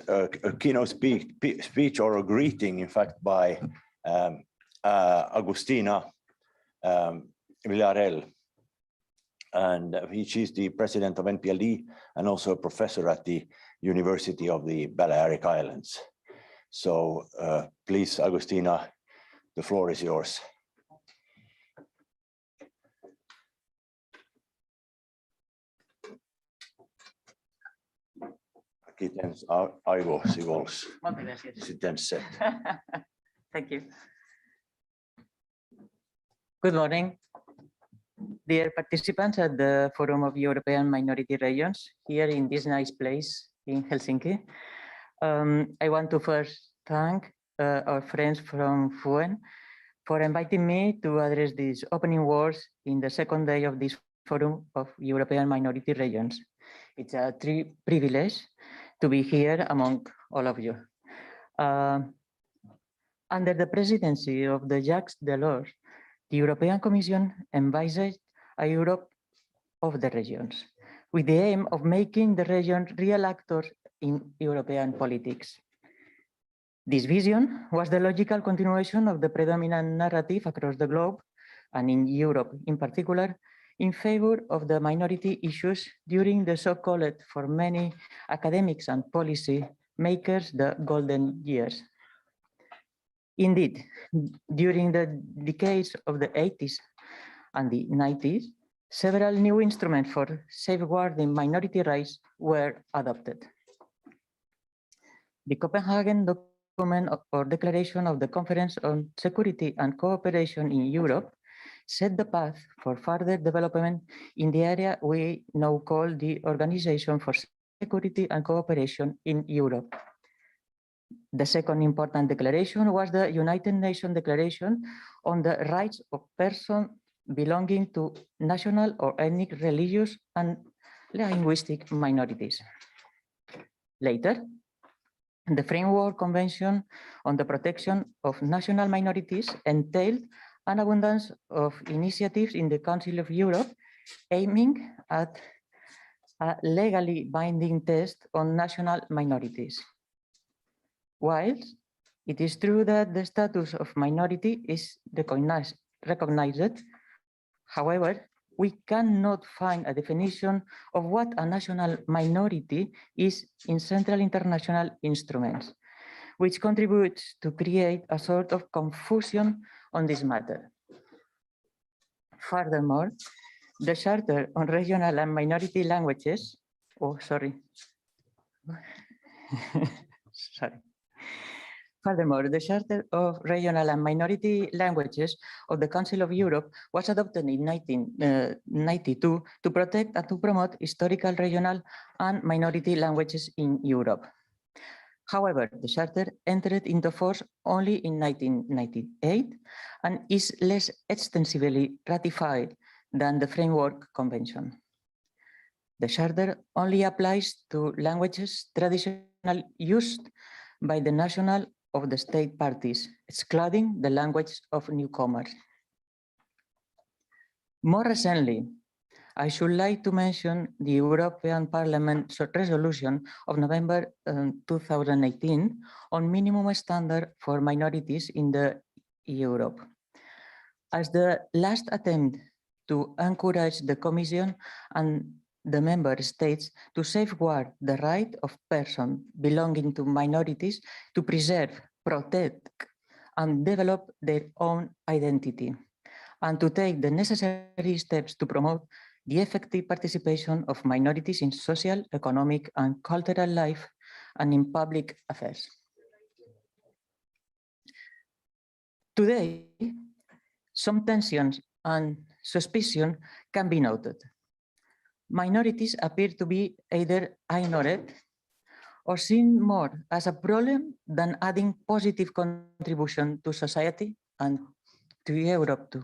a keynote speech or a greeting, in fact, by Agustina Villarreal. And she's the president of NPLD and also a professor at the University of the Balearic Islands. So please, Agustina, the floor is yours. Thank you. Good morning, dear participants at the Forum of European Minority Regions here in this nice place in Helsinki. I want to first thank our friends from FUEN for inviting me to address these opening words in the second day of this Forum of European Minority Regions. It's a privilege to be here among all of you. Under the presidency of the Jacques Delors, the European Commission envisaged a Europe of the regions, with the aim of making the region real actors in European politics. This vision was the logical continuation of the predominant narrative across the globe, and in Europe in particular, in favor of the minority issues during the so-called, for many academics and policy makers, the golden years. Indeed, during the decades of the 80s and the 90s, several new instruments for safeguarding minority rights were adopted. The Copenhagen document or declaration of the Conference on Security and Cooperation in Europe set the path for further development in the area we now call the Organization for Security and Cooperation in Europe. The second important declaration was the United Nations Declaration on the Rights of Persons belonging to national or ethnic, religious, and linguistic minorities. Later, the Framework Convention on the Protection of National Minorities entailed an abundance of initiatives in the Council of Europe aiming at a legally binding test on national minorities. Whilst it is true that the status of minority is recognized, however, we cannot find a definition of what a national minority is in central international instruments, which contributes to create a sort of confusion on this matter. Furthermore, the Charter on Regional and Minority Languages, Furthermore, the Charter of Regional and Minority Languages of the Council of Europe was adopted in 1992 to protect and to promote historical regional and minority languages in Europe. However, the Charter entered into force only in 1998 and is less extensively ratified than the Framework Convention. The Charter only applies to languages traditionally used by the national of the state parties, excluding the language of newcomers. More recently, I should like to mention the European Parliament resolution of November 2018 on minimum standard for minorities in the Europe. As the last attempt to encourage the Commission and the member states to safeguard the right of persons belonging to minorities to preserve, protect, and develop their own identity, and to take the necessary steps to promote the effective participation of minorities in social, economic, and cultural life and in public affairs. Today, some tensions and suspicion can be noted. Minorities appear to be either ignored or seen more as a problem than adding positive contribution to society and to Europe too.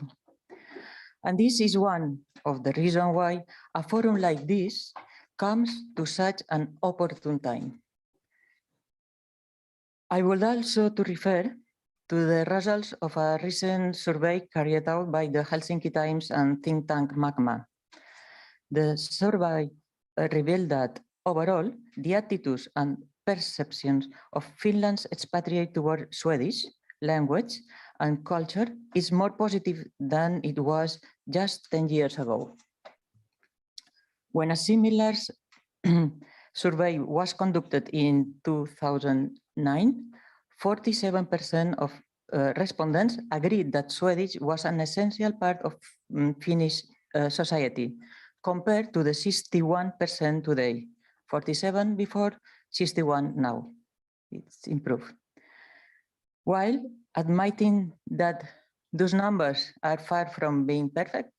And this is one of the reasons why a forum like this comes to such an opportune time. I would also to refer to the results of a recent survey carried out by the Helsinki Times and think tank Magma. The survey revealed that overall, the attitudes and perceptions of Finland's expatriate toward Swedish language and culture is more positive than it was just 10 years ago. When a similar survey was conducted in 2009, 47% of respondents agreed that Swedish was an essential part of Finnish society, compared to the 61% today. 47 before, 61 now. It's improved. While admitting that those numbers are far from being perfect,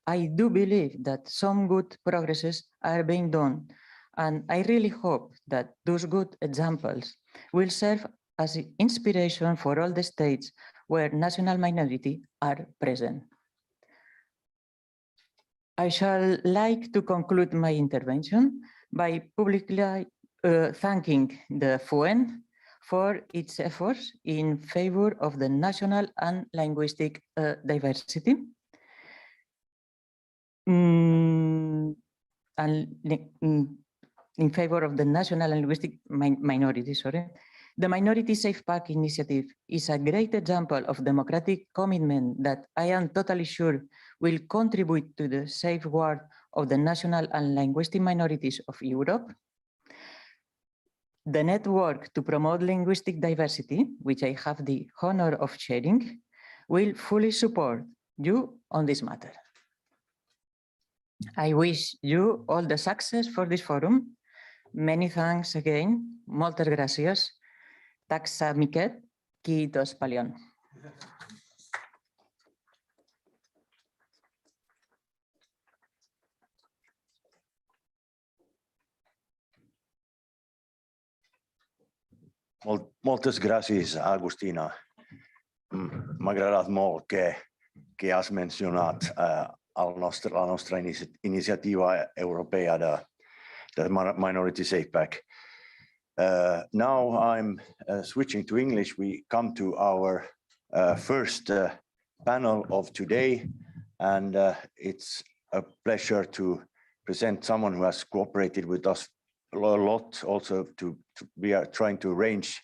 I do believe that some good progresses are being done, and I really hope that those good examples will serve as inspiration for all the states where national minorities are present. I shall like to conclude my intervention by publicly thanking the FUEN for its efforts in favor of the national and linguistic diversity. And in favor of the national and linguistic minority, sorry. The Minority Safe Pack initiative is a great example of democratic commitment that I am totally sure will contribute to the safeguard of the national and linguistic minorities of Europe. The network to promote linguistic diversity, which I have the honor of chairing, will fully support you on this matter. I wish you all the success for this forum. Many thanks again. Moltes gràcies. Taxa miquet, kiitos paljon. Moltes gràcies, Agustina. M'ha agradat molt que has mencionat la nostra iniciativa europea the Minority Safe Pack. Now I'm switching to English. We come to our first panel of today, and it's a pleasure to present someone who has cooperated with us a lot. Also, we are trying to arrange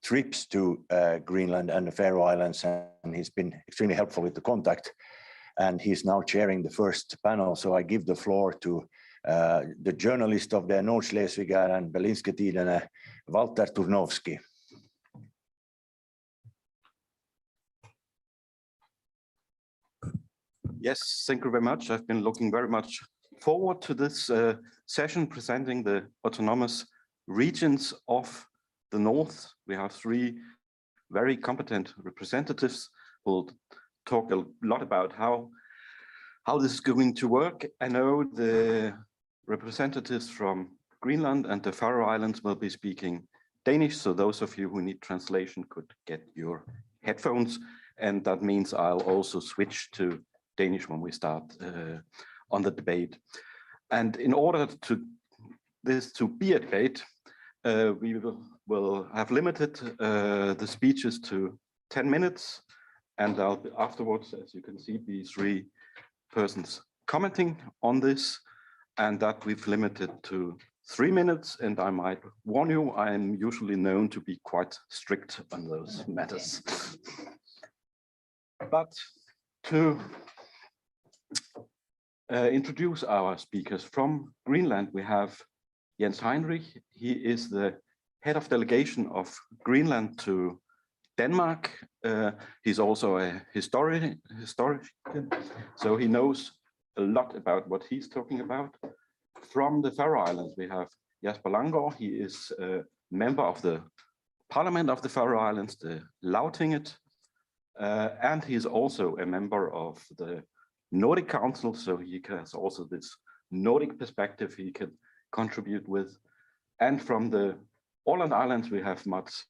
trips to Greenland and the Faroe Islands, and he's been extremely helpful with the contact. And he's now chairing the first panel, so I give the floor to the journalist of the Nordschleswiger and Berlingske Tidende, Walter Turnovsky. Yes, thank you very much. I've been looking very much forward to this session presenting the autonomous regions of the North. We have three very competent representatives who will talk a lot about how this is going to work. I know the representatives from Greenland and the Faroe Islands will be speaking Danish, so those of you who need translation could get your headphones, and that means I'll also switch to Danish when we start on the debate. And in order to this to be a debate, we will have limited the speeches to 10 minutes, and I'll be afterwards, as you can see, be three persons commenting on this, and that we've limited to 3 minutes. And I might warn you, I am usually known to be quite strict on those matters. But to introduce our speakers from Greenland, we have Jens Heinrich. He is the head of delegation of Greenland to Denmark. He's also a historian, so he knows a lot about what he's talking about. From the Faroe Islands, we have Jasper Langgaard. He is a member of the Parliament of the Faroe Islands, the Lagtinget, and he's also a member of the Nordic Council, so he has also this Nordic perspective he can contribute with. And from the Åland Islands, we have Mats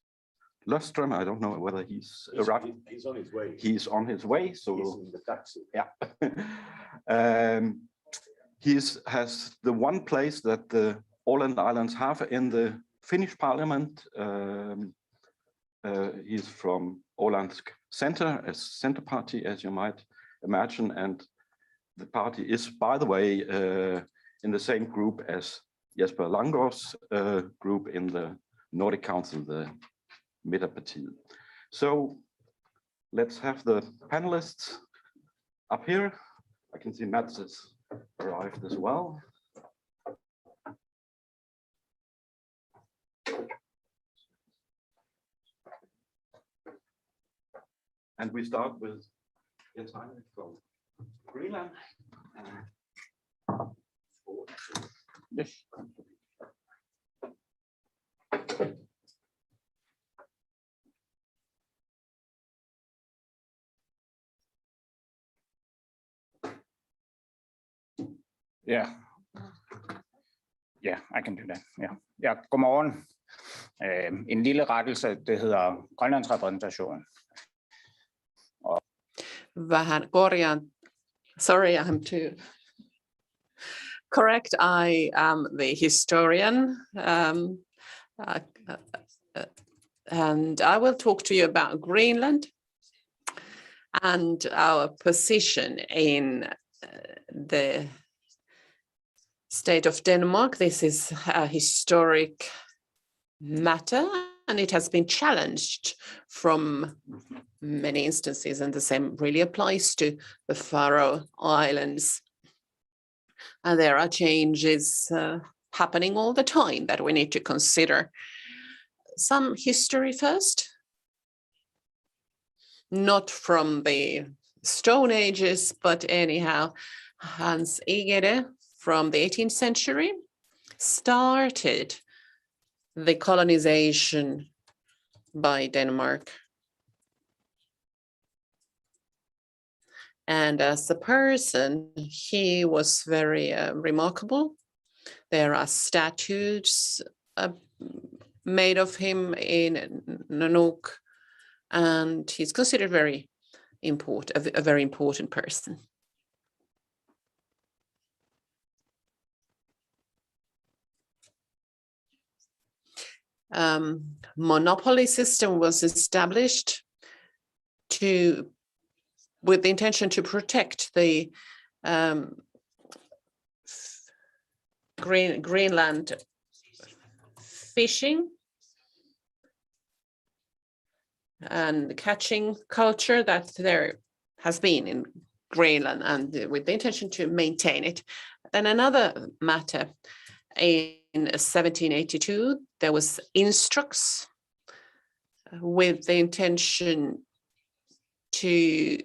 Löfström. I don't know whether he's arrived. He's on his way. He's on his way, so he's in the taxi. Yeah. He has the one place that the Åland Islands have in the Finnish Parliament. He's from Ålandsk Center, a center party, as you might imagine, and the party is, by the way, in the same group as Jesper Langgaard's group in the Nordic Council, the Midterpartiet. So let's have the panelists up here. I can see Mats has arrived as well. And we start with Jens Heinrich from Greenland. Yes. Yeah. Yeah, I can do that. Yeah. Ja, godmorgen. En lille rettelse, det hedder Grønlandsrepræsentation. Vähän korjaan. Sorry, I'm too correct. I am the historian, and I will talk to you about Greenland and our position in the state of Denmark. This is a historic matter, and it has been challenged from many instances, and the same really applies to the Faroe Islands. And there are changes happening all the time that we need to consider. Some history first, not from the Stone Ages, but anyhow, Hans Egede from the 18th century started the colonization by Denmark. And as a person, he was very remarkable. There are statues made of him in Nordic, and he's considered very important, a very important person. Monopoly system was established with the intention to protect the Greenland fishing and catching culture that there has been in Greenland, and with the intention to maintain it. Then another matter, in 1782, there was instructs with the intention to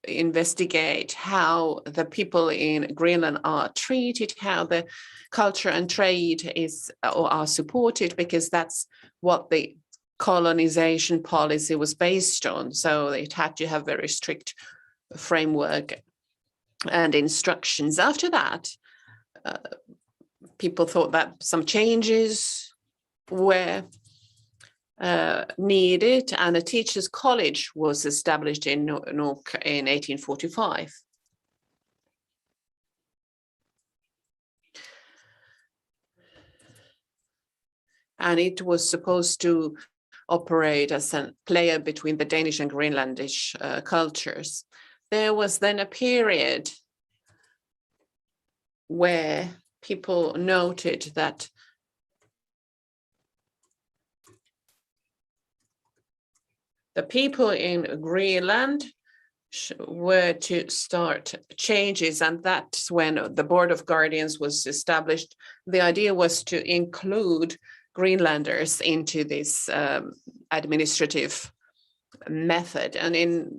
investigate how the people in Greenland are treated, how the culture and trade is or are supported, because that's what the colonization policy was based on. So it had to have very strict framework and instructions. After that, people thought that some changes were needed, and a teachers' college was established in Nordic in 1845. And it was supposed to operate as a player between the Danish and Greenlandish cultures. There was then a period where people noted that the people in Greenland were to start changes, and that's when the Board of Guardians was established. The idea was to include Greenlanders into this administrative method, and in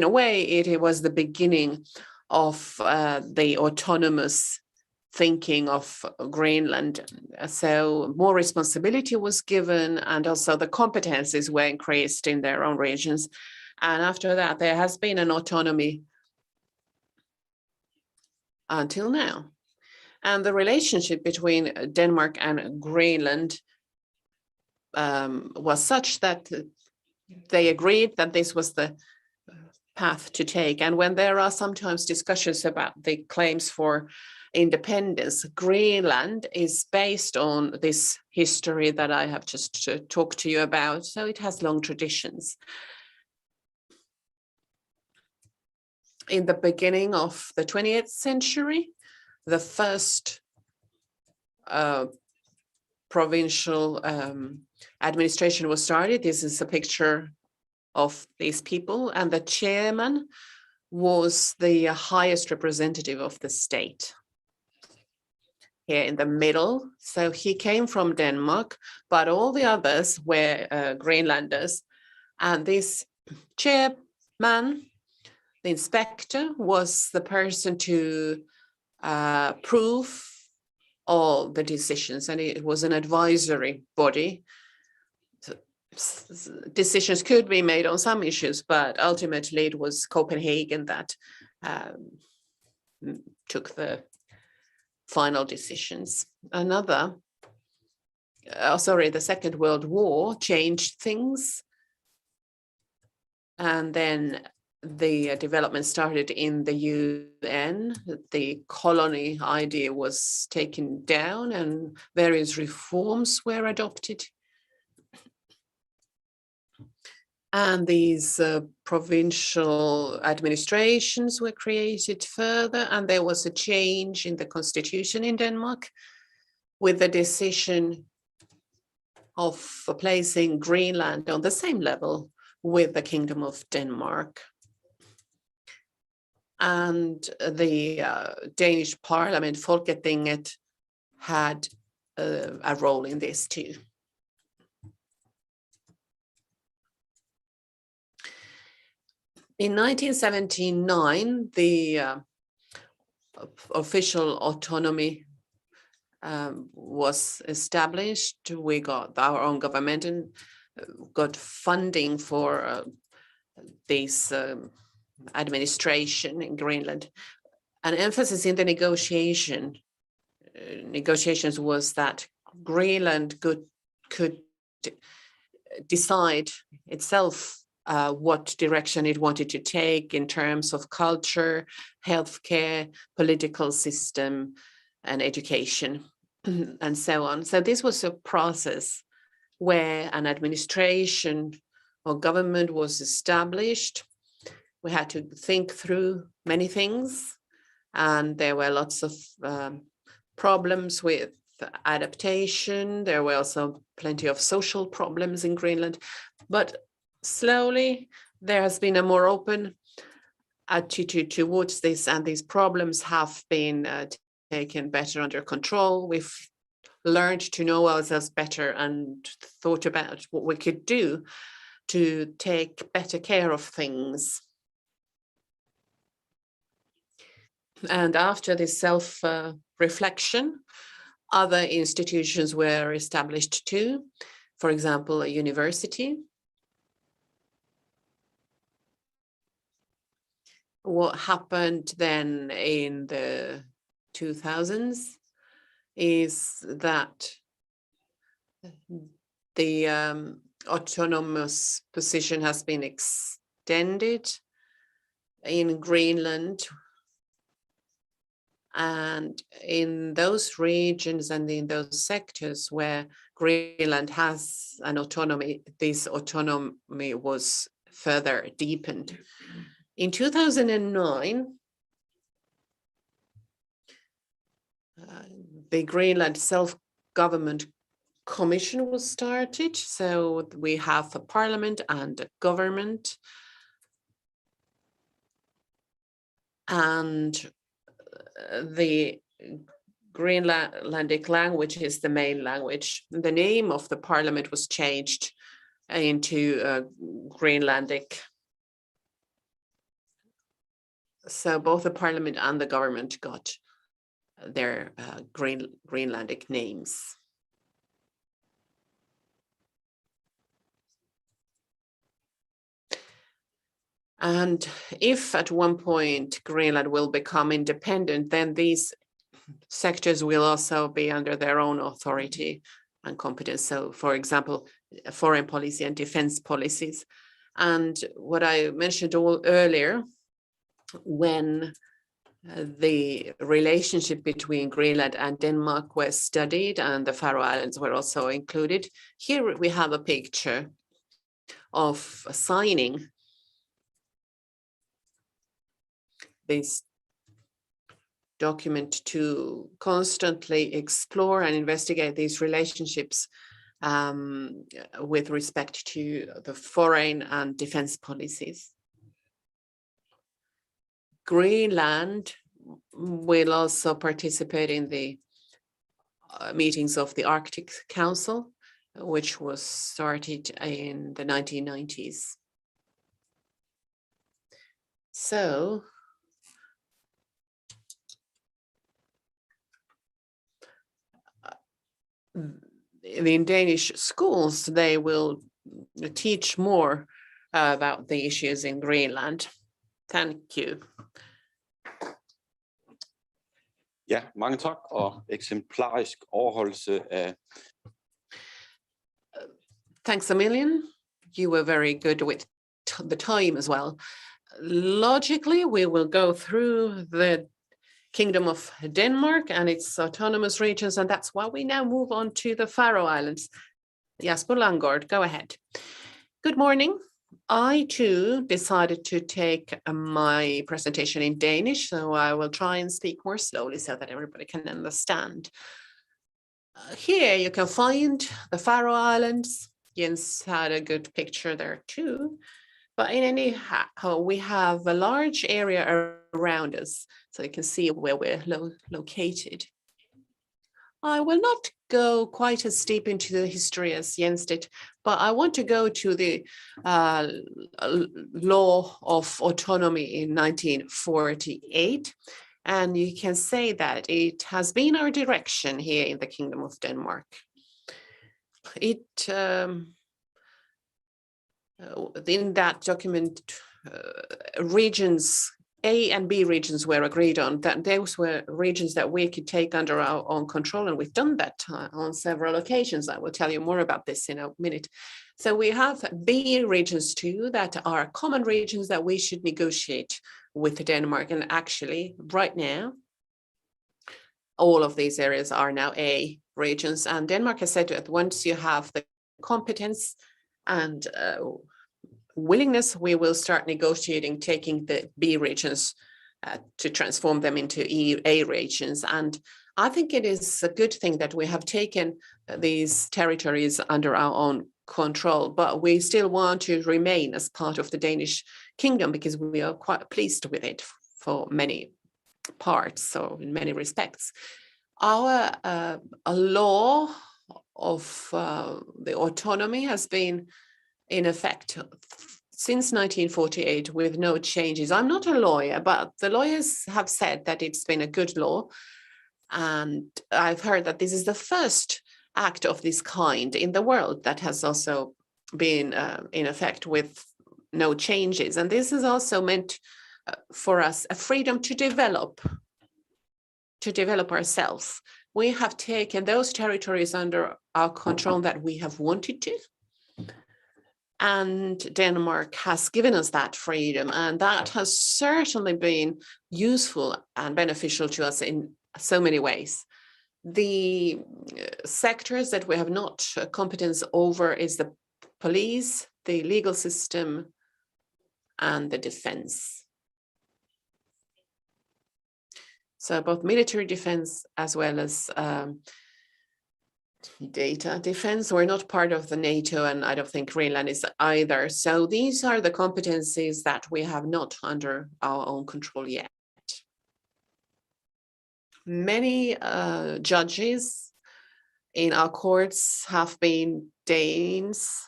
a way, it was the beginning of the autonomous thinking of Greenland. So more responsibility was given, and also the competencies were increased in their own regions. And after that, there has been an autonomy until now. And the relationship between Denmark and Greenland was such that they agreed that this was the path to take. And when there are sometimes discussions about the claims for independence, Greenland is based on this history that I have just talked to you about. So it has long traditions. In the beginning of the 20th century, the first provincial administration was started. This is a picture of these people, and the chairman was the highest representative of the state here in the middle. So he came from Denmark, but all the others were Greenlanders. And this chairman, the inspector, was the person to prove all the decisions, and it was an advisory body. So, decisions could be made on some issues, but ultimately it was Copenhagen that took the final decisions. The Second World War changed things. And then the development started in the UN. The colony idea was taken down and various reforms were adopted. And these provincial administrations were created further, and there was a change in the constitution in Denmark with the decision of placing Greenland on the same level with the Kingdom of Denmark. And the Danish parliament, Folketinget, had a role in this too. In 1979, the official autonomy was established. We got our own government and got funding for this administration in Greenland. An emphasis in the negotiations was that Greenland could decide itself what direction it wanted to take in terms of culture, healthcare, political system, and education, and so on. So this was a process where an administration or government was established. We had to think through many things, and there were lots of problems with adaptation. There were also plenty of social problems in Greenland, but slowly there has been a more open attitude towards this, and these problems have been taken better under control. We've learned to know ourselves better and thought about what we could do to take better care of things. And after this self-reflection, other institutions were established too. For example, a university. What happened then in the 2000s is that the autonomous position has been extended in Greenland. And in those regions and in those sectors where Greenland has an autonomy, this autonomy was further deepened. In 2009, the Greenland Self-Government Commission was started. So we have a parliament and a government. And the Greenlandic language is the main language. The name of the parliament was changed into Greenlandic. So both the parliament and the government got their Greenlandic names. And if at one point Greenland will become independent, then these sectors will also be under their own authority and competence. So, for example, foreign policy and defense policies. And what I mentioned earlier, when the relationship between Greenland and Denmark was studied and the Faroe Islands were also included, here we have a picture of signing this document to constantly explore and investigate these relationships with respect to the foreign and defense policies. Greenland will also participate in the meetings of the Arctic Council, which was started in the 1990s. So, in Danish schools, they will teach more about the issues in Greenland. Thank you. Ja, mange tak, og eksemplarisk overholdelse af. Thanks a million. You were very good with the time as well. Logically, we will go through the Kingdom of Denmark and its autonomous regions, and that's why we now move on to the Faroe Islands. Jasper Langgaard, go ahead. Good morning. I too decided to take my presentation in Danish, so I will try and speak more slowly so that everybody can understand. Here you can find the Faroe Islands. Jens had a good picture there too. But in anyhow, we have a large area around us, so you can see where we're located. I will not go quite as deep into the history as Jens did, but I want to go to the law of autonomy in 1948. And you can say that it has been our direction here in the Kingdom of Denmark. In that document, regions A and B regions were agreed on, that those were regions that we could take under our own control, and we've done that on several occasions. I will tell you more about this in a minute. So we have B regions too, that are common regions that we should negotiate with Denmark. And actually, right now, all of these areas are now A regions, and Denmark has said that once you have the competence and willingness, we will start negotiating taking the B regions to transform them into A regions. And I think it is a good thing that we have taken these territories under our own control, but we still want to remain as part of the Danish kingdom because we are quite pleased with it for many parts, so in many respects. Our law of the autonomy has been in effect since 1948 with no changes. I'm not a lawyer, but the lawyers have said that it's been a good law. And I've heard that this is the first act of this kind in the world that has also been in effect with no changes. And this has also meant for us a freedom to develop ourselves. We have taken those territories under our control that we have wanted to. And Denmark has given us that freedom, and that has certainly been useful and beneficial to us in so many ways. The sectors that we have not competence over is the police, the legal system, and the defense. So both military defense as well as data defense. We're not part of the NATO, and I don't think Greenland is either. So these are the competencies that we have not under our own control yet. Many judges in our courts have been Danes,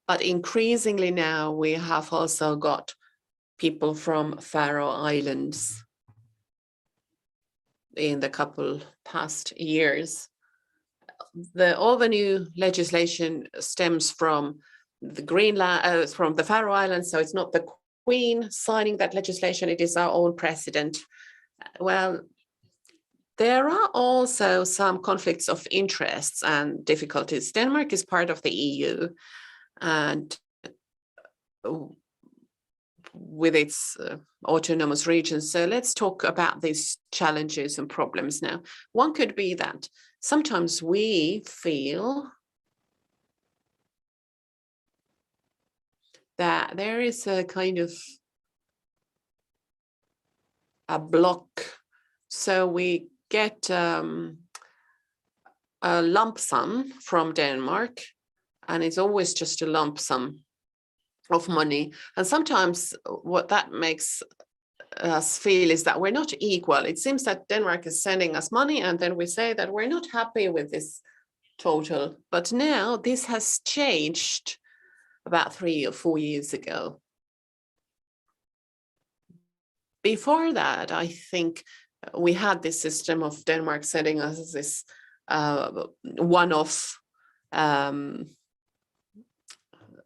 but increasingly now we have also got people from Faroe Islands in the couple past years. All the new legislation stems from the Greenland, from the Faroe Islands, so it's not the Queen signing that legislation, it is our own president. Well, there are also some conflicts of interests and difficulties. Denmark is part of the EU, and with its autonomous regions. So let's talk about these challenges and problems now. One could be that sometimes we feel that there is a kind of a block So we get a lump sum from Denmark, and it's always just a lump sum of money. And sometimes what that makes us feel is that we're not equal. It seems that Denmark is sending us money, and then we say that we're not happy with this total. But now this has changed about 3 or 4 years ago. Before that, I think we had this system of Denmark sending us this one-off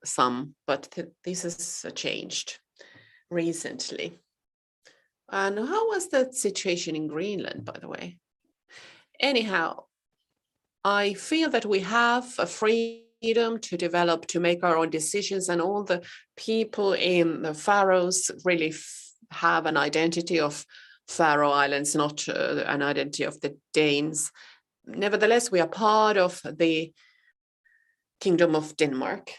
sum, but this has changed recently. And how was the situation in Greenland, by the way? Anyhow, I feel that we have a freedom to develop, to make our own decisions, and all the people in the Faroes really have an identity of Faroe Islands, not an identity of the Danes. Nevertheless, we are part of the Kingdom of Denmark.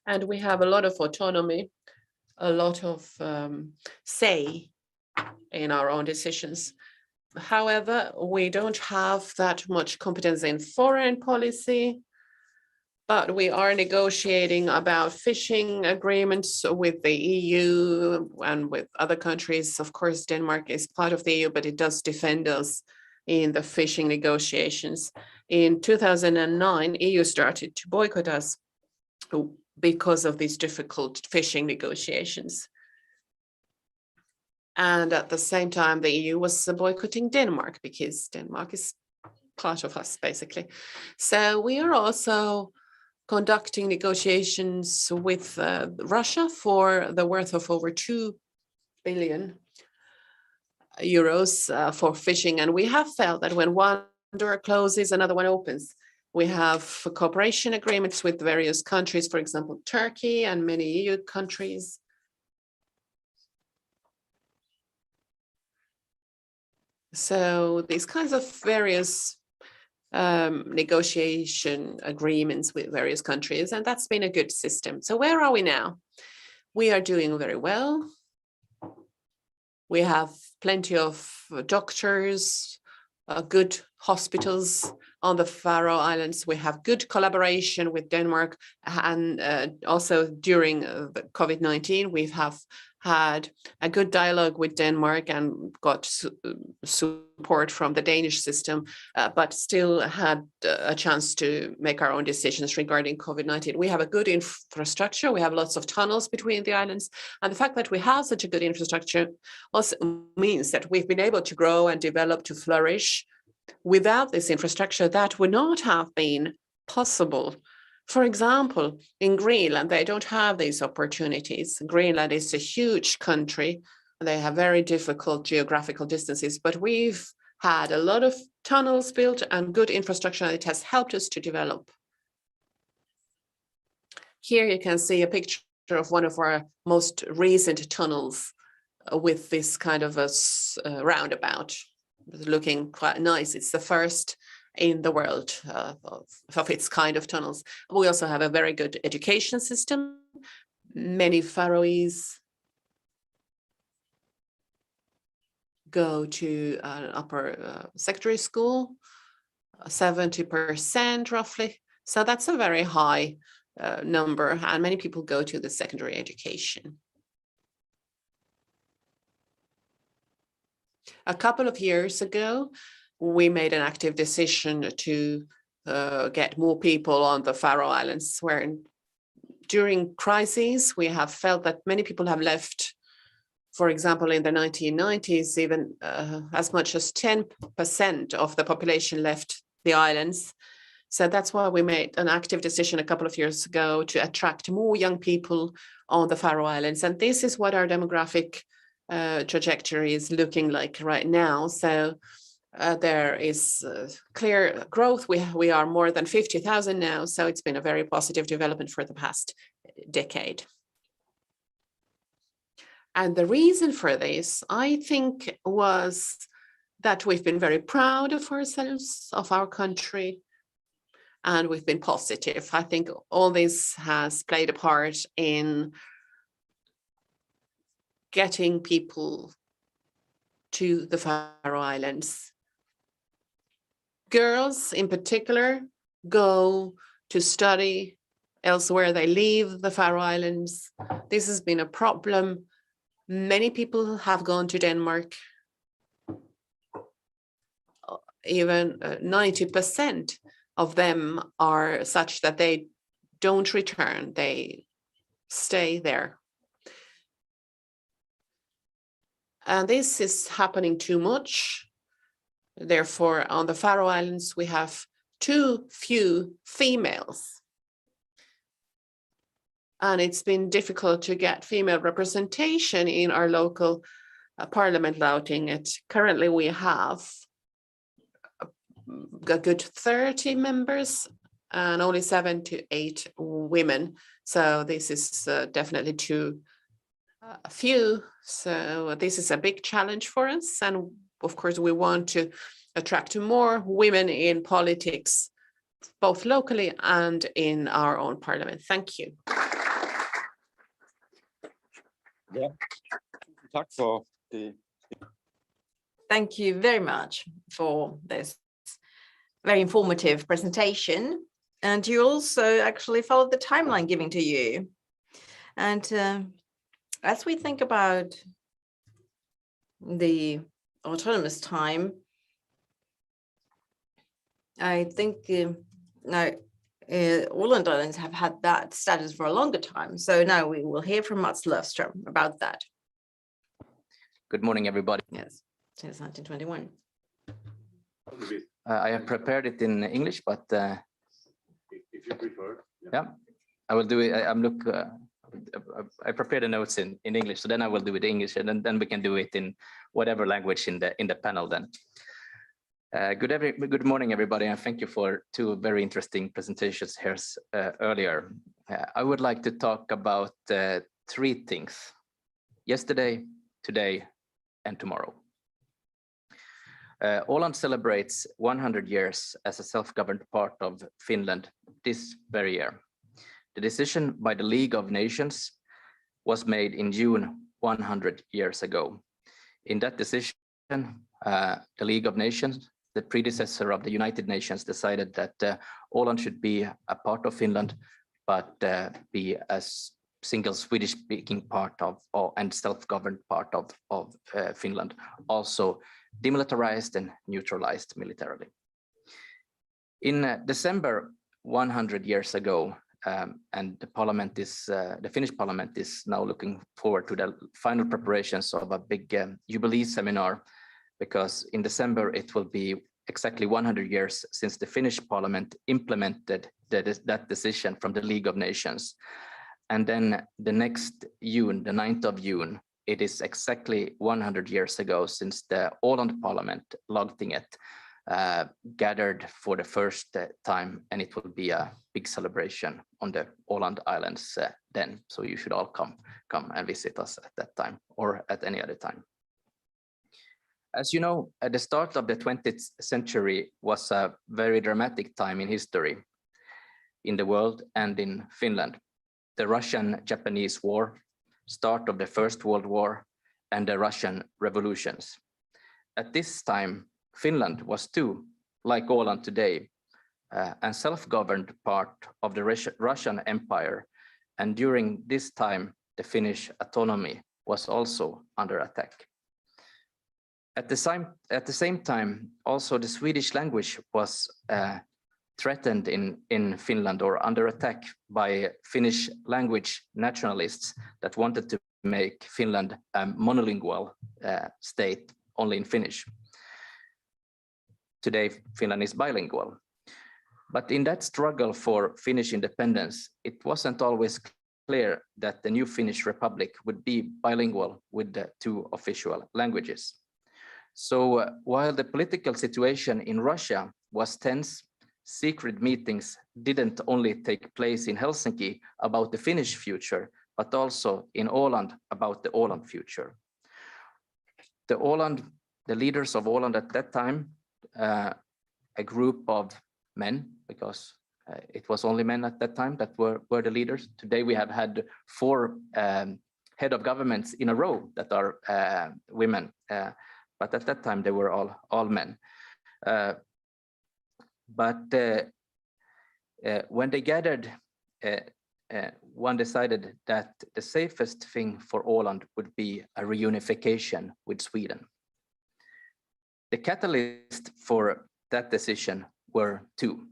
And we have a lot of autonomy, a lot of say in our own decisions. However, we don't have that much competence in foreign policy, but we are negotiating about fishing agreements with the EU and with other countries. Of course, Denmark is part of the EU, but it does defend us in the fishing negotiations. In 2009, EU started to boycott us because of these difficult fishing negotiations. And at the same time, the EU was boycotting Denmark because Denmark is part of us, basically. So we are also conducting negotiations with Russia for the worth of over 2 billion euros for fishing. And we have felt that when one door closes, another one opens. We have cooperation agreements with various countries, for example, Turkey and many EU countries. So these kinds of various negotiation agreements with various countries, and that's been a good system. So where are we now? We are doing very well. We have plenty of doctors, good hospitals on the Faroe Islands. We have good collaboration with Denmark, and also during the COVID-19, we have had a good dialogue with Denmark and got support from the Danish system, but still had a chance to make our own decisions regarding COVID-19. We have a good infrastructure. We have lots of tunnels between the islands. And the fact that we have such a good infrastructure also means that we've been able to grow and develop, to flourish. Without this infrastructure, that would not have been possible. For example, in Greenland, they don't have these opportunities. Greenland is a huge country. They have very difficult geographical distances, but we've had a lot of tunnels built and good infrastructure. It has helped us to develop. Here you can see a picture of one of our most recent tunnels with this kind of a roundabout, looking quite nice. It's the first in the world of its kind of tunnels. We also have a very good education system. Many Faroese go to an upper secondary school, 70% roughly. So that's a very high number, and many people go to the secondary education. A couple of years ago, we made an active decision to get more people on the Faroe Islands, where during crises, we have felt that many people have left. For example, in the 1990s, even as much as 10% of the population left the islands. So that's why we made an active decision a couple of years ago to attract more young people on the Faroe Islands. And this is what our demographic trajectory is looking like right now. So there is clear growth. We are more than 50,000 now, so it's been a very positive development for the past decade. And the reason for this, I think, was that we've been very proud of ourselves, of our country, and we've been positive. I think all this has played a part in getting people to the Faroe Islands. Girls in particular go to study elsewhere. They leave the Faroe Islands. This has been a problem. Many people have gone to Denmark. Even 90% of them are such that they don't return. They stay there. And this is happening too much. Therefore, on the Faroe Islands, we have too few females. And it's been difficult to get female representation in our local parliament voting. Currently, we have a good 30 members and only 7 to 8 women. So this is definitely too few. So this is a big challenge for us. And of course, we want to attract more women in politics, both locally and in our own parliament. Thank you. Yeah. Thank you very much for this very informative presentation. And you also actually followed the timeline given to you. And as we think about the autonomous time, I think Åland Islands have had that status for a longer time. So now we will hear from Mats Löfström about that. Good morning, everybody. Yes, since 1921. I have prepared it in English, but if you prefer. yeah, I will do it. I prepared the notes in English, so then I will do it in English, and then we can do it in whatever language in the panel then. Good morning, everybody, and thank you for 2 very interesting presentations here earlier. I would like to talk about 3 things: yesterday, today, and tomorrow. Åland celebrates 100 years as a self-governed part of Finland this very year. The decision by the League of Nations was made in June 100 years ago. In that decision, the League of Nations, the predecessor of the United Nations, decided that Åland should be a part of Finland, but be a single Swedish-speaking part of and self-governed part of Finland, also demilitarized and neutralized militarily. In December 100 years ago, and the Finnish parliament is now looking forward to the final preparations of a big jubilee seminar, because in December it will be exactly 100 years since the Finnish parliament implemented that decision from the League of Nations. And then the next June, the 9th of June, it is exactly 100 years ago since the Åland Parliament, Lagtinget, gathered for the first time, and it will be a big celebration on the Åland Islands then. So you should all come and visit us at that time or at any other time. As you know, at the start of the 20th century was a very dramatic time in history in the world and in Finland. The Russian-Japanese War, start of the First World War, and the Russian revolutions. At this time, Finland was too, like Åland today, a self-governed part of the Russian Empire. And during this time, the Finnish autonomy was also under attack. At the same time, also the Swedish language was threatened in Finland or under attack by Finnish language nationalists that wanted to make Finland a monolingual state only in Finnish. Today, Finland is bilingual. But in that struggle for Finnish independence, it wasn't always clear that the new Finnish Republic would be bilingual with the 2 official languages. So while the political situation in Russia was tense, secret meetings didn't only take place in Helsinki about the Finnish future, but also in Åland about the Åland future. The leaders of Åland at that time, a group of men, because it was only men at that time that were the leaders. Today we have had 4 head of governments in a row that are women, but at that time they were all men. When they gathered, one decided that the safest thing for Åland would be a reunification with Sweden. The catalyst for that decision were two.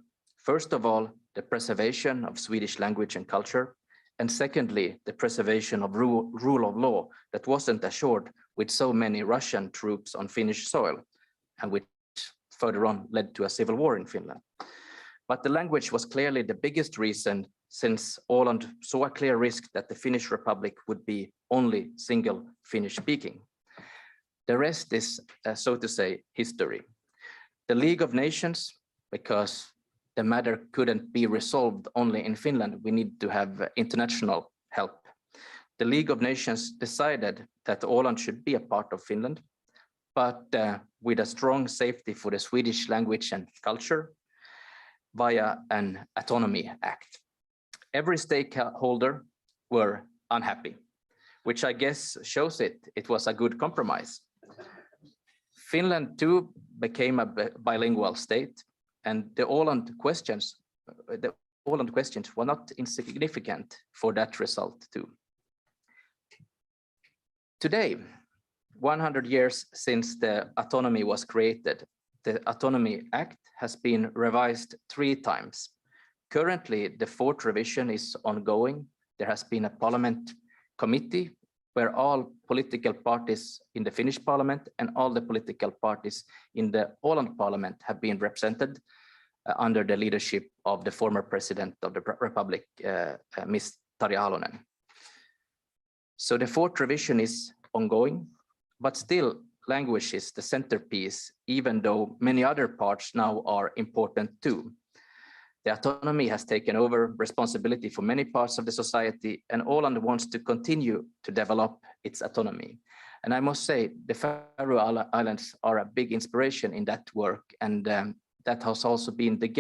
First of all, the preservation of Swedish language and culture, and secondly, the preservation of rule of law that wasn't assured with so many Russian troops on Finnish soil, and which further on led to a civil war in Finland. But the language was clearly the biggest reason, since Åland saw a clear risk that the Finnish Republic would be only single Finnish speaking. The rest is, so to say, history. The League of Nations, because the matter couldn't be resolved only in Finland, we need to have international help. The League of Nations decided that Åland should be a part of Finland, but with a strong safety for the Swedish language and culture via an autonomy act. Every stakeholder were unhappy, which I guess shows it was a good compromise. Finland too became a bilingual state, and the Åland questions were not insignificant for that result too. Today, 100 years since the autonomy was created, the Autonomy Act has been revised 3 times. Currently, the 4th revision is ongoing. There has been a parliament committee where all political parties in the Finnish parliament and all the political parties in the Åland parliament have been represented under the leadership of the former president of the Republic, Ms. Tarja Halonen. So the 4th revision is ongoing, but still language is the centerpiece, even though many other parts now are important too. The autonomy has taken over responsibility for many parts of the society, and Åland wants to continue to develop its autonomy. And I must say, the Faroe Islands are a big inspiration in that work, and that has also been the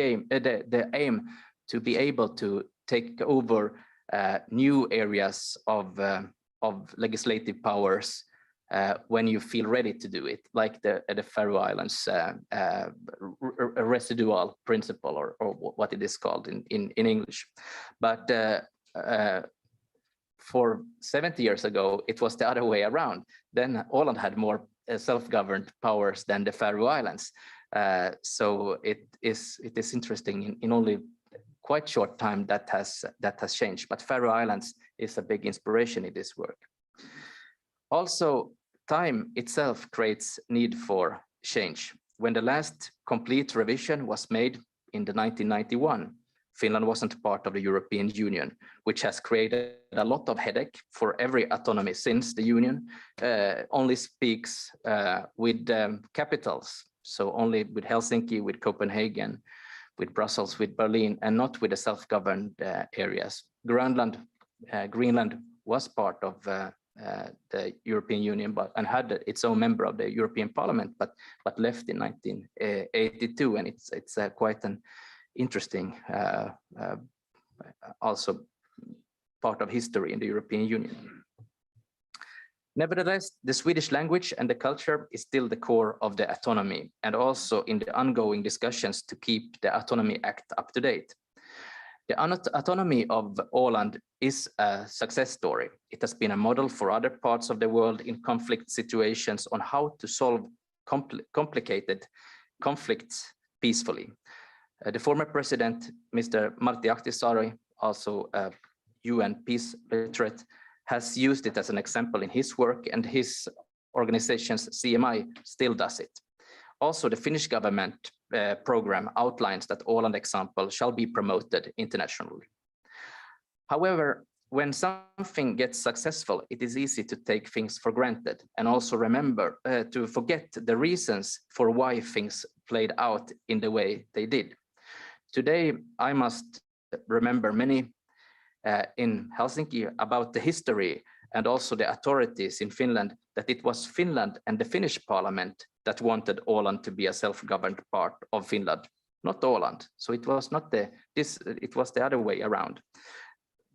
aim to be able to take over new areas of legislative powers when you feel ready to do it, like the Faroe Islands residual principle, or what it is called in English. But for 70 years ago, it was the other way around. Then Åland had more self-governed powers than the Faroe Islands. So it is interesting in only quite short time that has changed. But Faroe Islands is a big inspiration in this work. Also, time itself creates need for change. When the last complete revision was made in the 1991, Finland wasn't part of the European Union, which has created a lot of headache for every autonomy, since the Union only speaks with capitals. So only with Helsinki, with Copenhagen, with Brussels, with Berlin, and not with the self-governed areas. Greenland was part of the European Union, and had its own member of the European Parliament, but left in 1982, and it's quite an interesting also part of history in the European Union. Nevertheless, the Swedish language and the culture is still the core of the autonomy, and also in the ongoing discussions to keep the Autonomy Act up to date. The autonomy of Åland is a success story. It has been a model for other parts of the world in conflict situations on how to solve complicated conflicts peacefully. The former president, Mr. Martti Ahtisaari, also a UN peace literate, has used it as an example in his work, and his organization's CMI still does it. Also, the Finnish government program outlines that Åland example shall be promoted internationally. However, when something gets successful, it is easy to take things for granted, and also remember to forget the reasons for why things played out in the way they did. Today, I must remember many in Helsinki about the history, and also the authorities in Finland, that it was Finland and the Finnish parliament that wanted Åland to be a self-governed part of Finland, not Åland. So it was not it was the other way around.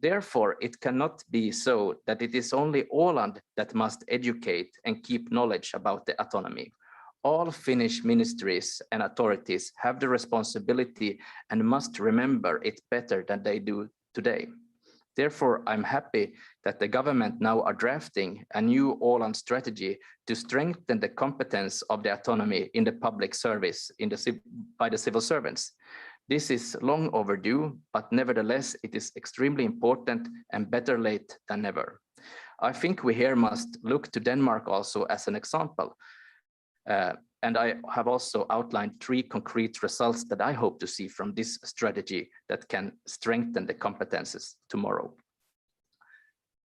Therefore, it cannot be so that it is only Åland that must educate and keep knowledge about the autonomy. All Finnish ministries and authorities have the responsibility and must remember it better than they do today. Therefore, I'm happy that the government now are drafting a new Åland strategy to strengthen the competence of the autonomy in the public service by the civil servants. This is long overdue, but nevertheless, it is extremely important and better late than never. I think we here must look to Denmark also as an example. And I have also outlined 3 concrete results that I hope to see from this strategy that can strengthen the competences tomorrow.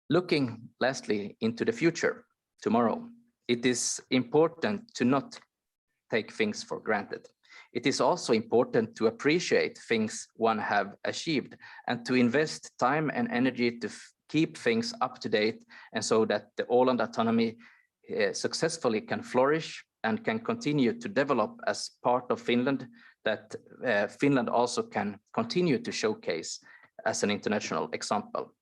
Looking lastly into the future tomorrow, it is important to not take things for granted. It is also important to appreciate things one have achieved and to invest time and energy to keep things up to date, and so that the Åland autonomy successfully can flourish and can continue to develop as part of Finland, that Finland also can continue to showcase as an international example.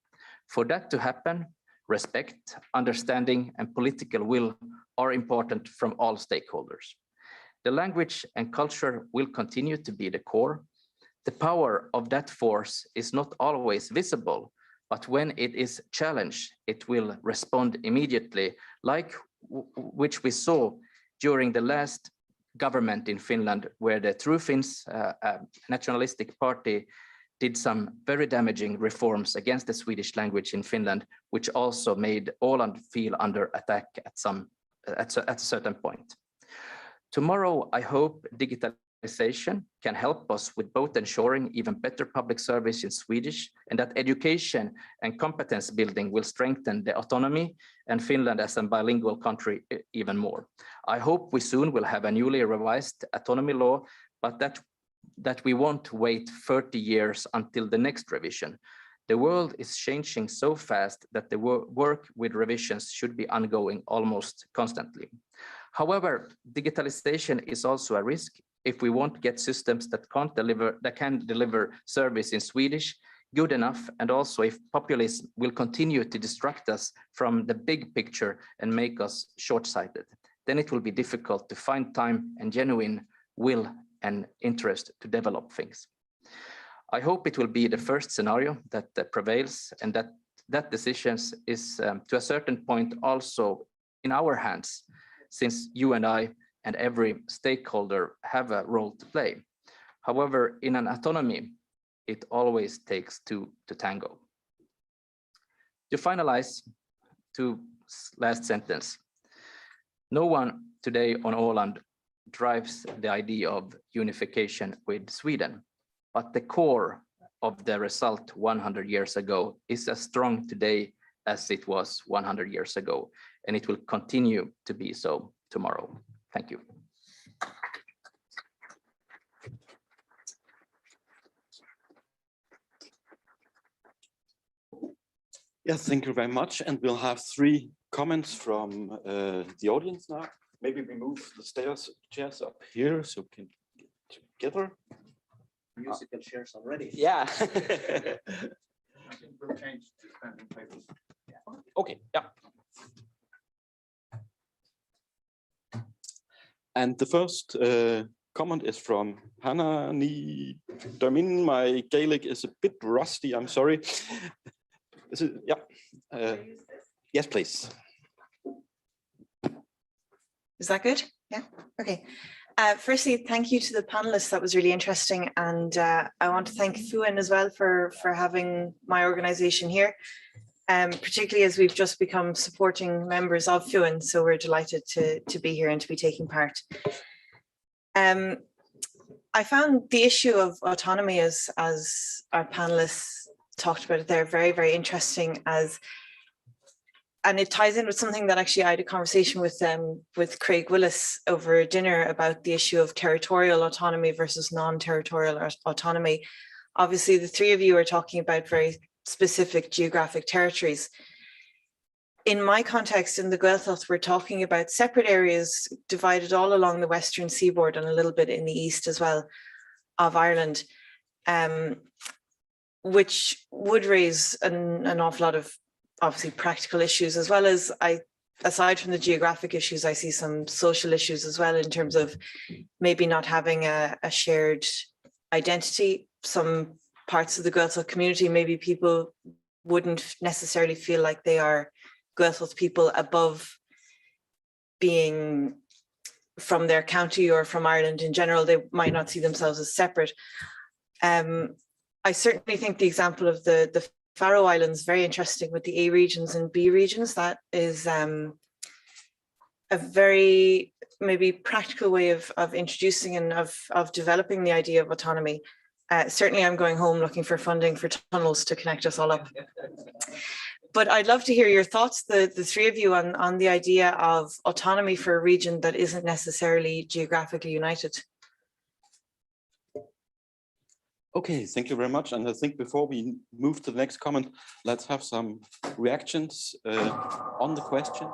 For that to happen, respect, understanding, and political will are important from all stakeholders. The language and culture will continue to be the core. The power of that force is not always visible, but when it is challenged, it will respond immediately, like which we saw during the last government in Finland, where the True Finns nationalistic party did some very damaging reforms against the Swedish language in Finland, which also made Åland feel under attack at a certain point. Tomorrow, I hope digitalization can help us with both ensuring even better public service in Swedish, and that education and competence building will strengthen the autonomy and Finland as a bilingual country even more. I hope we soon will have a newly revised autonomy law, but that we won't wait 30 years until the next revision. The world is changing so fast that the work with revisions should be ongoing almost constantly. However, digitalization is also a risk if we won't get systems that can deliver service in Swedish good enough, and also if populism will continue to distract us from the big picture and make us short-sighted, then it will be difficult to find time and genuine will and interest to develop things. I hope it will be the first scenario that prevails, and that decisions is to a certain point also in our hands, since you and I and every stakeholder have a role to play. However, in an autonomy, it always takes 2 to tango. To finalize, 2 last sentence. No one today on Åland drives the idea of unification with Sweden, but the core of the result 100 years ago is as strong today as it was 100 years ago, and it will continue to be so tomorrow. Thank you. Yes, thank you very much. And we'll have 3 comments from the audience now. Maybe we move the chairs up here so we can get together. Musical chairs already. Yeah. We'll change to standing tables. Okay, yeah. And the first comment is from Hannah Ni Dermin. My Gaelic is a bit rusty, I'm sorry. Is it, yeah. Yes, please. Is that good? Yeah, okay. Firstly, thank you to the panelists. That was really interesting. And I want to thank Fuin as well for having my organization here, particularly as we've just become supporting members of Fuin. So we're delighted to be here and to be taking part. I found the issue of autonomy, as our panelists talked about it there, very, very interesting, and it ties in with something that actually I had a conversation with Craig Willis over dinner about the issue of territorial autonomy versus non-territorial autonomy. Obviously, the 3 of you are talking about very specific geographic territories. In my context, in the Gaeltacht, we're talking about separate areas divided all along the western seaboard and a little bit in the east as well of Ireland. which would raise an awful lot of obviously practical issues, as well as aside from the geographic issues, I see some social issues as well, in terms of maybe not having a shared identity. Some parts of the Gaeltacht community, maybe people wouldn't necessarily feel like they are Gaeltacht people above being from their county or from Ireland in general. They might not see themselves as separate. I certainly think the example of the Faroe Islands very interesting, with the A regions and B regions. That is a very maybe practical way of introducing and of developing the idea of autonomy. Certainly I'm going home looking for funding for tunnels to connect us all up. But I'd love to hear your thoughts, the three of you, on the idea of autonomy for a region that isn't necessarily geographically united. Okay, thank you very much. And I think before we move to the next comment, let's have some reactions on the question.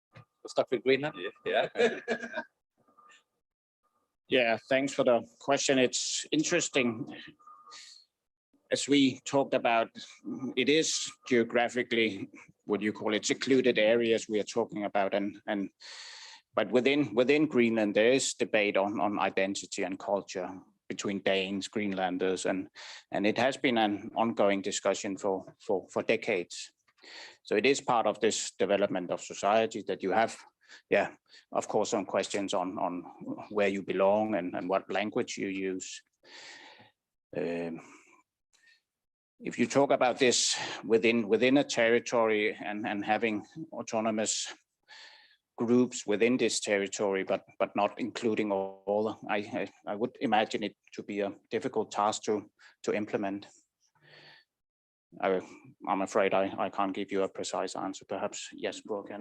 We'll start with Greenland. Yeah. Yeah, thanks for the question. It's interesting. As we talked about, it is geographically, what do you call it, secluded areas we are talking about, but within Greenland there is debate on identity and culture between Danes, Greenlanders, and it has been an ongoing discussion for decades. So it is part of this development of society that you have, yeah, of course, some questions on where you belong and what language you use. If you talk about this within a territory and having autonomous groups within this territory, but not including all, I would imagine it to be a difficult task to implement. I'm afraid I can't give you a precise answer. Perhaps yes, Brooke.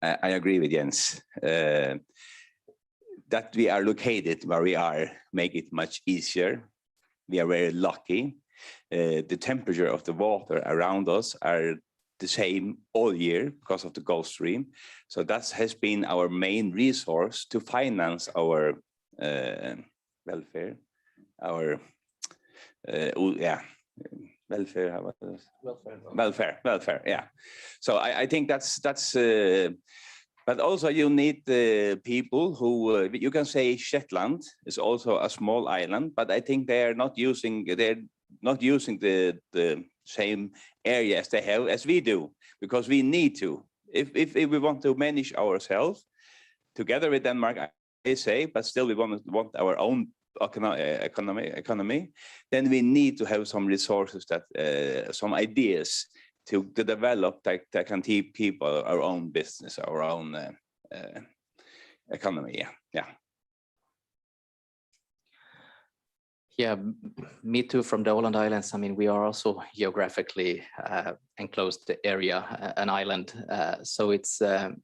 I agree with Jens. That we are located where we are make it much easier. We are very lucky. The temperature of the water around us are the same all year because of the Gulf Stream. So that has been our main resource to finance our welfare, our welfare. Yeah. So I think that's. But also you need the people who you can say Shetland is also a small island, but I think they're not using the same area as they have as we do, because we need to. If we want to manage ourselves together with Denmark, I say, but still we want our own economy, then we need to have some resources, that some ideas to develop that can keep our own business, our own economy. Yeah, me too, from the Åland Islands. I mean, we are also geographically enclosed area, an island. So it's, I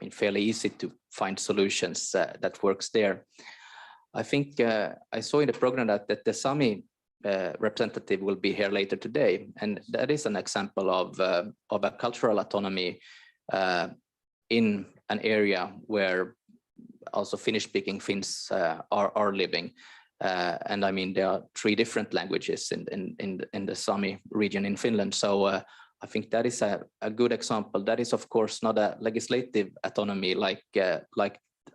mean, fairly easy to find solutions that works there. I think I saw in the program that the Sami representative will be here later today, and that is an example of a cultural autonomy in an area where also Finnish-speaking Finns are living. And I mean, there are 3 different languages in the Sami region in Finland. So I think that is a good example. That is, of course, not a legislative autonomy like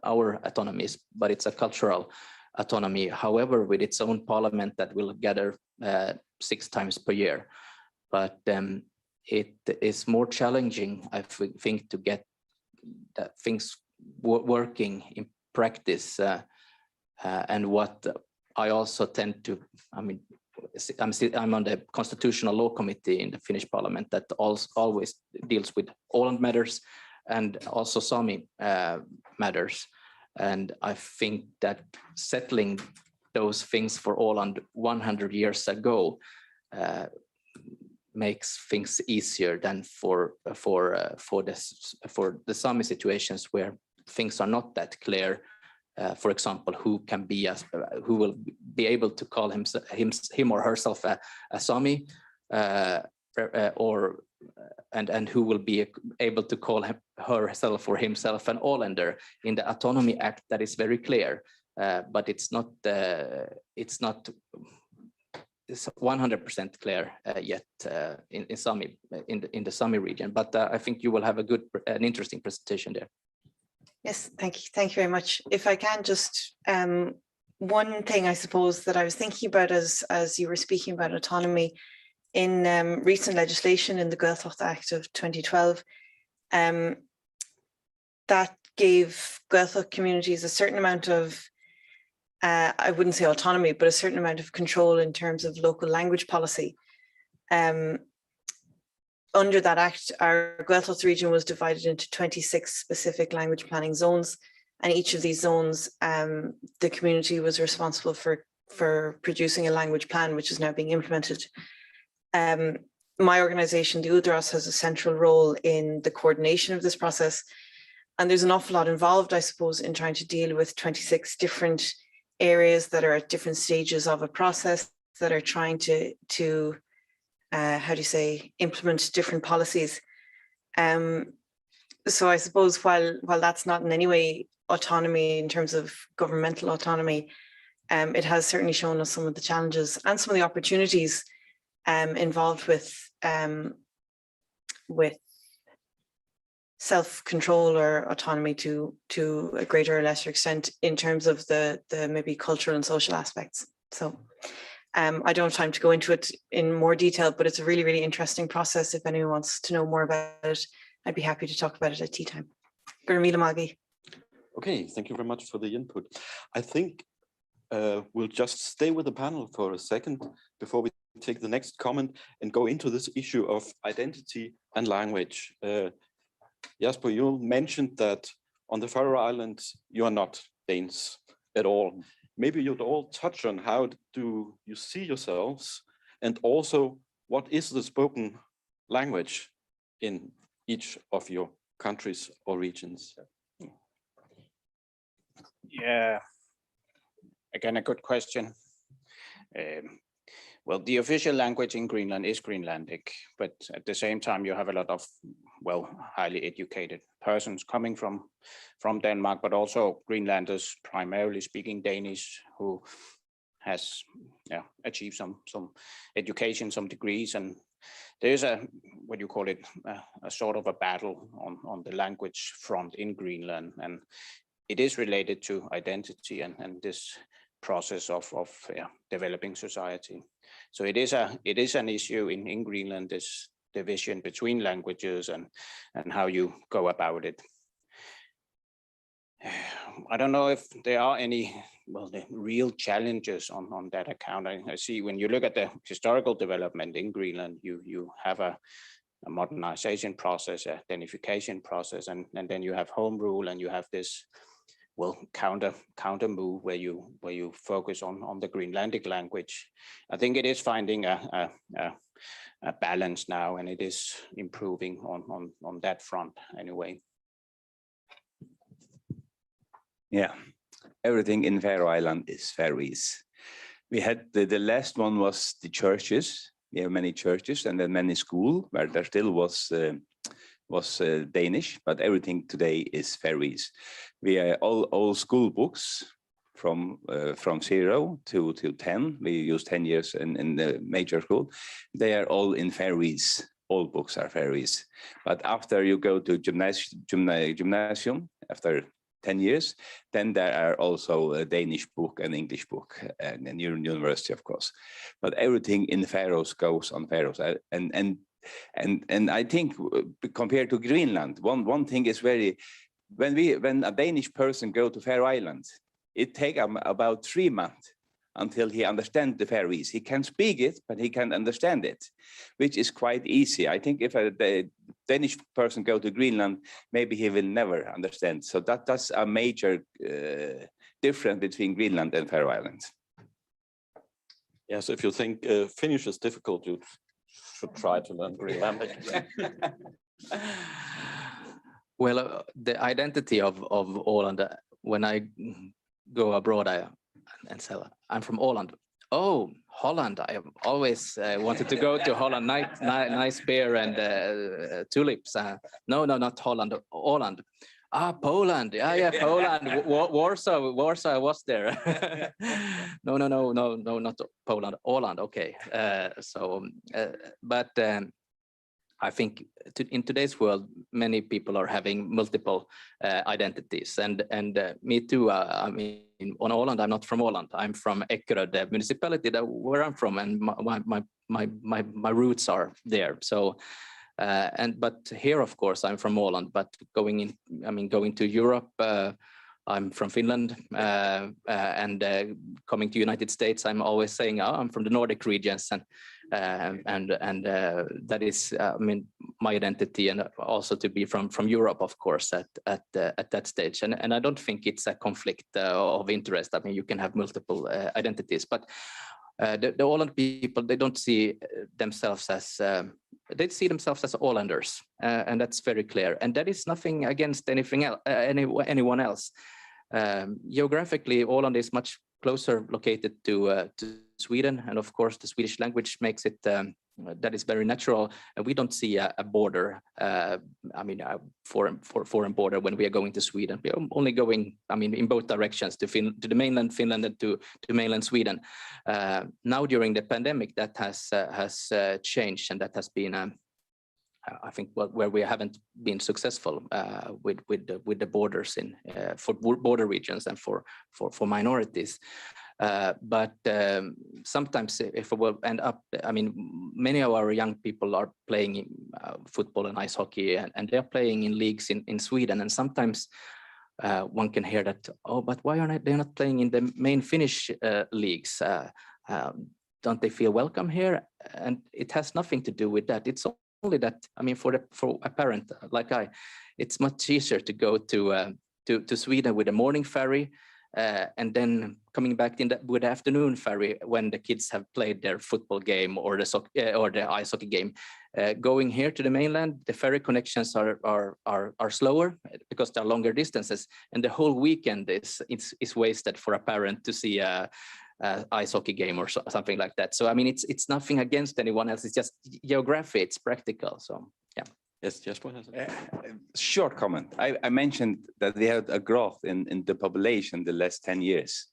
our autonomies, but it's a cultural autonomy, however, with its own parliament that will gather 6 times per year. But it is more challenging, I think, to get things working in practice. And what I also tend to, I mean, I'm on the Constitutional Law Committee in the Finnish Parliament that always deals with Åland matters and also Sami matters. And I think that settling those things for Åland 100 years ago makes things easier than for the Sami situations where things are not that clear. For example, who will be able to call him or herself a Sami, and who will be able to call herself or himself an Ålander. In the Autonomy Act, that is very clear. but it's not 100% clear yet in Sami, in the Sami region. But I think you will have an interesting presentation there. Yes, thank you very much. If I can just, one thing I suppose that I was thinking about as you were speaking about autonomy in recent legislation in the Gaeltacht Act of 2012, that gave Gaeltacht communities a certain amount of, I wouldn't say autonomy, but a certain amount of control in terms of local language policy. Under that act, our Gaeltacht region was divided into 26 specific language planning zones, and each of these zones, the community was responsible for producing a language plan, which is now being implemented. My organization, the UDRAS, has a central role in the coordination of this process, and there's an awful lot involved, I suppose, in trying to deal with 26 different areas that are at different stages of a process, that are trying to how do you say, implement different policies. So I suppose while that's not in any way autonomy in terms of governmental autonomy, it has certainly shown us some of the challenges and some of the opportunities involved with self-control or autonomy to a greater or lesser extent in terms of the maybe cultural and social aspects. So I don't have time to go into it in more detail, but it's a really, really interesting process. If anyone wants to know more about it, I'd be happy to talk about it at tea time. Okay, thank you very much for the input. I think we'll just stay with the panel for a second before we take the next comment and go into this issue of identity and language. Jasper, you mentioned that on the Faroe Islands, you are not Danes at all. Maybe you'd all touch on how do you see yourselves, and also what is the spoken language in each of your countries or regions? Yeah, again, a good question. Well, the official language in Greenland is Greenlandic, but at the same time, you have a lot of, well, highly educated persons coming from Denmark, but also Greenlanders primarily speaking Danish, who has achieved some education, some degrees, and there's what you call it, a sort of a battle on the language front in Greenland, and it is related to identity and this process of developing society. So it is an issue in Greenland, this division between languages and how you go about it. I don't know if there are any the real challenges on that account. I see when you look at the historical development in Greenland, you have a modernization process, a identification process, and then you have home rule, and you have this counter move where you focus on the Greenlandic language. I think it is finding a balance now, and it is improving on that front anyway. Yeah, everything in Faroe Island is Faroese. We had the last one was the churches. We have many churches and then many schools where there still was Danish, but everything today is Faroese. We are all school books from 0 to 10. We use 10 years in the major school. They are all in Faroese. All books are Faroese. But after you go to gymnasium, after 10 years, then there are also a Danish book and English book and a university, of course. But everything in Faroes goes on Faroes. And I think compared to Greenland, one thing is when a Danish person go to Faroe Islands, it takes him about 3 months until he understands the Faroese. He can speak it, but he can understand it, which is quite easy. I think if a Danish person go to Greenland, maybe he will never understand. So that's a major difference between Greenland and Faroe Islands. Yes, if you think Finnish is difficult, you should try to learn Greenlandic. Well, the identity of Åland, when I go abroad, and say, I'm from Åland. Oh, Holland. I have always wanted to go to Holland. Nice beer and tulips. No, not Holland, Åland. Ah, Poland. Yeah, Poland. Warsaw, I was there. No, not Poland. Åland. Okay. I think in today's world, many people are having multiple identities, and me too. I mean, on Åland, I'm not from Åland. I'm from Eckerö, the municipality where I'm from, and my roots are there. So. But here, of course, I'm from Åland. But going to Europe, I'm from Finland, and coming to United States, I'm always saying, oh, I'm from the Nordic regions, and that is, my identity, and also to be from Europe, of course, at that stage. And I don't think it's a conflict of interest. I mean, you can have multiple identities, but the Åland people, they don't see themselves as they see themselves as Ålanders, and that's very clear. And that is nothing against anything else, anyone else. Geographically, Åland is much closer located to Sweden, and of course, the Swedish language makes it that is very natural. And we don't see a border, foreign border when we are going to Sweden. We are only going, in both directions, to the mainland Finland and to mainland Sweden. Now during the pandemic, that has changed, and that has been, I think, where we haven't been successful with the borders for border regions and for minorities. But sometimes if we will end up, many of our young people are playing football and ice hockey, and they're playing in leagues in Sweden. And sometimes one can hear that, oh, but why are they not playing in the main Finnish leagues? Don't they feel welcome here? And it has nothing to do with that. It's only that, for a parent like it's much easier to go to Sweden with a morning ferry, and then coming back with the afternoon ferry when the kids have played their football game or the ice hockey game. Going here to the mainland, the ferry connections are slower because there are longer distances, and the whole weekend is wasted for a parent to see a ice hockey game or something like that. So it's nothing against anyone else. It's just geography. It's practical. So yeah. Yes, just short comment. I mentioned that we had a growth in the population the last 10 years.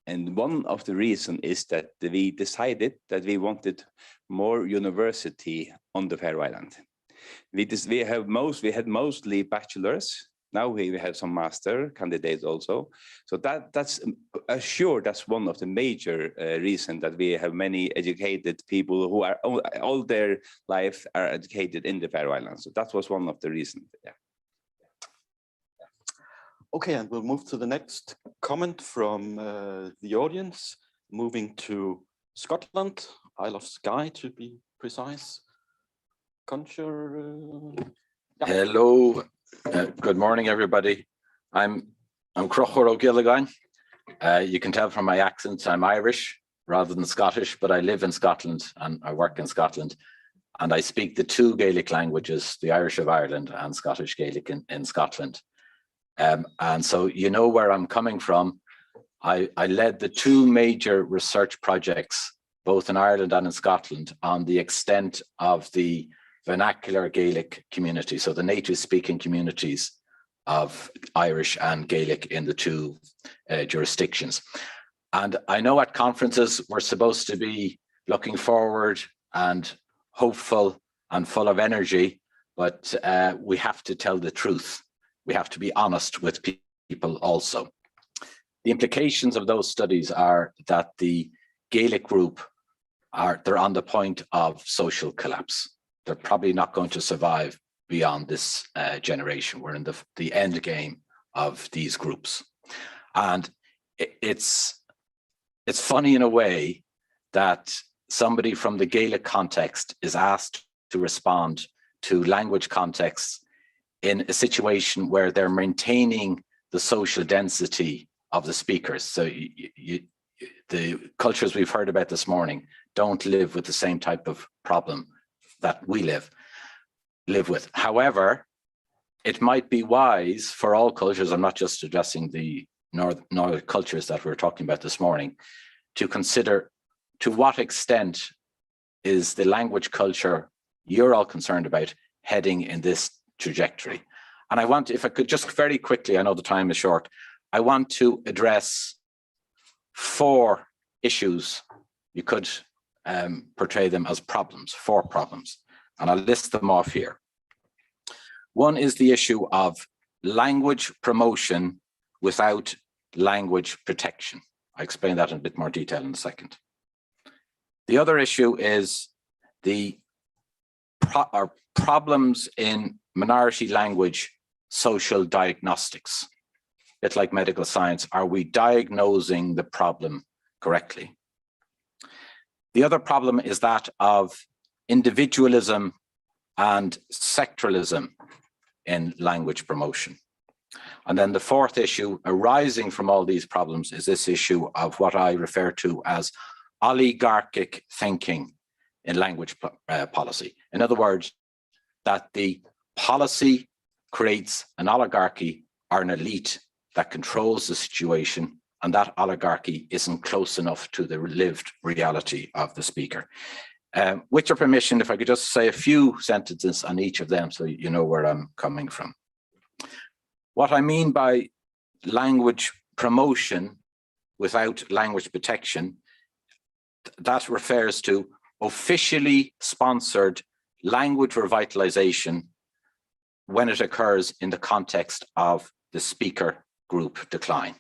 And one of the reasons is that we decided that we wanted more university on the Faroe Island. We had mostly bachelors. Now we have some master candidates also. So that's one of the major reasons that we have many educated people who are all their life are educated in the Faroe Islands. So that was one of the reasons. Yeah. Okay, and we'll move to the next comment from the audience, moving to Scotland, Isle of Skye to be precise. Concher. Hello. Good morning, everybody. I'm Crochor O'Gilligan. You can tell from my accent I'm Irish rather than Scottish, but I live in Scotland and I work in Scotland. And I speak the two Gaelic languages, the Irish of Ireland and Scottish Gaelic in Scotland. And so you know where I'm coming from. I led the two major research projects, both in Ireland and in Scotland, on the extent of the vernacular Gaelic community, so the native speaking communities of Irish and Gaelic in the two jurisdictions. And I know at conferences we're supposed to be looking forward and hopeful and full of energy, but we have to tell the truth. We have to be honest with people also. The implications of those studies are that the Gaelic group they're on the point of social collapse. They're probably not going to survive beyond this generation. We're in the end game of these groups. And it's funny in a way that somebody from the Gaelic context is asked to respond to language contexts in a situation where they're maintaining the social density of the speakers. So the cultures we've heard about this morning don't live with the same type of problem that we live with. However, it might be wise for all cultures, I'm not just addressing the Nordic cultures that we're talking about this morning, to consider to what extent is the language culture you're all concerned about heading in this trajectory. And I want, if I could just very quickly, I know the time is short, I want to address 4 issues. You could portray them as problems, 4 problems, and I'll list them off here. One is the issue of language promotion without language protection. I explain that in a bit more detail in a second. The other issue is the problems in minority language social diagnostics. A bit like medical science, are we diagnosing the problem correctly? The other problem is that of individualism and sectoralism in language promotion. And then the 4th issue arising from all these problems is this issue of what I refer to as oligarchic thinking in language policy. In other words, that the policy creates an oligarchy or an elite that controls the situation, and that oligarchy isn't close enough to the lived reality of the speaker. With your permission, if I could just say a few sentences on each of them so you know where I'm coming from. What I mean by language promotion without language protection, that refers to officially sponsored language revitalization when it occurs in the context of the speaker group decline.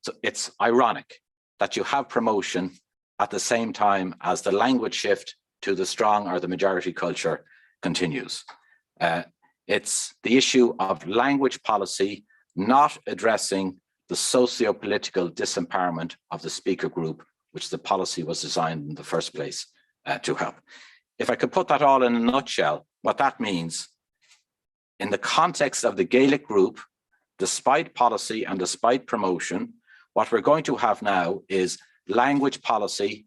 So it's ironic that you have promotion at the same time as the language shift to the strong or the majority culture continues. It's the issue of language policy not addressing the socio-political disempowerment of the speaker group, which the policy was designed in the first place to help. If I could put that all in a nutshell, what that means, in the context of the Gaelic group, despite policy and despite promotion, what we're going to have now is language policy,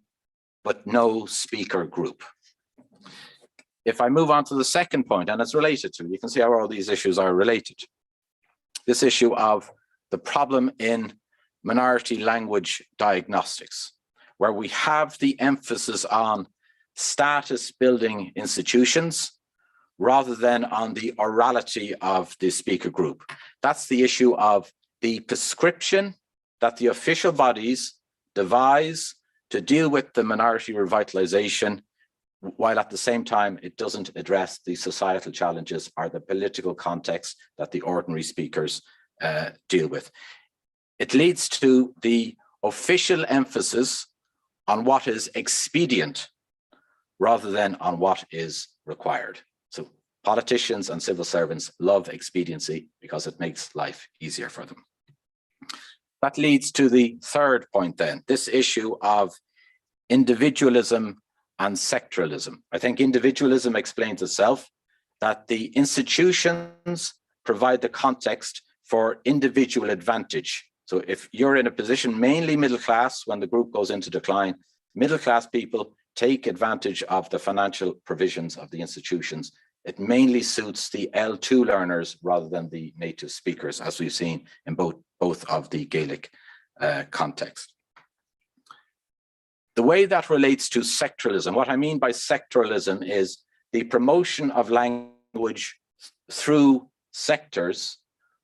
but no speaker group. If I move on to the second point, and it's related to, you can see how all these issues are related. This issue of the problem in minority language diagnostics, where we have the emphasis on status building institutions rather than on the orality of the speaker group. That's the issue of the prescription that the official bodies devise to deal with the minority revitalization, while at the same time it doesn't address the societal challenges or the political context that the ordinary speakers deal with. It leads to the official emphasis on what is expedient rather than on what is required. So politicians and civil servants love expediency because it makes life easier for them. That leads to the third point then, this issue of individualism and sectoralism. I think individualism explains itself, that the institutions provide the context for individual advantage. So if you're in a position, mainly middle class, when the group goes into decline, middle class people take advantage of the financial provisions of the institutions. It mainly suits the L2 learners rather than the native speakers, as we've seen in both of the Gaelic context. The way that relates to sectoralism, what I mean by sectoralism is the promotion of language through sectors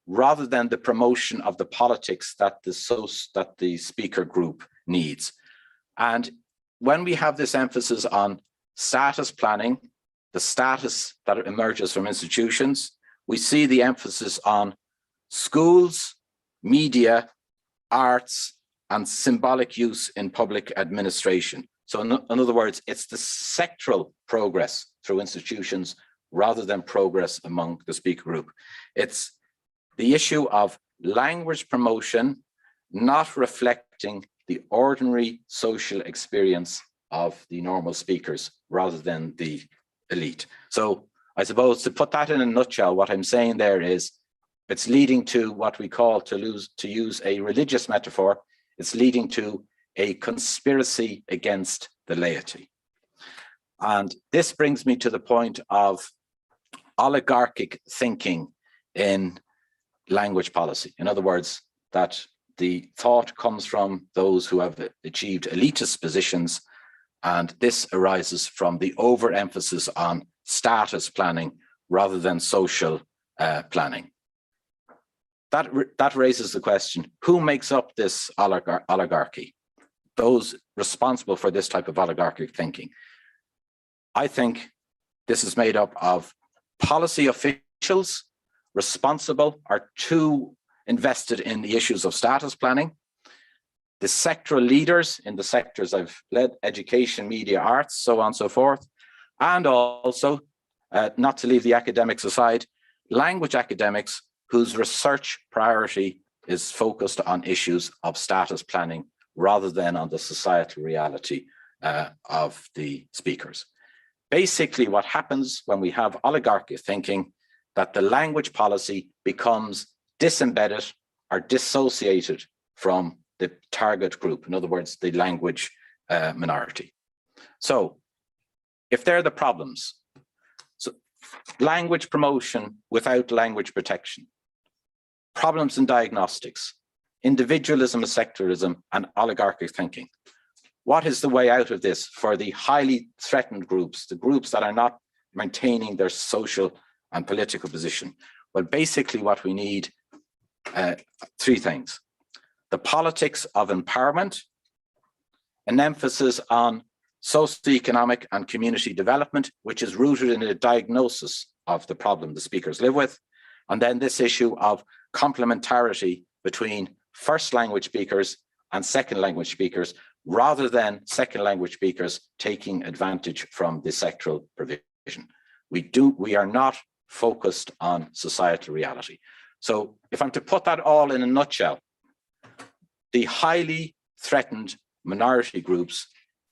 rather than the promotion of the politics that the speaker group needs. And when we have this emphasis on status planning, the status that emerges from institutions, we see the emphasis on schools, media, arts, and symbolic use in public administration. So in other words, it's the sectoral progress through institutions rather than progress among the speaker group. It's the issue of language promotion not reflecting the ordinary social experience of the normal speakers rather than the elite. So I suppose to put that in a nutshell, what I'm saying there is it's leading to what we call, to use a religious metaphor, it's leading to a conspiracy against the laity. And this brings me to the point of oligarchic thinking in language policy. In other words, that the thought comes from those who have achieved elitist positions, and this arises from the overemphasis on status planning rather than social planning. That raises the question, who makes up this oligarchy? Those responsible for this type of oligarchic thinking. I think this is made up of policy officials responsible or too invested in the issues of status planning, the sectoral leaders in the sectors I've led, education, media, arts, so on and so forth, and also, not to leave the academics aside, language academics whose research priority is focused on issues of status planning rather than on the societal reality of the speakers. Basically, what happens when we have oligarchic thinking, that the language policy becomes disembedded or dissociated from the target group, in other words, the language minority. So if they're the problems, so language promotion without language protection, problems in diagnostics, individualism and sectorism, and oligarchic thinking. What is the way out of this for the highly threatened groups, the groups that are not maintaining their social and political position? Well, basically what we need, three things. The politics of empowerment, an emphasis on socioeconomic and community development, which is rooted in a diagnosis of the problem the speakers live with, and then this issue of complementarity between first language speakers and second language speakers, rather than second language speakers taking advantage from the sectoral provision. We are not focused on societal reality. So if I'm to put that all in a nutshell, the highly threatened minority groups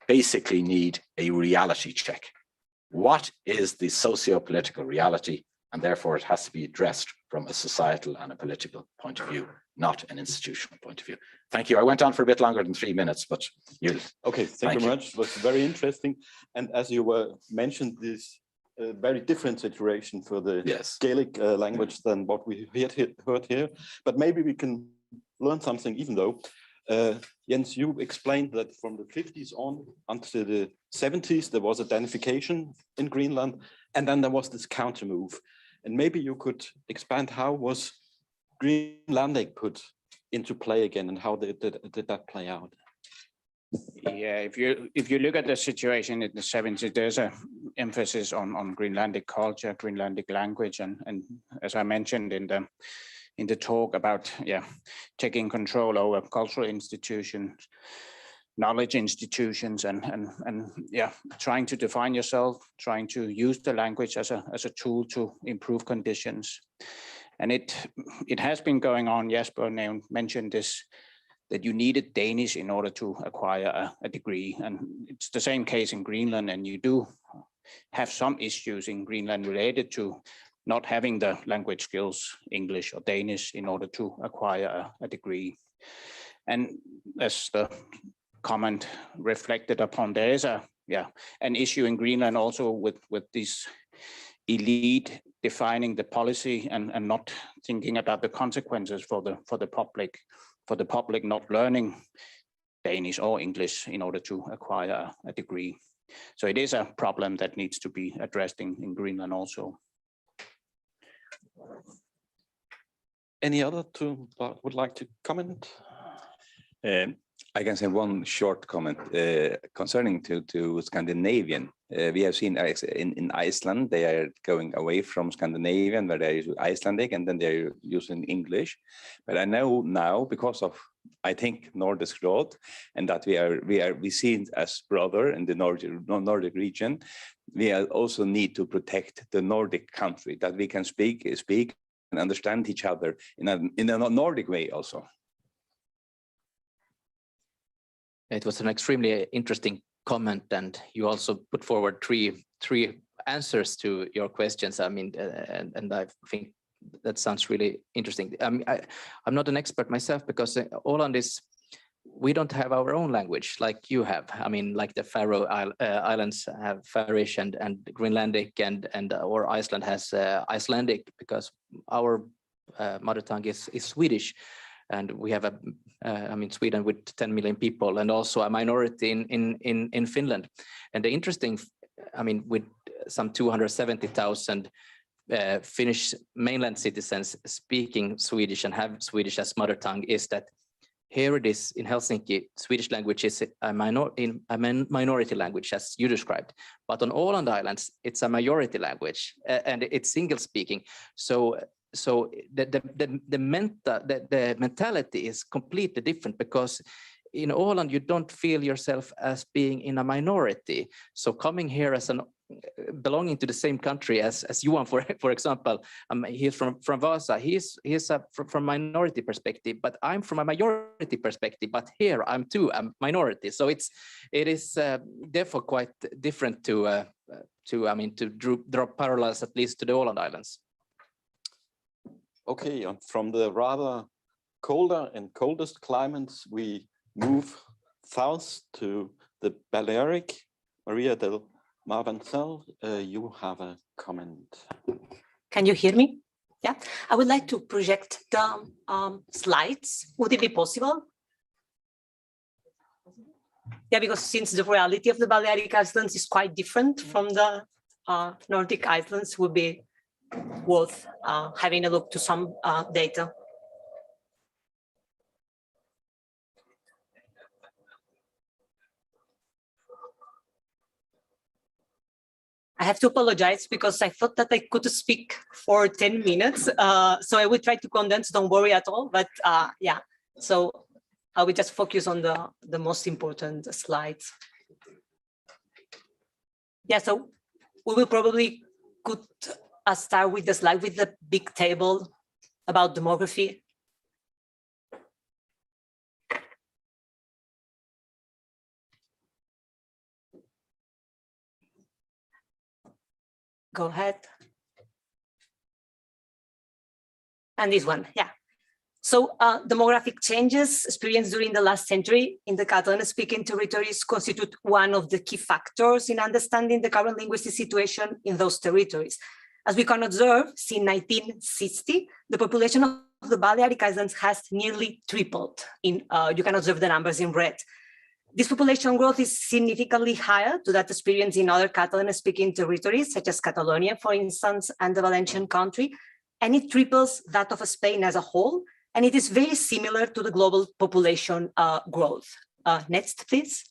basically need a reality check. What is the socio-political reality? And therefore it has to be addressed from a societal and a political point of view, not an institutional point of view. Thank you. I went on for a bit longer than 3 minutes, but you. Okay, thank you very much. It was very interesting. And as you mentioned, this very different situation for the Gaelic language than what we heard here. But maybe we can learn something, even though Jens, you explained that from the 50s on until the 70s, there was identification in Greenland, and then there was this counter move. And maybe you could expand how was Greenlandic put into play again, and how did that play out? Yeah, if you look at the situation in the 70s, there's an emphasis on Greenlandic culture, Greenlandic language, and as I mentioned in the talk about taking control over cultural institutions, knowledge institutions, and trying to define yourself, trying to use the language as a tool to improve conditions. And it has been going on. Jesper mentioned this, that you needed Danish in order to acquire a degree, and it's the same case in Greenland. And you do have some issues in Greenland related to not having the language skills, English or Danish, in order to acquire a degree. And as the comment reflected upon, there is an issue in Greenland also with this elite defining the policy and not thinking about the consequences for the public not learning Danish or English in order to acquire a degree. So it is a problem that needs to be addressed in Greenland also. Any other would like to comment? I can say one short comment concerning to Scandinavian. We have seen in Iceland, they are going away from Scandinavian, where they use Icelandic, and then they're using English. But I know now, because of, I think, Nordic growth, and that we see as brother in the Nordic region, we also need to protect the Nordic country, that we can speak and understand each other in a Nordic way also. It was an extremely interesting comment, and you also put forward three answers to your questions. I mean, and I think that sounds really interesting. I'm not an expert myself, because all on this, we don't have our own language like you have. I mean, like the Faroe Islands have Farish and Greenlandic, and or Iceland has Icelandic, because our mother tongue is Swedish. And we have Sweden with 10 million people, and also a minority in Finland. And the interesting, with some 270,000 Finnish mainland citizens speaking Swedish and have Swedish as mother tongue is that here it is in Helsinki, Swedish language is a minority language, as you described. But on Åland Islands, it's a majority language, and it's single speaking. So the mentality is completely different, because in Åland you don't feel yourself as being in a minority. So coming here as belonging to the same country as Johan, for example, he's from Vasa. He's from minority perspective, but I'm from a majority perspective. But here I'm too a minority. So it is therefore quite different to draw parallels, at least to the Åland Islands. Okay, and from the rather colder and coldest climates, we move south to the Balearic. Maria del Marvancel, you have a comment. Can you hear me? Yeah, I would like to project the slides. Would it be possible? Yeah, because since the reality of the Balearic Islands is quite different from the Nordic Islands, would be worth having a look to some data. I have to apologize because I thought that I could speak for 10 minutes. So I will try to condense, don't worry at all. But yeah, so I will just focus on the most important slides. Yeah, so we will probably could start with the slide with the big table about demography. Go ahead. And this one, yeah. So demographic changes experienced during the last century in the Catalan-speaking territories constitute one of the key factors in understanding the current linguistic situation in those territories. As we can observe, since 1960, the population of the Balearic Islands has nearly tripled. You can observe the numbers in red. This population growth is significantly higher to that experienced in other Catalan-speaking territories, such as Catalonia, for instance, and the Valencian country, and it triples that of Spain as a whole, and it is very similar to the global population growth. Next, please.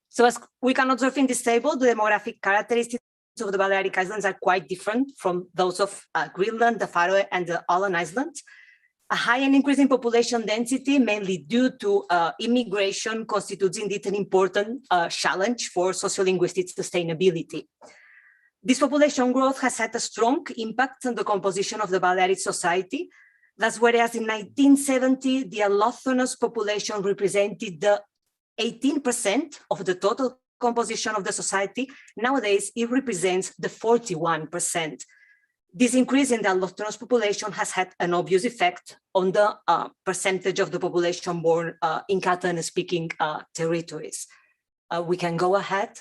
So as we can observe in this table, the demographic characteristics of the Balearic Islands are quite different from those of Greenland, the Faroe, and the Åland Islands. A high and increasing population density, mainly due to immigration, constitutes indeed an important challenge for sociolinguistic sustainability. This population growth has had a strong impact on the composition of the Balearic society. Thus, whereas in 1970, the allochthonous population represented the 18% of the total composition of the society, nowadays it represents the 41%. This increase in the allochthonous population has had an obvious effect on the percentage of the population born in Catalan-speaking territories. We can go ahead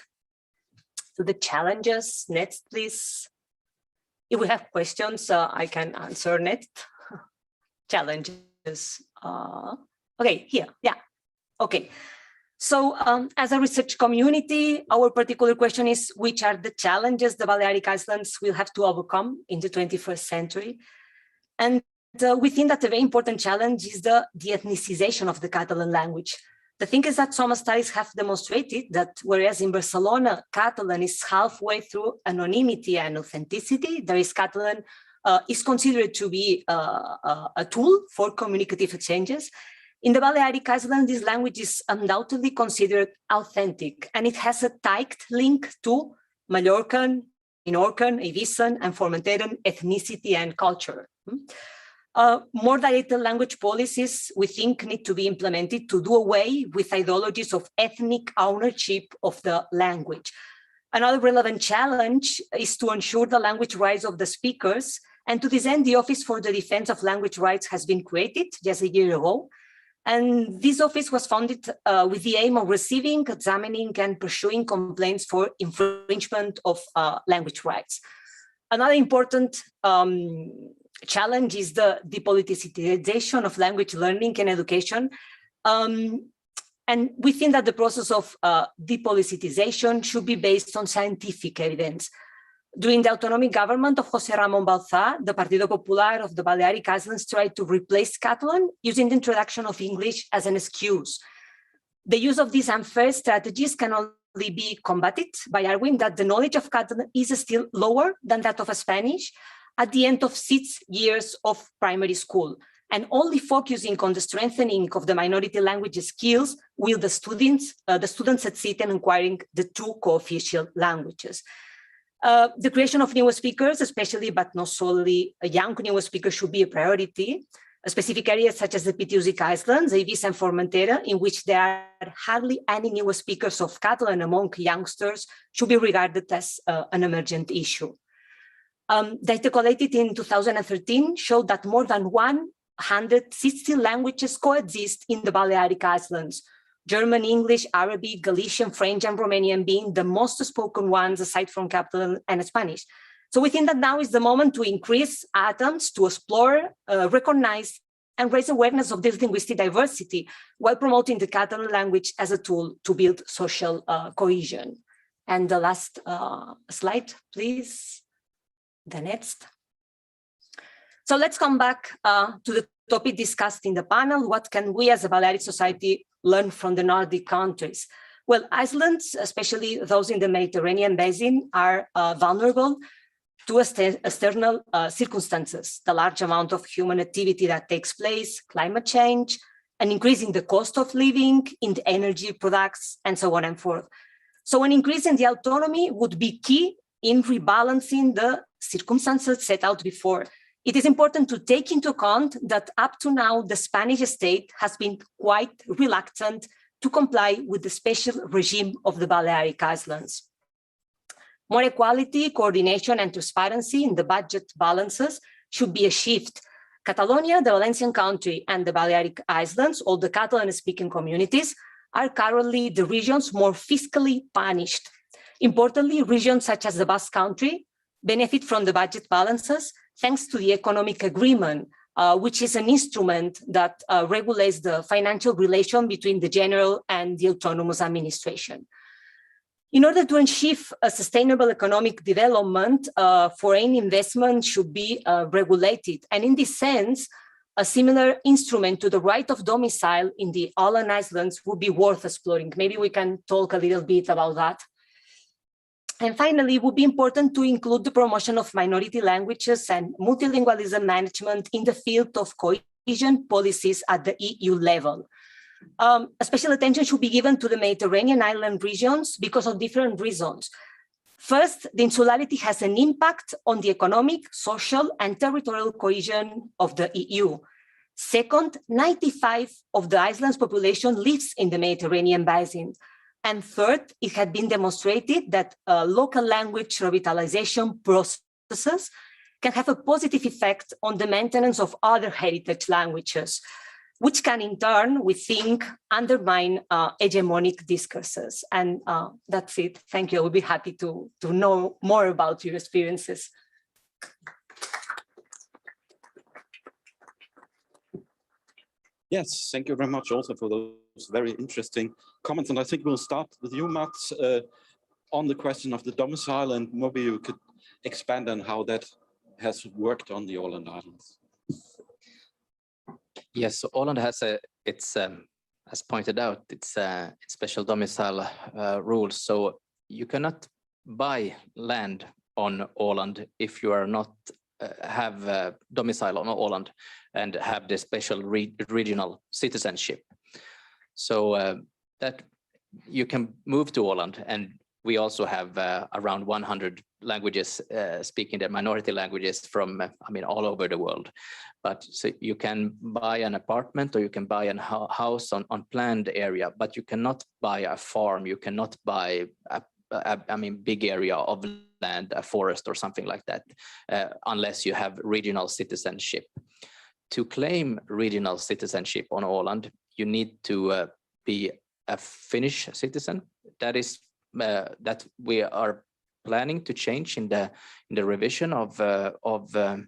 to the challenges. Next, please. If we have questions, I can answer next. Challenges. Okay, here, yeah, okay. So as a research community, our particular question is, which are the challenges the Balearic Islands will have to overcome in the 21st century? And we think that a very important challenge is the ethnicization of the Catalan language. The thing is that some studies have demonstrated that whereas in Barcelona, Catalan is halfway through anonymity and authenticity, there is Catalan is considered to be a tool for communicative exchanges. In the Balearic Islands, this language is undoubtedly considered authentic, and it has a tight link to Mallorcan, Minorcan, Ibiza, and Formenteran ethnicity and culture. More direct language policies, we think, need to be implemented to do away with ideologies of ethnic ownership of the language. Another relevant challenge is to ensure the language rights of the speakers, and to this end, the Office for the Defense of Language Rights has been created just a year ago. And this office was founded with the aim of receiving, examining, and pursuing complaints for infringement of language rights. Another important challenge is the depoliticization of language learning and education. And we think that the process of depoliticization should be based on scientific evidence. During the autonomic government of José Ramón Bauzá, the Partido Popular of the Balearic Islands tried to replace Catalan using the introduction of English as an excuse. The use of these unfair strategies can only be combated by arguing that the knowledge of Catalan is still lower than that of Spanish at the end of 6 years of primary school, and only focusing on the strengthening of the minority language skills will the students succeed in acquiring the two co-official languages. The creation of new speakers, especially but not solely young new speakers, should be a priority. Specific areas such as the Pitiusic Islands, Eivissa and Formentera, in which there are hardly any new speakers of Catalan among youngsters, should be regarded as an emergent issue. Data collected in 2013 showed that more than 160 languages coexist in the Balearic Islands, German, English, Arabic, Galician, French, and Romanian being the most spoken ones aside from Catalan and Spanish. So we think that now is the moment to increase attempts to explore, recognize, and raise awareness of this linguistic diversity while promoting the Catalan language as a tool to build social cohesion. And the last slide, please. The next. So let's come back to the topic discussed in the panel. What can we as a Balearic society learn from the Nordic countries? Well, Iceland's, especially those in the Mediterranean basin, are vulnerable to external circumstances, the large amount of human activity that takes place, climate change, and increasing the cost of living in the energy products, and so on and forth. So an increase in the autonomy would be key in rebalancing the circumstances set out before. It is important to take into account that up to now, the Spanish state has been quite reluctant to comply with the special regime of the Balearic Islands. More equality, coordination, and transparency in the budget balances should be achieved. Catalonia, the Valencian country, and the Balearic Islands, all the Catalan-speaking communities, are currently the regions more fiscally punished. Importantly, regions such as the Basque Country benefit from the budget balances thanks to the economic agreement, which is an instrument that regulates the financial relation between the general and the autonomous administration. In order to achieve a sustainable economic development, foreign investment should be regulated. And in this sense, a similar instrument to the right of domicile in the Åland Islands would be worth exploring. Maybe we can talk a little bit about that. And finally, it would be important to include the promotion of minority languages and multilingualism management in the field of cohesion policies at the EU level. A special attention should be given to the Mediterranean island regions because of different reasons. First, the insularity has an impact on the economic, social, and territorial cohesion of the EU. Second, 95% of the island's population lives in the Mediterranean basin. And third, it had been demonstrated that local language revitalization processes can have a positive effect on the maintenance of other heritage languages, which can in turn, we think, undermine hegemonic discourses. And that's it. Thank you. I would be happy to know more about your experiences. Yes, thank you very much also for those very interesting comments. And I think we'll start with you, Mats, on the question of the domicile, and maybe you could expand on how that has worked on the Åland Islands. Yes, so Åland has as pointed out, it's special domicile rules. So you cannot buy land on Åland if you are not have domicile on Åland and have the special regional citizenship. So that you can move to Åland, and we also have around 100 languages speaking the minority languages from all over the world. But so you can buy an apartment or you can buy a house on planned area, but you cannot buy a farm. You cannot buy a big area of land, a forest or something like that, unless you have regional citizenship. To claim regional citizenship on Åland, you need to be a Finnish citizen. That is that we are planning to change in the revision of the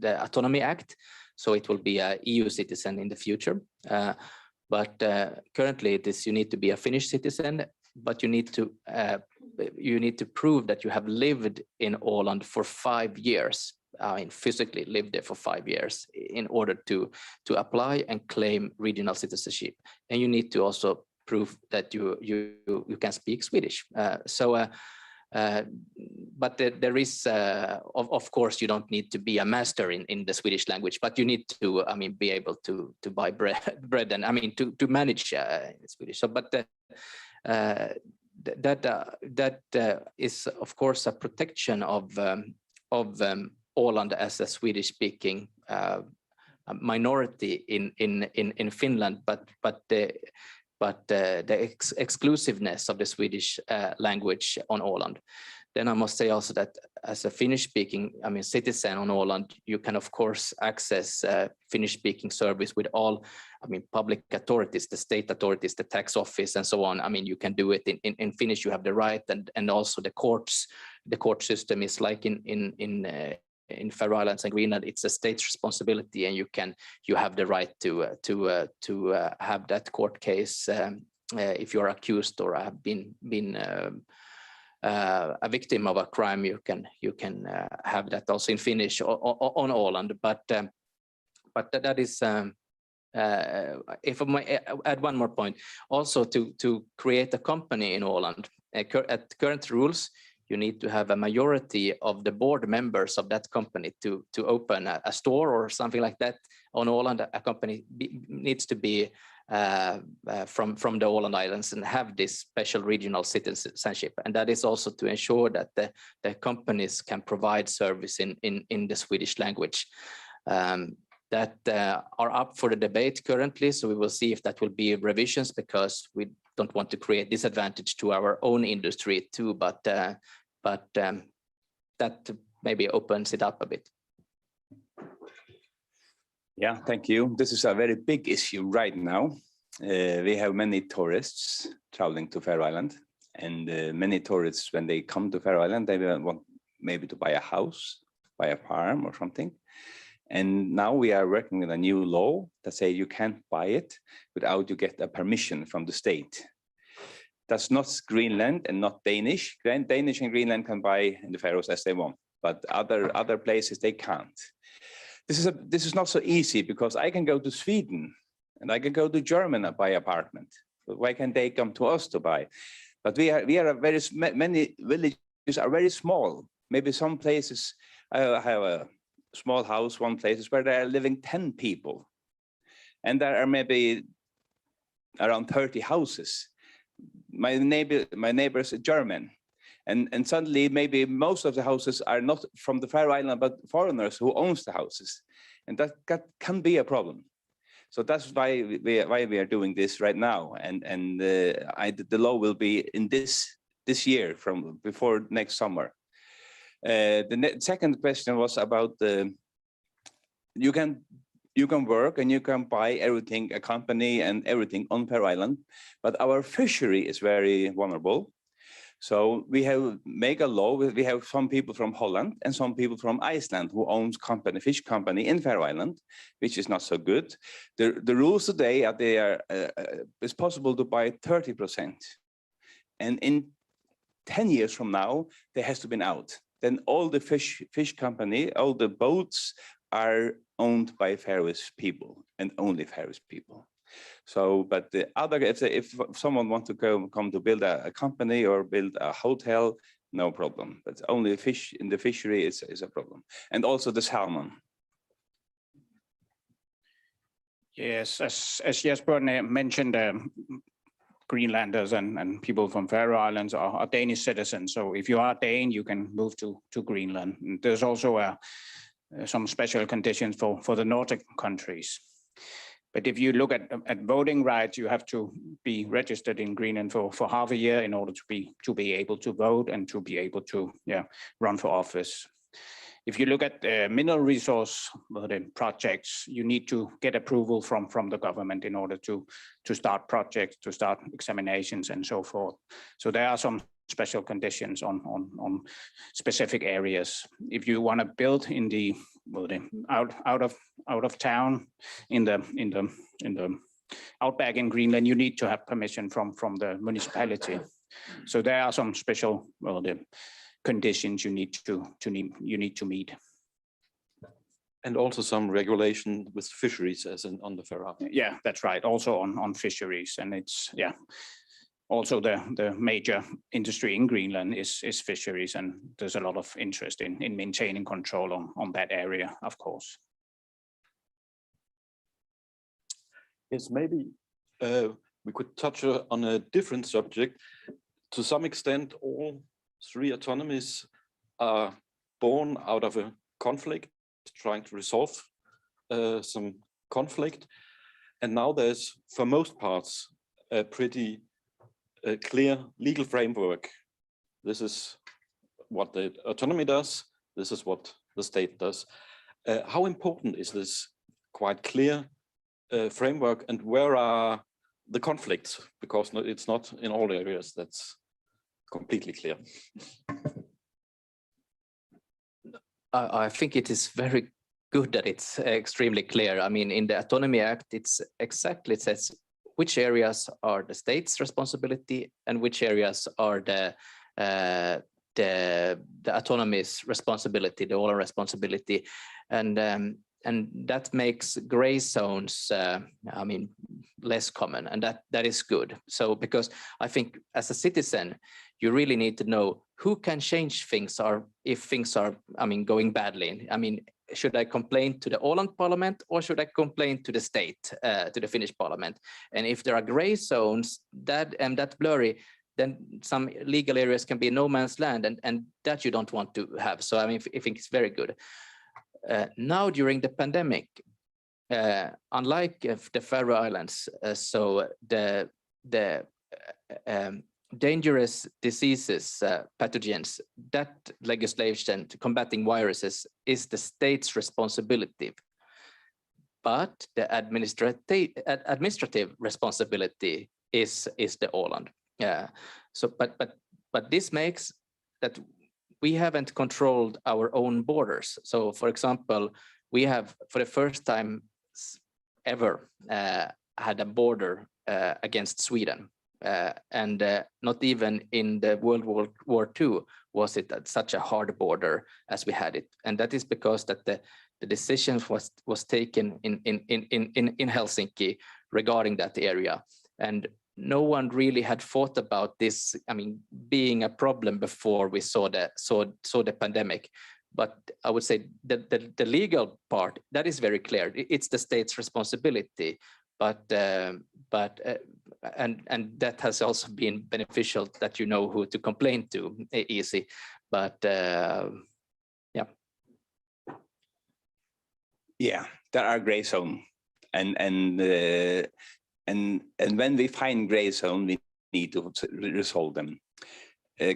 Autonomy Act, so it will be an EU citizen in the future. But currently, you need to be a Finnish citizen but you need to prove that you have lived in Åland for 5 years. Physically lived there for 5 years in order to apply and claim regional citizenship. And you need to also prove that you can speak Swedish. But there is, of course, you don't need to be a master in the Swedish language, but you need to, be able to buy bread and, to manage Swedish. So, but that is, of course, a protection of Åland as a Swedish-speaking minority in Finland, but the exclusiveness of the Swedish language on Åland. Then I must say also that as a Finnish-speaking, citizen on Åland, you can of course access Finnish-speaking service with all, public authorities, the state authorities, the tax office, and so on. You can do it in Finnish. You have the right, and also the courts. The court system is like in Faroe Islands and Greenland. It's a state's responsibility, and you have the right to have that court case if you are accused or have been a victim of a crime. You can have that also in Finnish on Åland, but that is. If I may add one more point, also to create a company in Åland, at current rules, you need to have a majority of the board members of that company to open a store or something like that on Åland. A company needs to be from the Åland Islands and have this special regional citizenship, and that is also to ensure that the companies can provide service in the Swedish language. That are up for the debate currently, so we will see if that will be revisions, because we don't want to create disadvantage to our own industry too, but that maybe opens it up a bit. Yeah, thank you. This is a very big issue right now. We have many tourists traveling to Faroe Island, and many tourists, when they come to Faroe Island, they want maybe to buy a house, buy a farm or something. And now we are working with a new law that say you can't buy it without you get a permission from the state. That's not Greenland and not Danish. Danish and Greenland can buy in the Faroes as they want, but other places they can't. This is not so easy, because I can go to Sweden and I can go to Germany and buy apartment. But why can't they come to us to buy? But many villages are very small. Maybe some places have a small house, one place where there are living 10 people, and there are maybe around 30 houses. My neighbor is German, and suddenly maybe most of the houses are not from the Faroe Island, but foreigners who owns the houses, and that can be a problem. So that's why we are doing this right now, and the law will be in this year, from before next summer. The second question was about you can work and you can buy everything, a company and everything on Faroe Island, but our fishery is very vulnerable. So we have make a law. We have some people from Holland and some people from Iceland who owns fish company in Faroe Island, which is not so good. The rules today are it's possible to buy 30%, and in 10 years from now they has to be out. Then all the fish company, all the boats are owned by Faroese people and only Faroese people. So, but the other, if someone wants to come to build a company or build a hotel, no problem. But only fish in the fishery is a problem, and also the salmon. Yes, as Jesper mentioned, Greenlanders and people from Faroe Islands are Danish citizens. So if you are Dane, you can move to Greenland. And there's also some special conditions for the Nordic countries. But if you look at voting rights, you have to be registered in Greenland for half a year in order to be able to vote and to be able to run for office. If you look at mineral resource projects, you need to get approval from the government in order to start projects, to start examinations and so forth. So there are some special conditions on specific areas. If you want to build in the out of town in the outback in Greenland, you need to have permission from the municipality. So there are some special, well, the conditions you need to meet. And also some regulation with fisheries as in on the Faroe Islands. Yeah, that's right. Also on fisheries, and it's also the major industry in Greenland is fisheries, and there's a lot of interest in maintaining control on that area, of course. Yes, maybe we could touch on a different subject. To some extent, all three autonomies are born out of a conflict, trying to resolve some conflict. And now there's, for most parts, a pretty clear legal framework. This is what the autonomy does. This is what the state does. How important is this quite clear framework, and where are the conflicts? Because it's not in all areas that's completely clear. I think it is very good that it's extremely clear. I mean, in the Autonomy Act, it says which areas are the state's responsibility and which areas are the autonomy's responsibility, the Åland responsibility, and that makes gray zones, I mean, less common, and that is good. So because I think as a citizen, you really need to know who can change things, or if things are, I mean, going badly. I mean, should I complain to the Åland Parliament, or should I complain to the state, to the Finnish Parliament? And if there are gray zones that blurry, then some legal areas can be no man's land, and that you don't want to have. So I mean, I think it's very good. Now during the pandemic, unlike the Faroe Islands, so the dangerous diseases, pathogens, that legislation to combating viruses is the state's responsibility. But the administrative responsibility is the Åland. So, but this makes that we haven't controlled our own borders. So, for example, we have, for the first time ever, had a border against Sweden. And not even in the World War II was it such a hard border as we had it. And that is because that the decision was taken in Helsinki regarding that area. And no one really had thought about this, I mean, being a problem before we saw the pandemic. But I would say that the legal part, that is very clear. It's the state's responsibility. But and that has also been beneficial, that you know who to complain to easy. But yeah. Yeah, there are gray zone, and when we find gray zone, we need to resolve them.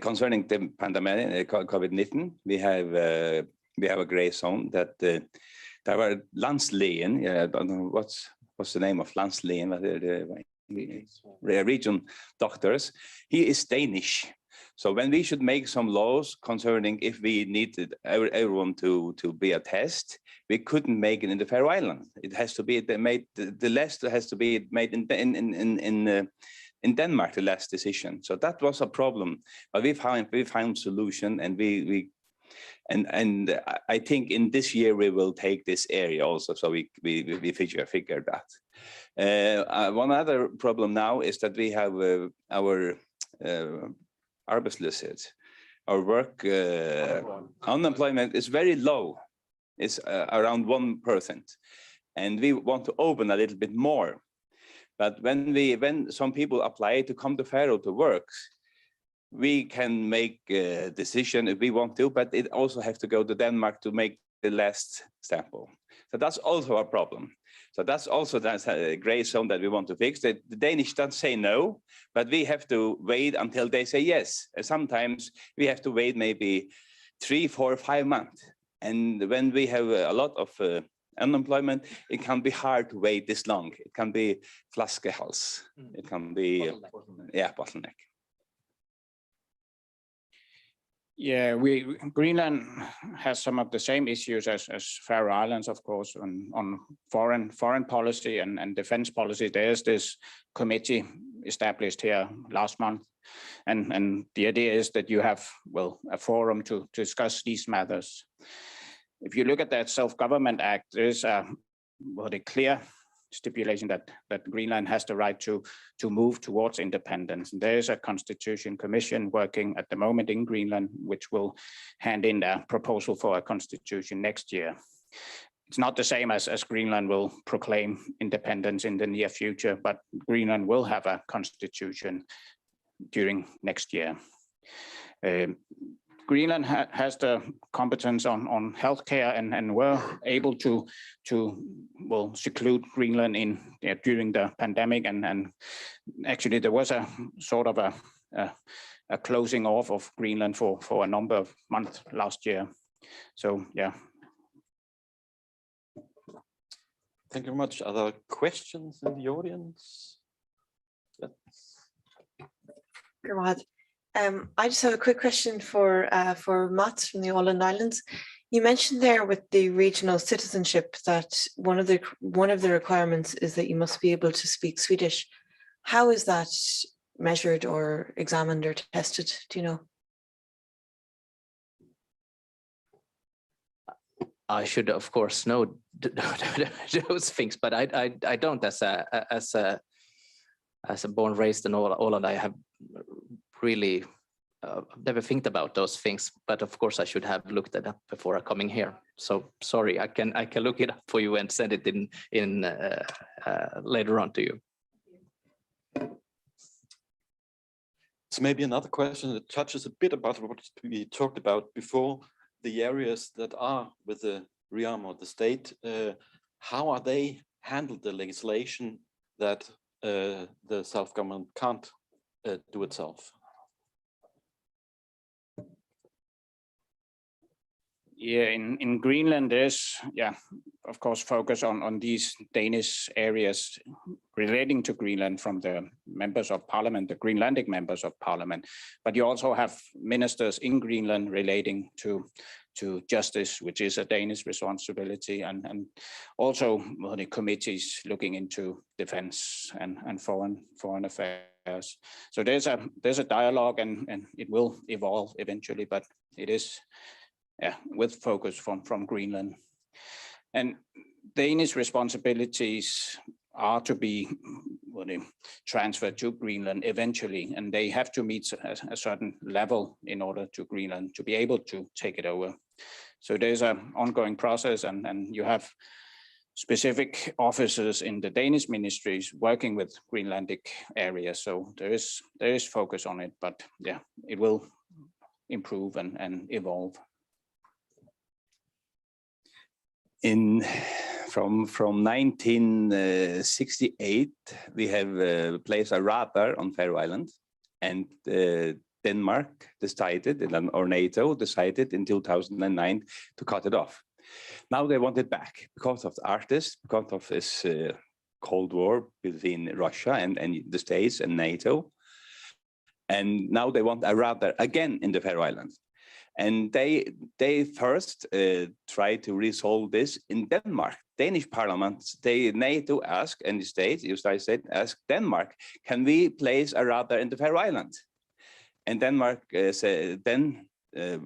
Concerning the pandemic, COVID-19, we have a gray zone that there were landslegen. I don't know what's the name of landslegen, the region doctors. He is Danish. So when we should make some laws concerning if we needed everyone to be a test, we couldn't make it in the Faroe Islands. It has to be made. The last has to be made in Denmark. The last decision. So that was a problem, but we found solution, and I think in this year we will take this area also. So we figure that. One other problem now is that we have our arbeitslöshet, our work unemployment is very low. It's around 1%, and we want to open a little bit more. But when some people apply to come to Faroe to work, we can make a decision if we want to, but it also have to go to Denmark to make the last sample. So that's also a problem. So that's a gray zone that we want to fix. The Danish don't say no, but we have to wait until they say yes. And sometimes we have to wait maybe 3, 4, 5 months. And when we have a lot of unemployment, it can be hard to wait this long. It can be flaskehals. It can be bottleneck. Yeah, Greenland has some of the same issues as Faroe Islands, of course, on foreign policy and defense policy. There's this committee established here last month And the idea is that you have, well, a forum to discuss these matters. If you look at that Self-Government Act, there is a clear stipulation that Greenland has the right to move towards independence. And there is a Constitution Commission working at the moment in Greenland, which will hand in a proposal for a constitution next year. It's not the same as Greenland will proclaim independence in the near future, but Greenland will have a constitution during next year. Greenland has the competence on healthcare, and were able to seclude Greenland during the pandemic, and actually there was a sort of a closing off of Greenland for a number of months last year. So yeah. Thank you very much. Other questions in the audience? I just have a quick question for Mats from the Åland Islands. You mentioned there with the regional citizenship that one of the requirements is that you must be able to speak Swedish. How is that measured or examined or tested? Do you know? I should, of course, know those things, but I don't. As a born raised in Åland, I have really never think about those things. But of course, I should have looked it up before coming here. So sorry, I can look it up for you and send it in later on to you. So maybe another question that touches a bit about what we talked about before. The areas that are with the realm of the state, how are they handled the legislation that the self-government can't do itself? Yeah, in Greenland, there's, of course, focus on these Danish areas relating to Greenland from the members of parliament, the Greenlandic members of parliament. But you also have ministers in Greenland relating to justice, which is a Danish responsibility, and also the committees looking into defense and foreign affairs. So there's a dialogue, and it will evolve eventually, but it is with focus from Greenland. And Danish responsibilities are to be transferred to Greenland eventually, and they have to meet a certain level in order to Greenland to be able to take it over. So there's an ongoing process, and you have specific officers in the Danish ministries working with Greenlandic areas. So there is focus on it, but yeah, it will improve and evolve. From 1968, we have placed a radar on Faroe Islands, and Denmark decided, or NATO decided in 2009 to cut it off. Now they want it back because of the Arctic, because of this Cold War between Russia and the States and NATO. And now they want a radar again in the Faroe Islands. And they first try to resolve this in Denmark. Danish parliament, NATO asked, and the States, United States asked Denmark, can we place a radar in the Faroe Islands? And Denmark said, then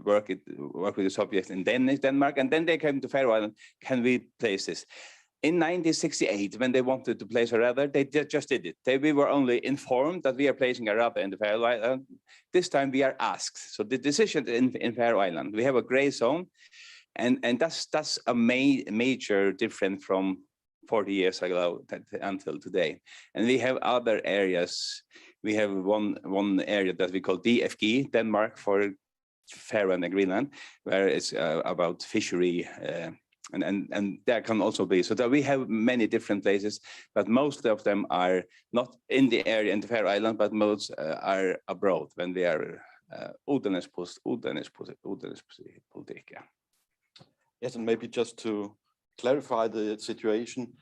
work with the subject in Denmark, and then they came to Faroe Islands, can we place this? In 1968, when they wanted to place a radar, they just did it. We were only informed that we are placing a radar in the Faroe Islands. This time we are asked. So the decision in Faroe Islands, we have a gray zone, and that's a major difference from 40 years ago until today. And we have other areas. We have one area that we call DFG, Denmark for Faroe and Greenland, where it's about fishery. And there can also be, so that we have many different places, but most of them are not in the area in the Faroe Island, but most are abroad when they are utenrikspolitik. Yes, and maybe just to clarify the situation,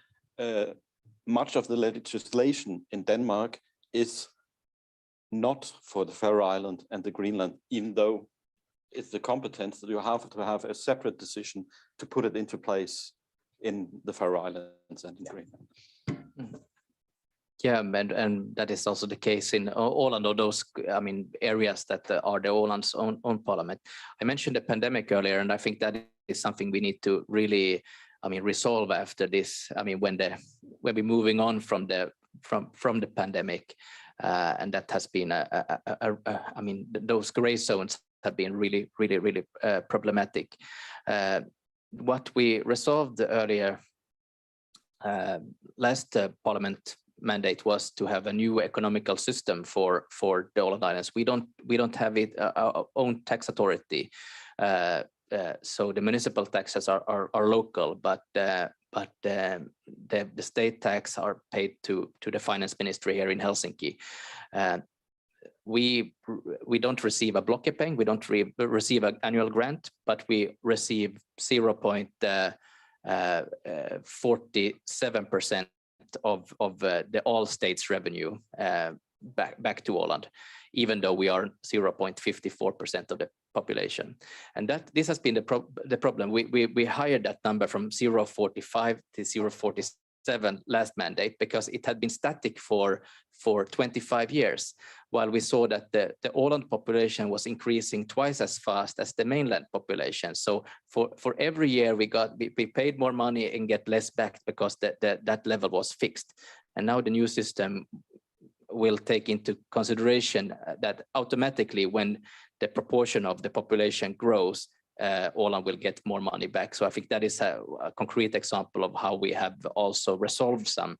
much of the legislation in Denmark is not for the Faroe Island and the Greenland, even though it's the competence that you have to have a separate decision to put it into place in the Faroe Islands and in Greenland. Yeah, and that is also the case in all of those, I mean, areas that are the Åland's own parliament. I mentioned the pandemic earlier, and I think that is something we need to really, I mean, resolve after this. I mean, when we're moving on from the pandemic, and that has been I mean, those gray zones have been really problematic. What we resolved earlier last parliament mandate was to have a new economical system for the Åland Islands. We don't have it our own tax authority, so the municipal taxes are local, but the state tax are paid to the finance ministry here in Helsinki. We don't receive a blockepeng, we don't receive an annual grant, but we receive 0.47% of the all states revenue back to Åland, even though we are 0.54% of the population. And this has been the problem. We hired that number from 0.45 to 0.47 last mandate because it had been static for 25 years, while we saw that the Åland population was increasing twice as fast as the mainland population. So for every year we paid more money and get less back because that level was fixed. And now the new system will take into consideration that automatically when the proportion of the population grows, Åland will get more money back. So I think that is a concrete example of how we have also resolved some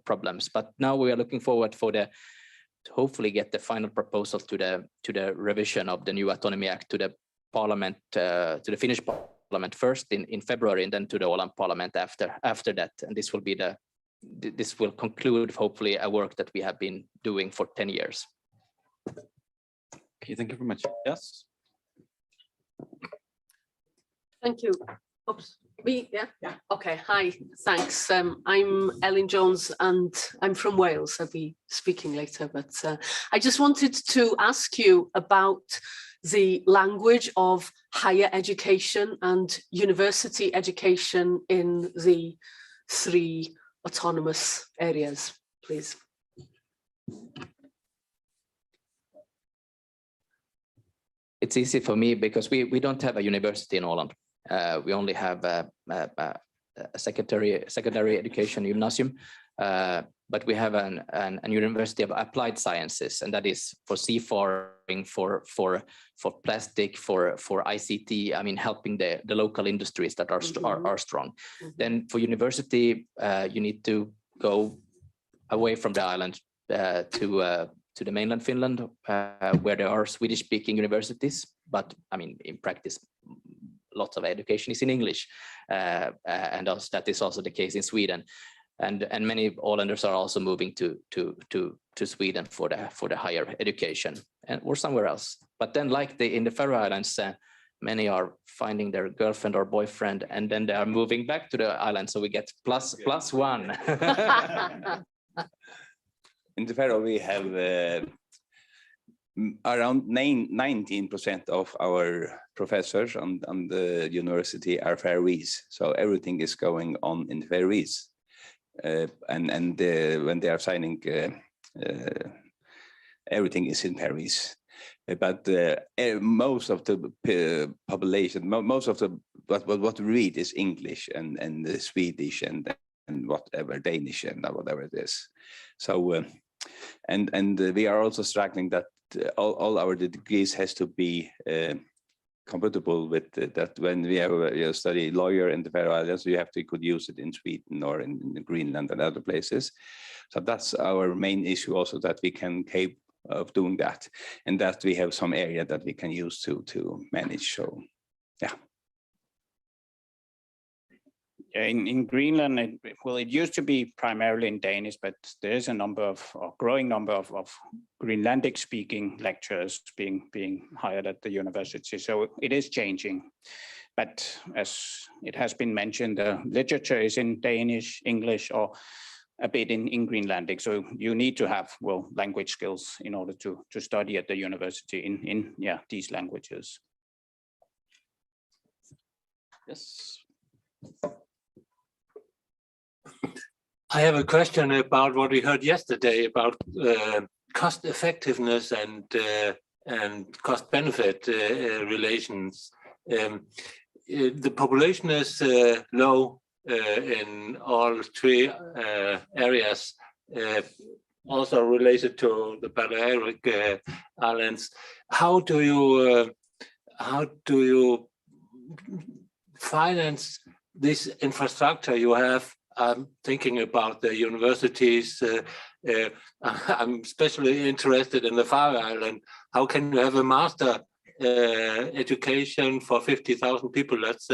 problems. But now we are looking forward to hopefully get the final proposal to the revision of the new Autonomy Act to the Parliament, to the Finnish Parliament first in February, and then to the Åland Parliament after that. And this will conclude hopefully a work that we have been doing for 10 years. Okay, thank you very much. Yes. Thank you. Oops. Me, yeah? Yeah. Okay, hi, thanks. I'm Ellen Jones and I'm from Wales. I'll be speaking later, but I just wanted to ask you about the language of higher education and university education in the 3 autonomous areas, please. It's easy for me because we don't have a university in Åland. We only have a secondary education gymnasium, but we have an university of applied sciences, and that is for seafaring, for plastic, for ICT. I mean, helping the local industries that are strong. Then for university, you need to go away from the island to the mainland Finland, where there are Swedish-speaking universities, but I mean, in practice, lots of education is in English, and also, that is also the case in Sweden, and many Ålanders are also moving to Sweden for the higher education or somewhere else. But then, like in the Faroe Islands, many are finding their girlfriend or boyfriend, and then they are moving back to the island, so we get plus one. In the Faroe, we have around 19% of our professors on the university are Faroese. So everything is going on in the Faroese. And when they are signing, everything is in Faroese. But most of the population, most of the what we read is English and Swedish and whatever, Danish and whatever it is. So and we are also struggling that all our degrees has to be compatible with that. When we have study lawyer in the Faroe Islands, you could use it in Sweden or in Greenland and other places. So that's our main issue also, that we can capable of doing that, and that we have some area that we can use to manage. So yeah. In Greenland, it used to be primarily in Danish, but there is a growing number of Greenlandic speaking lecturers being hired at the university. So it is changing. But as it has been mentioned, the literature is in Danish, English, or a bit in Greenlandic. So you need to have, well, language skills in order to study at the university in these languages. Yes. I have a question about what we heard yesterday about cost effectiveness and cost benefit relations. The population is low in all three areas, also related to the Balearic Islands. How do you finance this infrastructure you have? I'm thinking about the universities. I'm especially interested in the Faroe Island. How can you have a master education for 50,000 people? That's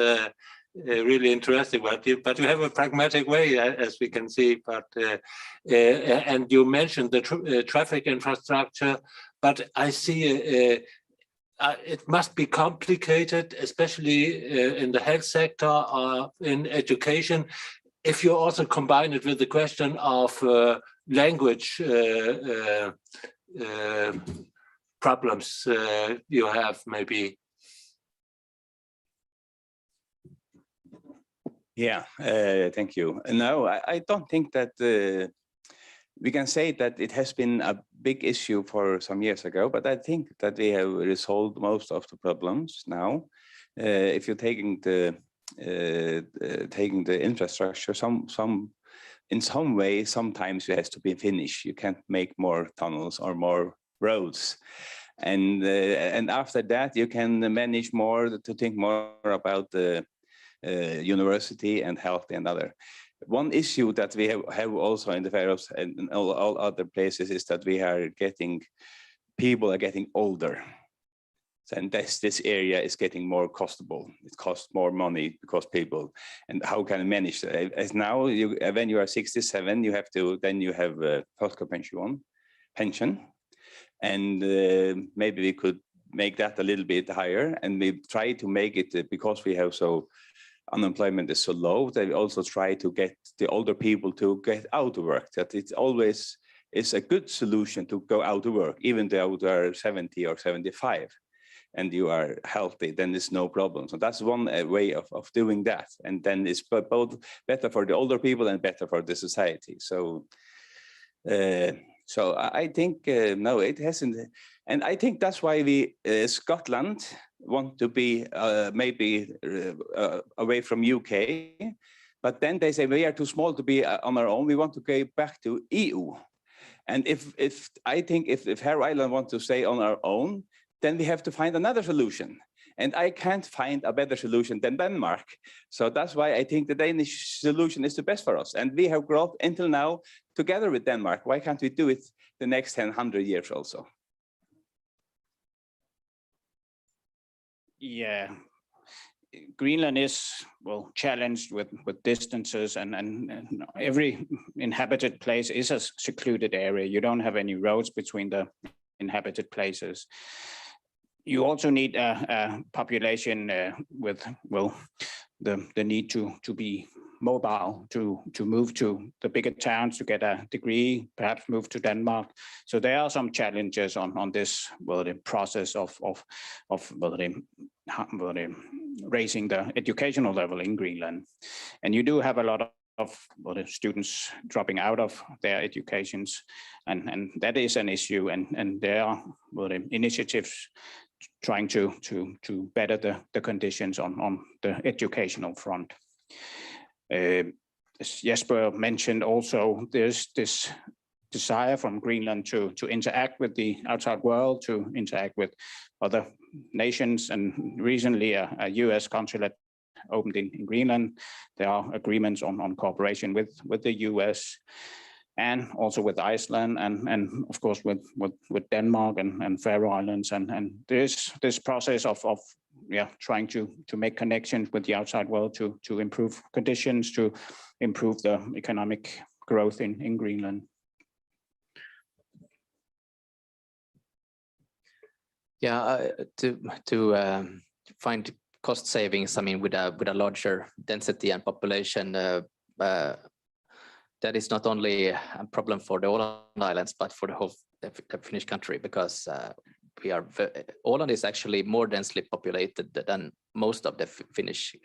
really interesting. But you have a pragmatic way, as we can see. But and you mentioned the traffic infrastructure. But I see it must be complicated, especially in the health sector or in education. If you also combine it with the question of language problems you have, maybe. Yeah, thank you. No, I don't think that we can say that it has been a big issue for some years ago, but I think that we have resolved most of the problems now. If you're taking the infrastructure, in some way, sometimes it has to be finished. You can't make more tunnels or more roads. And after that, you can manage more to think more about the university and health and other. One issue that we have also in the Faroes and in all other places is that people are getting older. And this area is getting more costable. It costs more money because people, and how can I manage that? As now, when you are 67, you have a pension, and maybe we could make that a little bit higher, and we try to make it because we have unemployment is so low that we also try to get the older people to get out to work. That it always is a good solution to go out to work, even though they are 70 or 75. And you are healthy, then there's no problem. So that's one way of doing that. And then it's both better for the older people and better for the society. So I think, no, it hasn't. And I think that's why we, Scotland, want to be maybe away from UK. But then they say we are too small to be on our own. We want to go back to EU. And I think if Faroe Island want to stay on our own, then we have to find another solution. And I can't find a better solution than Denmark. So that's why I think the Danish solution is the best for us. And we have grown until now together with Denmark. Why can't we do it the next 100 years also? Yeah, Greenland is, well, challenged with distances, and every inhabited place is a secluded area. You don't have any roads between the inhabited places. You also need a population with, well, the need to be mobile, to move to the bigger towns to get a degree, perhaps move to Denmark. So there are some challenges on this, well, the process of raising the educational level in Greenland. And you do have a lot of students dropping out of their educations, and that is an issue. And there are initiatives trying to better the conditions on the educational front. As Jesper mentioned also, there's this desire from Greenland to interact with the outside world, to interact with other nations, and recently a US consulate opened in Greenland. There are agreements on cooperation with the US and also with Iceland, and of course with Denmark and Faroe Islands, and there's this process of trying to make connections with the outside world to improve conditions, to improve the economic growth in Greenland. Yeah, to find cost savings, I mean, with a larger density and population, that is not only a problem for the Åland Islands, but for the whole Finnish country, because Åland is actually more densely populated than most of the Finnish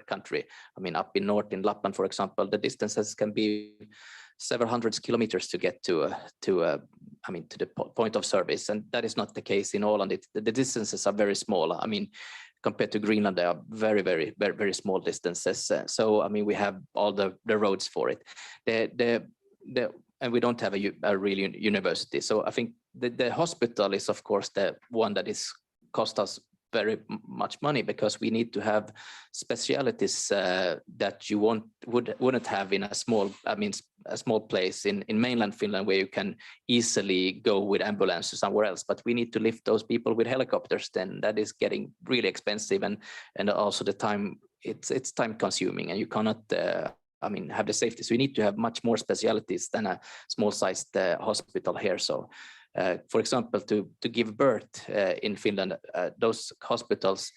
country. I mean, up in north in Lapland, for example, the distances can be several hundreds kilometers to get to the point of service, and that is not the case in Åland. The distances are very small. I mean, compared to Greenland, they are very small distances. So I mean, we have all the roads for it. And we don't have a real university. So I think the hospital is, of course, the one that is cost us very much money, because we need to have specialities that you wouldn't have in a small place in mainland Finland, where you can easily go with ambulance to somewhere else. But we need to lift those people with helicopters. Then that is getting really expensive, and also the time, it's time consuming, and you cannot have the safety. So we need to have much more specialities than a small-sized hospital here. So, for example, to give birth in Finland, those hospitals,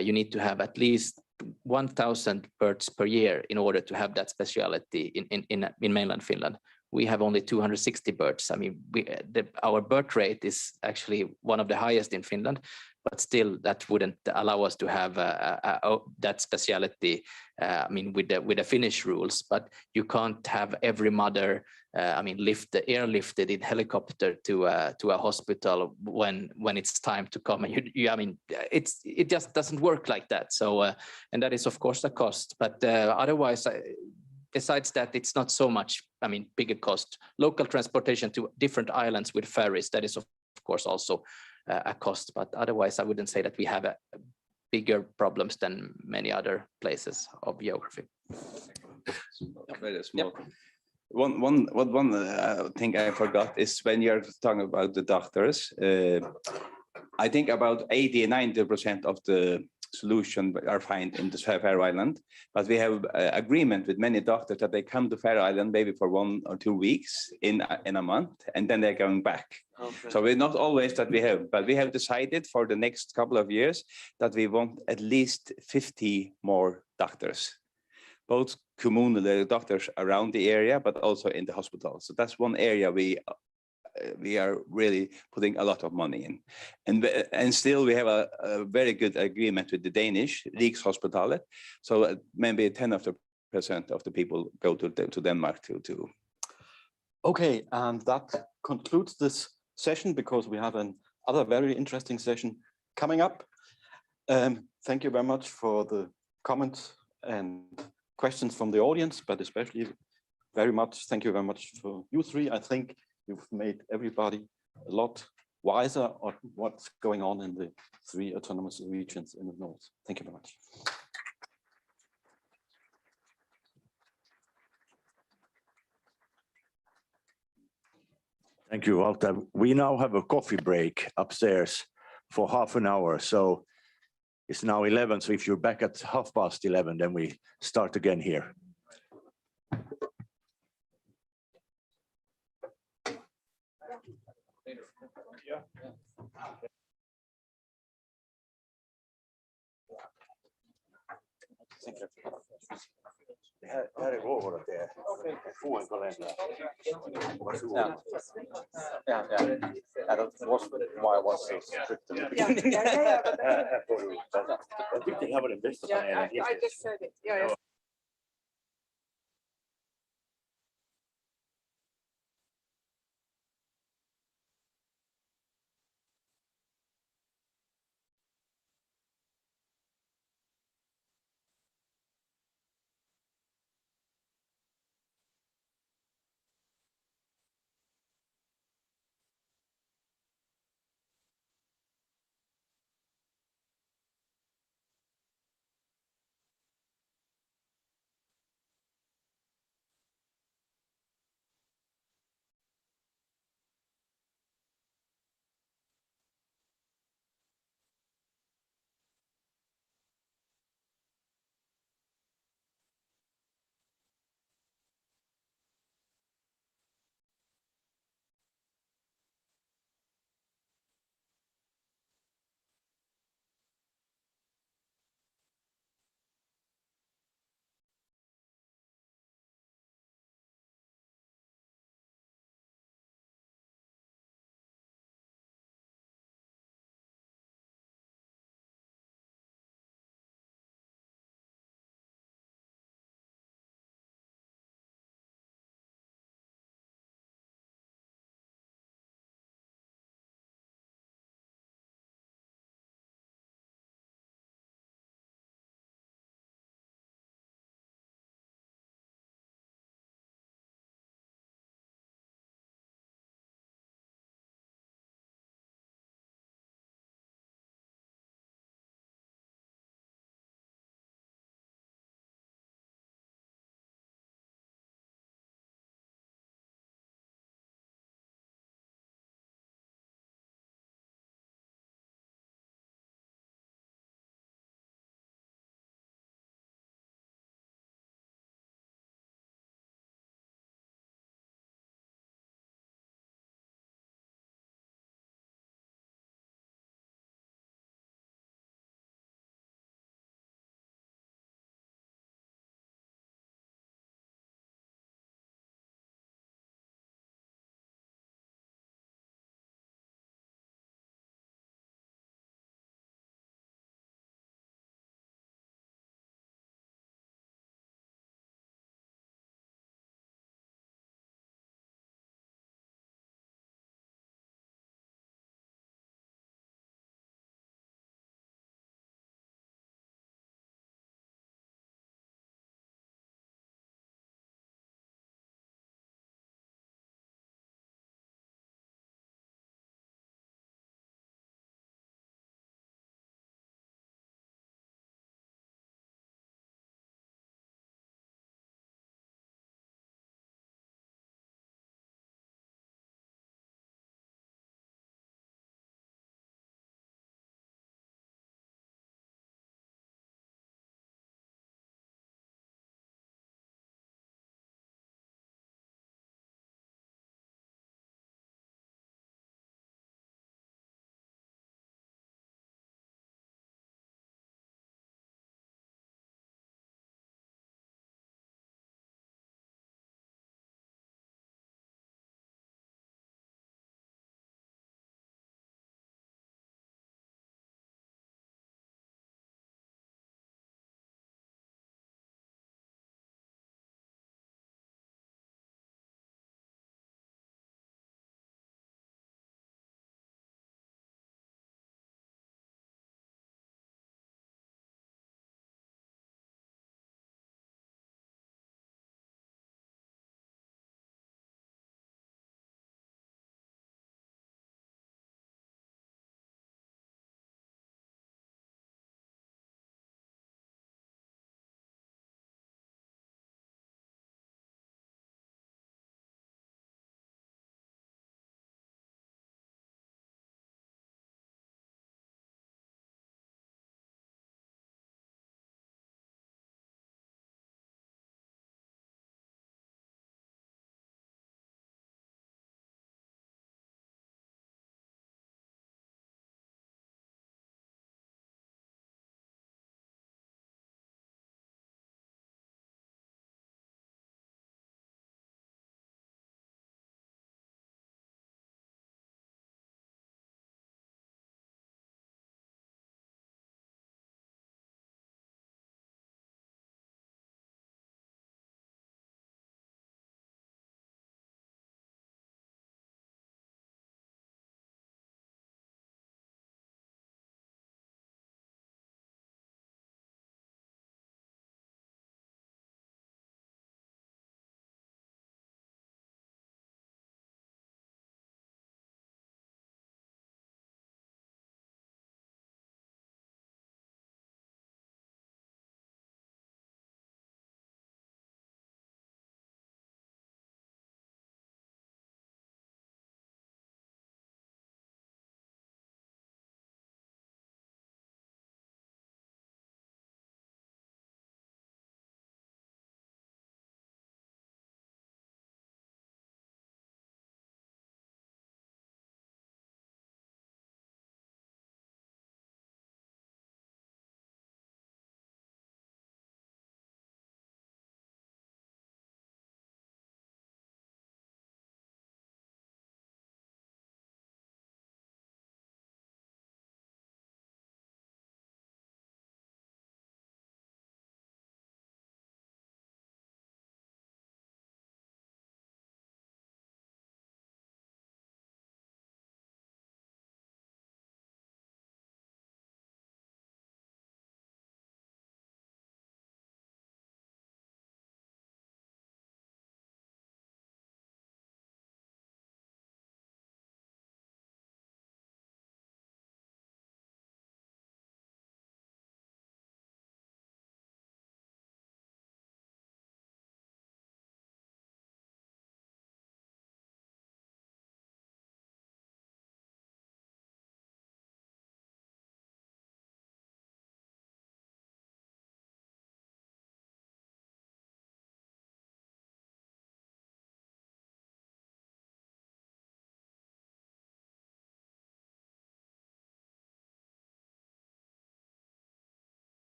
you need to have at least 1,000 births per year in order to have that speciality in mainland Finland. We have only 260 births. I mean, our birth rate is actually one of the highest in Finland, but still that wouldn't allow us to have that speciality. With the Finnish rules, but you can't have every mother, airlifted in helicopter to a hospital when it's time to come. It just doesn't work like that. So, and that is of course a cost. But otherwise, besides that, it's not so much. Bigger cost. Local transportation to different islands with ferries, that is of course also a cost. But otherwise, I wouldn't say that we have bigger problems than many other places of geography. Very small. One thing I forgot is when you're talking about the doctors, I think about 80-90% of the solution are found in the Faroe Island, but we have agreement with many doctors that they come to Faroe Island maybe for 1 or 2 weeks in a month, and then they're going back. Okay. So we're not always that we have, but we have decided for the next couple of years that we want at least 50 more doctors, both communal doctors around the area, but also in the hospital. So that's one area we are really putting a lot of money in, and still we have a very good agreement with the Danish Rigshospitalet. So maybe 10% of the people go to Denmark to. Okay, and that concludes this session, because we have another very interesting session coming up. Thank you very much for the comments and questions from the audience, but especially thank you very much for you three. I think you've made everybody a lot wiser on what's going on in the 3 autonomous regions in the north. Thank you very much. Thank you, Walter. We now have a coffee break upstairs for half an hour. So it's now 11. So if you're back at 11:30, then we start again here. Här är vårt det. Få en kalender. Varsågod. Ja, that was why I was so strict. Här får du. Jag tyckte det här var den bästa panelen. I just said it. Yeah.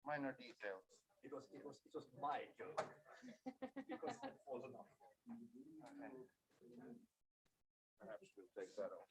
Minor details. It was my joke. Because it was enough. Perhaps we'll take that off.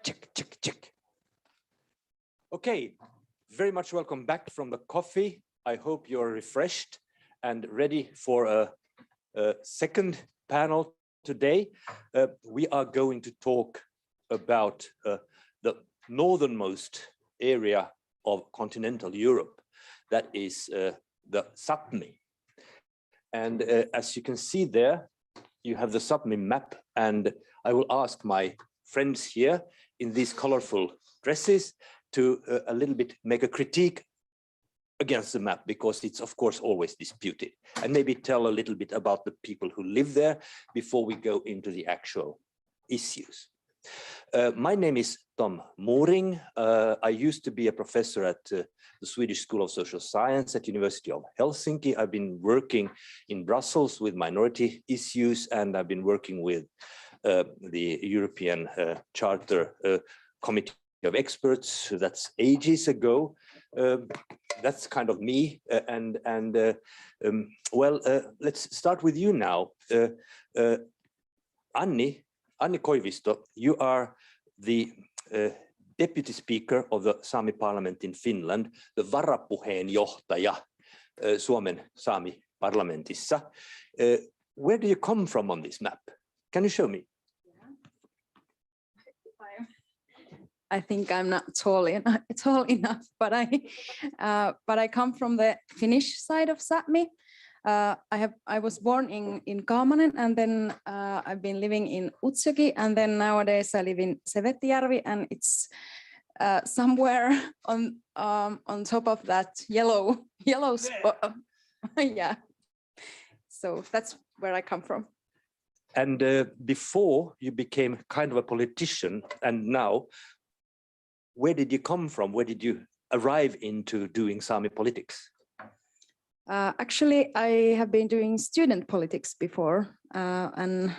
Check, check, check. Okay, very much welcome back from the coffee. I hope you're refreshed and ready for a second panel today. We are going to talk about the northernmost area of continental Europe, that is the Sápmi. And as you can see there, you have the Sápmi map, and I will ask my friends here in these colorful dresses to a little bit make a critique against the map, because it's of course always disputed, and maybe tell a little bit about the people who live there before we go into the actual issues. My name is Tom Moring. I used to be a professor at the Swedish School of Social Science at University of Helsinki. I've been working in Brussels with minority issues, and I've been working with the European Charter Committee of Experts. That's ages ago. That's kind of me. Let's start with you now. Anni Koivisto, you are the Deputy Speaker of the Sami Parliament in Finland, the varapuheenjohtaja Suomen Sami Parlamentissa. Where do you come from on this map? Can you show me? I think I'm not tall enough, but I come from the Finnish side of Sápmi. I was born in Kaamanen, and then I've been living in Utsjoki, and then nowadays I live in Sevettijärvi, and it's somewhere on top of that yellow spot. Yeah, so that's where I come from. And before you became kind of a politician, and now, where did you come from? Where did you arrive into doing Sami politics? Actually, I have been doing student politics before, and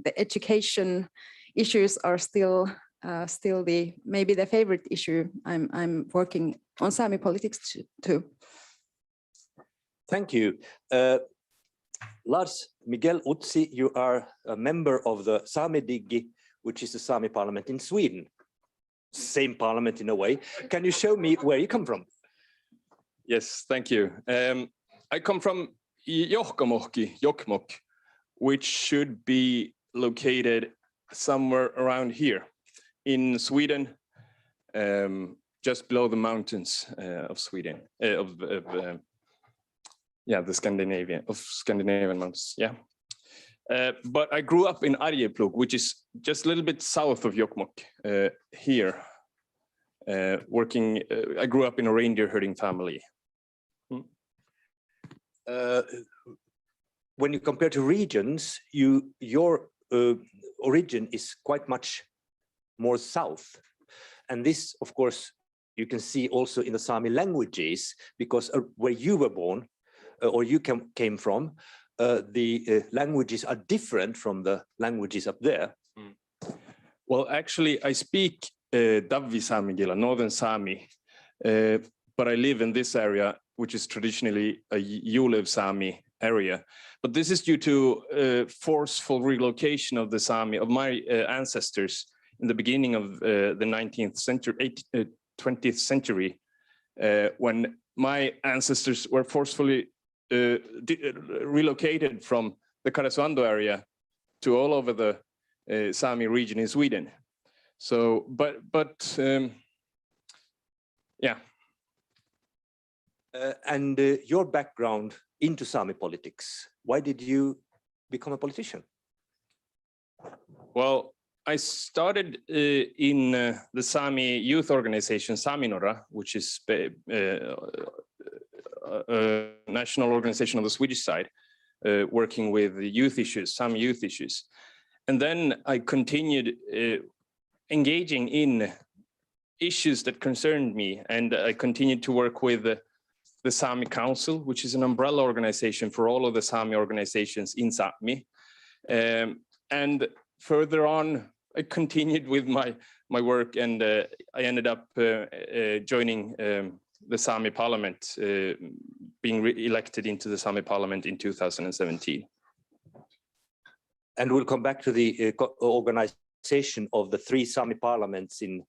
the education issues are still maybe the favorite issue. I'm working on Sami politics too. Thank you. Lars Miguel Utsi, you are a member of the Saamedigi, which is the Sami parliament in Sweden. Same parliament in a way. Can you show me where you come from? Yes, thank you. I come from Jokkmokk, which should be located somewhere around here in Sweden, just below the mountains of Sweden, the Scandinavian mountains, yeah. But I grew up in Arjeplog, which is just a little bit south of Jokkmokk, here, working. I grew up in a reindeer herding family. When you compare to regions, your origin is quite much more south. And this, of course, you can see also in the Sami languages, because where you were born, or you came from, the languages are different from the languages up there. Well, actually, I speak Davvi Samigila, Northern Sami, but I live in this area, which is traditionally a Yulev Sami area. But this is due to forceful relocation of the Sami, of my ancestors in the beginning of the 19th century, 20th century, when my ancestors were forcefully relocated from the Karesuando area to all over the Sami region in Sweden. So, yeah. And your background into Sami politics, why did you become a politician? Well, I started in the Sami youth organization, Saminora, which is a national organization on the Swedish side, working with youth issues, Sami youth issues. And then I continued engaging in issues that concerned me, and I continued to work with the Sami Council, which is an umbrella organization for all of the Sami organizations in Sami. And further on, I continued with my work, and I ended up joining the Sami Parliament, being elected into the Sami Parliament in 2017. And we'll come back to the organization of the 3 Sami parliaments in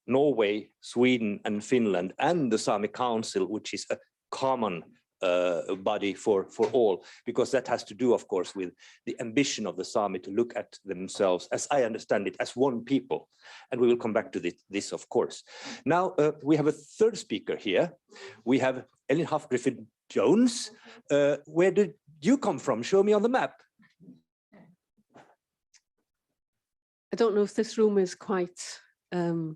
Norway, Sweden, and Finland, and the Sami Council, which is a common body for all, because that has to do, of course, with the ambition of the Sami to look at themselves, as I understand it, as one people. And we will come back to this, of course. Now, we have a third speaker here. We have Ellen Half-Griffith-Jones. Where did you come from? Show me on the map. I don't know if this room is quite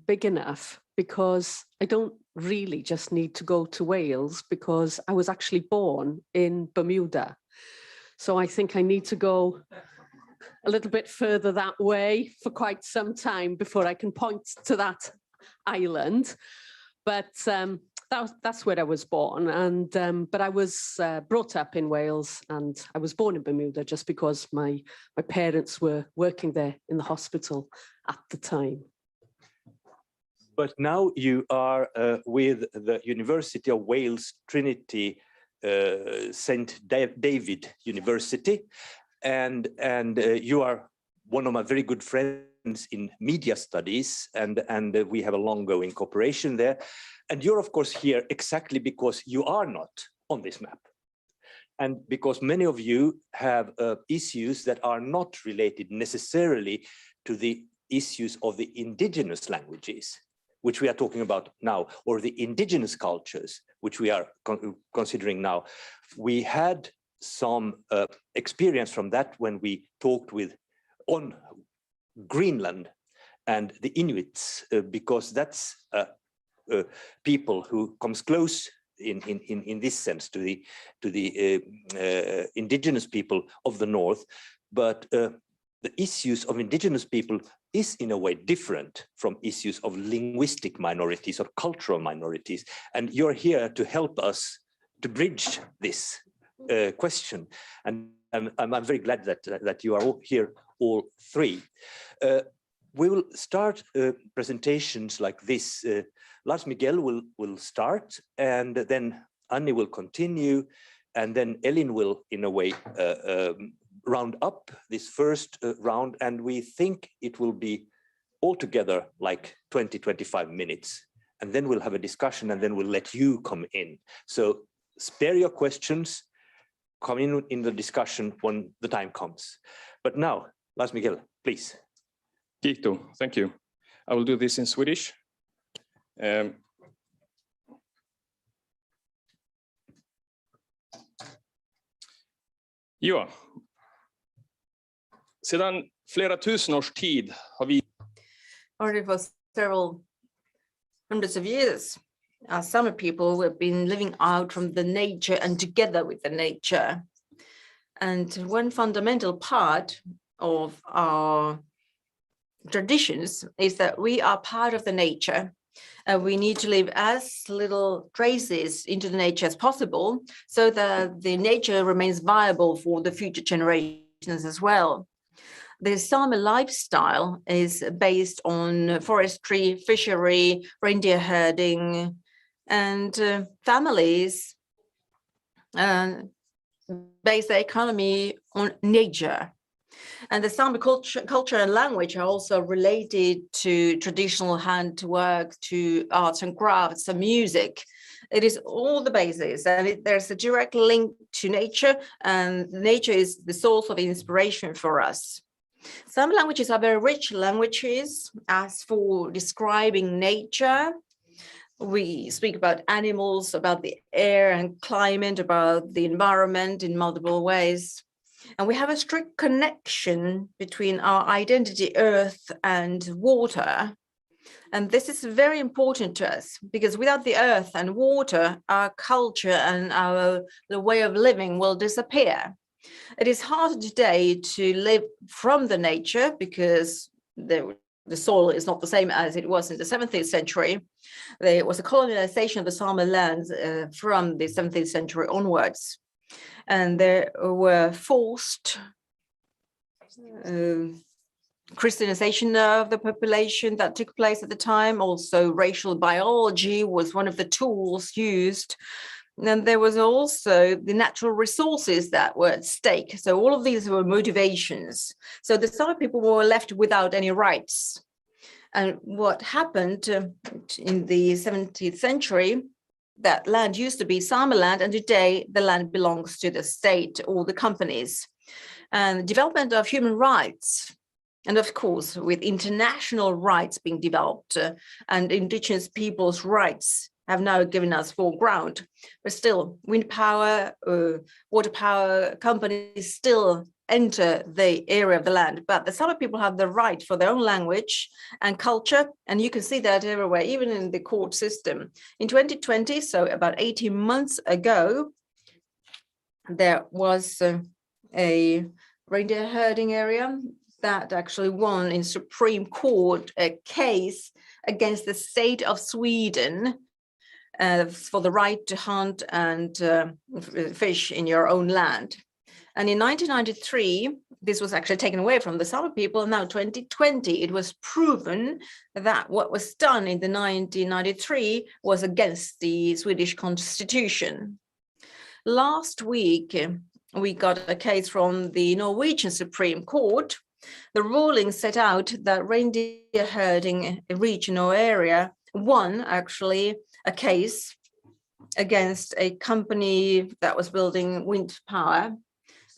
big enough, because I don't really just need to go to Wales, because I was actually born in Bermuda. So I think I need to go a little bit further that way for quite some time before I can point to that island. But that's where I was born, and but I was brought up in Wales, and I was born in Bermuda just because my parents were working there in the hospital at the time. But now you are with the University of Wales Trinity St. David University, and you are one of my very good friends in media studies, and we have a long-going cooperation there. And you're, of course, here exactly because you are not on this map, and because many of you have issues that are not related necessarily to the issues of the indigenous languages, which we are talking about now, or the indigenous cultures, which we are considering now. We had some experience from that when we talked on Greenland and the Inuits, because that's people who comes close in this sense to the indigenous people of the North. But the issues of indigenous people is in a way different from issues of linguistic minorities or cultural minorities. And you're here to help us to bridge this question. And I'm very glad that you are all here, all 3. We will start presentations like this. Lars Miguel will start, and then Annie will continue, and then Ellen will, in a way, round up this first round, and we think it will be altogether like 20-25 minutes, and then we'll have a discussion, and then we'll let you come in. So spare your questions, come in the discussion when the time comes. But now, Lars Miguel, please. Kiitos, thank you. I will do this in Swedish. Ja. Sedan flera tusen års tid har vi... Already for several hundreds of years, our Sami people have been living out from the nature and together with the nature. And one fundamental part of our traditions is that we are part of the nature. We need to leave as little traces into the nature as possible so that the nature remains viable for the future generations as well. the Sami lifestyle is based on forestry, fishery, reindeer herding, and families base their economy on nature. And the Sami culture and language are also related to traditional handwork, to arts and crafts and music. It is all the basis, and there's a direct link to nature, and nature is the source of inspiration for us. Some languages are very rich languages. As for describing nature, we speak about animals, about the air and climate, about the environment in multiple ways. And we have a strict connection between our identity, earth and water. And this is very important to us, because without the earth and water, our culture and the way of living will disappear. It is hard today to live from the nature because the soil is not the same as it was in the 17th century. There was a colonization of the Sami lands from the 17th century onwards. And there were forced Christianization of the population that took place at the time. Also, racial biology was one of the tools used. And there was also the natural resources that were at stake. So all of these were motivations. So the Sami people were left without any rights. And what happened in the 17th century, that land used to be Sami land, and today the land belongs to the state or the companies. And the development of human rights, and of course, with international rights being developed and indigenous people's rights have now given us full ground. But still, wind power, water power companies still enter the area of the land. But the Sami people have the right for their own language and culture. And you can see that everywhere, even in the court system. In 2020, so about 18 months ago, there was a reindeer herding area that actually won in Supreme Court a case against the state of Sweden for the right to hunt and fish in your own land. And in 1993, this was actually taken away from the Sami people. Now, 2020, it was proven that what was done in the 1993 was against the Swedish constitution. Last week, we got a case from the Norwegian Supreme Court. The ruling set out that reindeer herding regional area won actually a case against a company that was building wind power.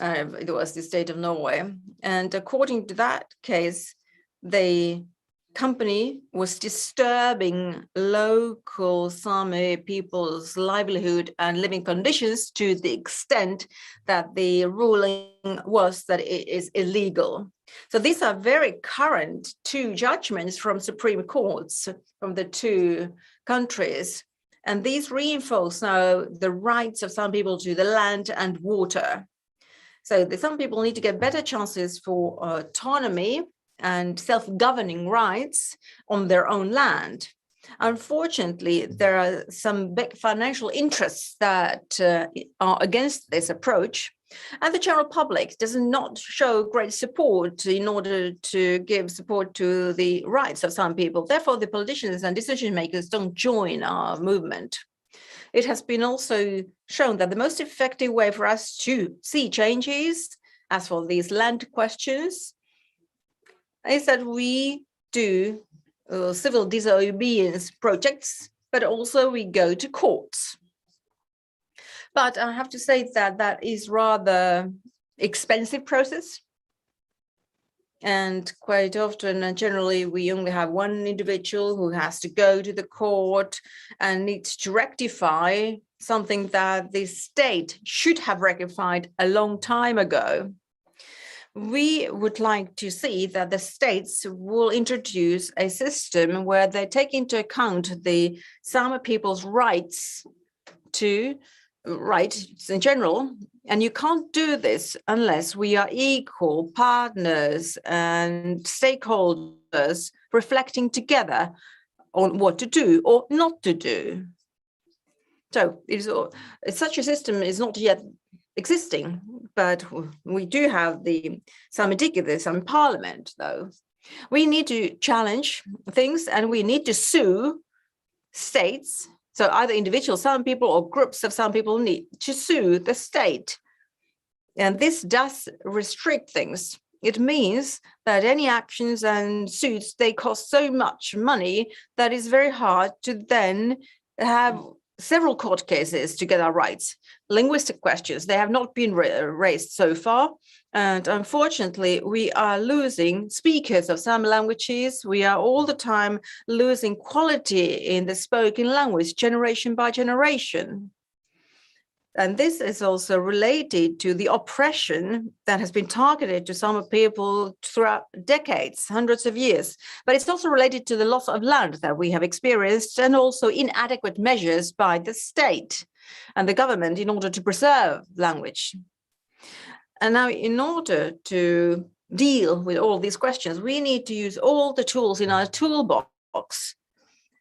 It was the state of Norway. And according to that case, the company was disturbing local Sami people's livelihood and living conditions to the extent that the ruling was that it is illegal. So these are very current two judgments from Supreme Courts from the two countries. And these reinforce now the rights of some people to the land and water. So some people need to get better chances for autonomy and self-governing rights on their own land. Unfortunately, there are some big financial interests that are against this approach, and the general public does not show great support in order to give support to the rights of some people. Therefore, the politicians and decision makers don't join our movement. It has been also shown that the most effective way for us to see changes, as for these land questions, is that we do civil disobedience projects, but also we go to courts. But I have to say that that is rather expensive process. And quite often, generally, we only have one individual who has to go to the court and needs to rectify something that the state should have rectified a long time ago. We would like to see that the states will introduce a system where they take into account the Sami people's rights in general. And you can't do this unless we are equal partners and stakeholders reflecting together on what to do or not to do. So such a system is not yet existing, but we do have the Sami parliament, though. We need to challenge things, and we need to sue states. So either individual Sami people or groups of Sami people need to sue the state. And this does restrict things. It means that any actions and suits, they cost so much money that it's very hard to then have several court cases to get our rights. Linguistic questions, they have not been raised so far. And unfortunately, we are losing speakers of some languages. We are all the time losing quality in the spoken language, generation by generation. And this is also related to the oppression that has been targeted to some people throughout decades, hundreds of years. But it's also related to the loss of land that we have experienced, and also inadequate measures by the state and the government in order to preserve language. And now, in order to deal with all these questions, we need to use all the tools in our toolbox.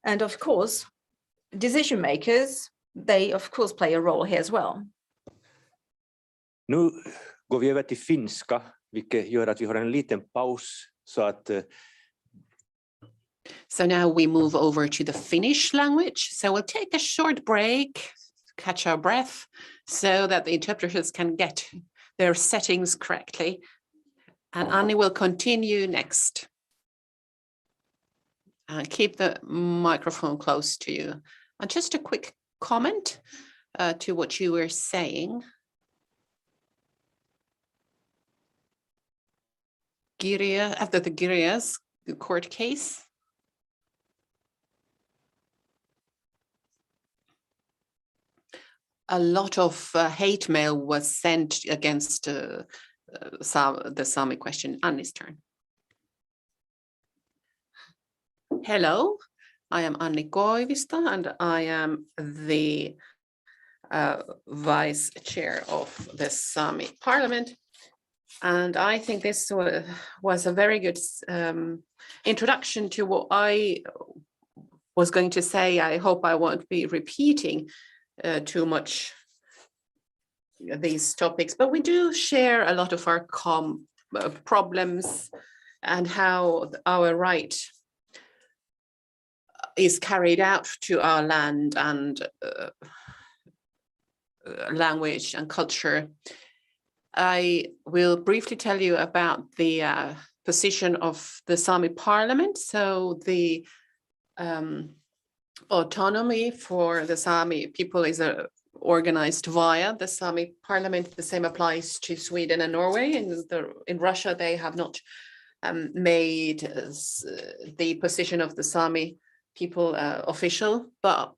And of course, decision makers, they of course play a role here as well. Nu går vi över till finska, vilket gör att vi har en liten paus så att So now we move over to the Finnish language. So we'll take a short break, catch our breath, so that the interpreters can get their settings correctly. And Anni will continue next. Keep the microphone close to you. And just a quick comment to what you were saying. After the Girjas court case, a lot of hate mail was sent against the Sami question. Anni's turn. Hello, I am Anni Koivisto, and I am the vice chair of the Sami Parliament. And I think this was a very good introduction to what I was going to say. I hope I won't be repeating too much these topics, but we do share a lot of our problems and how our right is carried out to our land and language and culture. I will briefly tell you about the position of the Sami Parliament. So the autonomy for the Sami people is organized via the Sami Parliament. The same applies to Sweden and Norway. In Russia, they have not made the position of the Sami people official, but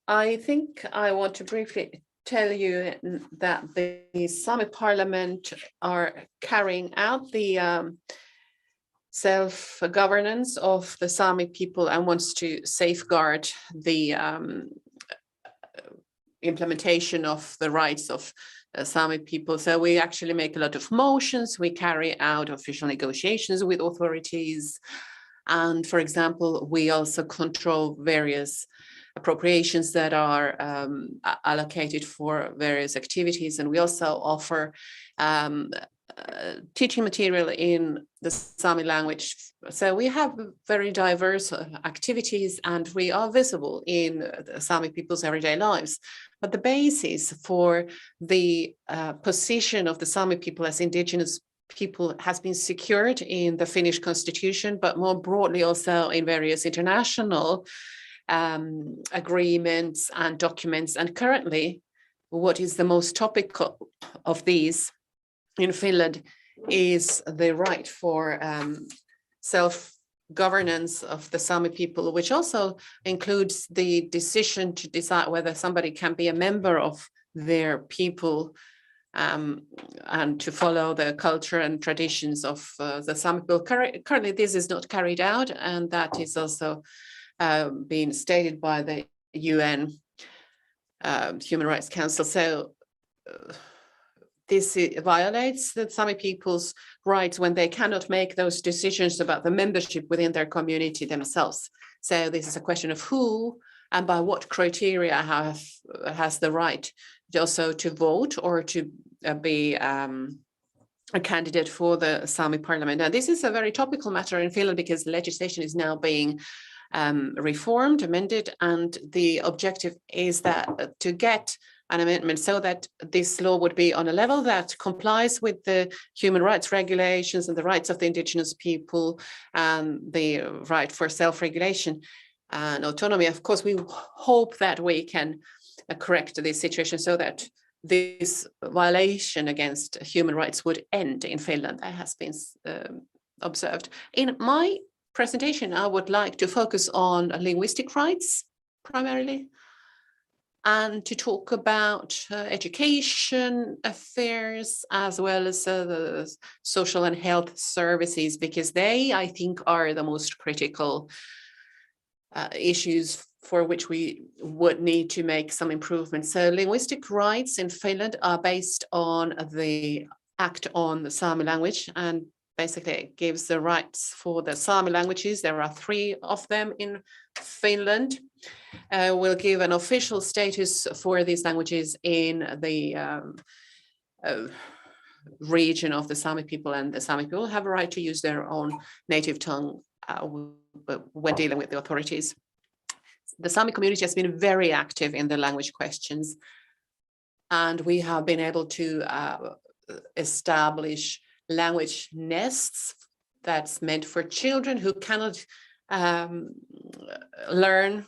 I think I want to briefly tell you that the Sami Parliament are carrying out the self-governance of the Sami people and wants to safeguard the implementation of the rights of Sami people. So we actually make a lot of motions, we carry out official negotiations with authorities, and for example, we also control various appropriations that are allocated for various activities, and we also offer teaching material in the Sami language. So we have very diverse activities, and we are visible in the Sami people's everyday lives. But the basis for the position of the Sami people as indigenous people has been secured in the Finnish constitution, but more broadly also in various international agreements and documents. And currently, what is the most topical of these in Finland is the right for self-governance of the Sami people, which also includes the decision to decide whether somebody can be a member of their people and to follow the culture and traditions of the Sami people. Currently, this is not carried out, and that is also being stated by the UN Human Rights Council. So this violates the Sami people's rights when they cannot make those decisions about the membership within their community themselves. So this is a question of who and by what criteria has the right also to vote or to be a candidate for the Sami parliament. And this is a very topical matter in Finland because legislation is now being reformed, amended, and the objective is that to get an amendment so that this law would be on a level that complies with the human rights regulations and the rights of the indigenous people and the right for self-regulation and autonomy. Of course, we hope that we can correct this situation so that this violation against human rights would end in Finland. That has been observed. In my presentation, I would like to focus on linguistic rights primarily, and to talk about education affairs as well as the social and health services, because they, I think, are the most critical issues for which we would need to make some improvements. So linguistic rights in Finland are based on the Act on the Sami language, and basically it gives the rights for the Sami languages. There are 3 of them in Finland. Will give an official status for these languages in the region of the Sami people, and the Sami people have a right to use their own native tongue when dealing with the authorities. The Sami community has been very active in the language questions, and we have been able to establish language nests that's meant for children who cannot learn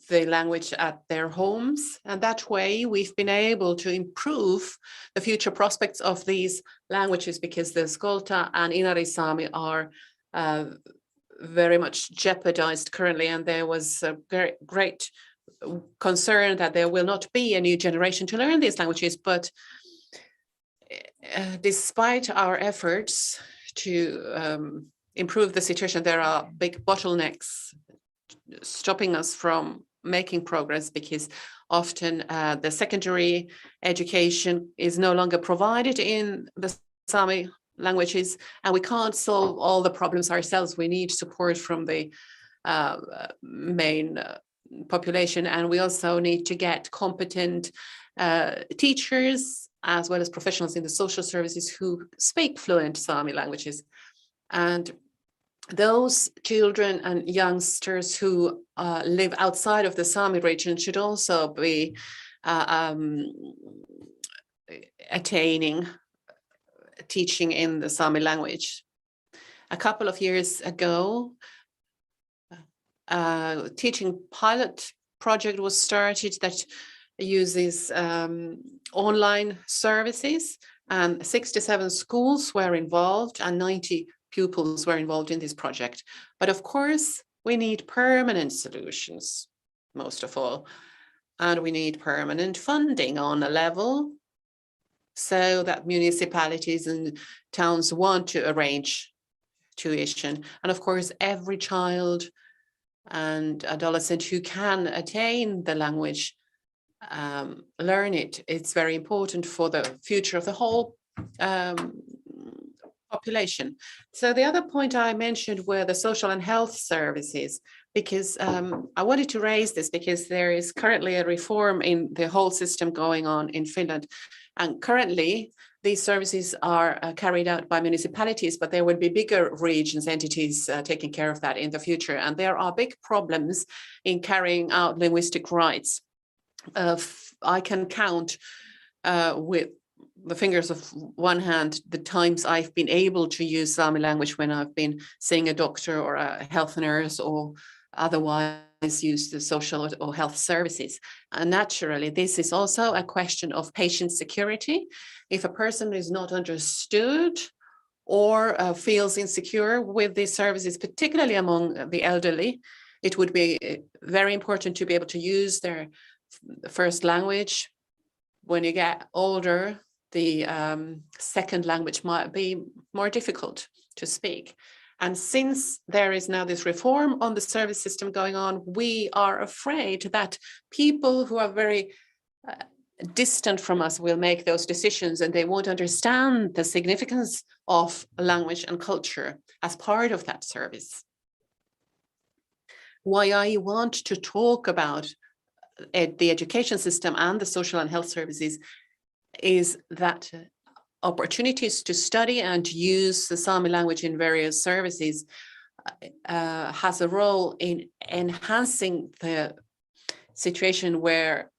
the language at their homes. And that way we've been able to improve the future prospects of these languages, because the Skolta and Inari Sami are very much jeopardized currently, and there was a great concern that there will not be a new generation to learn these languages. But despite our efforts to improve the situation, there are big bottlenecks stopping us from making progress, because often the secondary education is no longer provided in the Sami languages, and we can't solve all the problems ourselves. We need support from the main population, and we also need to get competent teachers as well as professionals in the social services who speak fluent Sami languages. And those children and youngsters who live outside of the Sami region should also be attaining teaching in the Sami language. A couple of years ago, a teaching pilot project was started that uses online services, and 67 schools were involved and 90 pupils were involved in this project. But of course, we need permanent solutions, most of all, and we need permanent funding on a level so that municipalities and towns want to arrange tuition. And of course, every child and adolescent who can attain the language, learn it. It's very important for the future of the whole population. So the other point I mentioned were the social and health services, because I wanted to raise this because there is currently a reform in the whole system going on in Finland. And currently these services are carried out by municipalities, but there will be bigger regions, entities taking care of that in the future. And there are big problems in carrying out linguistic rights. I can count with the fingers of one hand the times I've been able to use Sami language when I've been seeing a doctor or a health nurse or otherwise use the social or health services. And naturally, this is also a question of patient security. If a person is not understood or feels insecure with these services, particularly among the elderly, it would be very important to be able to use their first language. When you get older, the second language might be more difficult to speak. And since there is now this reform on the service system going on, we are afraid that people who are very distant from us will make those decisions, and they won't understand the significance of language and culture as part of that service. Why I want to talk about the education system and the social and health services is that opportunities to study and use the Sami language in various services has a role in enhancing the situation where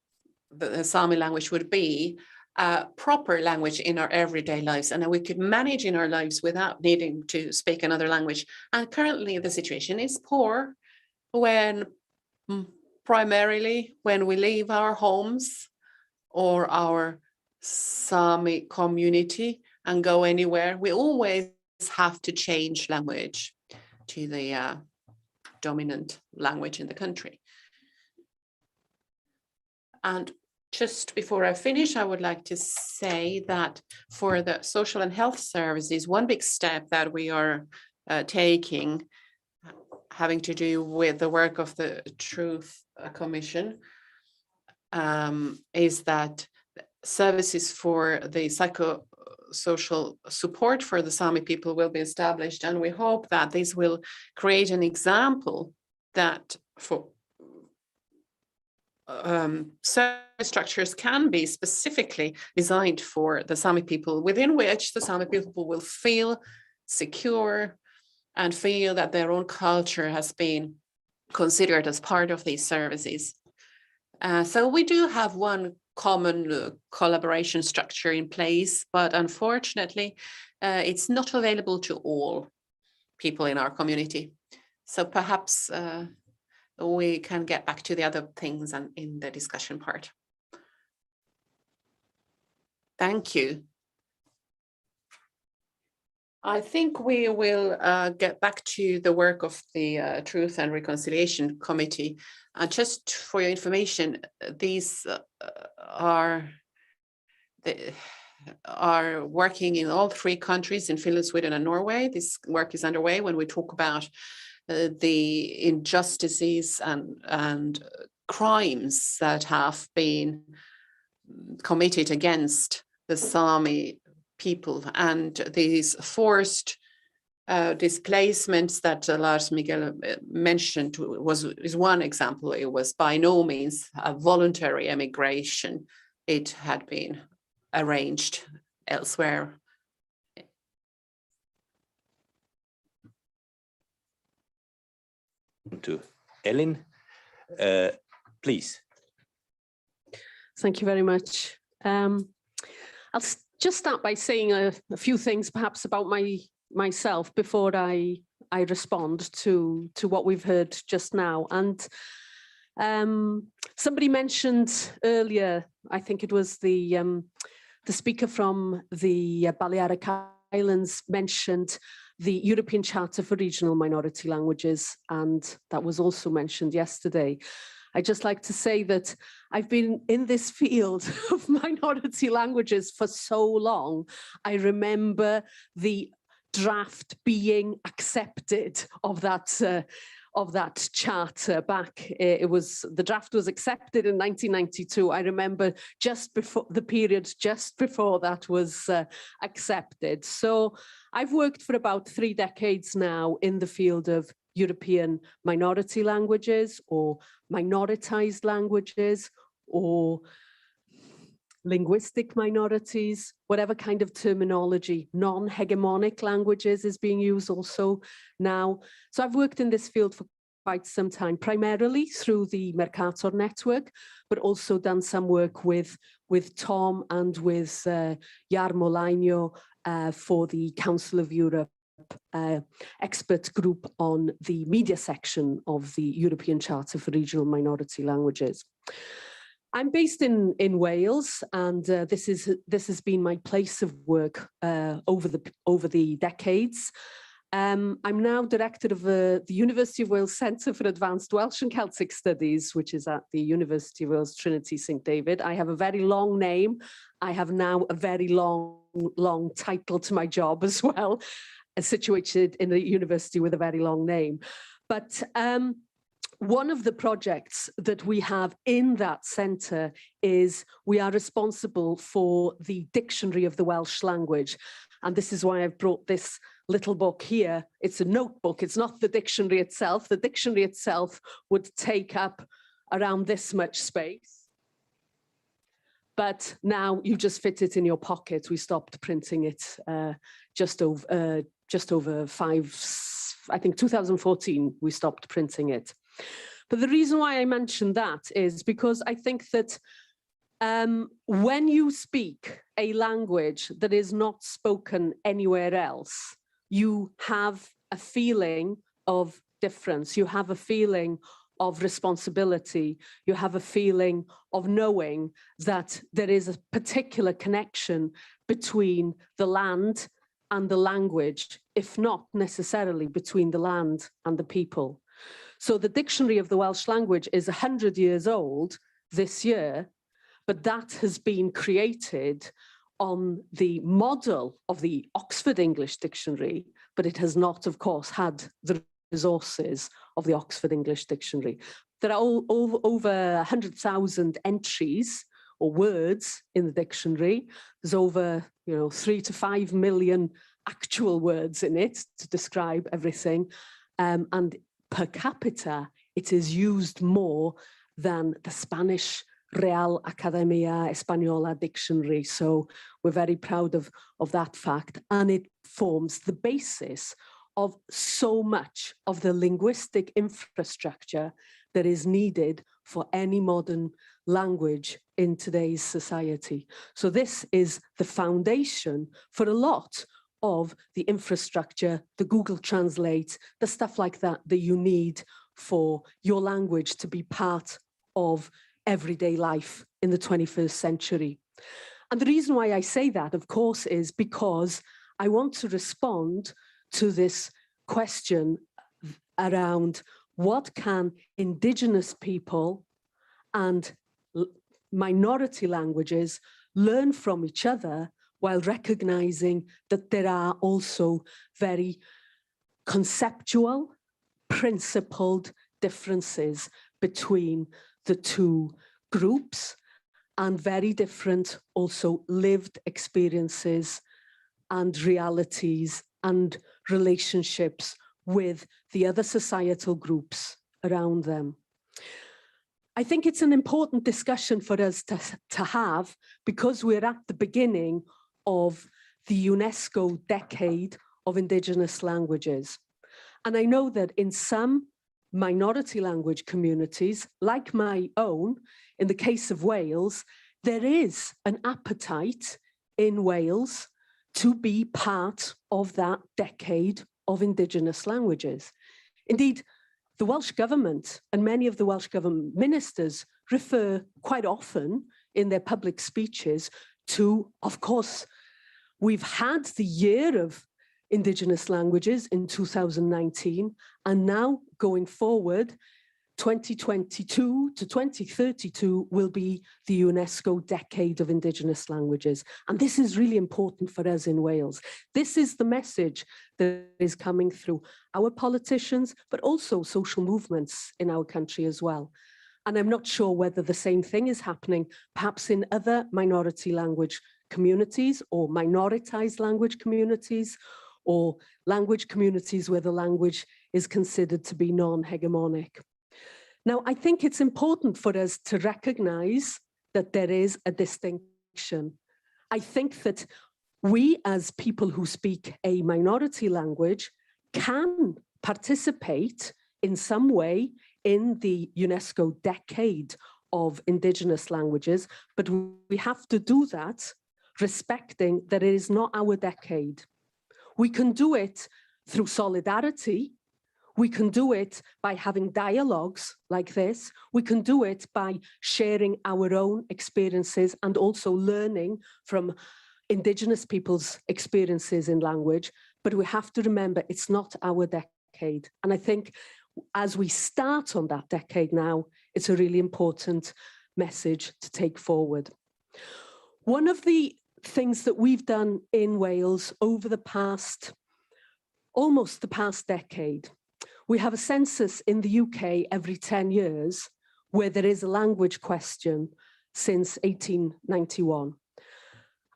the Sami language would be a proper language in our everyday lives, and that we could manage in our lives without needing to speak another language. And currently the situation is poor when primarily when we leave our homes or our Sami community and go anywhere, we always have to change language to the dominant language in the country. And just before I finish, I would like to say that for the social and health services, one big step that we are taking having to do with the work of the Truth Commission is that services for the psychosocial support for the Sami people will be established. And we hope that this will create an example that for service structures can be specifically designed for the Sami people, within which the Sami people will feel secure and feel that their own culture has been considered as part of these services. So we do have one common collaboration structure in place, but unfortunately, it's not available to all people in our community. So perhaps we can get back to the other things and in the discussion part. Thank you. I think we will get back to the work of the Truth and Reconciliation Committee. Just for your information, these are working in all three countries, in Finland, Sweden, and Norway. This work is underway when we talk about the injustices and crimes that have been committed against the Sami people, and these forced displacements that Lars Miguel mentioned is one example. It was by no means a voluntary emigration. It had been arranged elsewhere. To Ellen, please. Thank you very much. I'll just start by saying a few things perhaps about myself before I respond to what we've heard just now. And somebody mentioned earlier, I think it was the speaker from the Balearic Islands mentioned the European Charter for Regional Minority Languages, and that was also mentioned yesterday. I'd just like to say that I've been in this field of minority languages for so long. I remember the draft being accepted of that charter back. The draft was accepted in 1992. I remember just before the period just before that was accepted. So I've worked for about 3 decades now in the field of European minority languages or minoritized languages or linguistic minorities, whatever kind of terminology. Non-hegemonic languages is being used also now. So I've worked in this field for quite some time, primarily through the Mercator network, but also done some work with Tom and with Jarmo Lainio for the Council of Europe expert group on the media section of the European Charter for Regional Minority Languages. I'm based in Wales, and this has been my place of work over the decades. I'm now director of the University of Wales Centre for Advanced Welsh and Celtic Studies, which is at the University of Wales Trinity St David. I have a very long name. I have now a very long title to my job as well, situated in the university with a very long name. But one of the projects that we have in that centre is we are responsible for the dictionary of the Welsh language. And this is why I've brought this little book here. It's a notebook. It's not the dictionary itself. The dictionary itself would take up around this much space. But now you just fit it in your pocket. We stopped printing it just over 2014, we stopped printing it. But the reason why I mentioned that is because I think that when you speak a language that is not spoken anywhere else, you have a feeling of difference. You have a feeling of responsibility. You have a feeling of knowing that there is a particular connection between the land and the language, if not necessarily between the land and the people. So the Dictionary of the Welsh Language is 100 years old this year, but that has been created on the model of the Oxford English Dictionary, but it has not, of course, had the resources of the Oxford English Dictionary. There are over 100,000 entries or words in the dictionary. There's over 3 to 5 million actual words in it to describe everything. And per capita, it is used more than the Spanish Real Academia Española Dictionary. So we're very proud of that fact. And it forms the basis of so much of the linguistic infrastructure that is needed for any modern language in today's society. So this is the foundation for a lot of the infrastructure, the Google Translate, the stuff like that that you need for your language to be part of everyday life in the 21st century. And the reason why I say that, of course, is because I want to respond to this question around what can Indigenous people and minority languages learn from each other while recognizing that there are also very conceptual, principled differences between the two groups and very different also lived experiences and realities and relationships with the other societal groups around them. I think it's an important discussion for us to have because we're at the beginning of the UNESCO Decade of Indigenous Languages. And I know that in some minority language communities, like my own, in the case of Wales, there is an appetite in Wales to be part of that decade of Indigenous languages. Indeed, the Welsh Government and many of the Welsh Government ministers refer quite often in their public speeches to, of course, we've had the year of Indigenous languages in 2019, and now going forward, 2022 to 2032 will be the UNESCO Decade of Indigenous Languages. And this is really important for us in Wales. This is the message that is coming through our politicians, but also social movements in our country as well. And I'm not sure whether the same thing is happening, perhaps in other minority language communities or minoritized language communities, or language communities where the language is considered to be non-hegemonic. Now, I think it's important for us to recognize that there is a distinction. I think that we as people who speak a minority language can participate in some way in the UNESCO Decade of Indigenous Languages, but we have to do that respecting that it is not our decade. We can do it through solidarity. We can do it by having dialogues like this. We can do it by sharing our own experiences and also learning from Indigenous people's experiences in language. But we have to remember it's not our decade. And I think as we start on that decade now, it's a really important message to take forward. One of the things that we've done in Wales over the past, almost the past decade, we have a census in the UK every 10 years where there is a language question since 1891.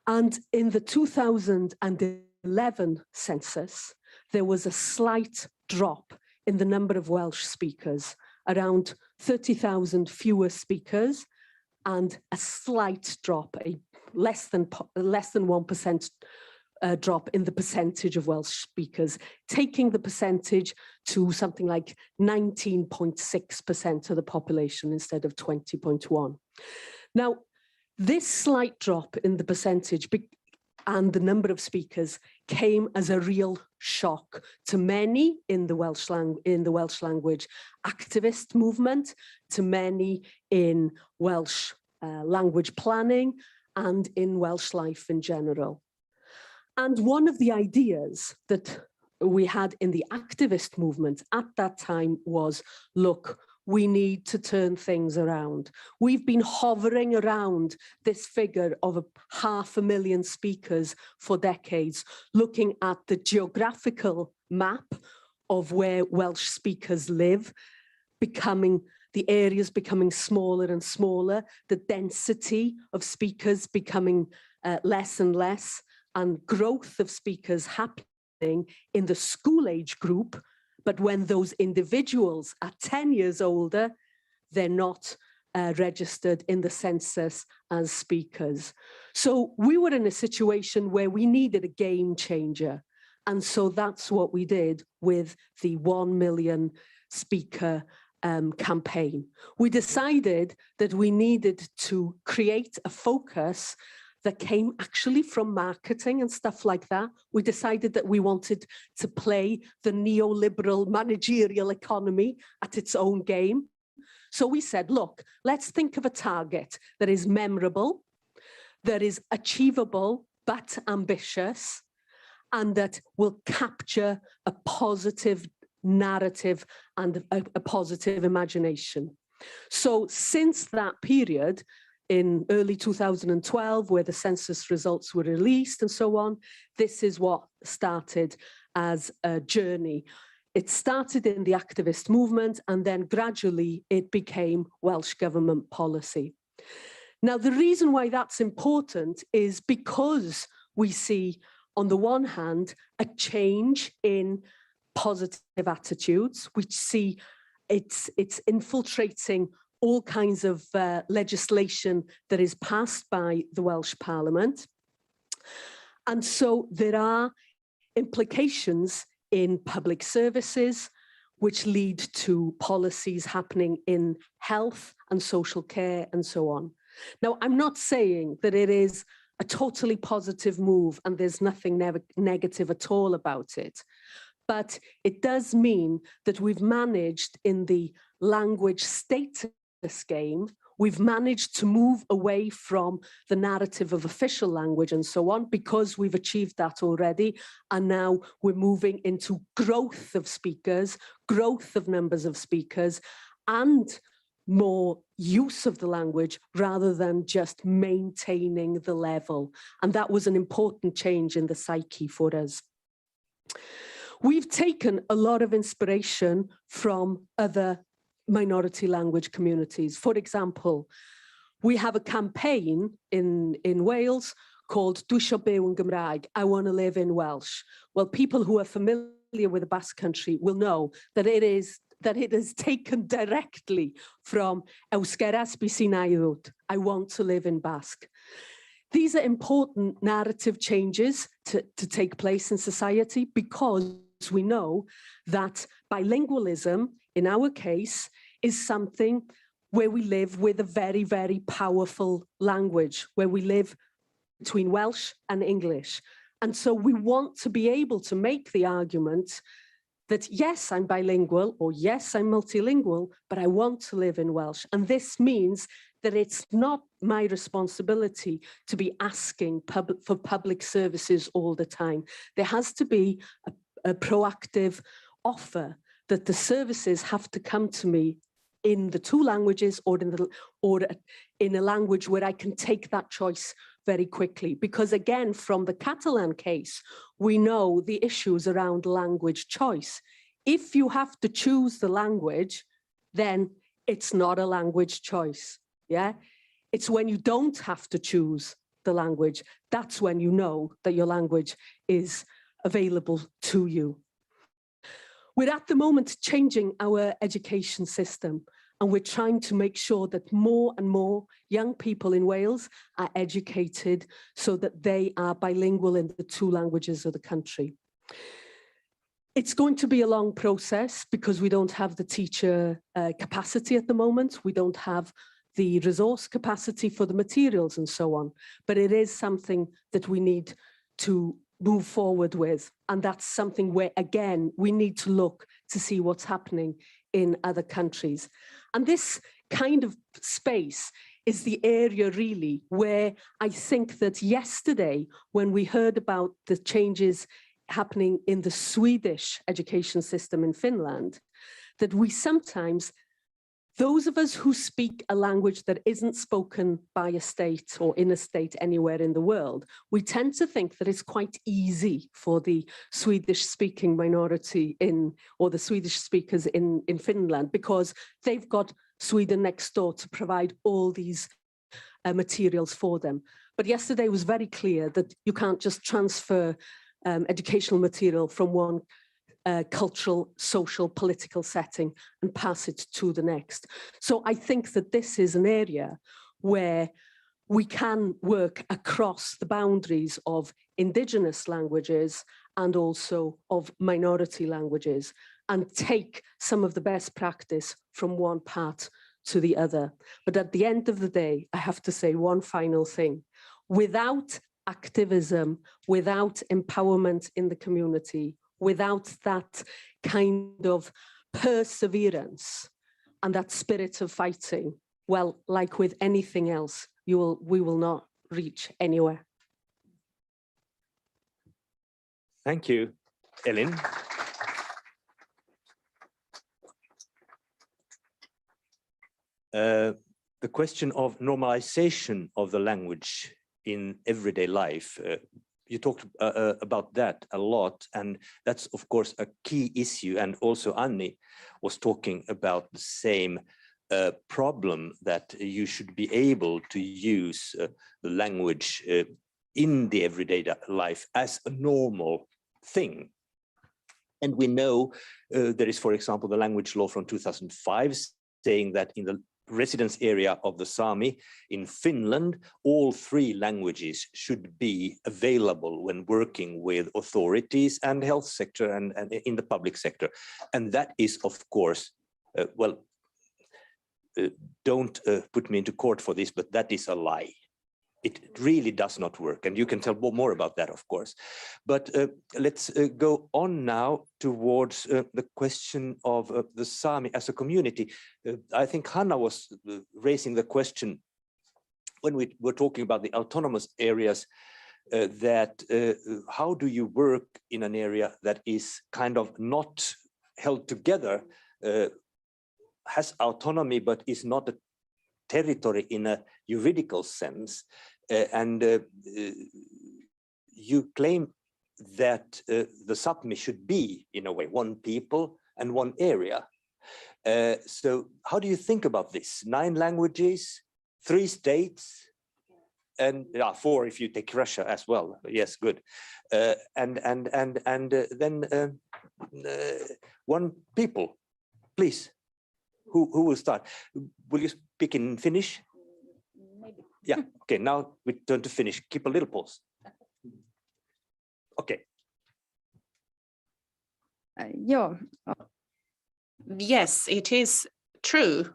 And in the 2011 census, there was a slight drop in the number of Welsh speakers. around 30,000 fewer speakers and a slight drop, a less than 1% drop in the percentage of Welsh speakers, taking the percentage to something like 19.6% of the population instead of 20.1. Now, this slight drop in the percentage and the number of speakers came as a real shock to many in the Welsh language activist movement, to many in Welsh language planning, and in Welsh life in general. And one of the ideas that we had in the activist movement at that time was, look, we need to turn things around. We've been hovering around this figure of 500,000 speakers for decades, looking at the geographical map of where Welsh speakers live, the areas becoming smaller and smaller, the density of speakers becoming less and less, and growth of speakers happening in the school age group. But when those individuals are 10 years older, they're not registered in the census as speakers. So we were in a situation where we needed a game changer. And so that's what we did with the 1 million speaker campaign. We decided that we needed to create a focus that came actually from marketing and stuff like that. We decided that we wanted to play the neoliberal managerial economy at its own game. So we said, look, let's think of a target that is memorable, that is achievable, but ambitious, and that will capture a positive narrative and a positive imagination. So since that period, in early 2012, where the census results were released and so on, this is what started as a journey. It started in the activist movement, and then gradually it became Welsh government policy. Now, the reason why that's important is because we see, on the one hand, a change in positive attitudes. We see it's infiltrating all kinds of legislation that is passed by the Welsh Parliament. And so there are implications in public services, which lead to policies happening in health and social care and so on. Now, I'm not saying that it is a totally positive move and there's nothing negative at all about it. But it does mean that we've managed in the language status game, we've managed to move away from the narrative of official language and so on, because we've achieved that already. And now we're moving into growth of speakers, growth of numbers of speakers, and more use of the language rather than just maintaining the level. And that was an important change in the psyche for us. We've taken a lot of inspiration from other minority language communities. For example, we have a campaign in Wales called Dwi isio byw yn Gymraeg, I want to live in Welsh. Well, people who are familiar with the Basque Country will know that it is taken directly from Euskeras by sy'n aelwyd, I want to live in Basque. These are important narrative changes to take place in society, because we know that bilingualism, in our case, is something where we live with a very, very powerful language, where we live between Welsh and English. And so we want to be able to make the argument that, yes, I'm bilingual, or yes, I'm multilingual, but I want to live in Welsh. And this means that it's not my responsibility to be asking for public services all the time. There has to be a proactive offer that the services have to come to me in the two languages, or in a language where I can take that choice very quickly. Because again, from the Catalan case, we know the issues around language choice. If you have to choose the language, then it's not a language choice, yeah? It's when you don't have to choose the language, that's when you know that your language is available to you. We're at the moment changing our education system, and we're trying to make sure that more and more young people in Wales are educated so that they are bilingual in the 2 languages of the country. It's going to be a long process because we don't have the teacher capacity at the moment. We don't have the resource capacity for the materials and so on, but it is something that we need to move forward with. And that's something where, again, we need to look to see what's happening in other countries. And this kind of space is the area really where I think that yesterday, when we heard about the changes happening in the Swedish education system in Finland, that we sometimes, those of us who speak a language that isn't spoken by a state or in a state anywhere in the world, we tend to think that it's quite easy for the Swedish-speaking minority or the Swedish speakers in Finland, because they've got Sweden next door to provide all these materials for them. But yesterday was very clear that you can't just transfer educational material from one cultural, social, political setting and pass it to the next. So I think that this is an area where we can work across the boundaries of indigenous languages and also of minority languages and take some of the best practice from one part to the other. But at the end of the day, I have to say one final thing. Without activism, without empowerment in the community, without that kind of perseverance and that spirit of fighting, well, like with anything else, we will not reach anywhere. Thank you, Elin. The question of normalization of the language in everyday life, you talked about that a lot, and that's of course a key issue. And also Anni was talking about the same problem, that you should be able to use the language in the everyday life as a normal thing. And we know there is, for example, the language law from 2005 saying that in the residence area of the Sami in Finland, all 3 languages should be available when working with authorities and health sector and in the public sector. And that is, of course, don't put me into court for this, but that is a lie. It really does not work. And you can tell more about that, of course. But let's go on now towards the question of the Sami as a community. I think Hanna was raising the question when we were talking about the autonomous areas, that how do you work in an area that is kind of not held together, has autonomy, but is not a territory in a juridical sense. You claim that the Sápmi should be, in a way, one people and one area. So how do you think about this? 9 languages, 3 states, and 4 if you take Russia as well. Yes, good. And then one people, please. Who will start? Will you speak in Finnish? Yeah, okay, now we turn to Finnish. Keep a little pause. Okay. Yes, it is true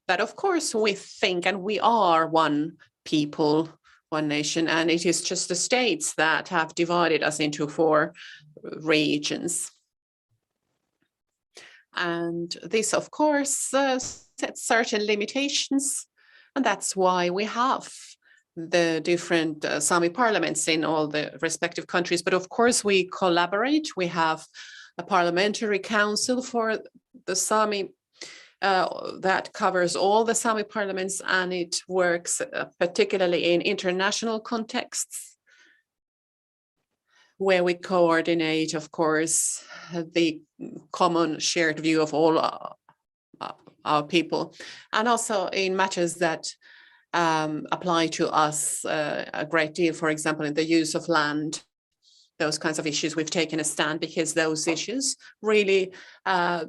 that of course we think and we are one people, one nation, and it is just the states that have divided us into 4 regions. And this, of course, sets certain limitations, and that's why we have the different Sami parliaments in all the respective countries. But of course, we collaborate. We have a parliamentary council for the Sami that covers all the Sami parliaments, and it works particularly in international contexts, where we coordinate, of course, the common shared view of all our people, and also in matters that apply to us a great deal, for example, in the use of land those kinds of issues, we've taken a stand because those issues really apply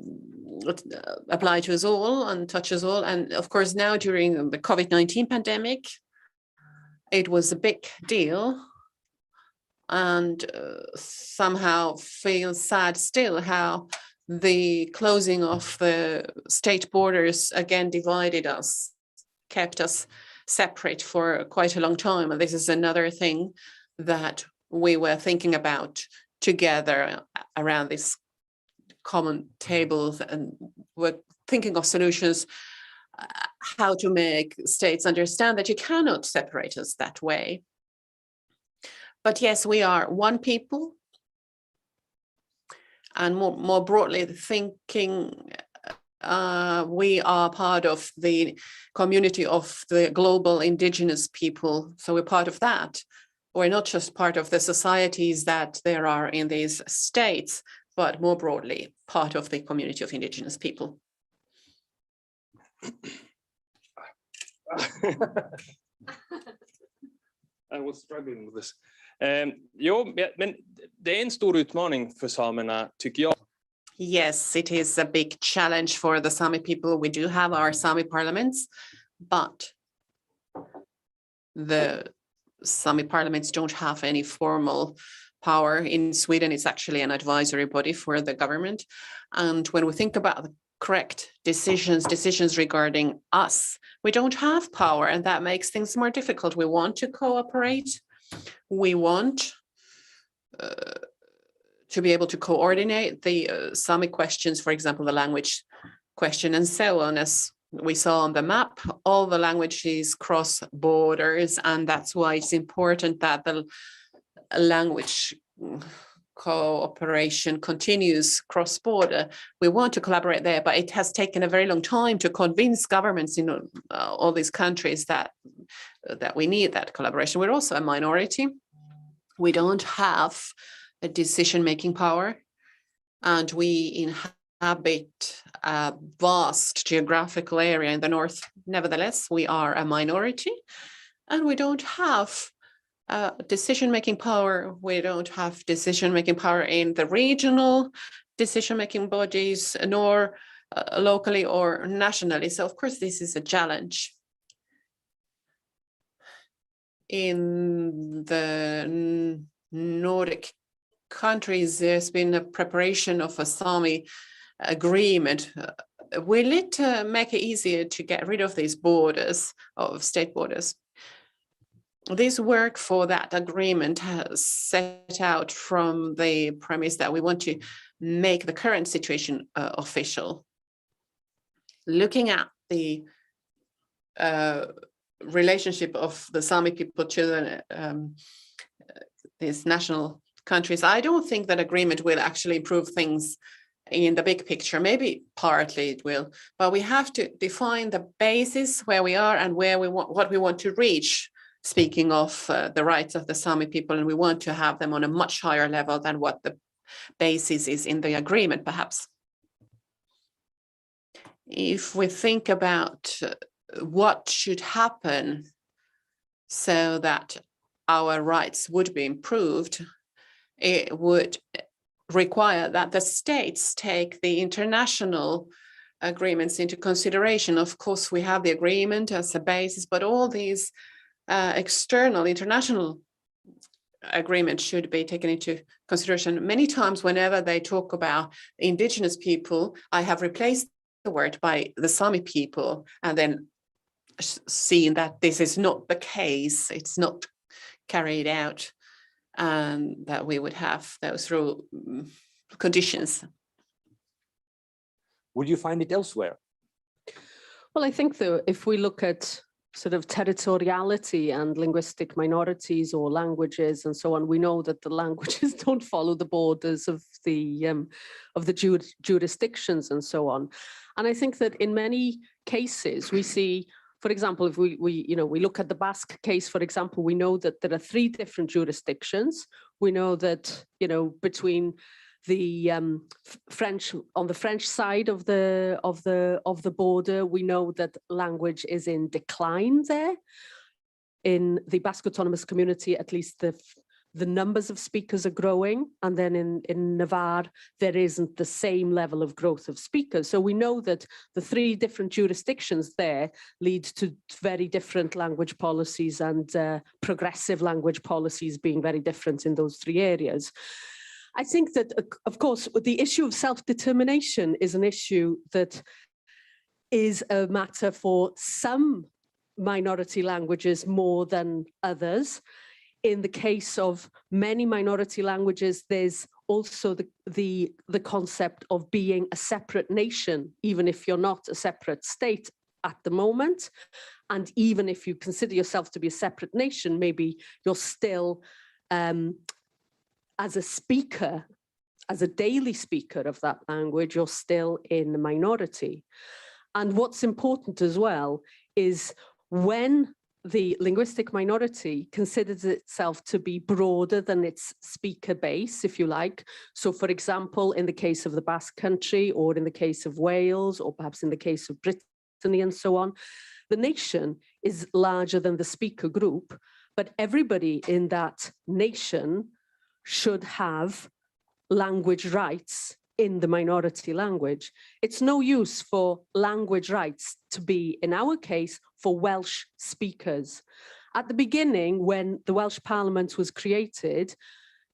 to us all and touch us all. And of course, now during the COVID-19 pandemic, it was a big deal, and somehow feel sad still how the closing of the state borders again divided us, kept us separate for quite a long time. And this is another thing that we were thinking about together around this common table, and we're thinking of solutions, how to make states understand that you cannot separate us that way. But yes, we are one people, and more broadly thinking, we are part of the community of the global indigenous people. So we're part of that. We're not just part of the societies that there are in these states, but more broadly, part of the community of indigenous people. I was struggling with this. Jo, men det är en stor utmaning för samerna, tycker jag. Yes, it is a big challenge for the Sami people. We do have our Sami parliaments, but the Sami parliaments don't have any formal power. In Sweden, it's actually an advisory body for the government. And when we think about the correct decisions regarding us, we don't have power, and that makes things more difficult. We want to cooperate. We want to be able to coordinate the Sami questions, for example, the language question and so on. As we saw on the map, all the languages cross borders, and that's why it's important that the language cooperation continues cross-border. We want to collaborate there, but it has taken a very long time to convince governments in all these countries that we need that collaboration. We're also a minority. We don't have a decision-making power, and we inhabit a vast geographical area in the north. Nevertheless, we are a minority, and we don't have decision-making power. We don't have decision-making power in the regional decision-making bodies, nor locally or nationally. So of course, this is a challenge. In the Nordic countries, there's been a preparation of a Sami agreement. Will it make it easier to get rid of these borders, of state borders? This work for that agreement has set out from the premise that we want to make the current situation official. Looking at the relationship of the Sami people to these national countries, I don't think that agreement will actually improve things in the big picture. Maybe partly it will, but we have to define the basis where we are and where we want, what we want to reach. Speaking of the rights of the Sami people, and we want to have them on a much higher level than what the basis is in the agreement, perhaps. If we think about what should happen so that our rights would be improved, it would require that the states take the international agreements into consideration. Of course, we have the agreement as a basis, but all these external international agreements should be taken into consideration. Many times whenever they talk about indigenous people, I have replaced the word by the Sami people, and then seen that this is not the case, it's not carried out, and that we would have those rule conditions. Would you find it elsewhere? Well, I think though, if we look at sort of territoriality and linguistic minorities or languages and so on, we know that the languages don't follow the borders of the jurisdictions and so on. And I think that in many cases we see, for example, if we look at the Basque case, for example, we know that there are 3 different jurisdictions. We know that, between the French, on the French side of the border, we know that language is in decline there. In the Basque Autonomous Community, at least the numbers of speakers are growing, and then in Navarre, there isn't the same level of growth of speakers. So we know that the 3 different jurisdictions there lead to very different language policies and progressive language policies being very different in those 3 areas. I think that, of course, the issue of self-determination is an issue that is a matter for some minority languages more than others. In the case of many minority languages, there's also the concept of being a separate nation, even if you're not a separate state at the moment. And even if you consider yourself to be a separate nation, maybe you're still, as a speaker, as a daily speaker of that language, you're still in the minority. And what's important as well is when the linguistic minority considers itself to be broader than its speaker base, if you like. So for example, in the case of the Basque Country, or in the case of Wales, or perhaps in the case of Brittany and so on, the nation is larger than the speaker group, but everybody in that nation should have language rights in the minority language. It's no use for language rights to be, in our case, for Welsh speakers. At the beginning, when the Welsh Parliament was created,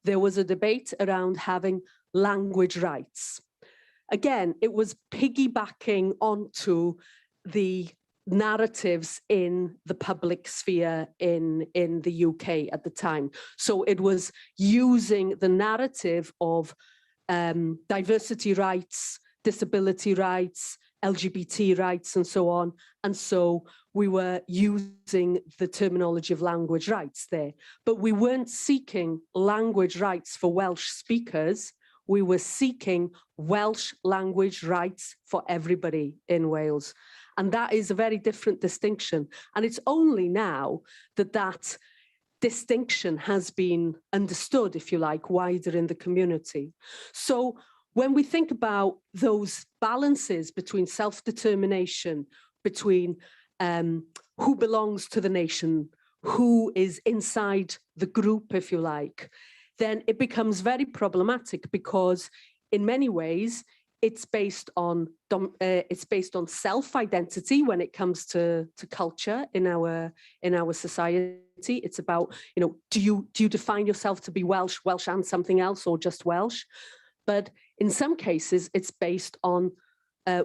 there was a debate around having language rights. Again, it was piggybacking onto the narratives in the public sphere in the UK at the time. So it was using the narrative of diversity rights, disability rights, LGBT rights, and so on. And so we were using the terminology of language rights there, but we weren't seeking language rights for Welsh speakers. We were seeking Welsh language rights for everybody in Wales. And that is a very different distinction. And it's only now that that distinction has been understood, if you like, wider in the community. So when we think about those balances between self-determination, between who belongs to the nation, who is inside the group, if you like, then it becomes very problematic, because in many ways it's based on self-identity when it comes to culture in our society. It's about, you know, do you define yourself to be Welsh and something else, or just Welsh? But in some cases, it's based on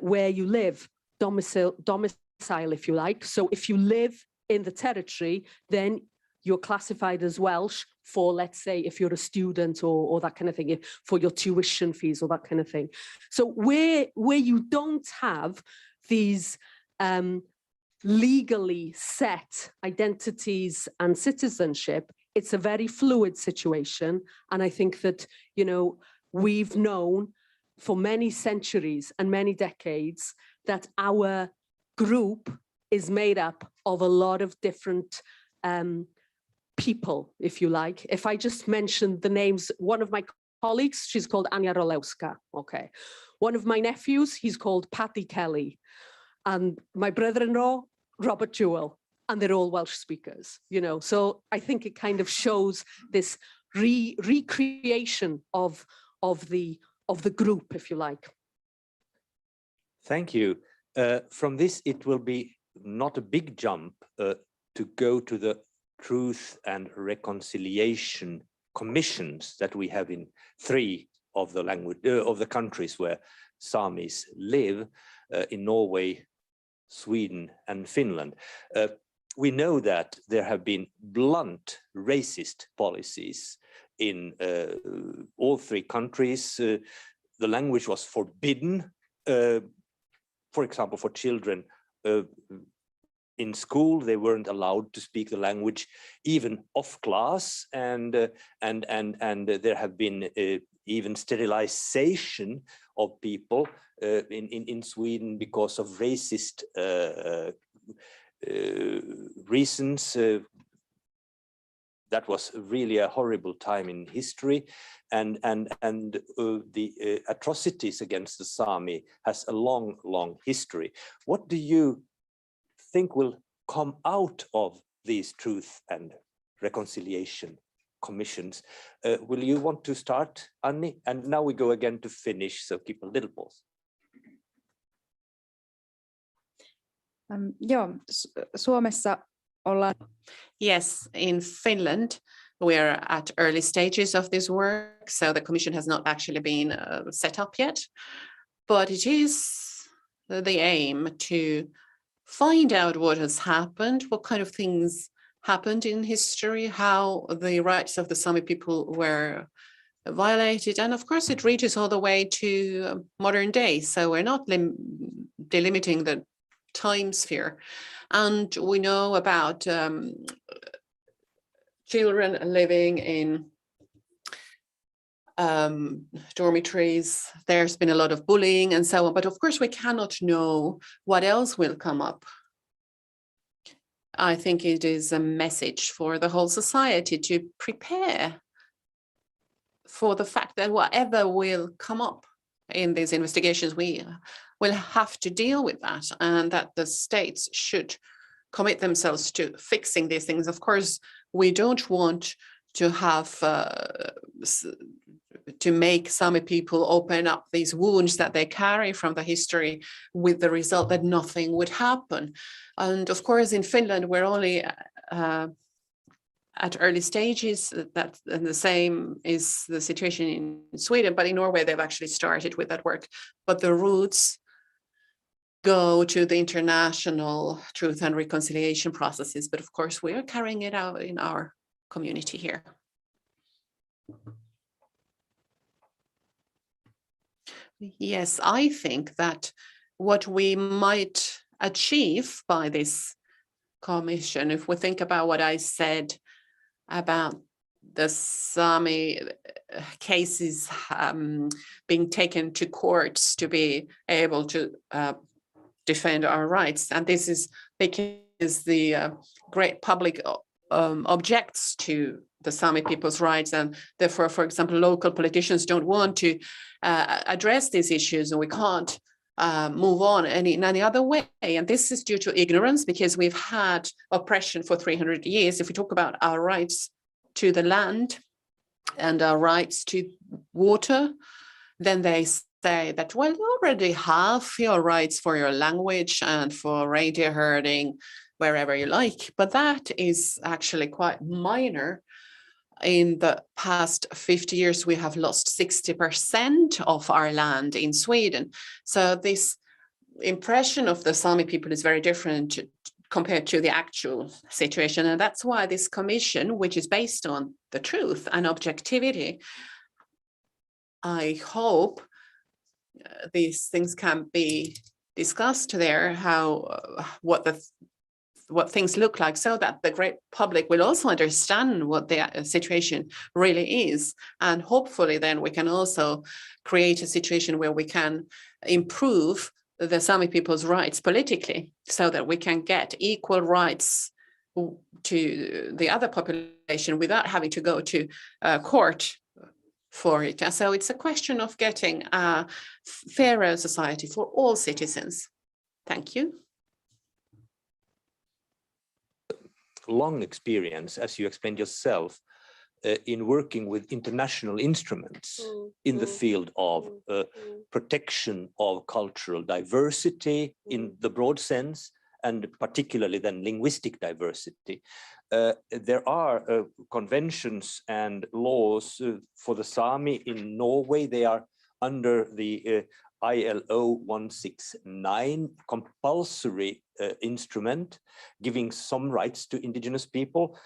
where you live, domicile, if you like. So if you live in the territory, then you're classified as Welsh for, let's say, if you're a student or that kind of thing, for your tuition fees or that kind of thing. So where you don't have these legally set identities and citizenship, it's a very fluid situation. And I think that, you know, we've known for many centuries and many decades that our group is made up of a lot of different people, if you like. If I just mention the names, one of my colleagues, she's called Ania Rolewska, okay. One of my nephews, he's called Paddy Kelly. And my brother-in-law, Robert Jewell, and they're all Welsh speakers, you know. So I think it kind of shows this recreation of the group, if you like. Thank you. From this, it will be not a big jump to go to the Truth and Reconciliation Commissions that we have in 3 of the of the countries where Samis live, in Norway, Sweden, and Finland. We know that there have been blunt racist policies in all 3 countries. The language was forbidden, for example, for children in school. They weren't allowed to speak the language even off class, and there have been even sterilization of people in Sweden because of racist reasons. That was really a horrible time in history, and the atrocities against the Sami has a long history. What do you think will come out of these Truth and Reconciliation commissions. Will you want to start, Anni? And now we go again to Finnish, so keep a little pause. Joo, Suomessa ollaan. Yes, in Finland, we're at early stages of this work, so the commission has not actually been set up yet, but it is the aim to find out what has happened, what kind of things happened in history, how the rights of the Sami people were violated, and of course it reaches all the way to modern day, so we're not delimiting the time sphere. And we know about children living in dormitories. There's been a lot of bullying and so on, but of course we cannot know what else will come up. I think it is a message for the whole society to prepare for the fact that whatever will come up in these investigations, we will have to deal with that, and that the states should commit themselves to fixing these things. Of course, we don't want to have to make Sami people open up these wounds that they carry from the history, with the result that nothing would happen. And of course, in Finland, we're only at early stages. And the same is the situation in Sweden, but in Norway, they've actually started with that work. But the roots go to the international truth and reconciliation processes. But of course, we are carrying it out in our community here. Yes, I think that what we might achieve by this commission, if we think about what I said about the Sami cases being taken to courts to be able to defend our rights. And this is because the great public objects to the Sami people's rights, and therefore, for example, local politicians don't want to address these issues, and we can't move on in any other way. And this is due to ignorance, because we've had oppression for 300 years. If we talk about our rights to the land and our rights to water, then they say that, well, you already have your rights for your language and for reindeer herding wherever you like. But that is actually quite minor. In the past 50 years, we have lost 60% of our land in Sweden. So this impression of the Sami people is very different compared to the actual situation. And that's why this commission, which is based on the truth and objectivity, I hope these things can be discussed there, what things look like, so that the great public will also understand what the situation really is. And hopefully then we can also create a situation where we can improve the Sami people's rights politically, so that we can get equal rights to the other population without having to go to court for it. And so it's a question of getting a fairer society for all citizens. Thank you. Long experience, as you explained yourself, in working with international instruments in the field of protection of cultural diversity in the broad sense, and particularly then linguistic diversity. There are conventions and laws for the Sami in Norway. They are under the ILO 169 compulsory instrument, giving some rights to indigenous people.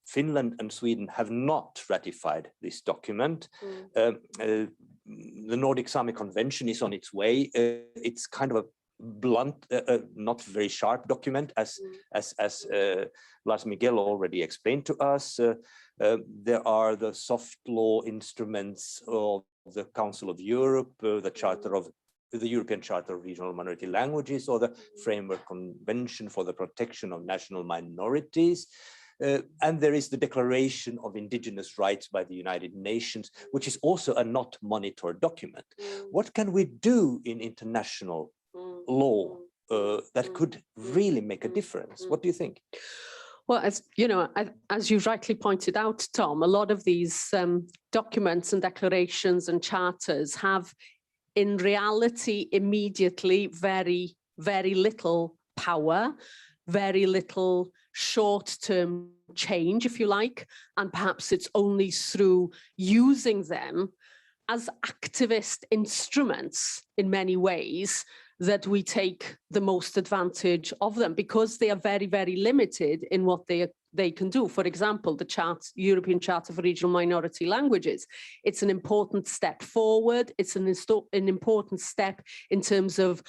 Finland and Sweden have not ratified this document. The Nordic Sami Convention is on its way. It's kind of a blunt, not very sharp document, as Lars Miguel already explained to us. There are the soft law instruments of the Council of Europe, the European Charter of Regional Minority Languages, or the Framework Convention for the Protection of National Minorities. And there is the Declaration of Indigenous Rights by the United Nations, which is also a not monitored document. What can we do in international law that could really make a difference? What do you think? Well, as you know, as you rightly pointed out, Tom, a lot of these documents and declarations and charters have, in reality, immediately very, very little power, very little short-term change, if you like, and perhaps it's only through using them as activist instruments in many ways that we take the most advantage of them, because they are very, very limited in what they can do. For example, the European Charter for Regional Minority Languages, it's an important step forward. It's an important step in terms of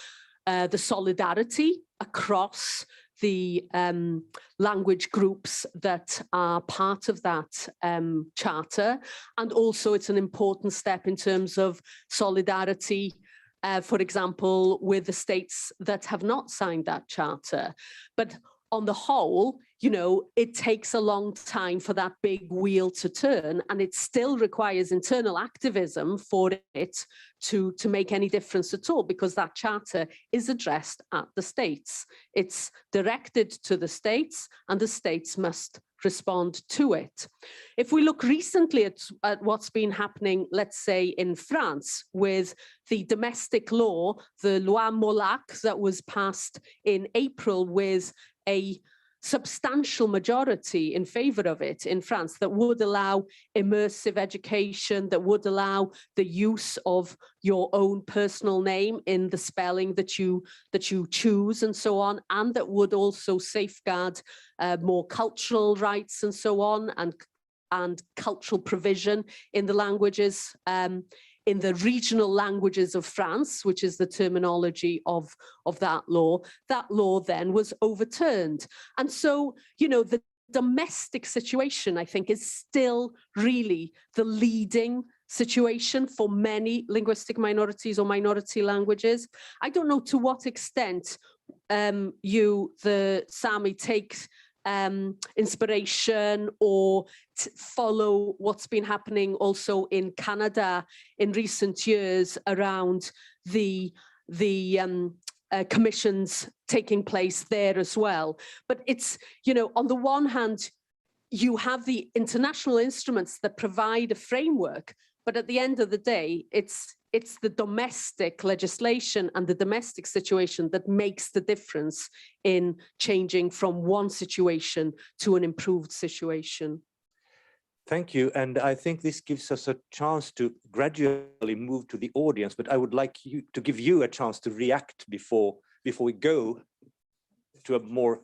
the solidarity across the language groups that are part of that charter. And also it's an important step in terms of solidarity, for example, with the states that have not signed that charter. But on the whole, you know, it takes a long time for that big wheel to turn, and it still requires internal activism for it to make any difference at all, because that charter is addressed at the states. It's directed to the states, and the states must respond to it. If we look recently at what's been happening, let's say in France, with the domestic law, the Loi Molac that was passed in April with a substantial majority in favor of it in France, that would allow immersive education, that would allow the use of your own personal name in the spelling that you choose and so on, and that would also safeguard more cultural rights and so on, and cultural provision in the languages, in the regional languages of France, which is the terminology of that law. That law then was overturned. And so, you know, the domestic situation, I think, is still really the leading situation for many linguistic minorities or minority languages. I don't know to what extent the Sami takes inspiration or follow what's been happening also in Canada in recent years around the commissions taking place there as well. But it's, you know, on the one hand, you have the international instruments that provide a framework, but at the end of the day, it's the domestic legislation and the domestic situation that makes the difference in changing from one situation to an improved situation. Thank you. And I think this gives us a chance to gradually move to the audience, but I would like to give you a chance to react before we go to a more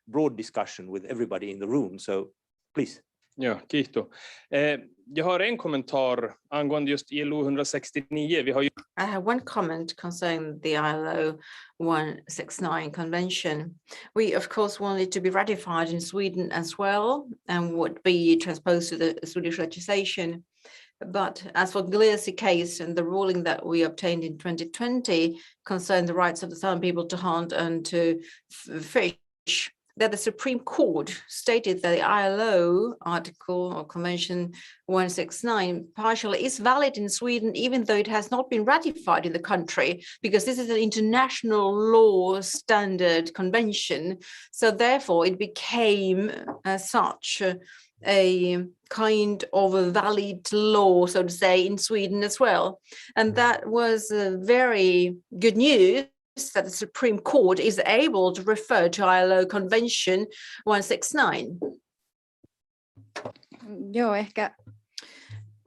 broad discussion with everybody in the room. So please. Ja, Kito. Jag har en kommentar angående just ILO 169. Vi har ju... I have one comment concerning the ILO 169 convention. We, of course, want it to be ratified in Sweden as well and would be transposed to the Swedish legislation. But as for Gleesi case and the ruling that we obtained in 2020 concerning the rights of the Sami people to hunt and to fish, that the Supreme Court stated that the ILO article or Convention 169 partially is valid in Sweden, even though it has not been ratified in the country, because this is an international law standard convention. So therefore it became as such a kind of a valid law, so to say, in Sweden as well. And that was very good news, that the Supreme Court is able to refer to ILO Convention 169.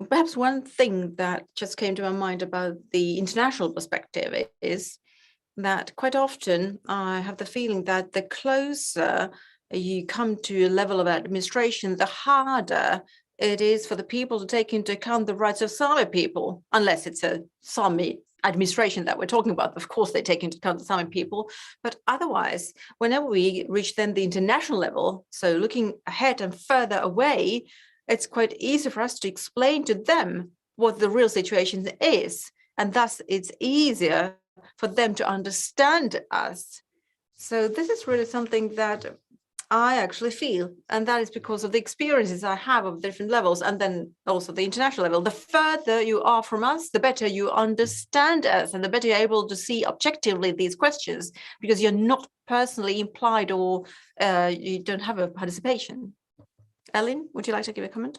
Perhaps one thing that just came to my mind about the international perspective is that quite often I have the feeling that the closer you come to a level of administration, the harder it is for the people to take into account the rights of Sami people, unless it's a Sami administration that we're talking about. Of course, they take into account the Sami people, but otherwise, whenever we reach then the international level, so looking ahead and further away, it's quite easy for us to explain to them what the real situation is, and thus it's easier for them to understand us. So this is really something that I actually feel, and that is because of the experiences I have of different levels, and then also the international level. The further you are from us, the better you understand us, and the better you're able to see objectively these questions, because you're not personally implied or you don't have a participation. Ellen, would you like to give a comment?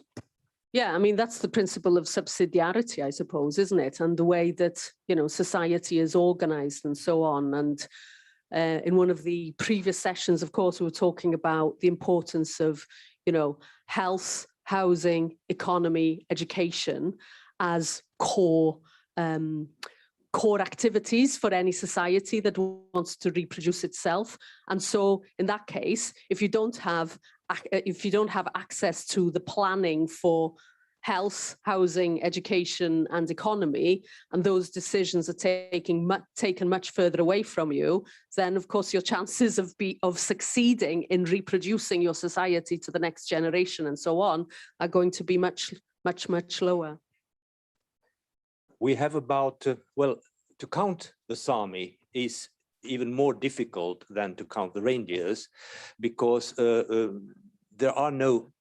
Yeah, I mean, that's the principle of subsidiarity, I suppose, isn't it? And the way that, you know, society is organized and so on. And in one of the previous sessions, of course, we were talking about the importance of, you know, health, housing, economy, education as core activities for any society that wants to reproduce itself. And so in that case, if you don't have access to the planning for health, housing, education, and economy, and those decisions are taken much further away from you, then of course your chances of succeeding in reproducing your society to the next generation and so on are going to be much lower. We have about, well, to count the Sami is even more difficult than to count the reindeers, because there are no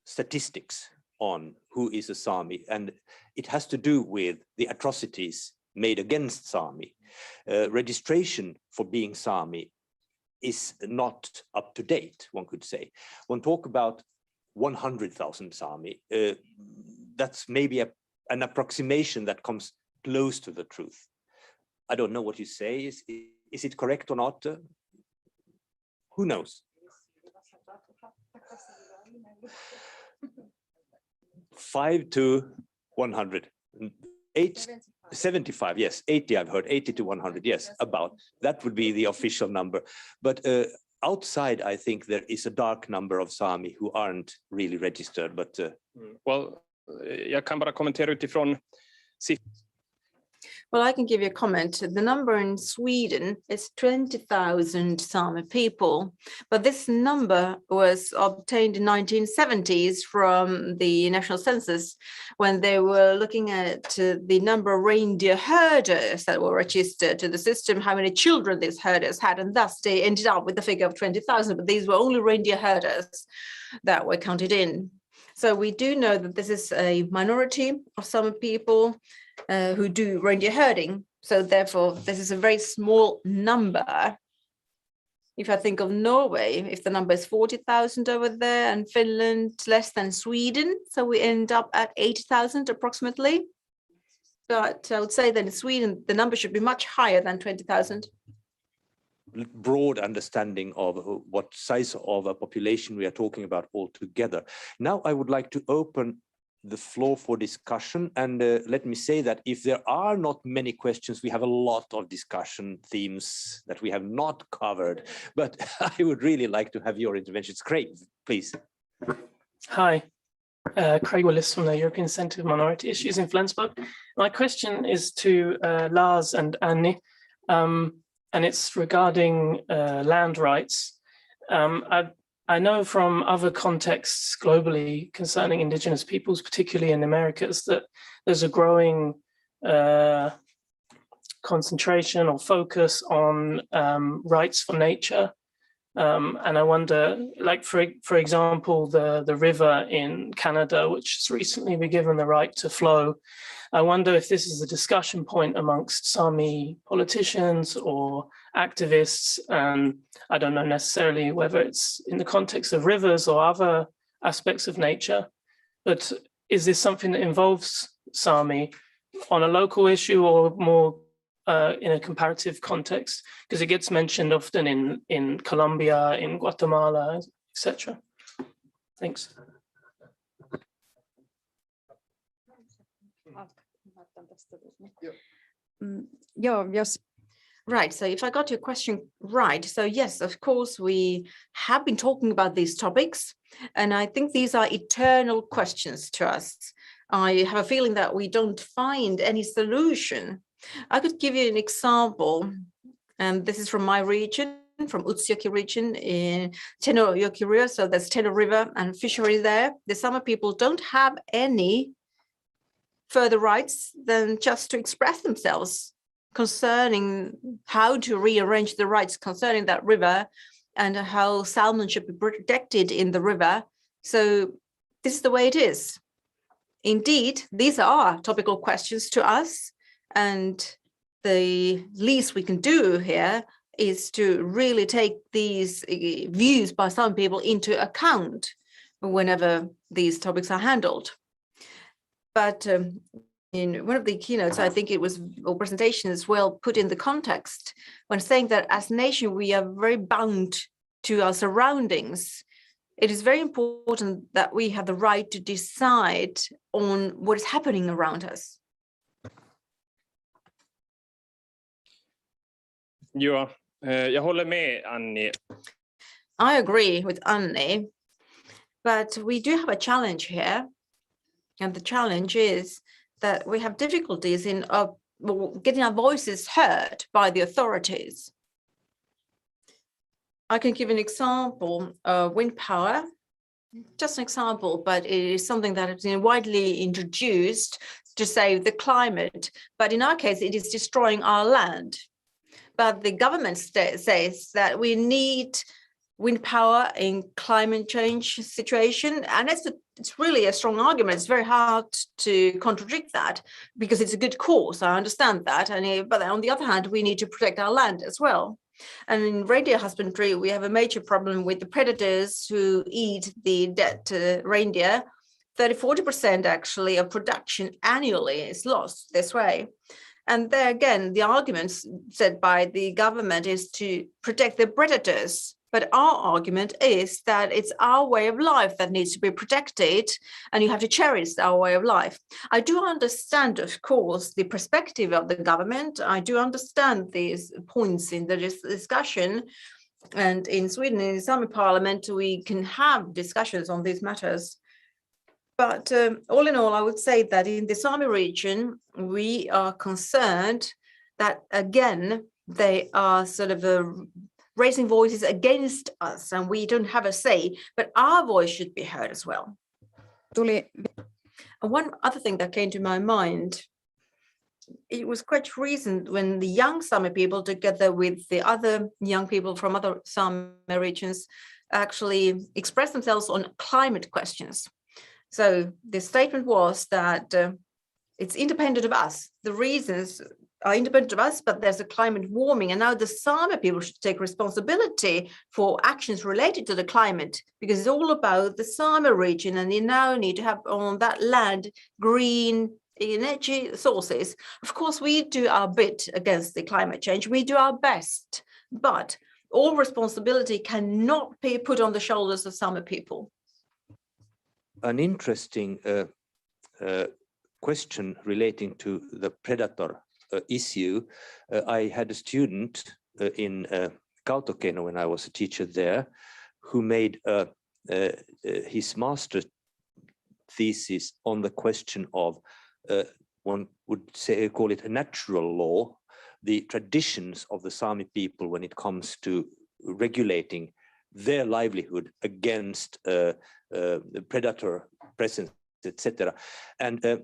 statistics on who is a Sami, and it has to do with the atrocities made against Sami. Registration for being Sami is not up to date, one could say. One talk about 100,000 Sami. That's maybe an approximation that comes close to the truth. I don't know what you say. Is it correct or not? Who knows? 5 to 100. 75, yes. 80, I've heard. 80 to 100, yes, about. That would be the official number. But outside, I think there is a dark number of Sami who aren't really registered. But Well, jag kan bara kommentera utifrån Well, I can give you a comment. The number in Sweden is 20,000 Sami people, but this number was obtained in 1970s from the National Census, when they were looking at the number of reindeer herders that were registered to the system, how many children these herders had, and thus they ended up with the figure of 20,000, but these were only reindeer herders that were counted in. So we do know that this is a minority of Sami people who do reindeer herding. So therefore, this is a very small number. If I think of Norway, if the number is 40,000 over there, and Finland less than Sweden, so we end up at 80,000 approximately. But I would say that in Sweden, the number should be much higher than 20,000. broad understanding of what size of a population we are talking about altogether. Now I would like to open the floor for discussion, and let me say that if there are not many questions, we have a lot of discussion themes that we have not covered, but I would really like to have your interventions. Craig, please. Hi, Craig Willis from the European Centre for Minority Issues in Flensburg. My question is to Lars and Annie, and it's regarding land rights. I know from other contexts globally concerning indigenous peoples, particularly in the Americas, that there's a growing concentration or focus on rights for nature. And I wonder, like, for example, the river in Canada, which has recently been given the right to flow. I wonder if this is a discussion point amongst Sami politicians or activists. And I don't know necessarily whether it's in the context of rivers or other aspects of nature, but is this something that involves Sami on a local issue or more in a comparative context, because it gets mentioned often in Colombia, in Guatemala, etc. Thanks. Yes. Right, so if I got your question right, so yes, of course, we have been talking about these topics, and I think these are eternal questions to us. I have a feeling that we don't find any solution. I could give you an example, and this is from my region, from Utsjoki region in Tenojoki, so there's Teno River and fishery there. The Sami people don't have any further rights than just to express themselves concerning how to rearrange the rights concerning that river and how salmon should be protected in the river. So this is the way it is. Indeed, these are topical questions to us, and the least we can do here is to really take these views by some people into account whenever these topics are handled. But in one of the keynotes, I think it was, or presentations, well put in the context when saying that as a nation, we are very bound to our surroundings. It is very important that we have the right to decide on what is happening around us. Ja, jag håller med Annie. I agree with Annie, but we do have a challenge here. And the challenge is that we have difficulties in getting our voices heard by the authorities. I can give an example, wind power, just an example, but it is something that has been widely introduced to save the climate. But in our case, it is destroying our land. But the government says that we need wind power in climate change situation. And it's really a strong argument. It's very hard to contradict that because it's a good cause. I understand that. But on the other hand, we need to protect our land as well. And in reindeer husbandry, we have a major problem with the predators who eat the dead reindeer. 30–40% actually of production annually is lost this way. And there again, the arguments said by the government is to protect the predators. But our argument is that it's our way of life that needs to be protected, and you have to cherish our way of life. I do understand, of course, the perspective of the government. I do understand these points in the discussion. And in Sweden, in the Sami Parliament, we can have discussions on these matters. But all in all, I would say that in the Sami region, we are concerned that, again, they are sort of raising voices against us, and we don't have a say, but our voice should be heard as well. And one other thing that came to my mind, it was quite recent when the young Sami people, together with the other young people from other Sami regions, actually expressed themselves on climate questions. So the statement was that it's independent of us. The reasons are independent of us, but there's a climate warming. And now the Sami people should take responsibility for actions related to the climate, because it's all about the Sami region. And you now need to have on that land green energy sources. Of course, we do our bit against the climate change. We do our best, but all responsibility cannot be put on the shoulders of Sami people. An interesting question relating to the predator issue. I had a student in Kautokeino when I was a teacher there, who made his master's thesis on the question of, one would say, call it a natural law, the traditions of the Sami people when it comes to regulating their livelihood against predator presence, etc. And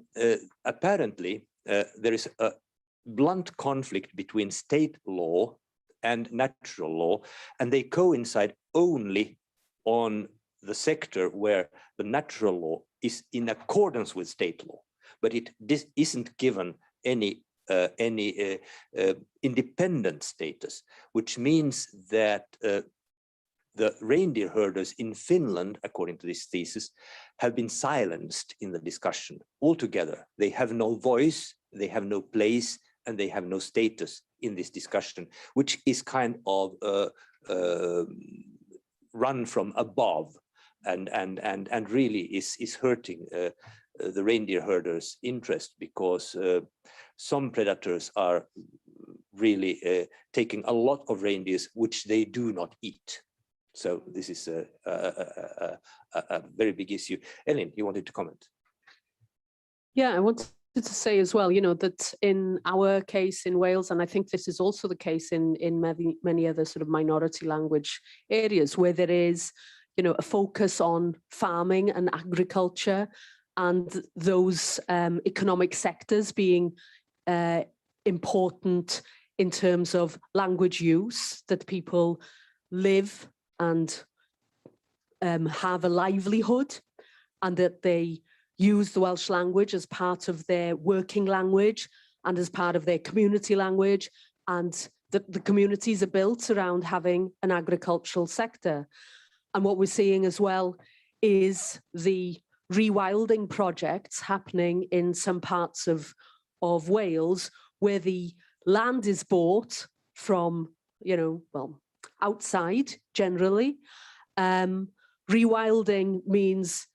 apparently there is a blunt conflict between state law and natural law, and they coincide only on the sector where the natural law is in accordance with state law, but this isn't given any independent status, which means that the reindeer herders in Finland, according to this thesis, have been silenced in the discussion altogether. They have no voice, they have no place, and they have no status in this discussion, which is kind of run from above, and really is hurting the reindeer herders' interest, because some predators are really taking a lot of reindeers which they do not eat. So this is a very big issue. Ellen, you wanted to comment? Yeah, I wanted to say as well, that in our case in Wales, and I think this is also the case in many other sort of minority language areas, where there is, a focus on farming and agriculture, and those economic sectors being important in terms of language use, that people live and have a livelihood, and that they use the Welsh language as part of their working language and as part of their community language, and that the communities are built around having an agricultural sector. And what we're seeing as well is the rewilding projects happening in some parts of Wales, where the land is bought from, well, outside generally. Rewilding means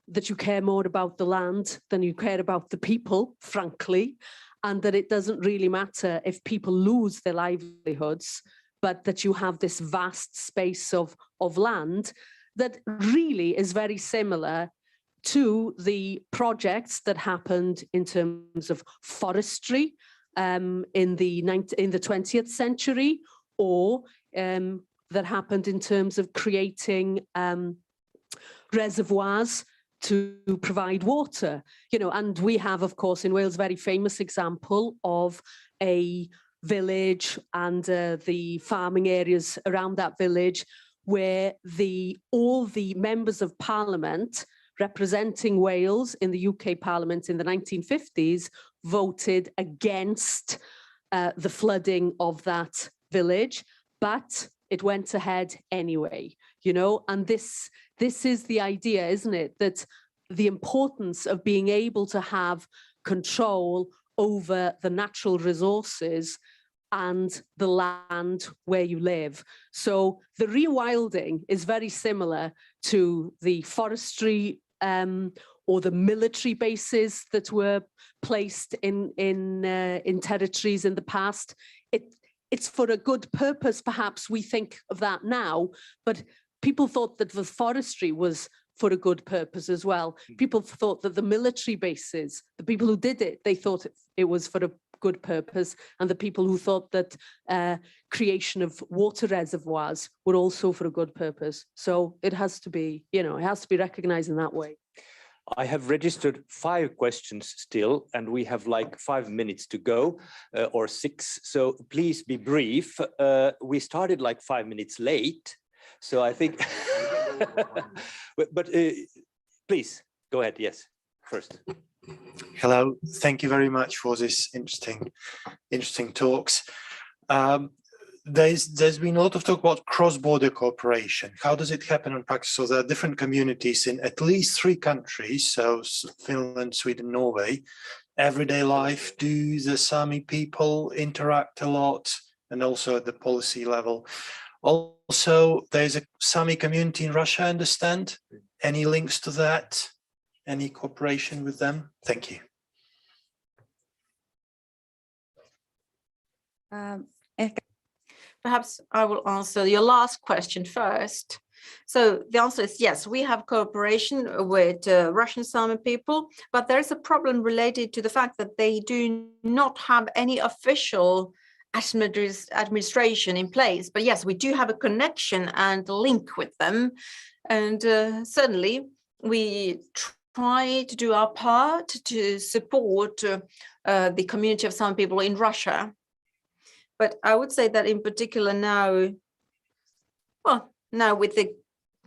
that you care more about the land than you care about the people, frankly, and that it doesn't really matter if people lose their livelihoods, but that you have this vast space of land that really is very similar to the projects that happened in terms of forestry in the 20th century, or that happened in terms of creating reservoirs to provide water, and we have, of course, in Wales, a very famous example of a village and the farming areas around that village, where all the members of Parliament representing Wales in the UK Parliament in the 1950s voted against the flooding of that village, but it went ahead anyway, and this is the idea, isn't it? That the importance of being able to have control over the natural resources and the land where you live. So the rewilding is very similar to the forestry or the military bases that were placed in territories in the past. It's for a good purpose, perhaps we think of that now, but people thought that the forestry was for a good purpose as well. People thought that the military bases, the people who did it, they thought it was for a good purpose, and the people who thought that creation of water reservoirs were also for a good purpose. So it has to be, it has to be recognized in that way. I have registered 5 questions still, and we have like 5 minutes to go, or 6. So please be brief. We started like 5 minutes late, so I think. but please go ahead. Yes, first. Hello. Thank you very much for this interesting talks. There's been a lot of talk about cross-border cooperation. How does it happen in practice? So there are different communities in at least 3 countries, so Finland, Sweden, Norway. Everyday life, do the Sami people interact a lot, and also at the policy level? Also, there's a Sami community in Russia, I understand. Any links to that? Any cooperation with them? Thank you. Perhaps I will answer your last question first. So the answer is yes, we have cooperation with Russian Sami people, but there is a problem related to the fact that they do not have any official administration in place. But yes, we do have a connection and link with them. And certainly we try to do our part to support the community of Sami people in Russia. But I would say that in particular now, now with the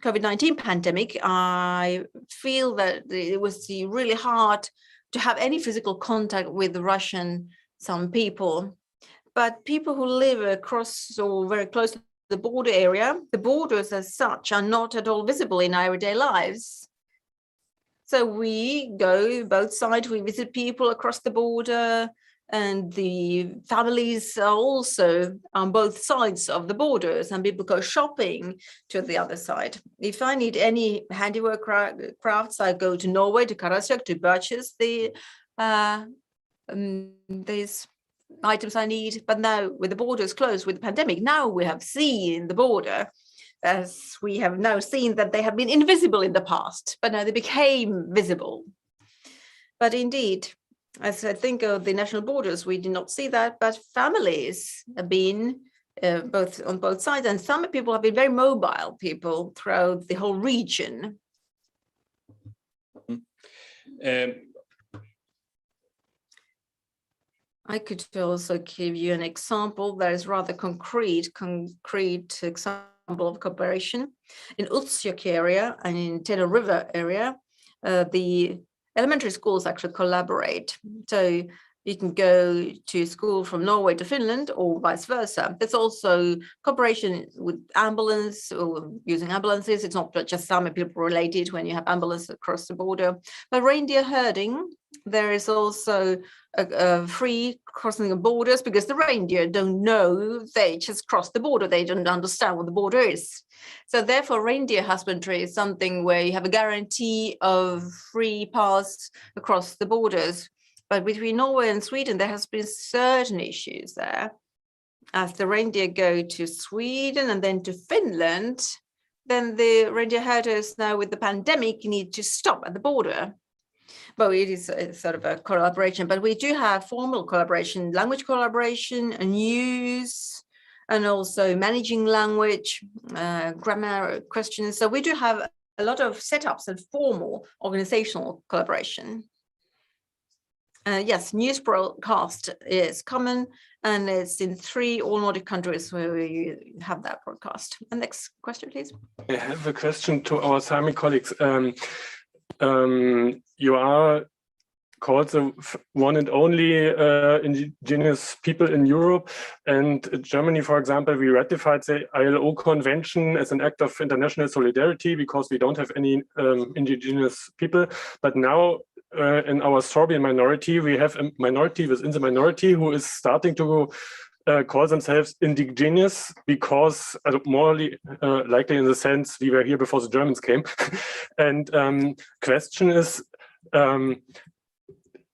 COVID-19 pandemic, I feel that it was really hard to have any physical contact with the Russian Sami people. But people who live across or very close to the border area, the borders as such are not at all visible in our everyday lives. So we go both sides, we visit people across the border, and the families are also on both sides of the borders, and people go shopping to the other side. If I need any handiwork crafts, I go to Norway, to Karasjok, to purchase these items I need. But now with the borders closed with the pandemic, now we have seen the border, as we have now seen that they have been invisible in the past, but now they became visible. But indeed, as I think of the national borders, we did not see that, but families have been on both sides, and some people have been very mobile people throughout the whole region. I could also give you an example that is rather concrete example of cooperation. In Utsjoki area and in Teno River area, the elementary schools actually collaborate. So you can go to school from Norway to Finland or vice versa. There's also cooperation with ambulance or using ambulances. It's not just Sami people related when you have ambulance across the border. But reindeer herding, there is also a free crossing of borders because the reindeer don't know, they just cross the border. They don't understand what the border is. So therefore reindeer husbandry is something where you have a guarantee of free pass across the borders. But between Norway and Sweden, there has been certain issues there. As the reindeer go to Sweden and then to Finland, then the reindeer herders now with the pandemic need to stop at the border. But it is sort of a collaboration, but we do have formal collaboration, language collaboration, news, and also managing language, grammar questions. So we do have a lot of setups and formal organizational collaboration. Yes, news broadcast is common, and it's in all Nordic countries where you have that broadcast. And next question, please. I have a question to our Sami colleagues. You are called the one and only indigenous people in Europe, and Germany, for example, we ratified the ILO convention as an act of international solidarity because we don't have any indigenous people. But now in our Sorbian minority, we have a minority within the minority who is starting to call themselves indigenous because more likely in the sense we were here before the Germans came. And question is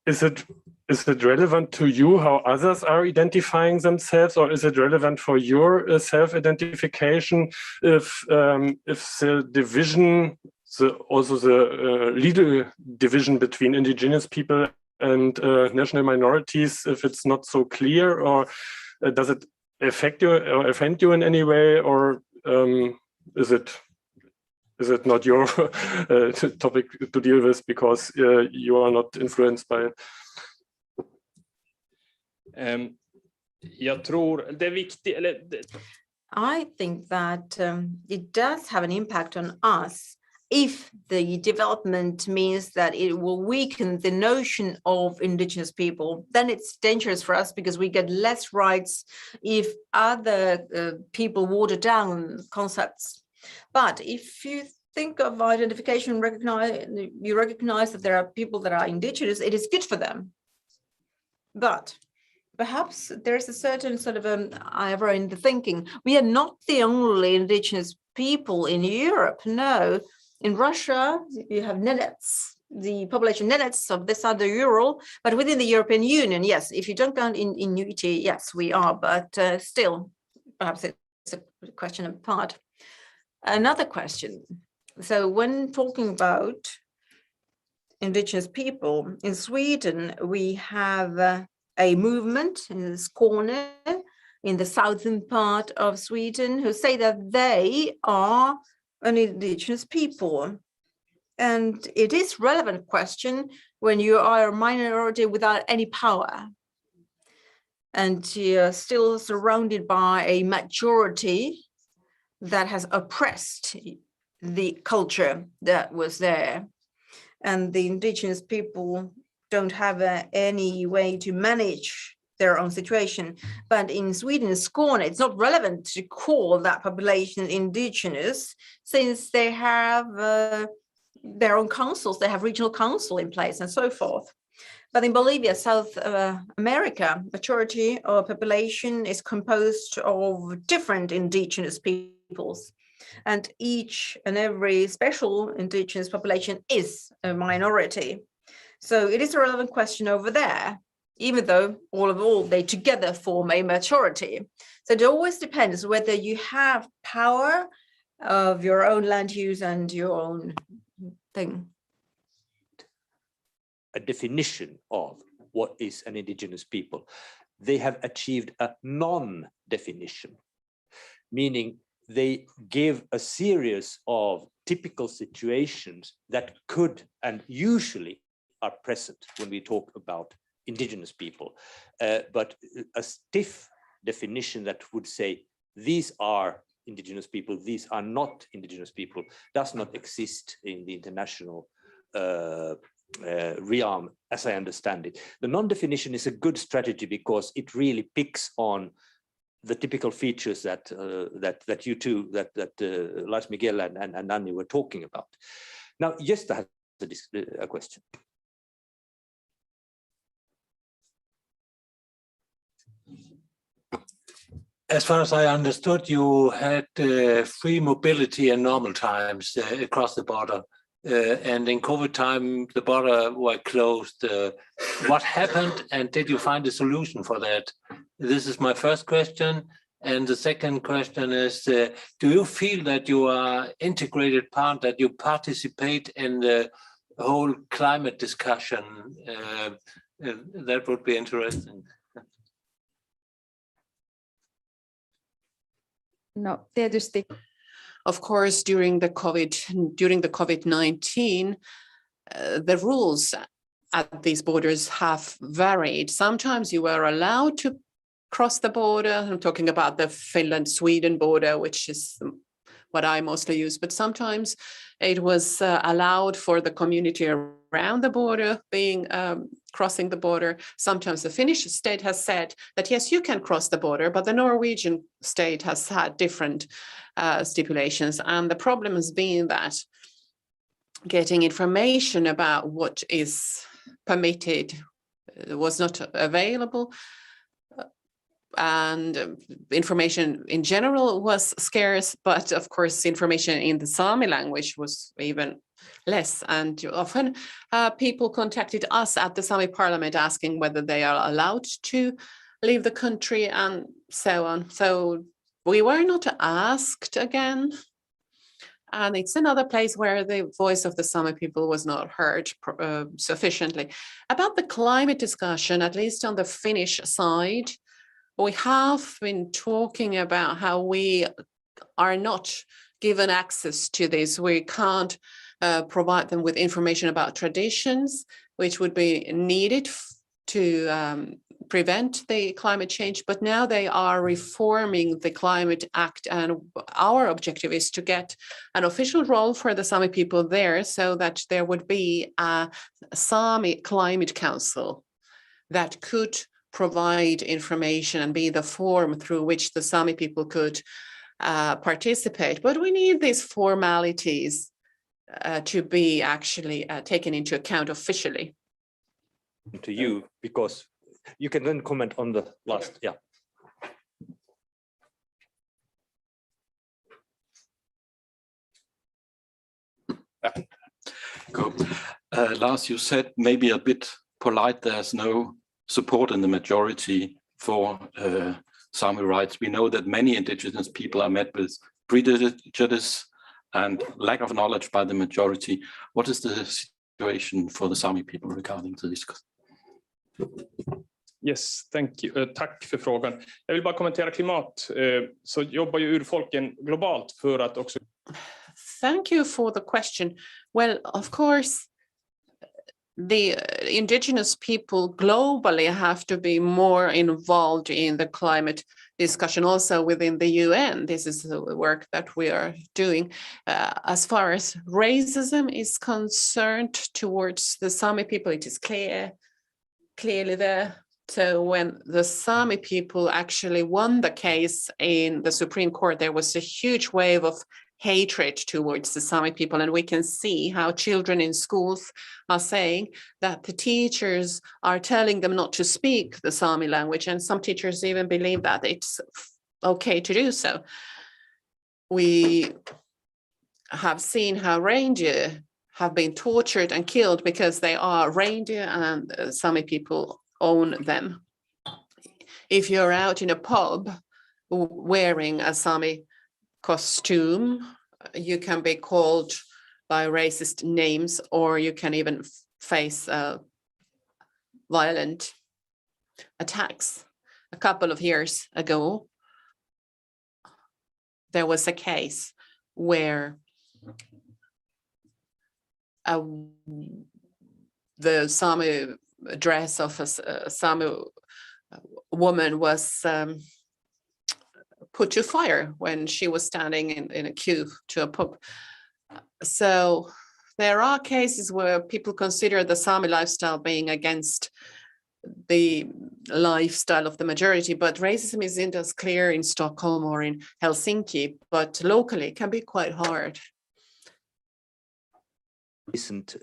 it relevant to you how others are identifying themselves, or is it relevant for your self-identification if the division, also the legal division between indigenous people and national minorities, if it's not so clear, or does it affect you or offend you in any way, or is it not your topic to deal with because you are not influenced by it? Jag tror det är viktigt, I think that it does have an impact on us if the development means that it will weaken the notion of indigenous people. Then it's dangerous for us because we get less rights if other people water down concepts. But if you think of identification, you recognize that there are people that are indigenous, it is good for them. But perhaps there's a certain sort of error in the thinking. We are not the only indigenous people in Europe, no. In Russia, you have Nenets, the population Nenets of this side of the Ural, but within the European Union, yes, if you don't count in Inuiti, yes, we are, but still, perhaps it's a question apart. Another question. So when talking about indigenous people, in Sweden, we have a movement in Skåne, in the southern part of Sweden, who say that they are an indigenous people. And it is a relevant question when you are a minority without any power. And you're still surrounded by a majority that has oppressed the culture that was there. And the indigenous people don't have any way to manage their own situation. But in Sweden, Skåne, it's not relevant to call that population indigenous since they have their own councils, they have regional council in place and so forth. But in Bolivia, South America, majority of population is composed of different indigenous peoples. And each and every special indigenous population is a minority. So it is a relevant question over there, even though all they together form a majority. So it always depends whether you have power of your own land use and your own thing. A definition of what is an indigenous people. They have achieved a non-definition, meaning they give a series of typical situations that could and usually are present when we talk about indigenous people, but a stiff definition that would say these are indigenous people, these are not indigenous people, does not exist in the international realm, as I understand it. The non-definition is a good strategy because it really picks on the typical features that that you two, that Lars Miguel and Annie were talking about. Now, Gösta has a question. As far as I understood, you had free mobility in normal times across the border. And in COVID time, the border were closed. What happened, and did you find a solution for that? This is my first question. And the second question is, do you feel that you are integrated part, that you participate in the whole climate discussion? That would be interesting. No, tietysti. Of course, during the COVID-19, the rules at these borders have varied. Sometimes you were allowed to cross the border. I'm talking about the Finland-Sweden border, which is what I mostly use, but sometimes it was allowed for the community around the border being crossing the border. Sometimes the Finnish state has said that, yes, you can cross the border, but the Norwegian state has had different stipulations. And the problem has been that getting information about what is permitted was not available. And information in general was scarce, but of course information in the Sami language was even less. And often people contacted us at the Sami parliament asking whether they are allowed to leave the country and so on. So we were not asked again. And it's another place where the voice of the Sami people was not heard sufficiently. About the climate discussion, at least on the Finnish side, we have been talking about how we are not given access to this. We can't provide them with information about traditions, which would be needed to prevent the climate change. But now they are reforming the Climate Act, and our objective is to get an official role for the Sami people there, so that there would be a Sami Climate Council that could provide information and be the forum through which the Sami people could participate. But we need these formalities to be actually taken into account officially. To you, because you can then comment on the last, yeah. Cool. Lars, you said maybe a bit polite, there's no support in the majority for Sami rights. We know that many indigenous people are met with prejudice and lack of knowledge by the majority. What is the situation for the Sami people regarding to this? Yes, thank you. Tack för frågan. Jag vill bara kommentera klimat. Så jobbar ju urfolken globalt för att också... Thank you for the question. Well, of course, the indigenous people globally have to be more involved in the climate discussion, also within the UN. This is the work that we are doing. As far as racism is concerned towards the Sami people, it is clearly there. So when the Sami people actually won the case in the Supreme Court, there was a huge wave of hatred towards the Sami people. And we can see how children in schools are saying that the teachers are telling them not to speak the Sami language. And some teachers even believe that it's okay to do so. We have seen how reindeer have been tortured and killed because they are reindeer and Sami people own them. If you're out in a pub wearing a Sami costume, you can be called by racist names, or you can even face violent attacks. A couple of years ago, there was a case where the Sami dress of a Sami woman was put to fire when she was standing in a queue to a pub. So there are cases where people consider the Sami lifestyle being against the lifestyle of the majority, but racism isn't as clear in Stockholm or in Helsinki, but locally it can be quite hard. Recent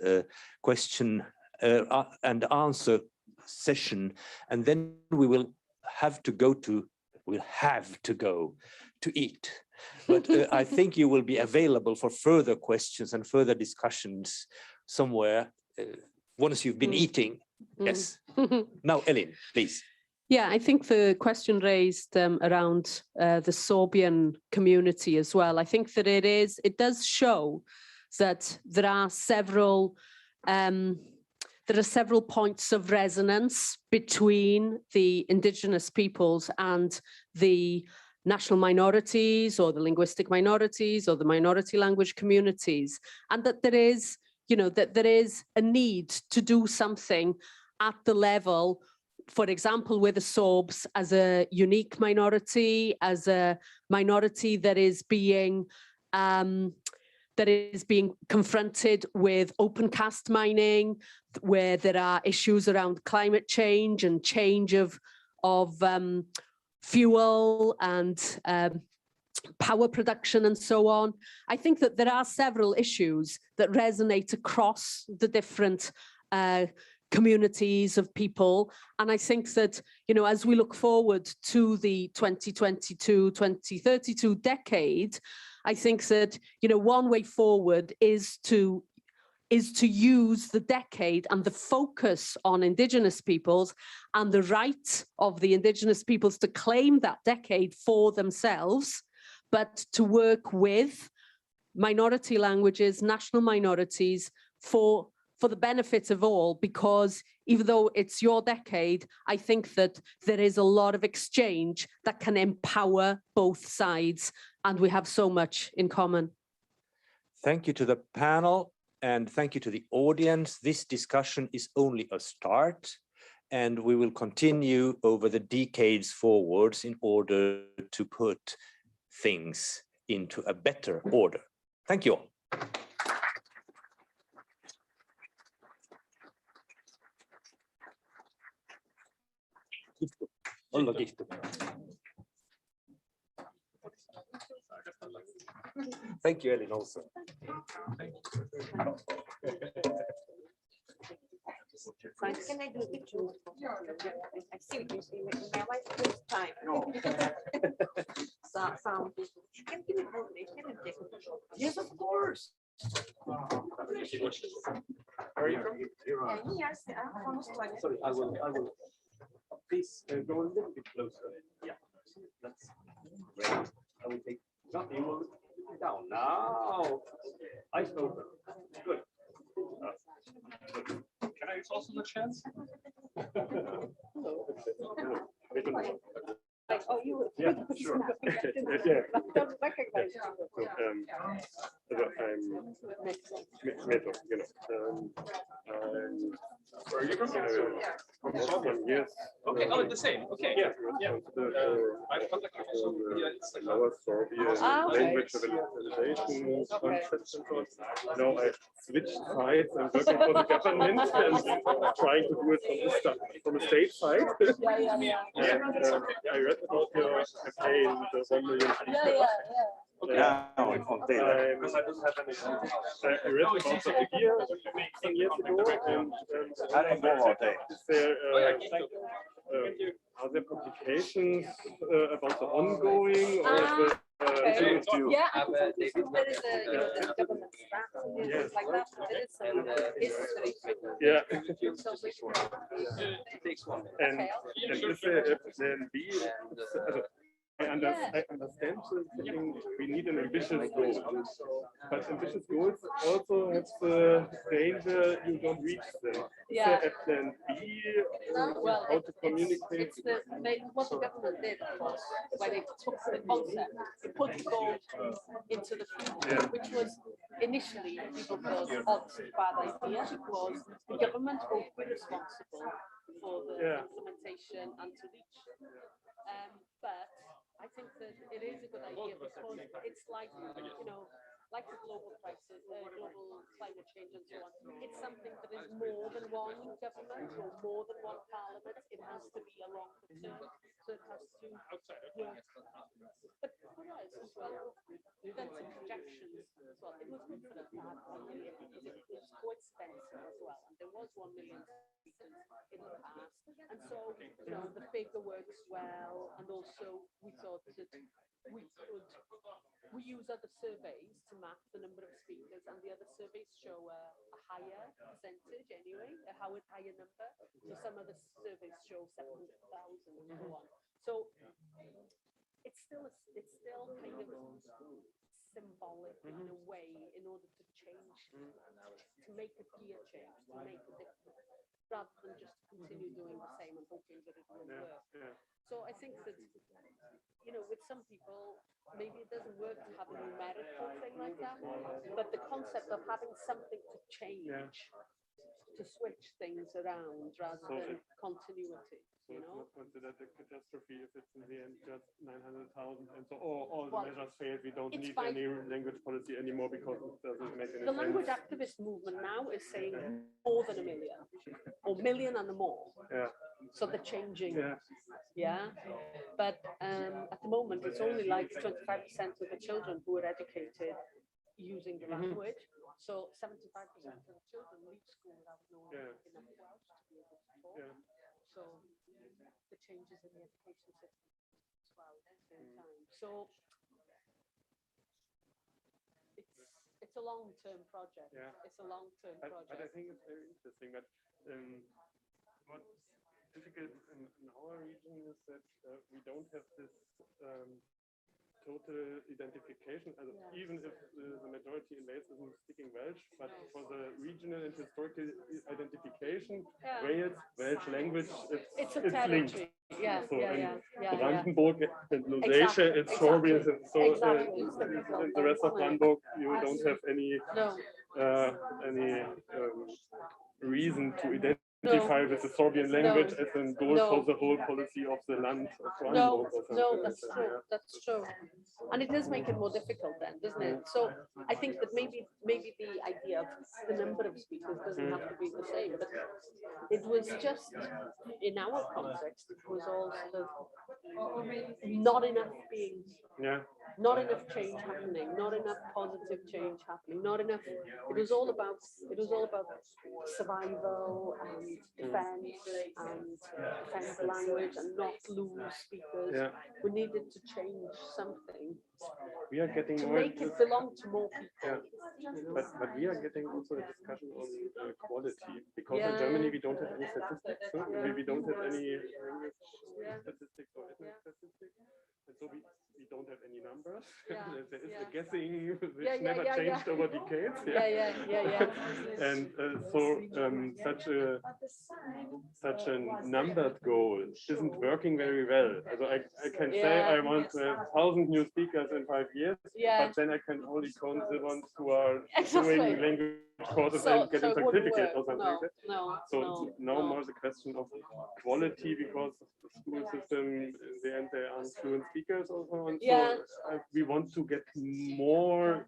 question and answer session, and then we'll have to go to eat. But I think you will be available for further questions and further discussions somewhere once you've been eating. Yes. Now, Elin, please. Yeah, I think the question raised around the Sorbian community as well. I think that it does show that there are several points of resonance between the indigenous peoples and the national minorities or the linguistic minorities or the minority language communities, and that there is, that there is a need to do something at the level, for example, with the Sorbs as a unique minority, as a minority that is being confronted with open cast mining, where there are issues around climate change and change of fuel and power production and so on. I think that there are several issues that resonate across the different communities of people. And I think that, as we look forward to the 2022-2032 decade, I think that, one way forward is to use the decade and the focus on Indigenous peoples and the right of the Indigenous peoples to claim that decade for themselves, but to work with minority languages, national minorities for the benefit of all, because even though it's your decade, I think that there is a lot of exchange that can empower both sides, and we have so much in common. Thank you to the panel, and thank you to the audience. This discussion is only a start, and we will continue over the decades forwards in order to put things into a better order. Thank you all. Thank you, Elin, also. Thanks. Can I do a picture? I see my wife this time. Sound. Can you hold it? Can you take a picture? Yes, of course. Where are you from? Yes, from Estonia. Sorry, I will. Please go a little bit closer. Yeah, that's great. I will take. No, you will down now. Eyes open. Good. Can I also the chance? Oh, you yeah, sure. Yeah. don't recognize you. I'm Meto, where are you from? From yes. Okay, oh, the same. Okay. Yeah. I contacted Lower Sorbian language validation concepts and so on. Now I switched sides. I'm working for the government and trying to do it from the state side. I read about your campaign, the 1 million people. Because I don't have any. I read about the idea some years ago, and is there, are there publications about the ongoing or the yeah, there is the government stats and things like that. There is some history. Yeah. And is there then I understand something, we need an ambitious goal, but ambitious goals also have the danger you don't reach them. Yeah. Is there a plan B, Well, how to communicate? What the government did was, when it took the concept, it put the goal into the future, which was initially people thought, oh, this is a bad idea, because the government will be responsible for the implementation and to reach. But I think that it is a good idea because it's like, you know, like the global crisis, global climate change and so on. It's something that is more than one government or more than one parliament. It has to be a longer term, so it has to work. But for us as well, we've done some projections as well. It was good for us to have 1 million because it was so expensive as well. And there was 1 million speakers in the past. And so, you know, the figure works well. And also we thought that we use other surveys to map the number of speakers, and the other surveys show a higher percentage anyway, a higher number. So some of the surveys show 700,000 and so on. So it's still kind of symbolic in a way in order to change, to make a gear change, to make a difference, rather than just continue doing the same and hoping that it will work. So I think that, you know, with some people, maybe it doesn't work to have a numerical thing like that, but the concept of having something to change, to switch things around rather than continuity. So You it's know? not considered a catastrophe if it's in the end just 900,000 and so all the measures failed. We don't need any language policy anymore because it doesn't make any sense. The language activist movement now is saying more than 1 million, or million and more. Yeah. So they're changing. Yeah. But at the moment, it's only like 25% of the children who are educated using the language. So 75% of the children leave school without knowing enough Welsh to be able to talk. So the changes in the education system as well at the same time. So it's a long-term project. It's a long-term project. But I think it's very interesting that what's difficult in our region is that we don't have this total identification, even if the majority in Wales isn't speaking Welsh, but for the regional and historical identification, Welsh language, it's linked. So Brandenburg and Lusatia, it's Sorbians, and so in the rest of Brandenburg, you don't have any reason to identify with the Sorbian language as a goal for the whole policy of the land of Brandenburg. No, that's true. That's true. And it does make it more difficult then, doesn't it? So I think that maybe the idea of the number of speakers doesn't have to be the same, but it was just in our context, it was all sort of not enough being, not enough change happening, not enough positive change happening, not enough. It was all about survival and defense the language and not lose speakers. We needed to change something. We are getting to more make it belong to more people. But we are getting also a discussion on quality, because in Germany we don't have any statistics. We don't have any language statistics or ethnic statistics, and so we don't have any numbers. There is a guessing which never changed over decades. And so such a numbered goal isn't working very well. So I can say I want 1,000 new speakers in 5 years, but then I can only count the ones who are doing language courses and getting certificates or something like that. So now more the question of quality, because the school system in the end they aren't fluent speakers or so on. So we want to get more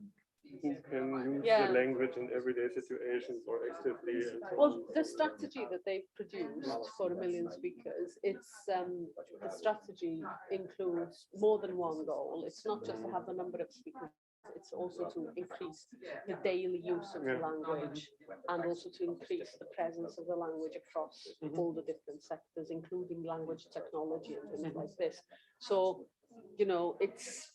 who can use the language in everyday situations or actively. Well, the strategy that they've produced for 1 million speakers, it's the strategy includes more than one goal. It's not just to have the number of speakers, it's also to increase the daily use of the language and also to increase the presence of the language across all the different sectors, including language technology and things like this. So, you know, it's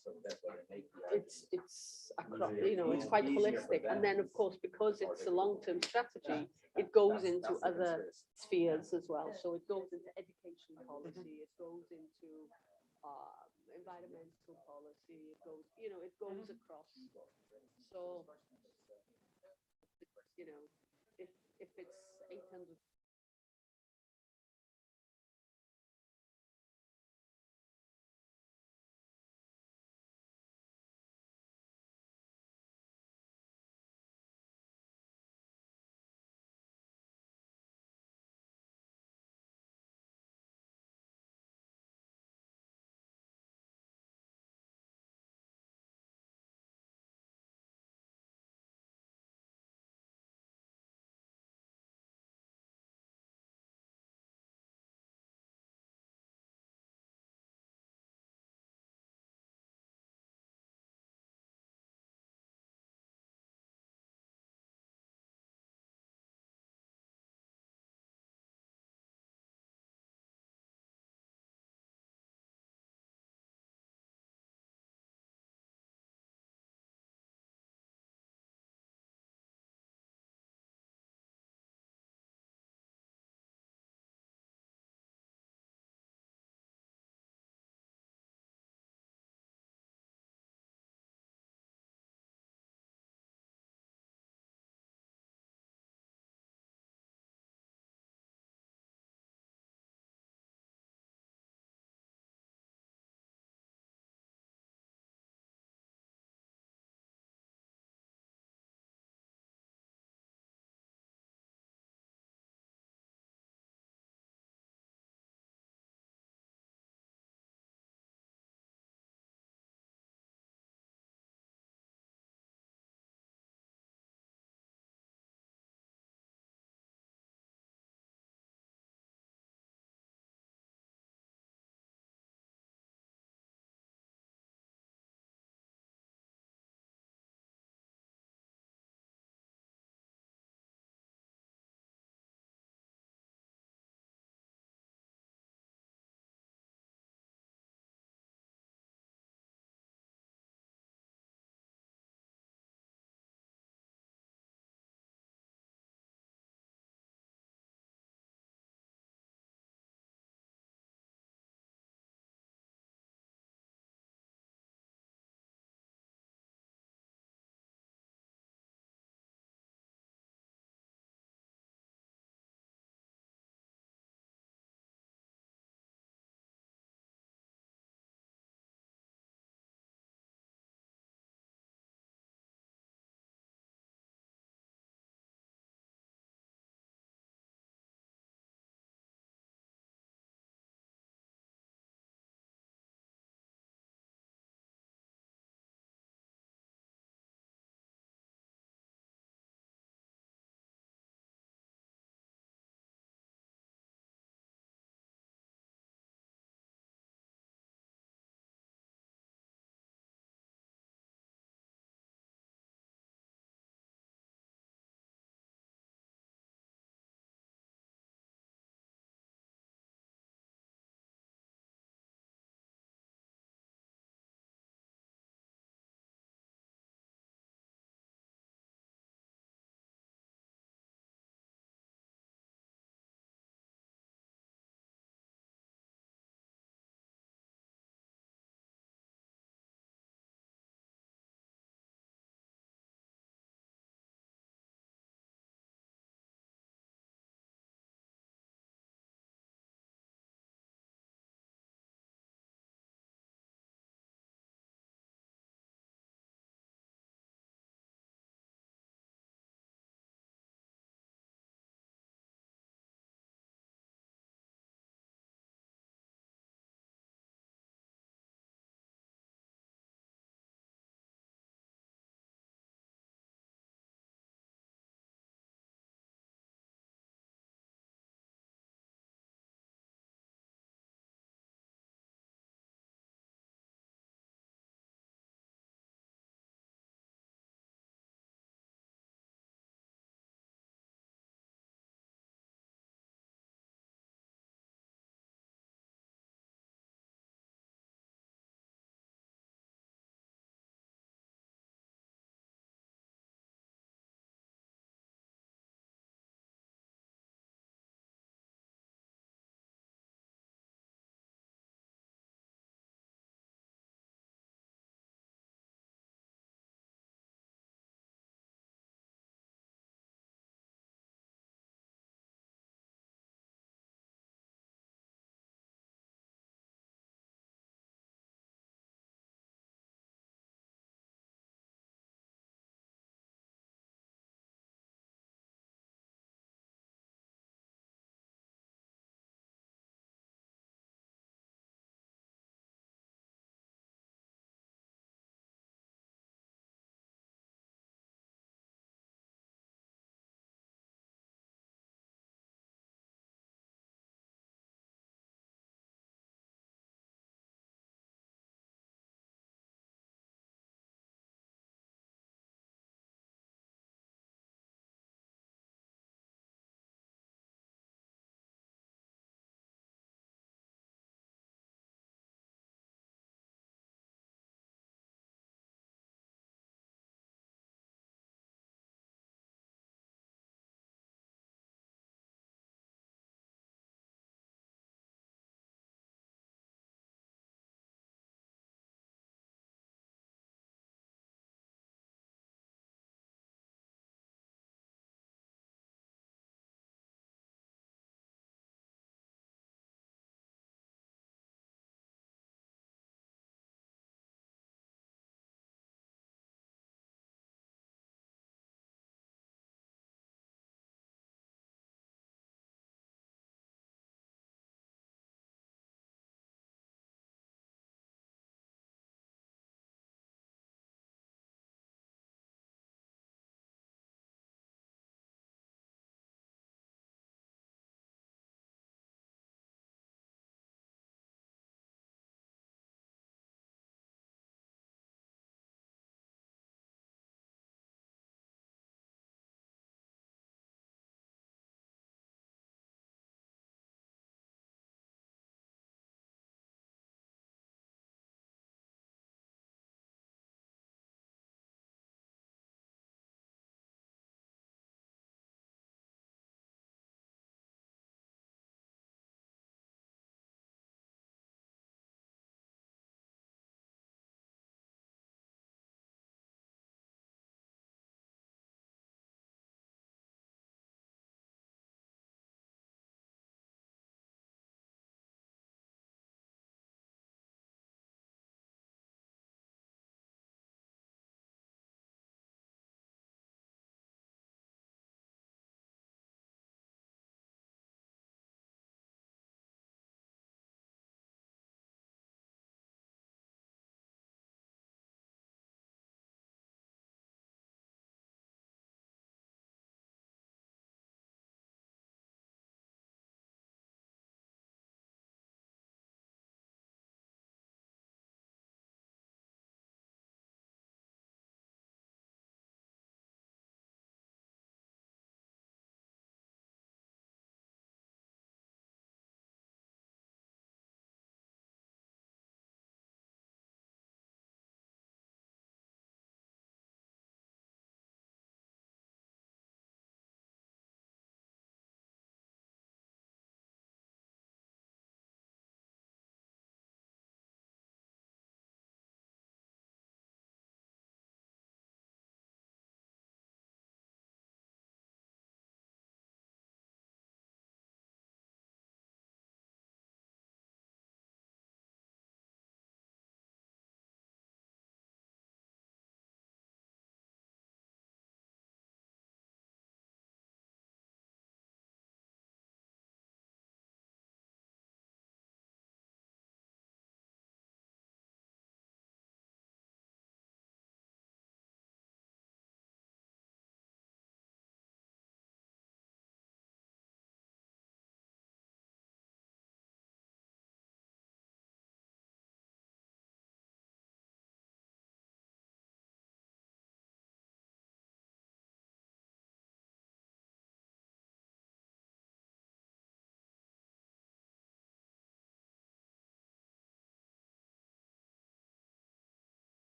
quite holistic. And then, of course, because it's a long-term strategy, it goes into other spheres as well. So it goes into education policy, it goes into environmental policy, it goes, it goes across. So, if it's 800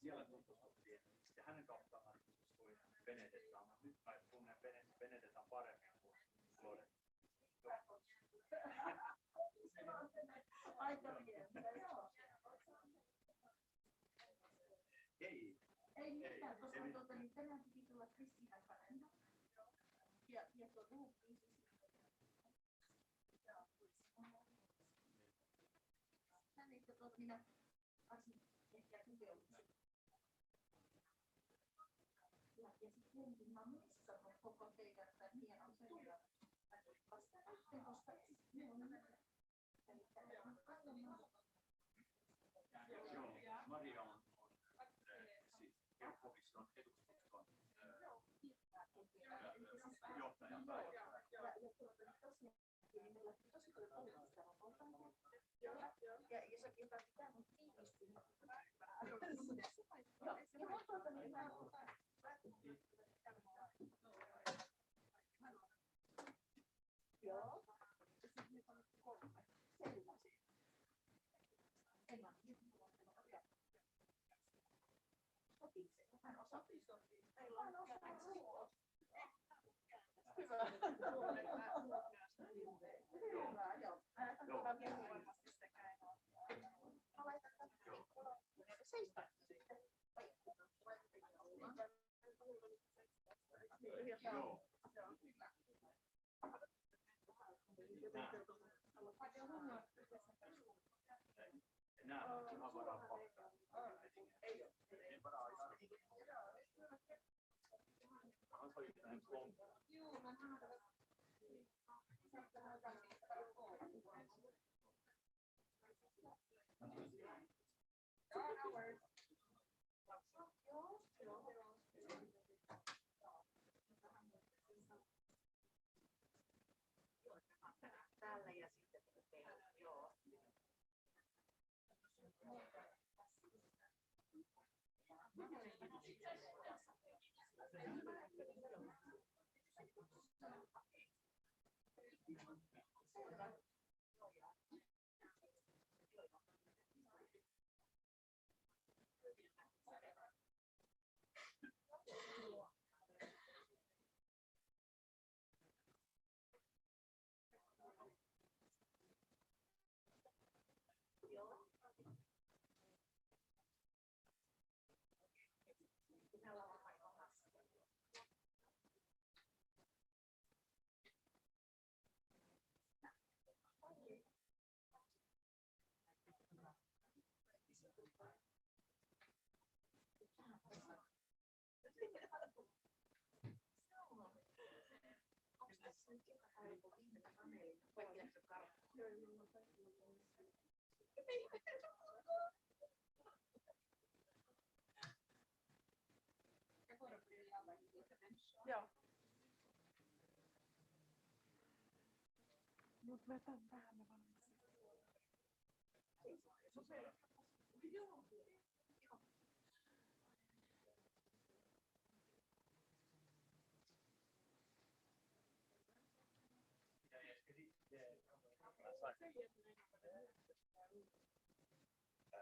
Siellä tutustumtiin ja hänen kauttaan tutustuin Benedettaan. Nyt mä tunnen Benedettan paremmin kuin Loren. Aika pientä, joo. Ei mitään, koska tänään piti tulla Kristiinan kanssa. Ja tuo ruumiin. Minä asin ehkä tukeudutsin. Ja sitten mä missannut koko teidän tämän hienon seuraan. Vasta lähtee, koska joo, Maria on siis komission edustuston johtajan päivä. Ja sekin pitää mun kiinnostua. Joo.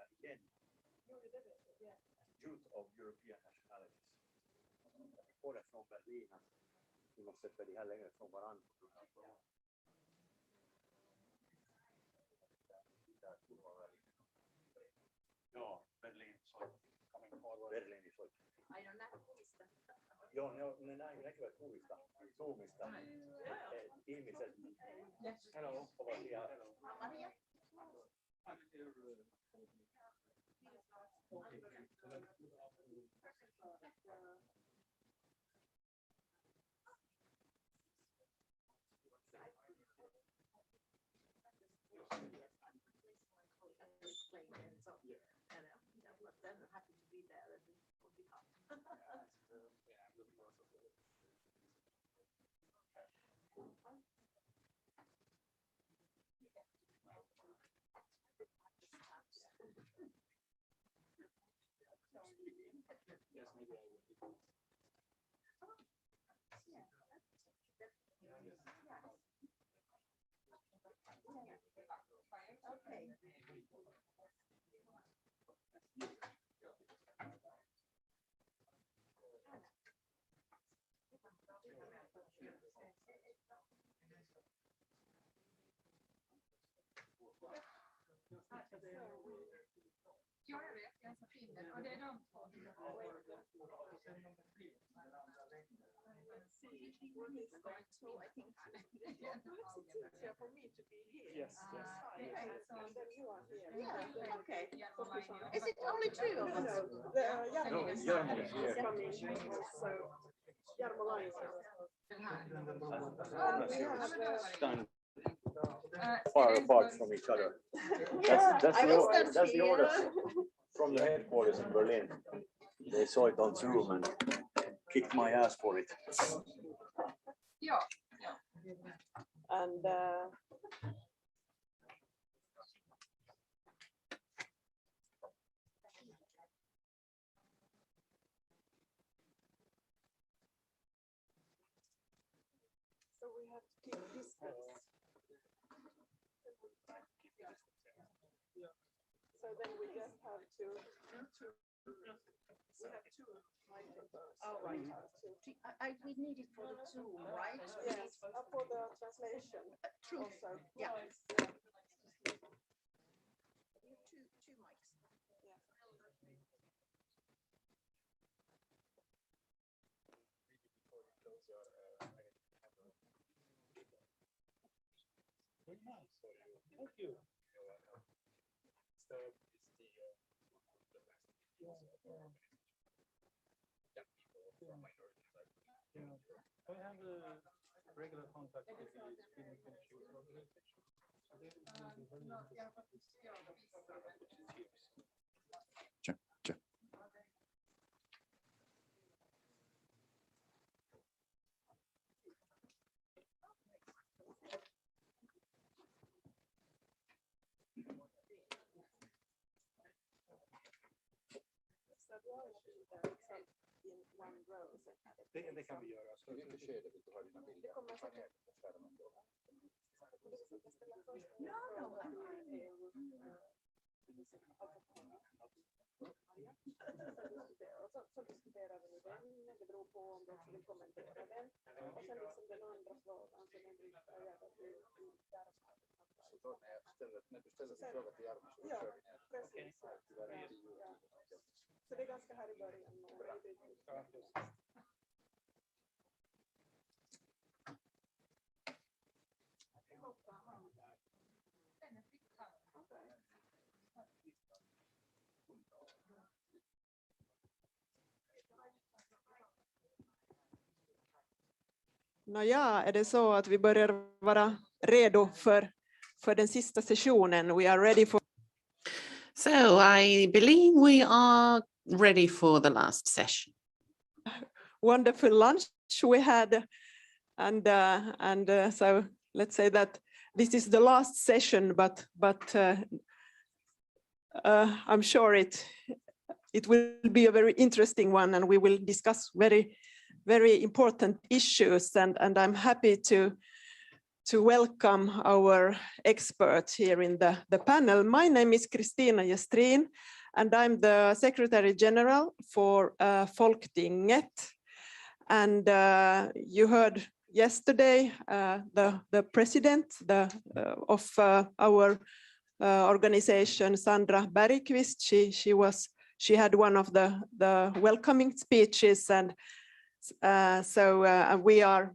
Again, youth of European nationalities. Båda från Berlin. Vi måste sätta det här längre från varandra. Ja, Berlin. Berliini soitti. Joo, ne näkyvät kuvista, Zoomista. Ihmiset ovat ihan... Ja, jag vet, jag är så fin. Och det är de två. Yes, yes. Okay. Is it only two of us? No, Jarmo is here. Stand far apart from each other. That's the order from the headquarters in Berlin. They saw it on Zoom and kicked my ass for it. Ja. And so we have to keep distance. So then we just have to Oh, right. We need it for the Zoom, right? Yes, for the translation. True. Also. Yeah. Two mics. Yeah. Very nice. Thank you. So I have a regular contact with the Sweden Finnish organization. Sure, sure. Det kan vi göra. Så vi inte det, vill du ha dina bilder? Så diskuterar vi den, det beror på om de vill kommentera den. Och sen liksom den andra frågan som en brukar göra till När du ställer en fråga till Jarmo så kör vi ner. Precis. Så det är ganska här i början. Nåja, är det så att vi börjar vara redo för den sista sessionen? We are ready for... So I believe we are ready for the last session. Wonderful lunch we had, and so let's say that this is the last session, but I'm sure it will be a very interesting one, and we will discuss very important issues, and I'm happy to welcome our experts here in the panel. My name is Kristina Gestrin, and I'm the Secretary General for Folktinget. And you heard yesterday the president of our organization, Sandra Bergqvist. She had one of the welcoming speeches, and so we are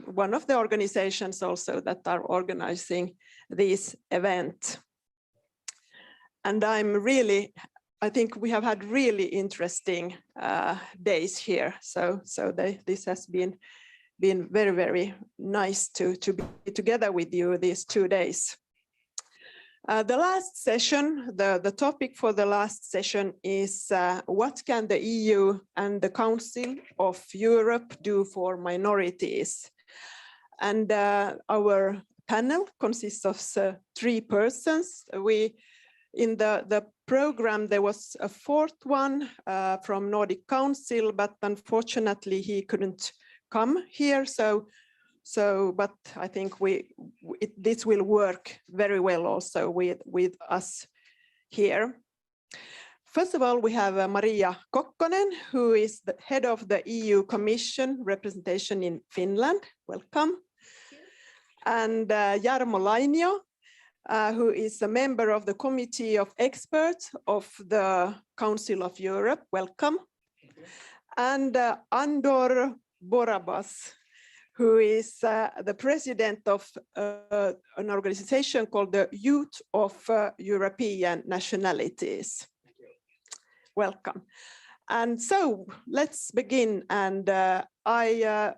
one of the organizations also that are organizing this event. And I think we have had really interesting days here. So this has been very nice to be together with you these 2 days. The last session, the topic for the last session is what can the EU and the Council of Europe do for minorities? And our panel consists of 3 persons. In the program, there was a 4th one from Nordic Council, but unfortunately he couldn't come here. But I think this will work very well also with us here. First of all, we have Maria Kokkonen, who is the head of the EU Commission representation in Finland. Welcome. And Jarmo Lainio, who is a member of the Committee of Experts of the Council of Europe. Welcome. And Andor Borabas, who is the president of an organization called the Youth of European Nationalities. Welcome. And so let's begin. And I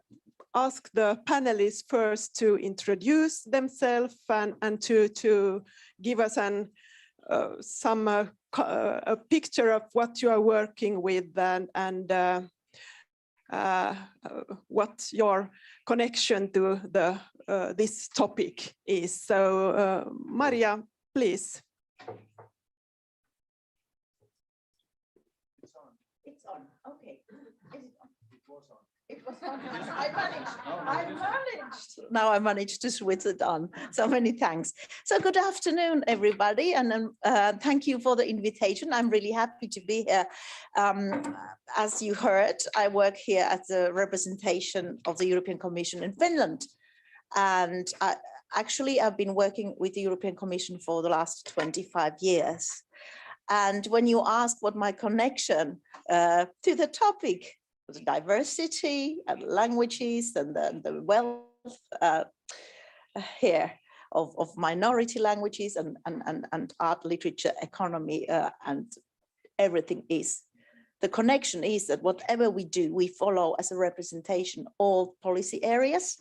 ask the panelists first to introduce themselves and to give us a picture of what you are working with and what your connection to this topic is. So Maria, please. It's on. Okay. Is it on? It was on. It was fun. I managed. Now I managed to switch it on. So many thanks. So good afternoon, everybody, and thank you for the invitation. I'm really happy to be here. As you heard, I work here as the representation of the European Commission in Finland. And actually, I've been working with the European Commission for the last 25 years. And when you ask what my connection to the topic, the diversity and languages and the wealth here of minority languages and art, literature, economy, and everything is. The connection is that whatever we do, we follow as a representation all policy areas.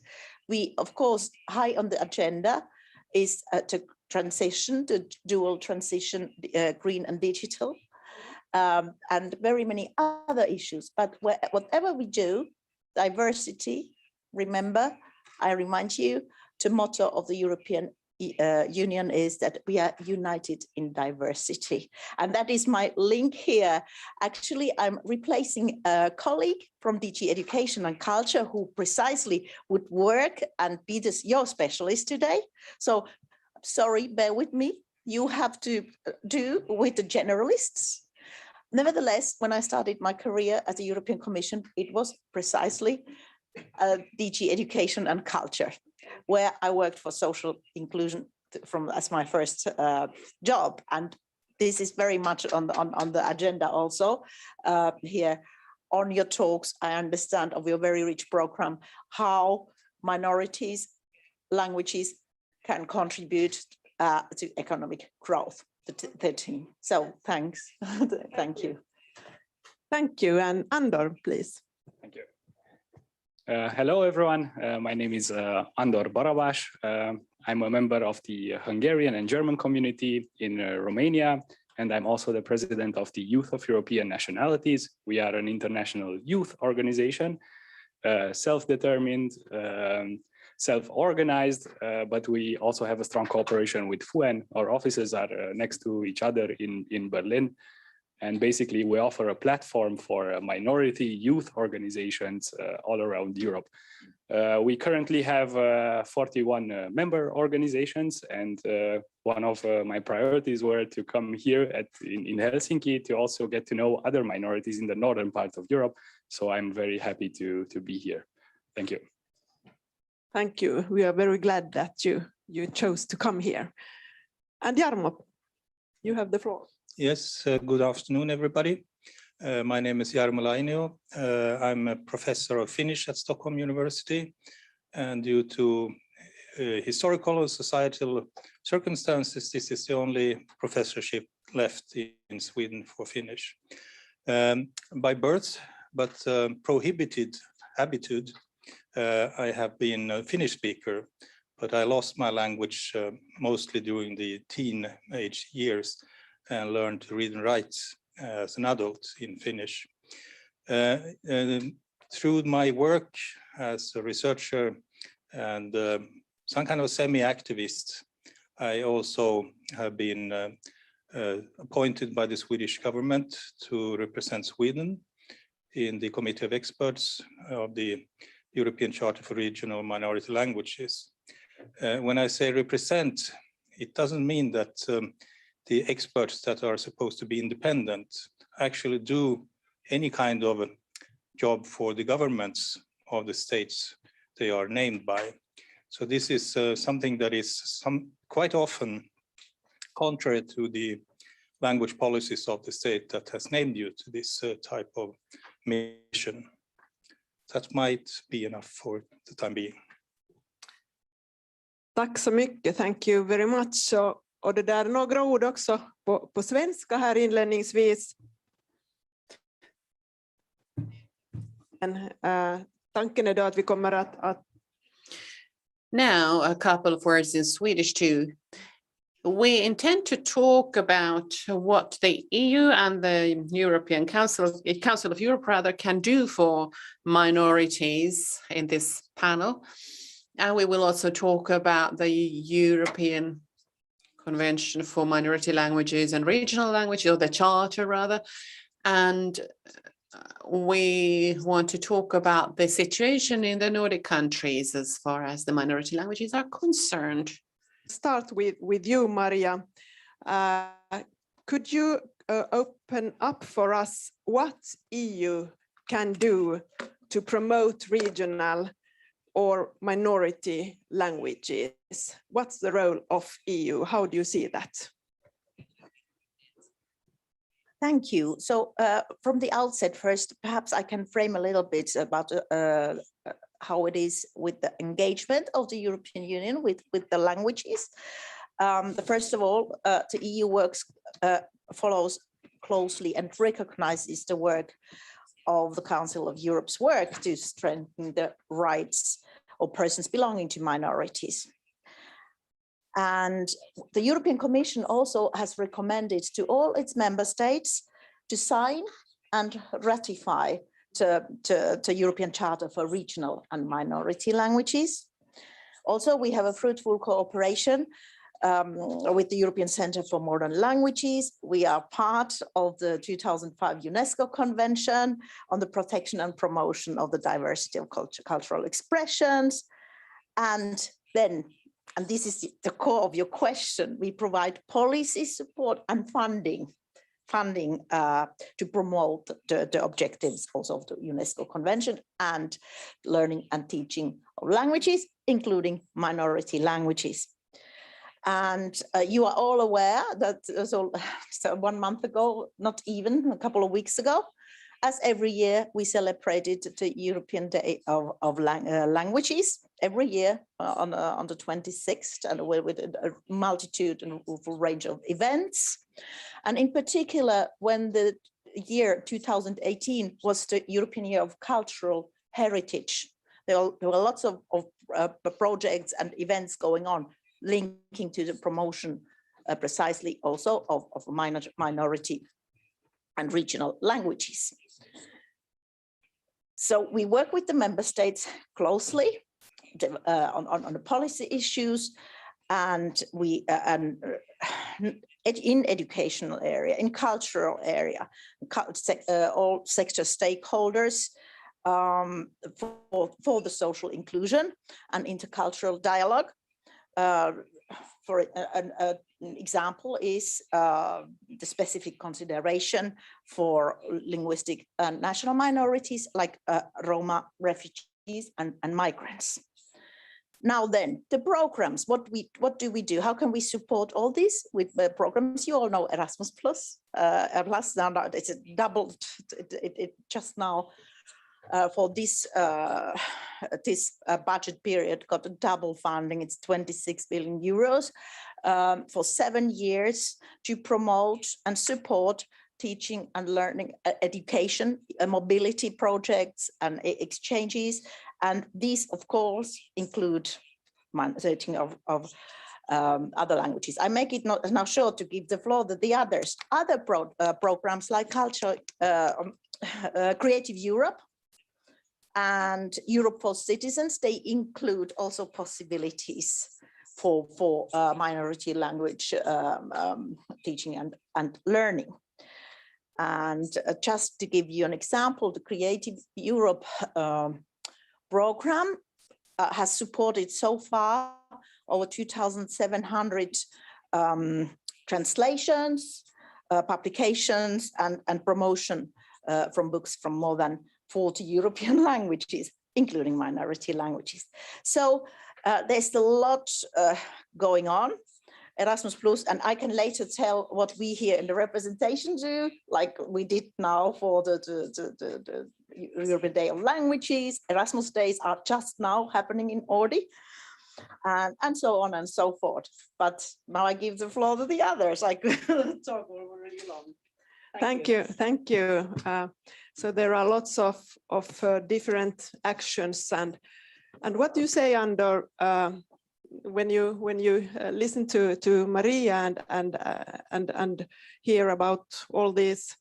We, of course, high on the agenda is to transition, the dual transition, green and digital. And very many other issues, but whatever we do, diversity, remember, I remind you, the motto of the European Union is that we are united in diversity. And that is my link here. Actually, I'm replacing a colleague from DG Education and Culture who precisely would work and be your specialist today. So sorry, bear with me. You have to do with the generalists. Nevertheless, when I started my career at the European Commission, it was precisely DG Education and Culture, where I worked for social inclusion as my first job. And this is very much on the agenda also here. On your talks, I understand of your very rich program, how minorities, languages can contribute to economic growth. The team. So thanks. Thank you. Thank you. And Andor, please. Thank you. Hello, everyone. My name is Andor Barabas. I'm a member of the Hungarian and German community in Romania, and I'm also the president of the Youth of European Nationalities. We are an international youth organization, self-determined, self-organized, but we also have a strong cooperation with FUEN. Our offices are next to each other in Berlin. And basically, we offer a platform for minority youth organizations all around Europe. We currently have 41 member organizations, and one of my priorities were to come here in Helsinki to also get to know other minorities in the northern part of Europe. So I'm very happy to be here. Thank you. Thank you. We are very glad that you chose to come here. And Jarmo, you have the floor. Yes, good afternoon, everybody. My name is Jarmo Lainio. I'm a professor of Finnish at Stockholm University, and due to historical and societal circumstances, this is the only professorship left in Sweden for Finnish. By birth, but prohibited habitude, I have been a Finnish speaker, but I lost my language mostly during the teenage years and learned to read and write as an adult in Finnish. Through my work as a researcher and some kind of semi-activist, I also have been appointed by the Swedish government to represent Sweden in the Committee of Experts of the European Charter for Regional Minority Languages. When I say represent, it doesn't mean that the experts that are supposed to be independent actually do any kind of a job for the governments of the states they are named by. So this is something that is quite often contrary to the language policies of the state that has named you to this type of mission. That might be enough for the time being. Tack så mycket. Thank you very much. Och det där några ord också på svenska här inledningsvis. Tanken är då att vi kommer att Now, a couple of words in Swedish too. We intend to talk about what the EU and the European Council of Europe rather can do for minorities in this panel. And we will also talk about the European Convention for Minority Languages and Regional Languages, or the Charter rather. And we want to talk about the situation in the Nordic countries as far as the minority languages are concerned. Start with you, Maria. Could you open up for us what EU can do to promote regional or minority languages? What's the role of EU? How do you see that? Thank you. So from the outset, first, perhaps I can frame a little bit about how it is with the engagement of the European Union with the languages. First of all, the EU follows closely and recognizes the work of the Council of Europe's work to strengthen the rights of persons belonging to minorities. And the European Commission also has recommended to all its member states to sign and ratify the European Charter for Regional and Minority Languages. Also, we have a fruitful cooperation with the European Centre for Modern Languages. We are part of the 2005 UNESCO Convention on the protection and promotion of the diversity of cultural expressions. And then, and this is the core of your question, we provide policy support and funding to promote the objectives also of the UNESCO Convention and learning and teaching of languages, including minority languages. And you are all aware that so 1 month ago, not even a couple of weeks ago, as every year we celebrated the European Day of Languages every year on the 26th, and with a multitude and a range of events. And in particular, when the year 2018 was the European Year of Cultural Heritage, there were lots of projects and events going on linking to the promotion precisely also of minority and regional languages. So we work with the member states closely on the policy issues, and we in educational area, in cultural area, all sector stakeholders for the social inclusion and intercultural dialogue. For an example is the specific consideration for linguistic and national minorities like Roma, refugees and migrants. Now then, the programs, what do we do? How can we support all this with programs? You all know Erasmus+. Erasmus, it's doubled, it just now for this budget period got a double funding. It's 26 billion euros for 7 years to promote and support teaching and learning, education, mobility projects and exchanges. And these, of course, include teaching of other languages. I make it now short to give the floor to the others. Other programs like Culture, Creative Europe, and Europe for Citizens, they include also possibilities for minority language teaching and learning. And just to give you an example, the Creative Europe program has supported so far over 2,700 translations, publications, and promotion from books from more than 40 European languages, including minority languages. So there's a lot going on. Erasmus+, and I can later tell what we here in the representation do, like we did now for the European Day of Languages. Erasmus Days are just now happening in Ordi, and so on and so forth. But now I give the floor to the others. I could talk really long. Thank you. So there are lots of different actions, and what do you say, Andor, when you listen to Maria and hear about all these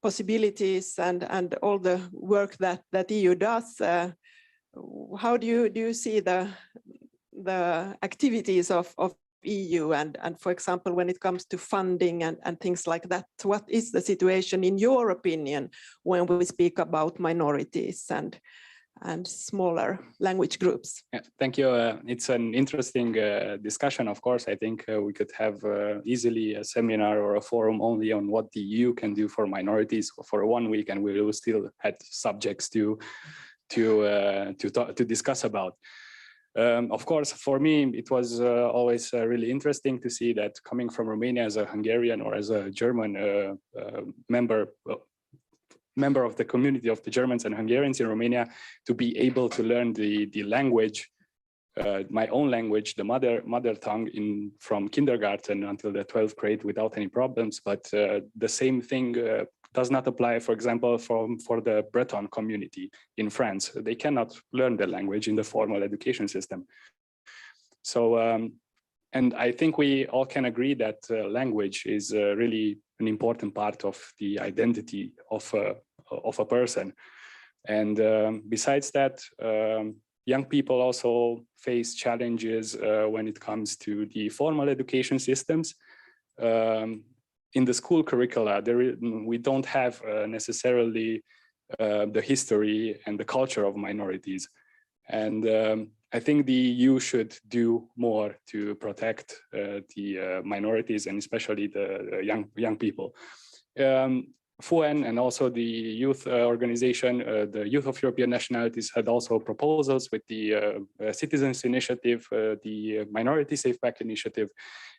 possibilities and all the work that EU does? How do you see the activities of EU and for example, when it comes to funding and things like that, what is the situation in your opinion when we speak about minorities and smaller language groups? Yeah, thank you. It's an interesting discussion, of course. I think we could have easily a seminar or a forum only on what the EU can do for minorities for 1 week, and we will still have subjects to discuss about. Of course, for me, it was always really interesting to see that coming from Romania as a Hungarian or as a German member of the community of the Germans and Hungarians in Romania, to be able to learn the language, my own language, the mother tongue from kindergarten until the 12th grade without any problems. But the same thing does not apply, for example, for the Breton community in France. They cannot learn the language in the formal education system. So, and I think we all can agree that language is really an important part of the identity of a person. And besides that, young people also face challenges when it comes to the formal education systems. In the school curricula, we don't have necessarily the history and the culture of minorities. And I think the EU should do more to protect the minorities and especially the young people. FUEN and also the youth organization, the Youth of European Nationalities, had also proposals with the Citizens Initiative, the Minority Safe Pack Initiative,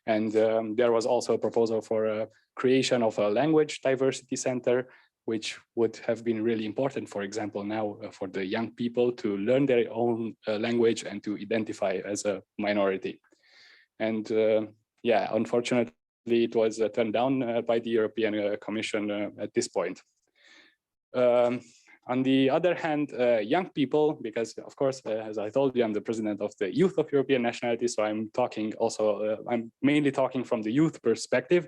and there was also a proposal for a creation of a language diversity center, which would have been really important, for example, now for the young people to learn their own language and to identify as a minority. And yeah, unfortunately, it was turned down by the European Commission at this point. On the other hand, young people, because of course, as I told you, I'm the president of the Youth of European Nationalities, so I'm talking also, I'm mainly talking from the youth perspective.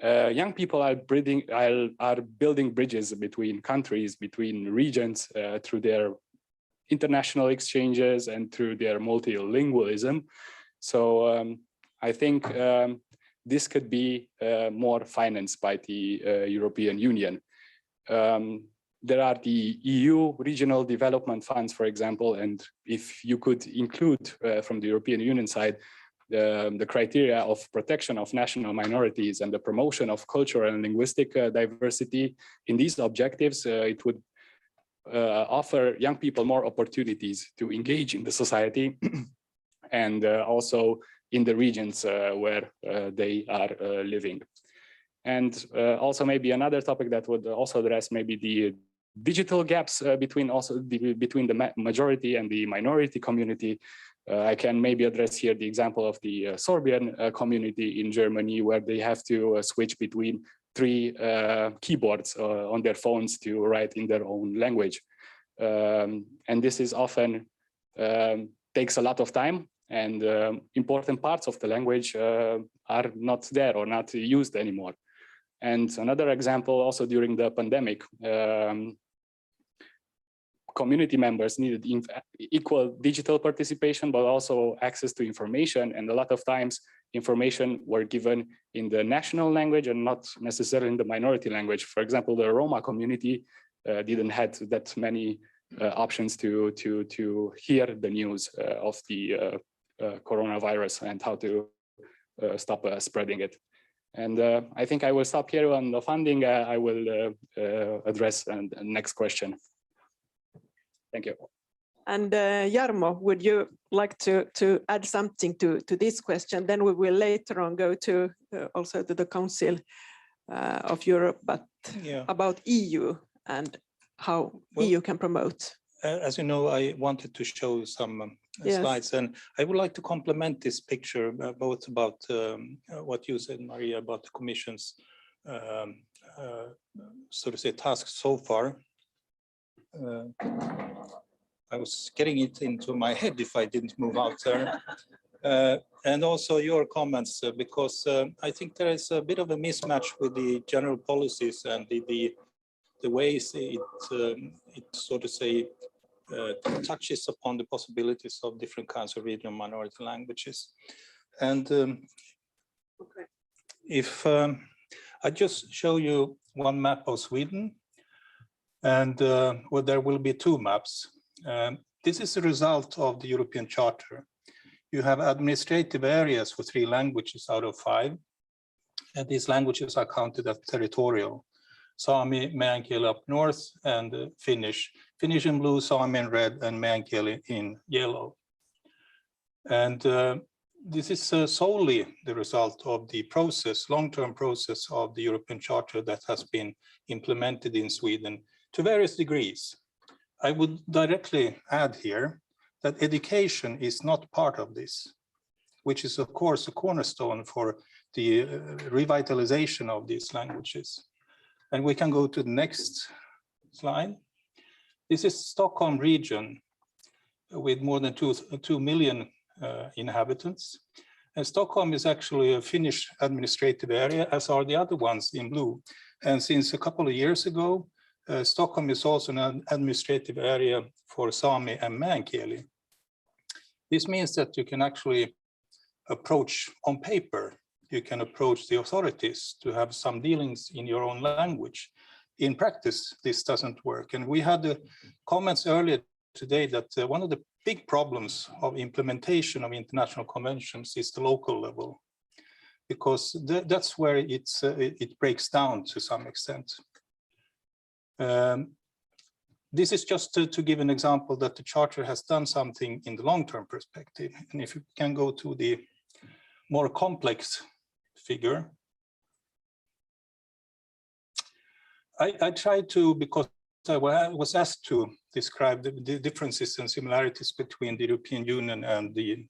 Young people are building bridges between countries, between regions, through their international exchanges and through their multilingualism. So I think this could be more financed by the European Union. There are the EU regional development funds, for example, and if you could include from the European Union side the criteria of protection of national minorities and the promotion of cultural and linguistic diversity in these objectives, it would offer young people more opportunities to engage in the society and also in the regions where they are living. And also maybe another topic that would also address maybe the digital gaps between the majority and the minority community. I can maybe address here the example of the Sorbian community in Germany, where they have to switch between 3 keyboards on their phones to write in their own language. And this is often takes a lot of time, and important parts of the language are not there or not used anymore. And another example, also during the pandemic, community members needed equal digital participation, but also access to information. And a lot of times information were given in the national language and not necessarily in the minority language. For example, the Roma community didn't have that many options to hear the news of the coronavirus and how to stop spreading it. And I think I will stop here on the funding. I will address the next question. Thank you. And Jarmo, would you like to add something to this question? Then we will later on go to also to the Council of Europe, but yeah, about EU and how EU can promote. As you know, I wanted to show some slides, and I would like to complement this picture both about what you said, Maria, about the Commission's so to say tasks so far. I was getting it into my head if I didn't move out there. And also your comments, because I think there is a bit of a mismatch with the general policies and the ways it so to say touches upon the possibilities of different kinds of regional minority languages. And if I just show you one map of Sweden, and well, there will be two maps. This is the result of the European Charter. You have administrative areas for 3 languages out of 5, and these languages are counted as territorial. Sami, Meänkieli up north, and Finnish. Finnish in blue, Sami in red, and Meänkieli in yellow. And this is solely the result of the process, long-term process of the European Charter that has been implemented in Sweden to various degrees. I would directly add here that education is not part of this, which is of course a cornerstone for the revitalization of these languages. And we can go to the next slide. This is Stockholm region with more than 2 million inhabitants. And Stockholm is actually a Finnish administrative area, as are the other ones in blue. And since a couple of years ago, Stockholm is also an administrative area for Sami and Meänkieli. This means that you can actually approach on paper, you can approach the authorities to have some dealings in your own language. In practice, this doesn't work. And we had comments earlier today that one of the big problems of implementation of international conventions is the local level, because that's where it breaks down to some extent. This is just to give an example that the Charter has done something in the long-term perspective. And if you can go to the more complex figure. I tried to, because I was asked to describe the differences and similarities between the European Union and the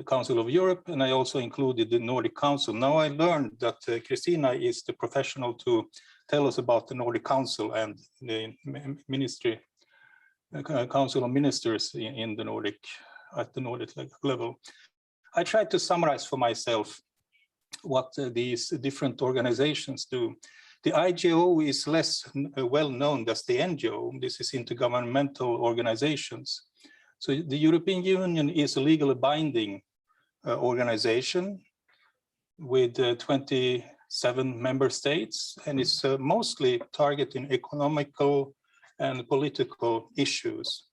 Council of Europe, and I also included the Nordic Council. Now I learned that Christina is the professional to tell us about the Nordic Council and the ministry, Council of Ministers in the Nordic, at the Nordic level. I tried to summarize for myself what these different organizations do. The IGO is less well known as the NGO. This is intergovernmental organizations. So the European Union is a legally binding organization with 27 member states, and it's mostly targeting economical and political issues.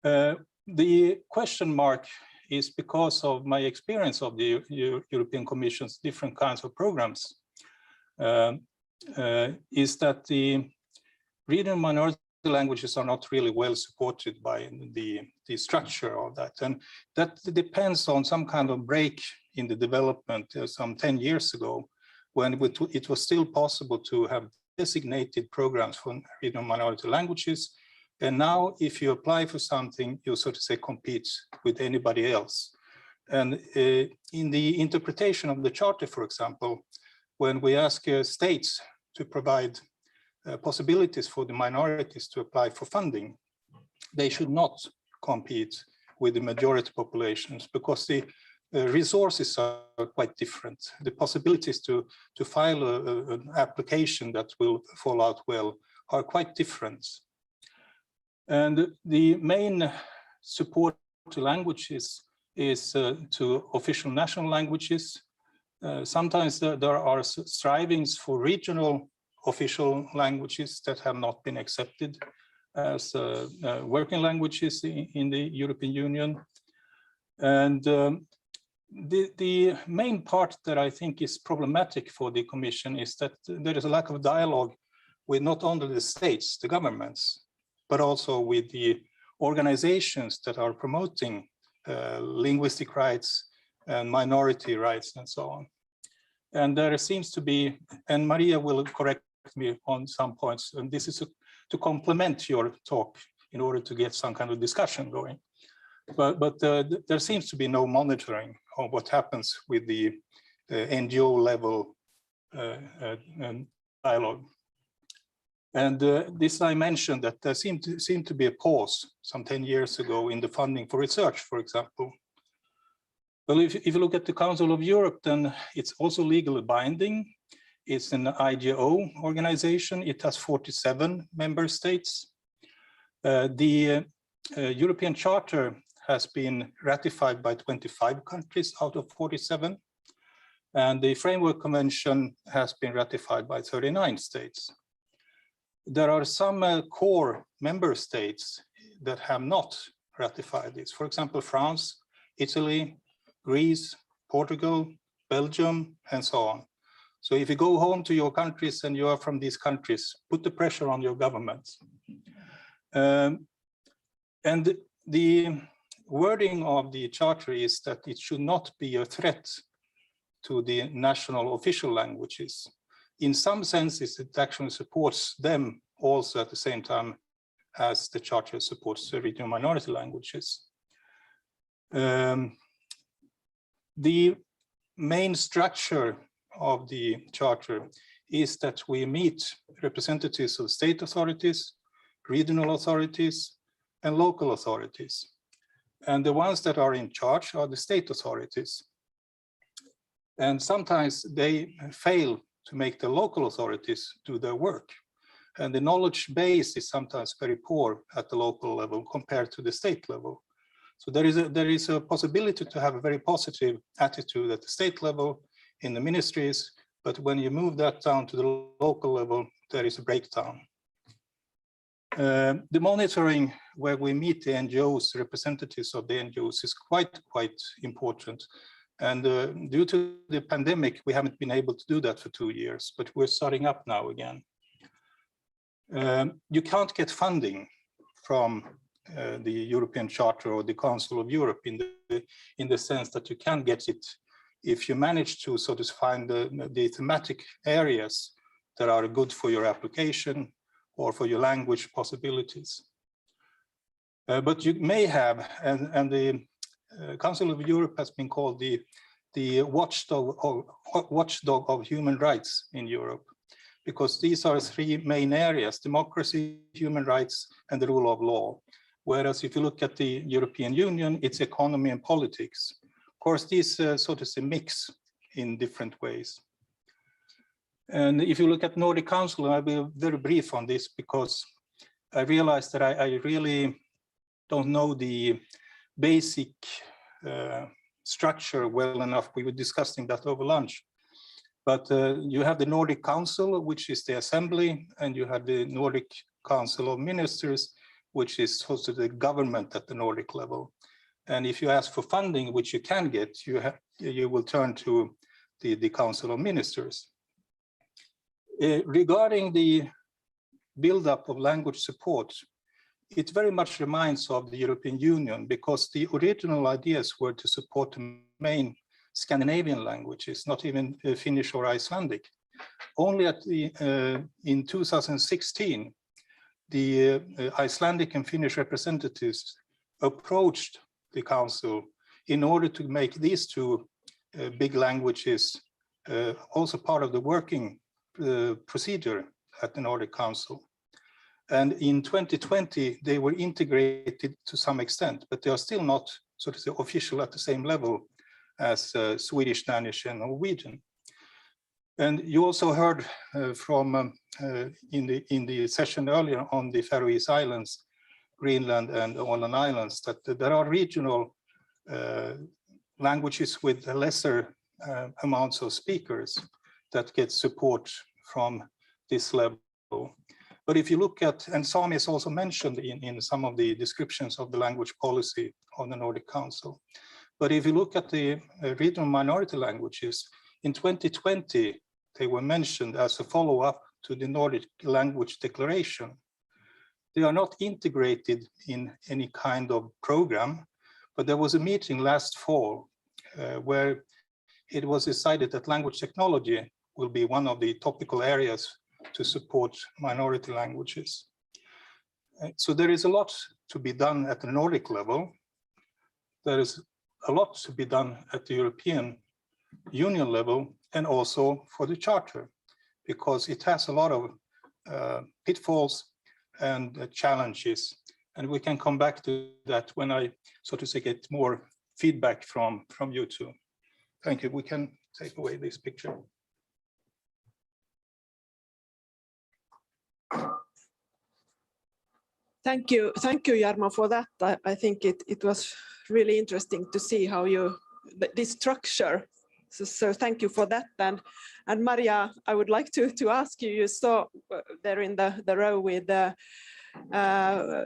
The question mark is because of my experience of the European Commission's different kinds of programs, is that the regional minority languages are not really well supported by the structure of that. And that depends on some kind of break in the development some 10 years ago, when it was still possible to have designated programs for regional minority languages. And now if you apply for something, you so to say compete with anybody else. And in the interpretation of the Charter, for example, when we ask states to provide possibilities for the minorities to apply for funding, they should not compete with the majority populations, because the resources are quite different. The possibilities to file an application that will fall out well are quite different. And the main support to languages is to official national languages. Sometimes there are strivings for regional official languages that have not been accepted as working languages in the European Union. And the main part that I think is problematic for the Commission is that there is a lack of dialogue with not only the states, the governments, but also with the organizations that are promoting linguistic rights and minority rights and so on. And there seems to be, and Maria will correct me on some points, and this is to complement your talk in order to get some kind of discussion going. But there seems to be no monitoring of what happens with the NGO level dialogue. And this I mentioned that there seemed to be a pause some 10 years ago in the funding for research, for example. Well, if you look at the Council of Europe, then it's also legally binding. It's an IGO organization. It has 47 member states. The European Charter has been ratified by 25 countries out of 47. And the Framework Convention has been ratified by 39 states. There are some core member states that have not ratified this. For example, France, Italy, Greece, Portugal, Belgium, and so on. So if you go home to your countries and you are from these countries, put the pressure on your governments. And the wording of the charter is that it should not be a threat to the national official languages. In some senses, it actually supports them also at the same time as the charter supports the regional minority languages. The main structure of the charter is that we meet representatives of state authorities, regional authorities, and local authorities. And the ones that are in charge are the state authorities. And sometimes they fail to make the local authorities do their work. And the knowledge base is sometimes very poor at the local level compared to the state level. So there is a possibility to have a very positive attitude at the state level in the ministries, but when you move that down to the local level, there is a breakdown. The monitoring where we meet the NGOs, representatives of the NGOs, is quite important. And due to the pandemic, we haven't been able to do that for 2 years, but we're starting up now again. You can't get funding from the European Charter or the Council of Europe in the sense that you can get it if you manage to sort of find the thematic areas that are good for your application or for your language possibilities. But you may have, and the Council of Europe has been called the watchdog of human rights in Europe, because these are 3 main areas: democracy, human rights, and the rule of law. Whereas if you look at the European Union, it's economy and politics. Of course, these sort of mix in different ways. And if you look at Nordic Council, I'll be very brief on this because I realized that I really don't know the basic structure well enough. We were discussing that over lunch. But you have the Nordic Council, which is the assembly, and you have the Nordic Council of Ministers, which is also the government at the Nordic level. And if you ask for funding, which you can get, you will turn to the Council of Ministers. Regarding the buildup of language support, it very much reminds of the European Union, because the original ideas were to support the main Scandinavian languages, not even Finnish or Icelandic. Only in 2016, the Icelandic and Finnish representatives approached the Council in order to make these 2 big languages also part of the working procedure at the Nordic Council. And in 2020, they were integrated to some extent, but they are still not sort of official at the same level as Swedish, Danish, and Norwegian. And you also heard from in the session earlier on the Faroese Islands, Greenland, and Åland Islands that there are regional languages with lesser amounts of speakers that get support from this level. But if you look at, and Sami is also mentioned in some of the descriptions of the language policy of the Nordic Council. But if you look at the regional minority languages, in 2020, they were mentioned as a follow-up to the Nordic Language Declaration. They are not integrated in any kind of program, but there was a meeting last fall where it was decided that language technology will be one of the topical areas to support minority languages. So there is a lot to be done at the Nordic level. There is a lot to be done at the European Union level and also for the Charter, because it has a lot of pitfalls and challenges. And we can come back to that when I, so to say, get more feedback from you two. Thank you. We can take away this picture. Thank you, Jarmo, for that. I think it was really interesting to see how this structure. So thank you for that. And Maria, I would like to ask you. You saw there in the row with the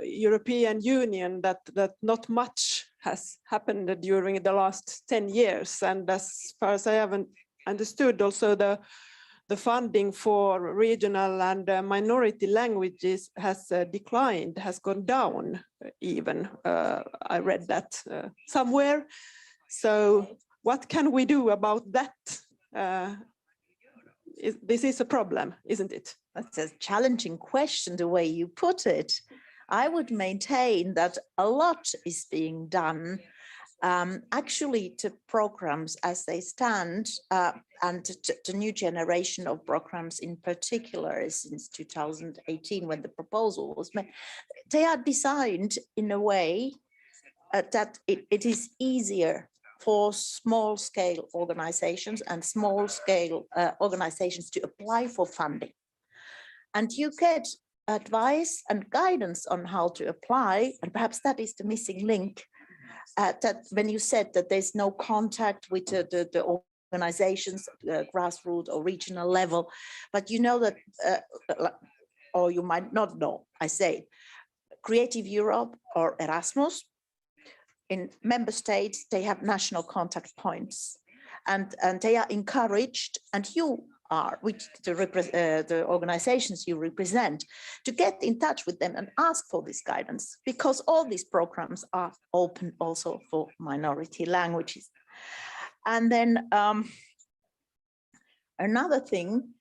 European Union that not much has happened during the last 10 years, and as far as I haven't understood, also the funding for regional and minority languages has declined, has gone down even. I read that somewhere. So what can we do about that? This is a problem, isn't it? That's a challenging question, the way you put it. I would maintain that a lot is being done actually to programs as they stand, and to new generation of programs in particular since 2018 when the proposal was made. They are designed in a way that it is easier for small scale organizations and small scale organizations to apply for funding. And you get advice and guidance on how to apply, and perhaps that is the missing link. That when you said that there's no contact with the organizations, grassroots or regional level, but you know that, or you might not know, I say, Creative Europe or Erasmus, in member states, they have national contact points, and they are encouraged, and you are, which the organizations you represent, to get in touch with them and ask for this guidance, because all these programs are open also for minority languages. And then another thing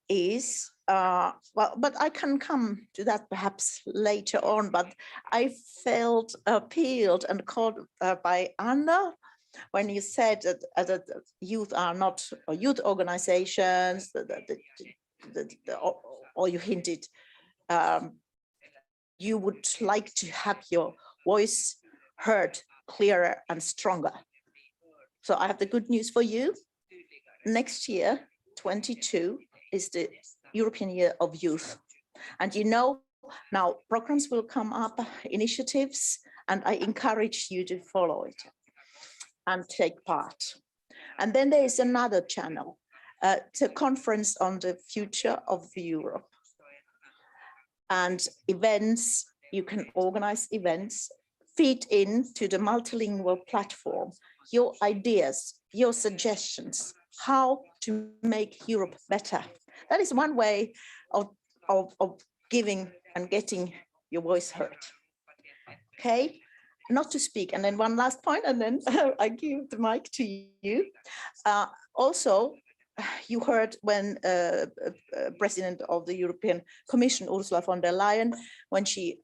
is, well, but I can come to that perhaps later on, but I felt appealed and called by Anna when you said that youth are not, or youth organizations, or you hinted you would like to have your voice heard clearer and stronger. So I have the good news for you. Next year, 22, is the European Year of Youth. And you know, now programs will come up, initiatives, and I encourage you to follow it and take part. And then there is another channel, the conference on the future of Europe. And events, you can organize events, feed into the multilingual platform, your ideas, your suggestions, how to make Europe better. That is one way of giving and getting your voice heard. Okay, not to speak. And then one last point, and then I give the mic to you. Also, you heard when President of the European Commission, Ursula von der Leyen, when she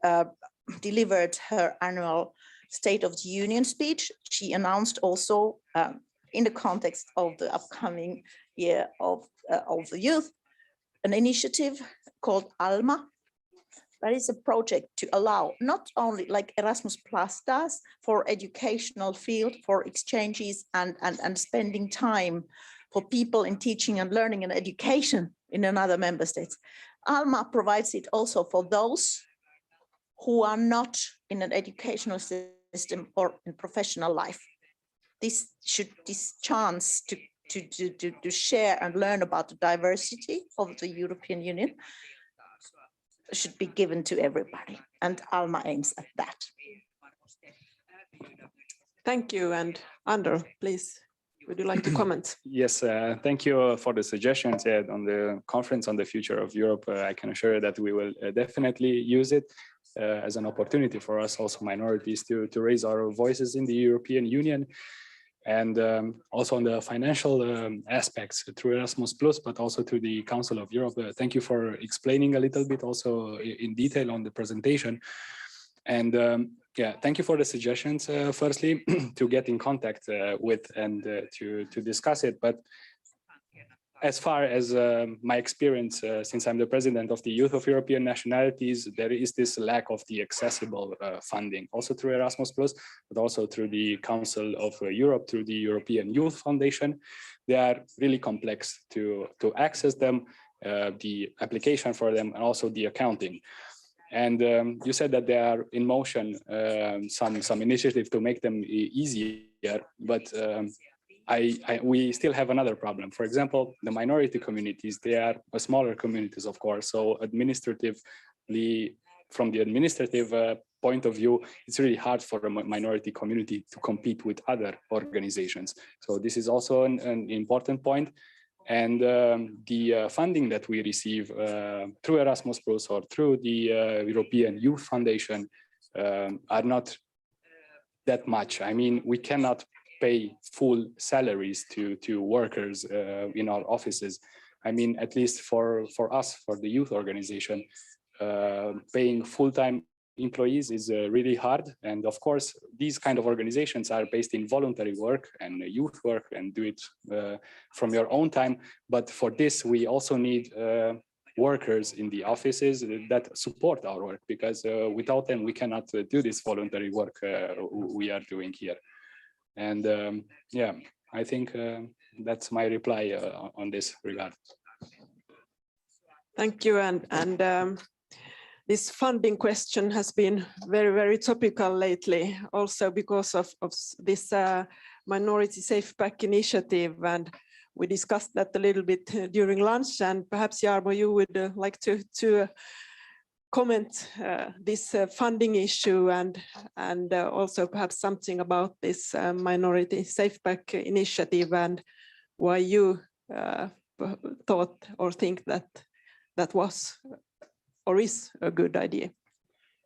delivered her annual State of the Union speech, she announced also in the context of the upcoming year of the youth, an initiative called ALMA. That is a project to allow not only like Erasmus Plus does for educational field, for exchanges and spending time for people in teaching and learning and education in another member states. ALMA provides it also for those who are not in an educational system or in professional life. This chance to share and learn about the diversity of the European Union should be given to everybody, and ALMA aims at that. Thank you, and Andrew, please, would you like to comment? Yes, thank you for the suggestions on the conference on the future of Europe. I can assure you that we will definitely use it as an opportunity for us, also minorities, to raise our voices in the European Union. And also on the financial aspects through Erasmus Plus, but also to the Council of Europe. Thank you for explaining a little bit also in detail on the presentation. And yeah, thank you for the suggestions, firstly, to get in contact with and to discuss it. But as far as my experience, since I'm the president of the Youth of European Nationalities, there is this lack of the accessible funding, also through Erasmus Plus, but also through the Council of Europe, through the European Youth Foundation. They are really complex to access them, the application for them, and also the accounting. And you said that there are in motion some initiatives to make them easier, but we still have another problem. For example, the minority communities, they are smaller communities, of course. So administratively, from the administrative point of view, it's really hard for a minority community to compete with other organizations. So this is also an important point. And the funding that we receive through Erasmus Plus or through the European Youth Foundation are not that much. I mean, we cannot pay full salaries to workers in our offices. I mean, at least for us, for the youth organization, paying full-time employees is really hard. And of course, these kind of organizations are based in voluntary work and youth work and do it from your own time. But for this, we also need workers in the offices that support our work, because without them, we cannot do this voluntary work we are doing here. And yeah, I think that's my reply on this regard. Thank you. And this funding question has been very, very topical lately, also because of this Minority Safe Pack initiative. And we discussed that a little bit during lunch. And perhaps, Jarmo, you would like to comment this funding issue and also perhaps something about this Minority Safe Pack initiative and why you thought or think that that was or is a good idea.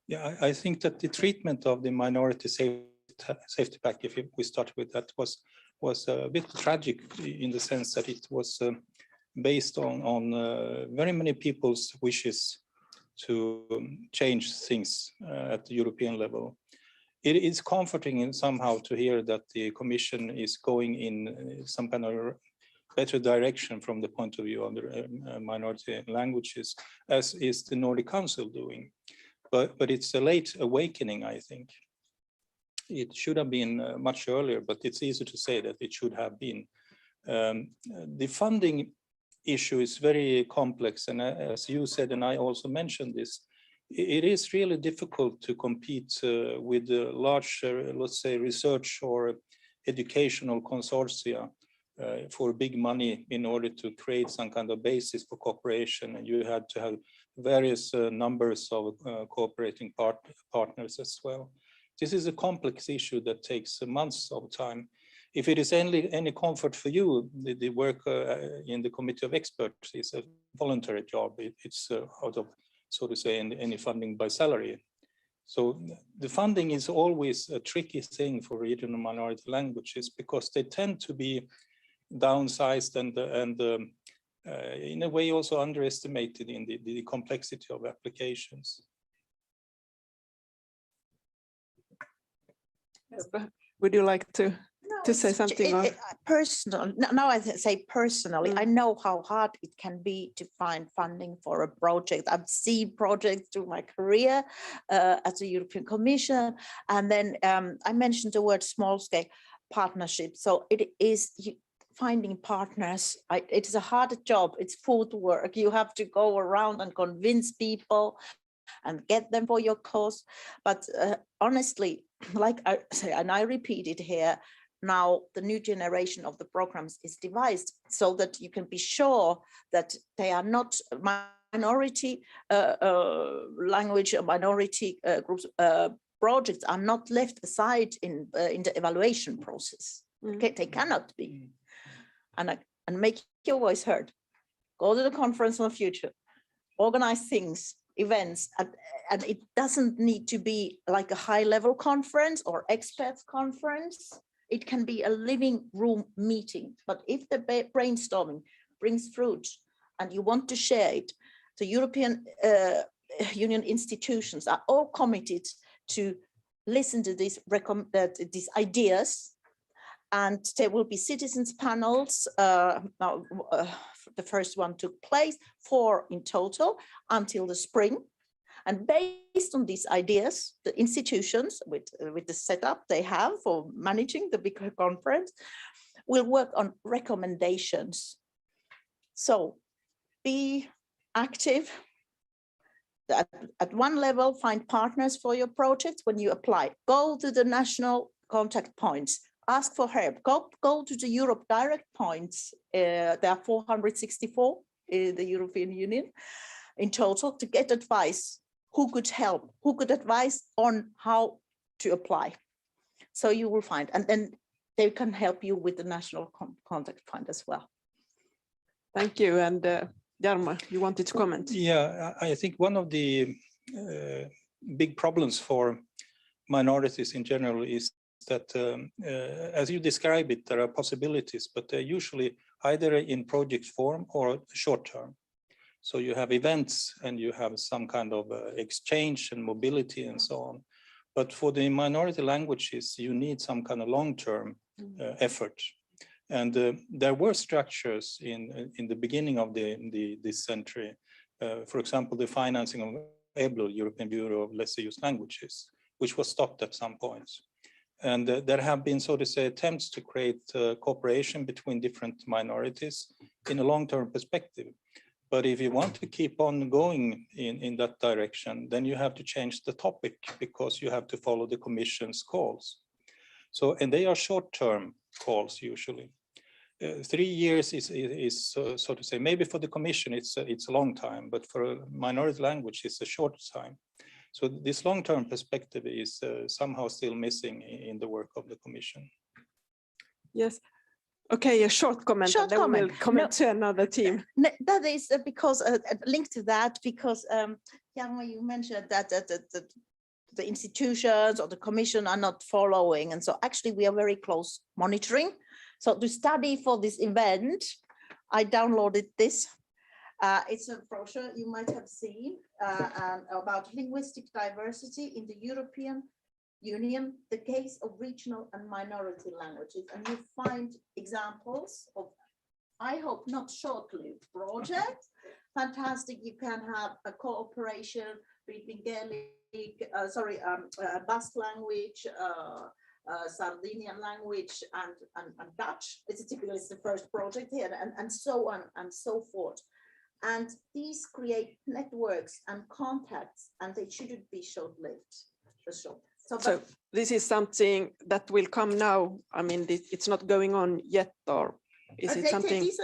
Yeah, I think that the treatment of the minority safety pack, if we start with that, was a bit tragic in the sense that it was based on very many people's wishes to change things at the European level. It is comforting somehow to hear that the Commission is going in some kind of better direction from the point of view of the minority languages, as is the Nordic Council doing. But it's a late awakening, I think. It should have been much earlier, but it's easy to say that it should have been. The funding issue is very complex, and as you said, and I also mentioned this, it is really difficult to compete with the large, let's say, research or educational consortia for big money in order to create some kind of basis for cooperation, and you had to have various numbers of cooperating partners as well. This is a complex issue that takes months of time. If it is any comfort for you, the work in the Committee of Experts is a voluntary job. It's out of, so to say, any funding by salary. So the funding is always a tricky thing for regional minority languages because they tend to be downsized and in a way also underestimated in the complexity of applications. Would you like to say something? Personal. Now I say personally, I know how hard it can be to find funding for a project. I've seen projects through my career at the European Commission. And then I mentioned the word small scale partnership. So it is finding partners. It is a hard job. It's food work. You have to go around and convince people and get them for your cause. But honestly, like I say, and I repeat it here, now the new generation of the programs is devised so that you can be sure that they are not minority language or minority groups projects are not left aside in the evaluation process. Okay, they cannot be. And make your voice heard. Go to the conference in the future, organize things, events, and it doesn't need to be like a high-level conference or experts conference. It can be a living room meeting. But if the brainstorming brings fruit and you want to share it, the European Union institutions are all committed to listen to these ideas. And there will be citizens panels. Now, the first one took place, 4 in total, until the spring. And based on these ideas, the institutions, with the setup they have for managing the bigger conference, will work on recommendations. So be active. at one level, find partners for your project. When you apply, go to the national contact points, ask for help, go to the Europe direct points. There are 464 in the European Union in total to get advice. Who could help, who could advise on how to apply. So you will find, and then they can help you with the national contact point as well. Thank you. And Jarmo, you wanted to comment? Yeah, I think one of the big problems for minorities in general is that, as you describe it, there are possibilities, but they're usually either in project form or short term. So you have events and you have some kind of exchange and mobility and so on. But for the minority languages, you need some kind of long-term effort. And there were structures in the beginning of this century. For example, the financing of EBLO, European Bureau of Lesser Used Languages, which was stopped at some points. And there have been, so to say, attempts to create cooperation between different minorities in a long-term perspective. But if you want to keep on going in that direction, then you have to change the topic because you have to follow the Commission's calls. So, and they are short-term calls usually. 3 years is so to say, maybe for the Commission it's a long time, but for a minority language it's a short time. So this long-term perspective is somehow still missing in the work of the Commission. Yes. Okay, a short comment. Short then comment. We'll comment to another team. That is because linked to that, because Jarmo, you mentioned that the institutions or the Commission are not following, and so actually we are very close monitoring. So to study for this event, I downloaded this. It's a brochure you might have seen about linguistic diversity in the European Union, the case of regional and minority languages. And you find examples of, I hope, not short-lived projects. Fantastic, you can have a cooperation between Gaelic, Basque language, Sardinian language and Dutch. It's typically the first project here, and so on and so forth. And these create networks and contacts, and they shouldn't be short-lived, for sure. So this is something that will come now. I mean, it's not going on yet, or is it something? These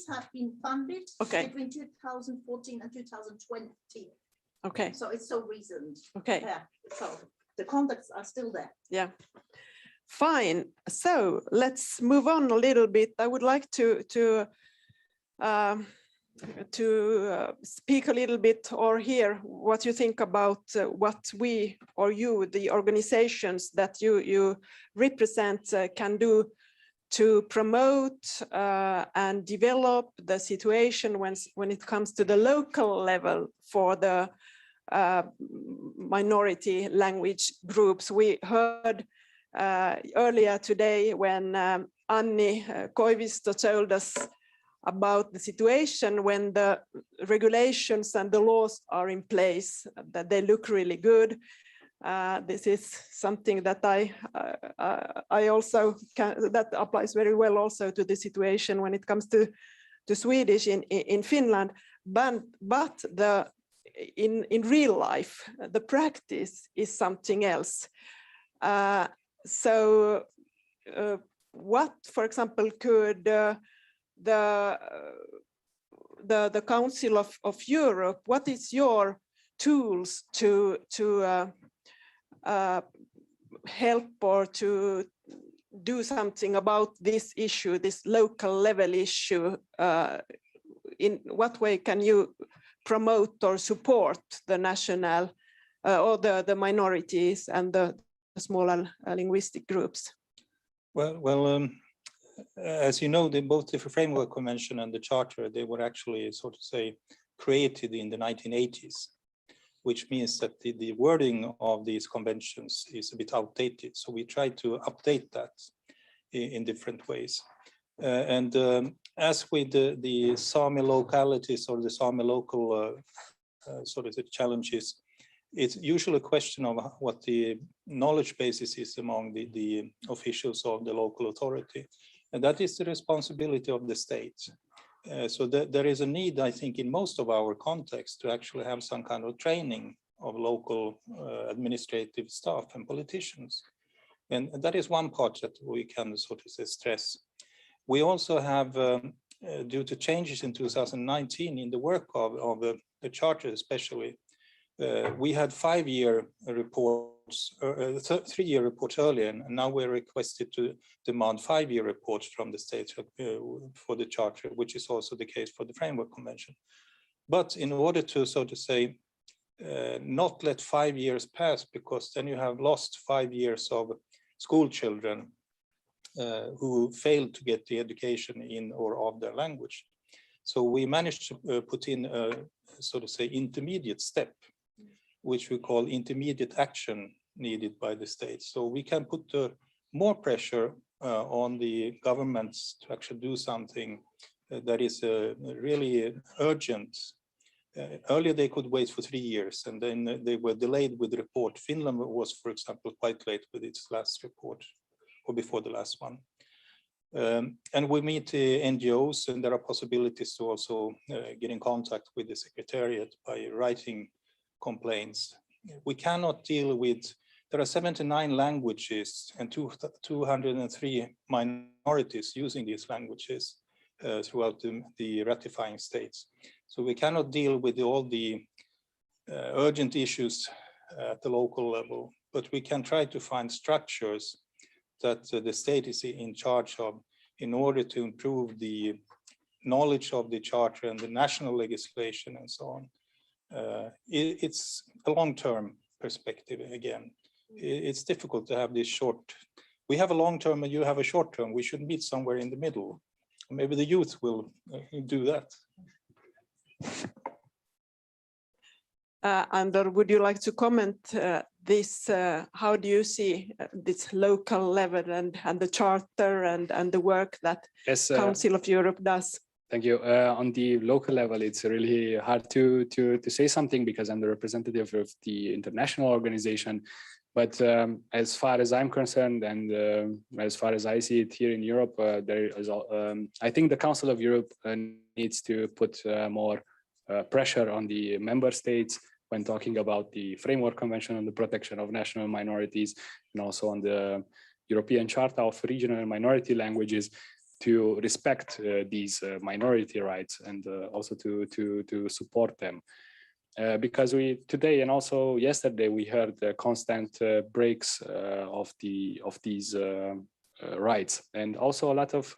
have been funded between 2014 and 2020. Okay. So it's so recent. Okay. Yeah. So the contacts are still there. Yeah. Fine. So let's move on a little bit. I would like to speak a little bit or hear what you think about what we or you, the organizations that you represent, can do to promote and develop the situation when it comes to the local level for the minority language groups. We heard earlier today when Anni Koivisto told us about the situation when the regulations and the laws are in place, that they look really good. This is something that I also that applies very well also to the situation when it comes to Swedish in Finland, but in real life the practice is something else. So what, for example, could the Council of Europe, what is your tools to help or to do something about this issue, this local level issue? In what way can you promote or support the national or the minorities and the smaller linguistic groups? Well, as you know, both the Framework Convention and the Charter, they were actually, so to say, created in the 1980s, which means that the wording of these conventions is a bit outdated. So we try to update that in different ways. As with the Sami localities or the Sami local sort of the challenges, it's usually a question of what the knowledge basis is among the officials of the local authority. And that is the responsibility of the state. So there is a need, I think, in most of our contexts to actually have some kind of training of local administrative staff and politicians. And that is one part that we can sort of say stress. We also have, due to changes in 2019 in the work of the charter especially, we had 5-year reports, 3-year reports earlier, and now we're requested to demand 5-year reports from the states for the charter, which is also the case for the Framework Convention. But in order to, so to say, not let 5 years pass, because then you have lost 5 years of school children who failed to get the education in or of their language. So we managed to put in a, so to say, intermediate step, which we call intermediate action needed by the states. So we can put more pressure on the governments to actually do something that is really urgent. Earlier they could wait for 3 years, and then they were delayed with the report. Finland was, for example, quite late with its last report, or before the last one. And we meet NGOs, and there are possibilities to also get in contact with the Secretariat by writing complaints. We cannot deal with, there are 79 languages and 203 minorities using these languages throughout the ratifying states. So we cannot deal with all the urgent issues at the local level, but we can try to find structures that the state is in charge of in order to improve the knowledge of the charter and the national legislation and so on. It's a long-term perspective again. It's difficult to have this short. We have a long-term and you have a short-term. We should meet somewhere in the middle. Maybe the youth will do that. Andor, would you like to comment this? How do you see this local level and the charter and the work that Council of Europe does? Thank you. On the local level, it's really hard to say something because I'm the representative of the international organization. But as far as I'm concerned, and as far as I see it here in Europe, there is, I think the Council of Europe needs to put more pressure on the member states when talking about the Framework Convention on the Protection of National Minorities, and also on the European Charter of Regional and Minority Languages, to respect these minority rights and also to support them. Because we today and also yesterday we heard the constant breaks of these rights, and also a lot of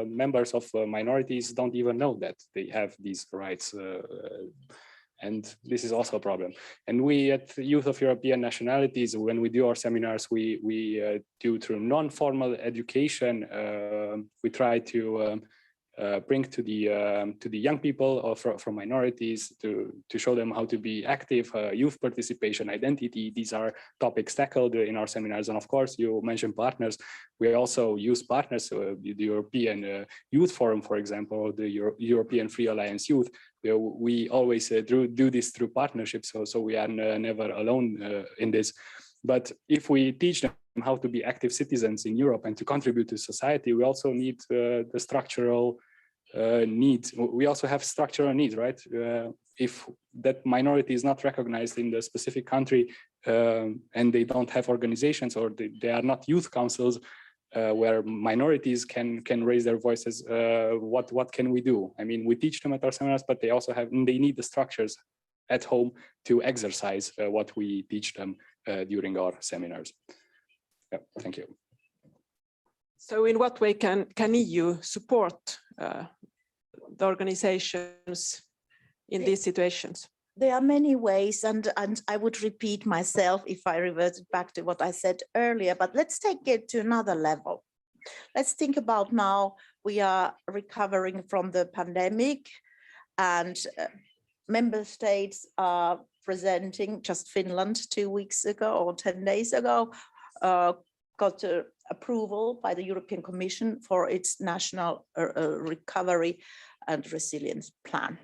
members of minorities don't even know that they have these rights, and this is also a problem. And we at Youth of European Nationalities, when we do our seminars, we do through non-formal education. We try to bring to the young people from minorities to show them how to be active, youth participation, identity. These are topics tackled in our seminars. And of course, you mentioned partners. We also use partners, the European Youth Forum, for example, the European Free Alliance Youth. We always do this through partnerships, so we are never alone in this. But if we teach them how to be active citizens in Europe and to contribute to society, we also need the structural needs. We also have structural needs, right? If that minority is not recognized in the specific country and they don't have organizations, or they are not youth councils where minorities can raise their voices, what can we do? I mean, we teach them at our seminars, but they need the structures at home to exercise what we teach them during our seminars. Yeah, thank you. So in what way can EU support the organizations in these situations? There are many ways, and I would repeat myself if I reverted back to what I said earlier, but let's take it to another level. Let's think about now we are recovering from the pandemic, and member states are presenting, just Finland 2 weeks ago or 10 days ago, got approval by the European Commission for its national recovery and resilience plan.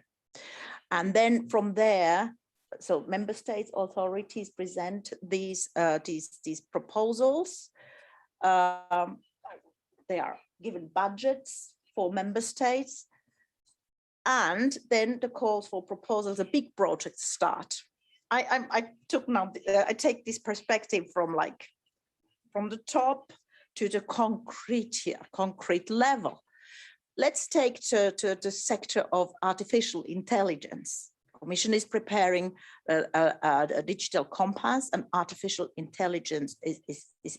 And then from there, so member states authorities present these proposals. They are given budgets for member states. And then the calls for proposals, a big project start. I take this perspective from the top to the concrete level. Let's take to the sector of artificial intelligence. Commission is preparing a digital compass, and artificial intelligence is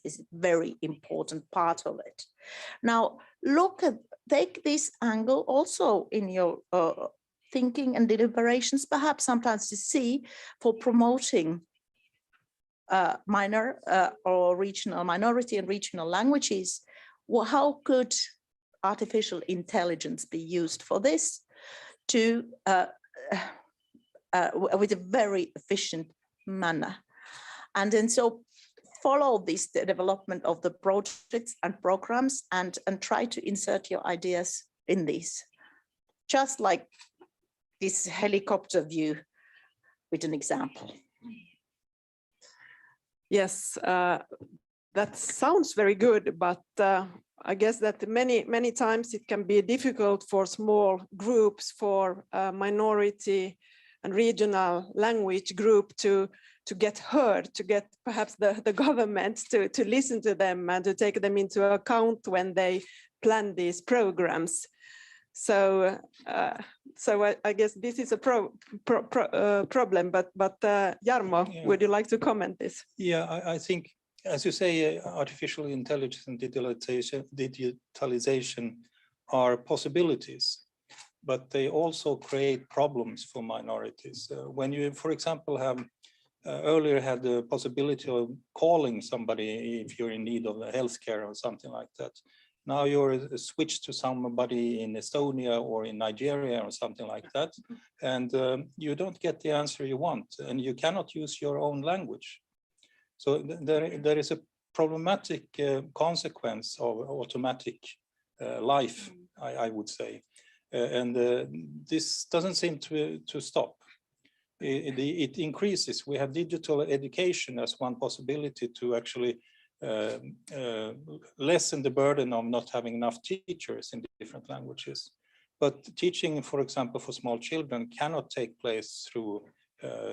a very important part of it. Now, take this angle also in your thinking and deliberations, perhaps sometimes to see for promoting minor or regional minority and regional languages. Well, how could artificial intelligence be used for this to with a very efficient manner? And then so follow this the development of the projects and programs and try to insert your ideas in this. Just like this helicopter view with an example. Yes, that sounds very good, but I guess that many times it can be difficult for small groups, for minority and regional language group to get heard, to get perhaps the government to listen to them and to take them into account when they plan these programs. So I guess this is a problem, but Jarmo, Yeah. would you like to comment this? Yeah, I think, as you say, artificial intelligence and digitalization are possibilities, but they also create problems for minorities. When you, for example, have earlier had the possibility of calling somebody if you're in need of healthcare or something like that. Now you're switched to somebody in Estonia or in Nigeria or something like that, and you don't get the answer you want, and you cannot use your own language. So there is a problematic consequence of automatic life, I would say, and this doesn't seem to stop. It increases. We have digital education as one possibility to actually lessen the burden of not having enough teachers in different languages. But teaching, for example, for small children cannot take place through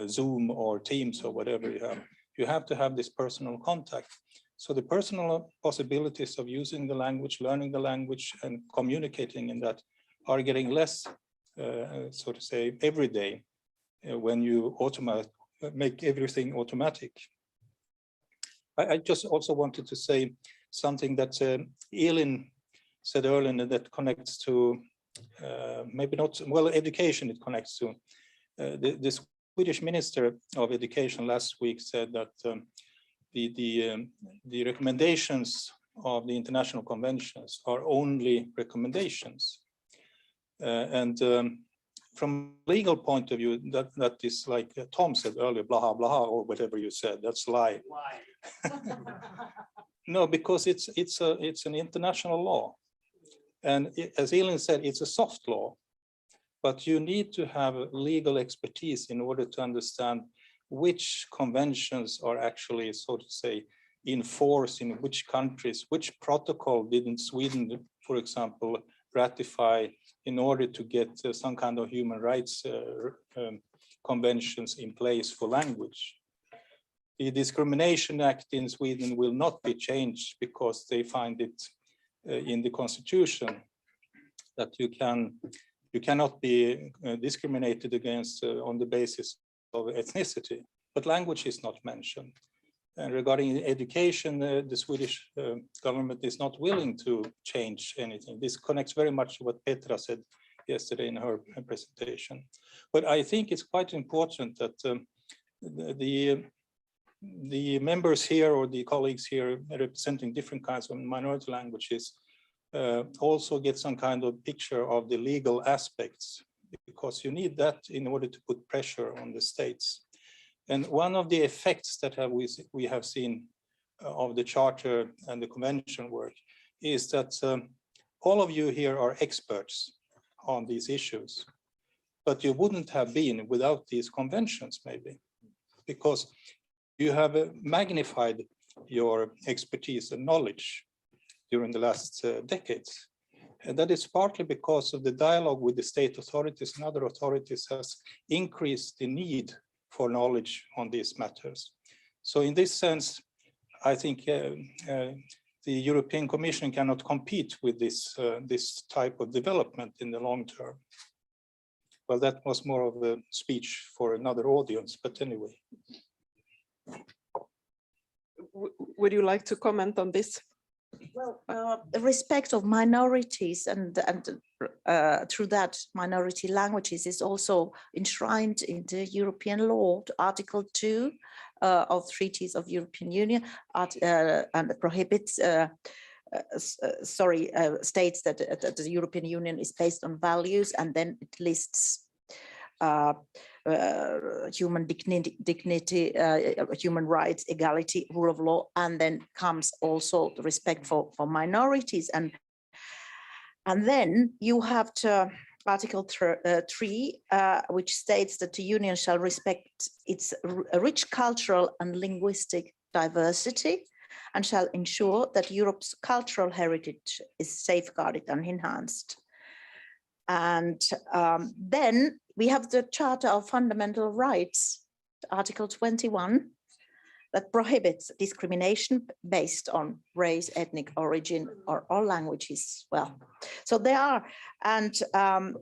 Zoom or Teams or whatever you have. You have to have this personal contact. So the personal possibilities of using the language, learning the language, and communicating in that are getting less, so to say, every day when you make everything automatic. I just also wanted to say something that Elin said earlier that connects to, maybe not, well, education it connects to. The Swedish Minister of Education last week said that the recommendations of the international conventions are only recommendations. From a legal point of view, that is like Tom said earlier, blah, blah, or whatever you said, that's lie. No, because it's an international law. And as Elin said, it's a soft law, but you need to have legal expertise in order to understand which conventions are actually, so to say, in force in which countries, which protocol didn't Sweden, for example, ratify in order to get some kind of human rights conventions in place for language. The Discrimination Act in Sweden will not be changed because they find it in the constitution that you cannot be discriminated against on the basis of ethnicity, but language is not mentioned. And regarding education, the Swedish government is not willing to change anything. This connects very much to what Petra said yesterday in her presentation. But I think it's quite important that the members here or the colleagues here representing different kinds of minority languages also get some kind of picture of the legal aspects, because you need that in order to put pressure on the states. And one of the effects that we have seen of the Charter and the Convention work is that all of you here are experts on these issues, but you wouldn't have been without these conventions, maybe, because you have magnified your expertise and knowledge during the last decades. And that is partly because of the dialogue with the state authorities and other authorities has increased the need for knowledge on these matters. So in this sense, I think the European Commission cannot compete with this type of development in the long term. Well, that was more of a speech for another audience, but anyway. Would you like to comment on this? Well, the respect of minorities and through that minority languages is also enshrined in the European law, Article 2 of Treaties of European Union, and prohibits states that the European Union is based on values, and then it lists human dignity, human rights, equality, rule of law, and then comes also the respect for minorities. And then you have to Article 3, which states that the Union shall respect its rich cultural and linguistic diversity and shall ensure that Europe's cultural heritage is safeguarded and enhanced. And then we have the Charter of Fundamental Rights, Article 21, that prohibits discrimination based on race, ethnic origin, or languages. Well, so there are, and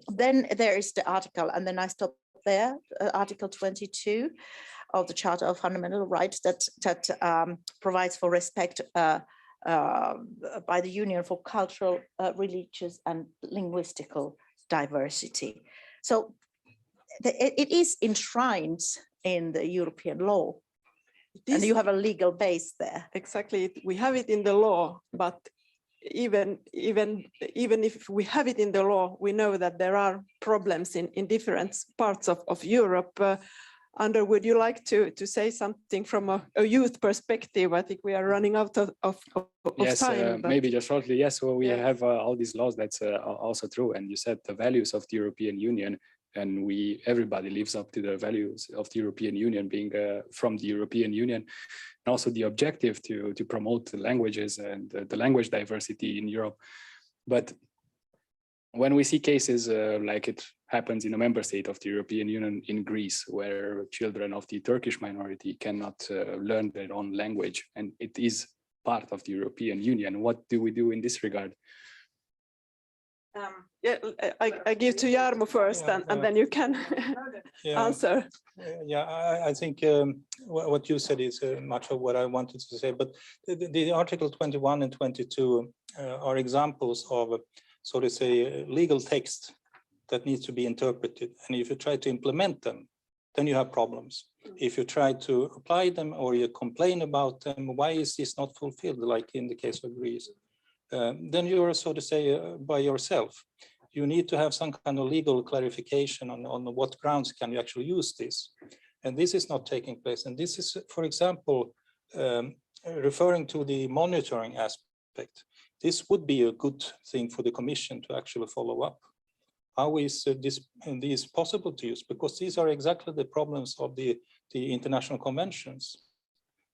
then there is the article, and then I stop there, Article 22 of the Charter of Fundamental Rights that provides for respect by the Union for cultural, religious, and linguistical diversity. So it is enshrined in the European law. And you have a legal base there. Exactly, we have it in the law, but even if we have it in the law, we know that there are problems in different parts of Europe. Ander, would you like to say something from a youth perspective? I think we are running out of yes, time. Maybe just shortly. Yes, well, we have all these laws. That's also true. And you said the values of the European Union, and everybody lives up to the values of the European Union, being from the European Union, and also the objective to promote the languages and the language diversity in Europe. But when we see cases like it happens in a member state of the European Union in Greece, where children of the Turkish minority cannot learn their own language, and it is part of the European Union, what do we do in this regard? Yeah, I give to Jarmo first, and then you can answer. Yeah, I think what you said is much of what I wanted to say, but the Article 21 and 22 are examples of, so to say, legal text that needs to be interpreted. And if you try to implement them, then you have problems. If you try to apply them or you complain about them, why is this not fulfilled, like in the case of Greece? Then you're, so to say, by yourself. You need to have some kind of legal clarification on what grounds can you actually use this. And this is not taking place. And this is, for example, referring to the monitoring aspect. This would be a good thing for the Commission to actually follow up. How is this possible to use? Because these are exactly the problems of the international conventions.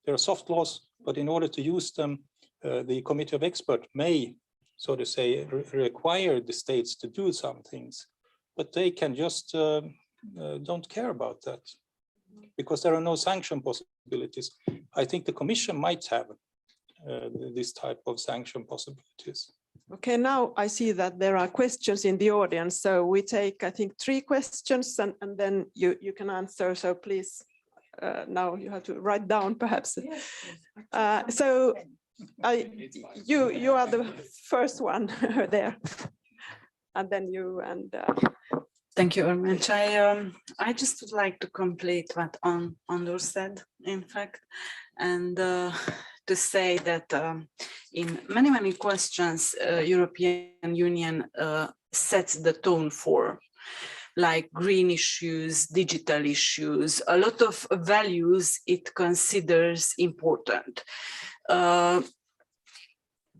There are soft laws, but in order to use them, the Committee of Experts may, so to say, require the states to do some things, but they can just don't care about that because there are no sanction possibilities. I think the Commission might have this type of sanction possibilities. Okay, now I see that there are questions in the audience. So we take, I think, 3 questions and then you can answer. So please, now you have to write down perhaps. So you are the first one there. And then you and... Thank you very much. I just would like to complete what Anders said, in fact, and to say that in many questions, European Union sets the tone for, like green issues, digital issues, a lot of values it considers important.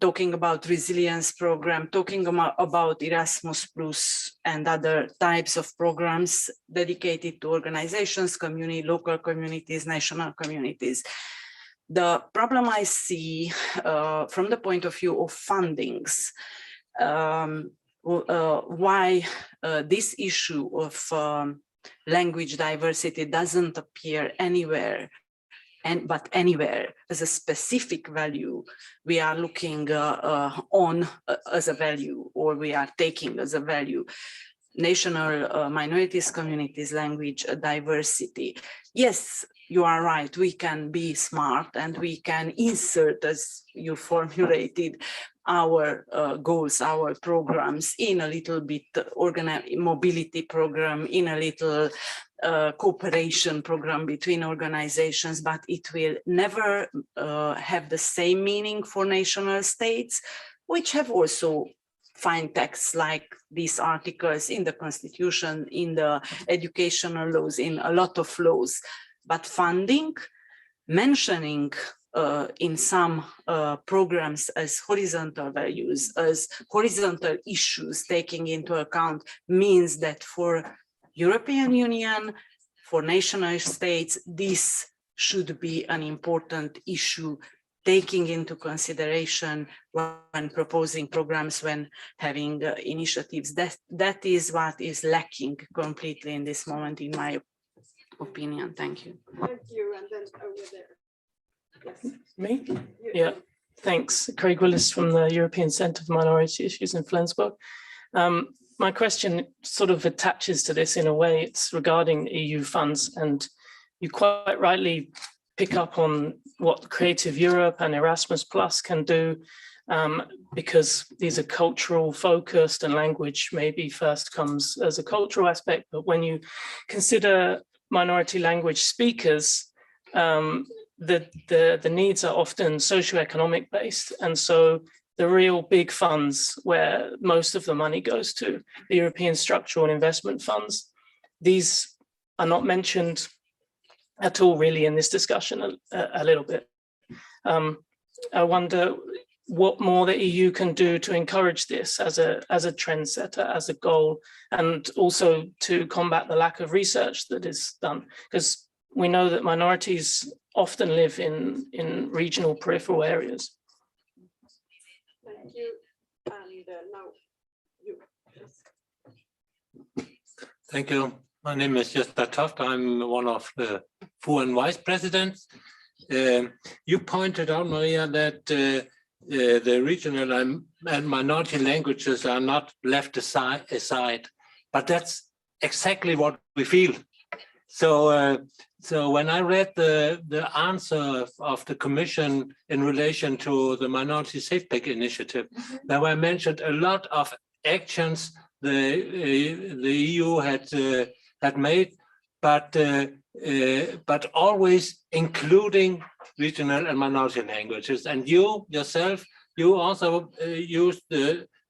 Talking about resilience program, talking about Erasmus Plus and other types of programs dedicated to organizations, community, local communities, national communities. The problem I see from the point of view of fundings why this issue of language diversity doesn't appear anywhere, but anywhere as a specific value we are looking on as a value, or we are taking as a value. National minorities, communities, language diversity. Yes, you are right, we can be smart and we can insert, as you formulated, our goals, our programs in a little bit mobility program, in a little cooperation program between organizations, but it will never have the same meaning for national states, which have also fine texts like these articles in the Constitution, in the educational laws, in a lot of laws. But funding, mentioning in some programs as horizontal values, as horizontal issues, taking into account, means that for European Union, for national states, this should be an important issue, taking into consideration when proposing programs, when having initiatives. That is what is lacking completely in this moment, in my opinion. Thank you. Thank you, and then over there. Yes. Me? Yeah, thanks. Craig Willis from the European Centre for Minority Issues in Flensburg. My question sort of attaches to this in a way. It's regarding EU funds, and you quite rightly pick up on what Creative Europe and Erasmus Plus can do, because these are cultural focused, and language maybe first comes as a cultural aspect, but when you consider minority language speakers, the needs are often socioeconomic based, and so the real big funds where most of the money goes to, the European structural and investment funds, these are not mentioned at all really in this discussion a little bit. I wonder what more the EU can do to encourage this as a trendsetter, as a goal, and also to combat the lack of research that is done, because we know that minorities often live in regional peripheral areas. Thank you, and now you. Thank you. My name is Jesper Toft. I'm one of the FUN vice presidents. You pointed out, Maria, that the regional and minority languages are not left aside, but that's exactly what we feel. So when I read the answer of the Commission in relation to the Minority Safe Pack initiative, there were mentioned a lot of actions the EU had made, but always including regional and minority languages. And you yourself, you also used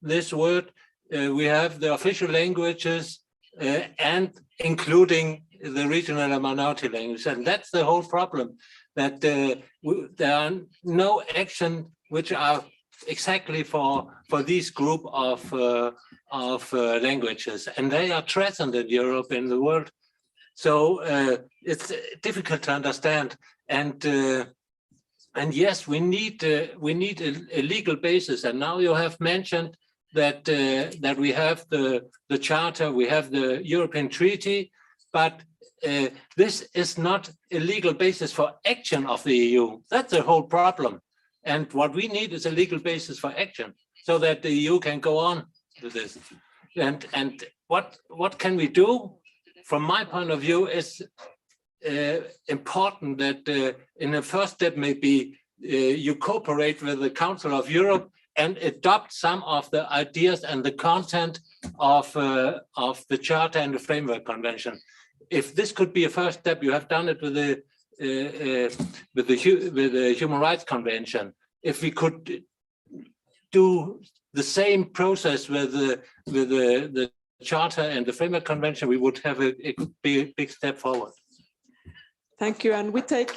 this word. We have the official languages and including the regional and minority language, and that's the whole problem. That there are no action which are exactly for this group of languages, and they are present in Europe, in the world. So it's difficult to understand, and yes, we need a legal basis. And now you have mentioned that that we have the Charter, we have the European Treaty, but this is not a legal basis for action of the EU. That's the whole problem. And what we need is a legal basis for action so that the EU can go on with this. And what can we do? From my point of view, it's important that in the first step, maybe you cooperate with the Council of Europe and adopt some of the ideas and the content of the Charter and the Framework Convention. If this could be a first step, you have done it with the Human Rights Convention. If we could do the same process with the Charter and the Framework Convention, we would have a big step forward. Thank you. And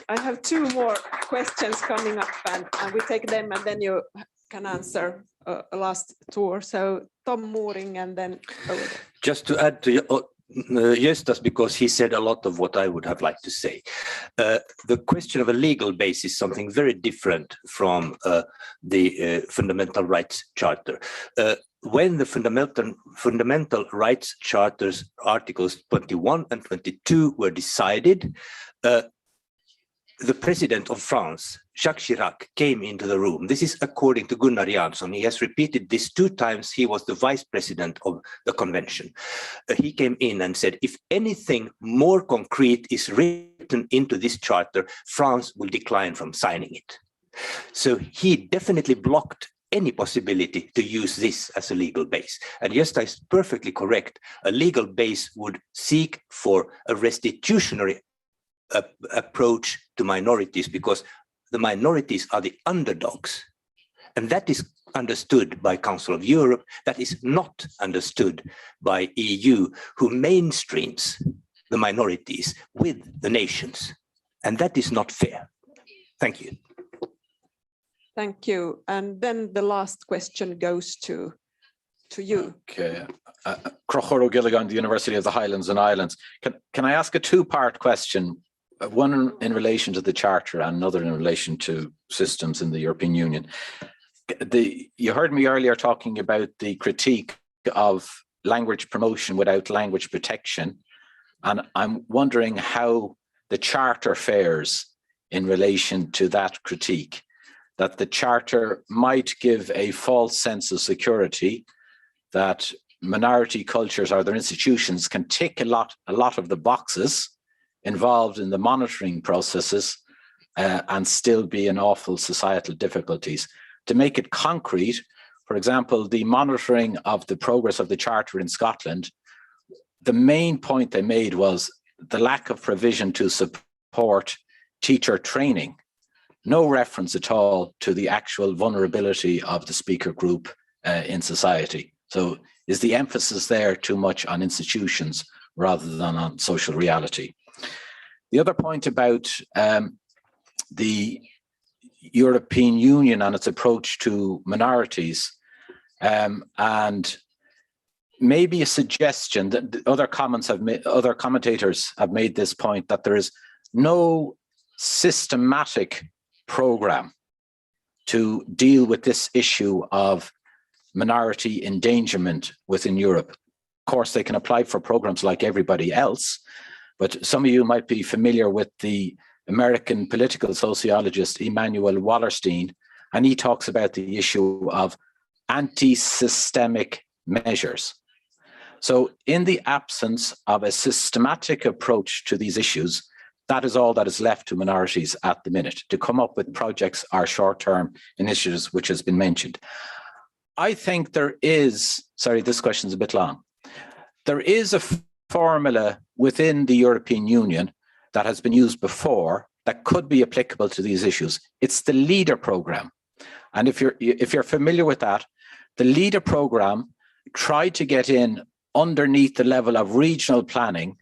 I have two more questions coming up, and we take them, and then you can answer a last tour. So Tom Mooring, and then over there. Just to add to Justas, because he said a lot of what I would have liked to say. The question of a legal base is something very different from the Fundamental Rights Charter. when the fundamental rights charters articles 21 and 22 were decided, the president of France, Jacques Chirac, came into the room. This is according to Gunnar Jansson. He has repeated this 2 times. He was the vice president of the convention. He came in and said, if anything more concrete is written into this charter, France will decline from signing it. So he definitely blocked any possibility to use this as a legal base. And Gösta is perfectly correct. A legal base would seek for a restitutionary approach to minorities, because the minorities are the underdogs. And that is understood by Council of Europe. That is not understood by EU, who mainstreams the minorities with the nations. And that is not fair. Thank you. Thank you. And then the last question goes to you. Okay. Crochor O'Gilligan, the University of the Highlands and Islands. Can I ask a 2-part question? One in relation to the Charter and another in relation to systems in the European Union. You heard me earlier talking about the critique of language promotion without language protection. And I'm wondering how the Charter fares in relation to that critique, that the Charter might give a false sense of security, that minority cultures or their institutions can tick a lot of the boxes involved in the monitoring processes and still be in awful societal difficulties. To make it concrete, for example, the monitoring of the progress of the Charter in Scotland, the main point they made was the lack of provision to support teacher training. No reference at all to the actual vulnerability of the speaker group in society. So is the emphasis there too much on institutions rather than on social reality? The other point about the European Union and its approach to minorities, and maybe a suggestion that other commentators have made this point, that there is no systematic program to deal with this issue of minority endangerment within Europe. Of course, they can apply for programs like everybody else, but some of you might be familiar with the American political sociologist Emanuel Wallerstein, and he talks about the issue of anti-systemic measures. So in the absence of a systematic approach to these issues, that is all that is left to minorities at the minute, to come up with projects or short-term initiatives, which has been mentioned. I think there is, sorry, this question is a bit long. There is a formula within the European Union that has been used before that could be applicable to these issues. It's the LEADER program. And if you're familiar with that, the LEADER program tried to get in underneath the level of regional planning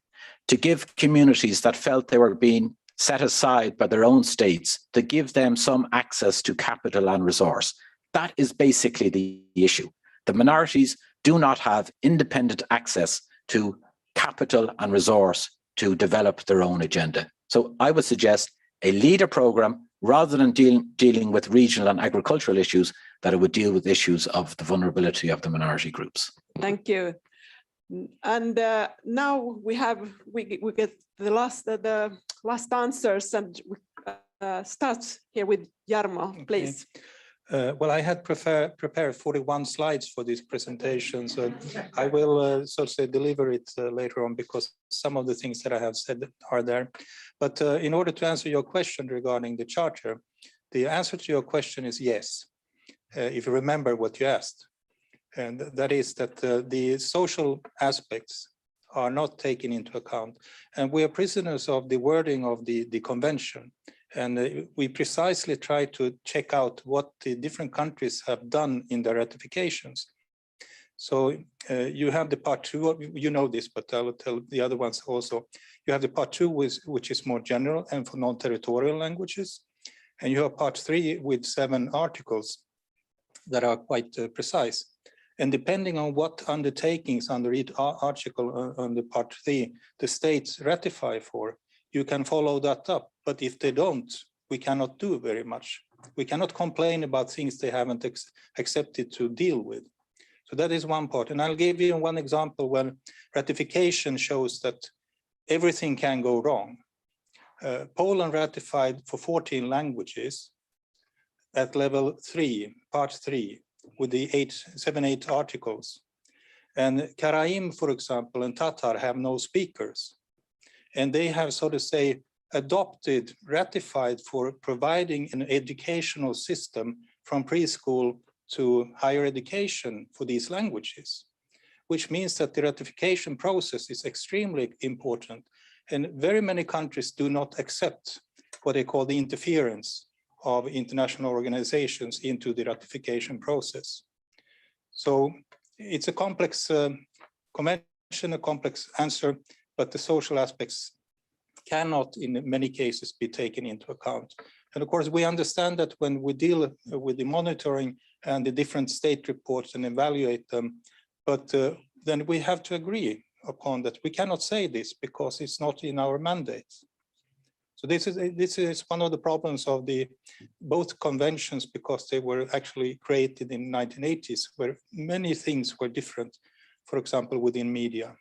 to give communities that felt they were being set aside by their own states, to give them some access to capital and resource. That is basically the issue. The minorities do not have independent access to capital and resource to develop their own agenda. So I would suggest a LEADER program, rather than dealing with regional and agricultural issues, that it would deal with issues of the vulnerability of the minority groups. Thank you. And now we get the last answers, and we start here with Jarmo, please. Well, I had prepared 41 slides for this presentation, so I will so to say deliver it later on, because some of the things that I have said are there. But in order to answer your question regarding the Charter, the answer to your question is yes, if you remember what you asked. And that is that the social aspects are not taken into account. And we are prisoners of the wording of the convention. And we precisely try to check out what the different countries have done in their ratifications. So you have the part 2, you know this, but I will tell the other ones also. You have the part 2, which is more general and for non-territorial languages. And you have part 3 with 7 articles that are quite precise. And depending on what undertakings under each article on the part 3 the states ratify for, you can follow that up. But if they don't, we cannot do very much. We cannot complain about things they haven't accepted to deal with. So that is one part. And I'll give you one example when ratification shows that everything can go wrong. Poland ratified for 14 languages at level 3, part 3, with the 7-8 articles. And Karaim, for example, and Tatar have no speakers. And they have, so to say, adopted, ratified for providing an educational system from preschool to higher education for these languages, which means that the ratification process is extremely important. And very many countries do not accept what they call the interference of international organizations into the ratification process. So it's a complex convention, a complex answer, but the social aspects cannot in many cases be taken into account. And of course, we understand that when we deal with the monitoring and the different state reports and evaluate them, but then we have to agree upon that we cannot say this because it's not in our mandate. So this is one of the problems of the both conventions, because they were actually created in the 1980s, where many things were different, for example, within media.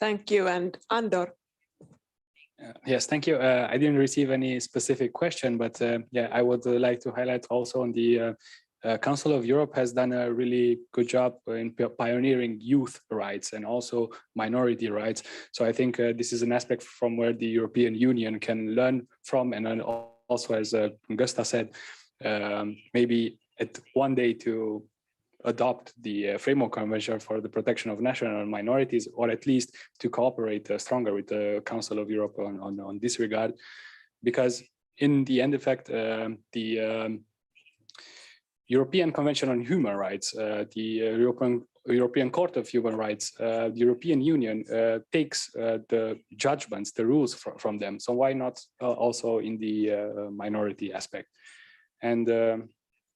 Thank you. And Andor. Yes, thank you. I didn't receive any specific question, but yeah, I would like to highlight also on the Council of Europe has done a really good job in pioneering youth rights and also minority rights. So I think this is an aspect from where the European Union can learn from, and then also, as Gusta said, maybe at one day to adopt the Framework Convention for the Protection of National Minorities, or at least to cooperate stronger with the Council of Europe on this regard. Because in the end effect, the European Convention on Human Rights, the European Court of Human Rights, the European Union takes the judgments, the rules from them. So why not also in the minority aspect? And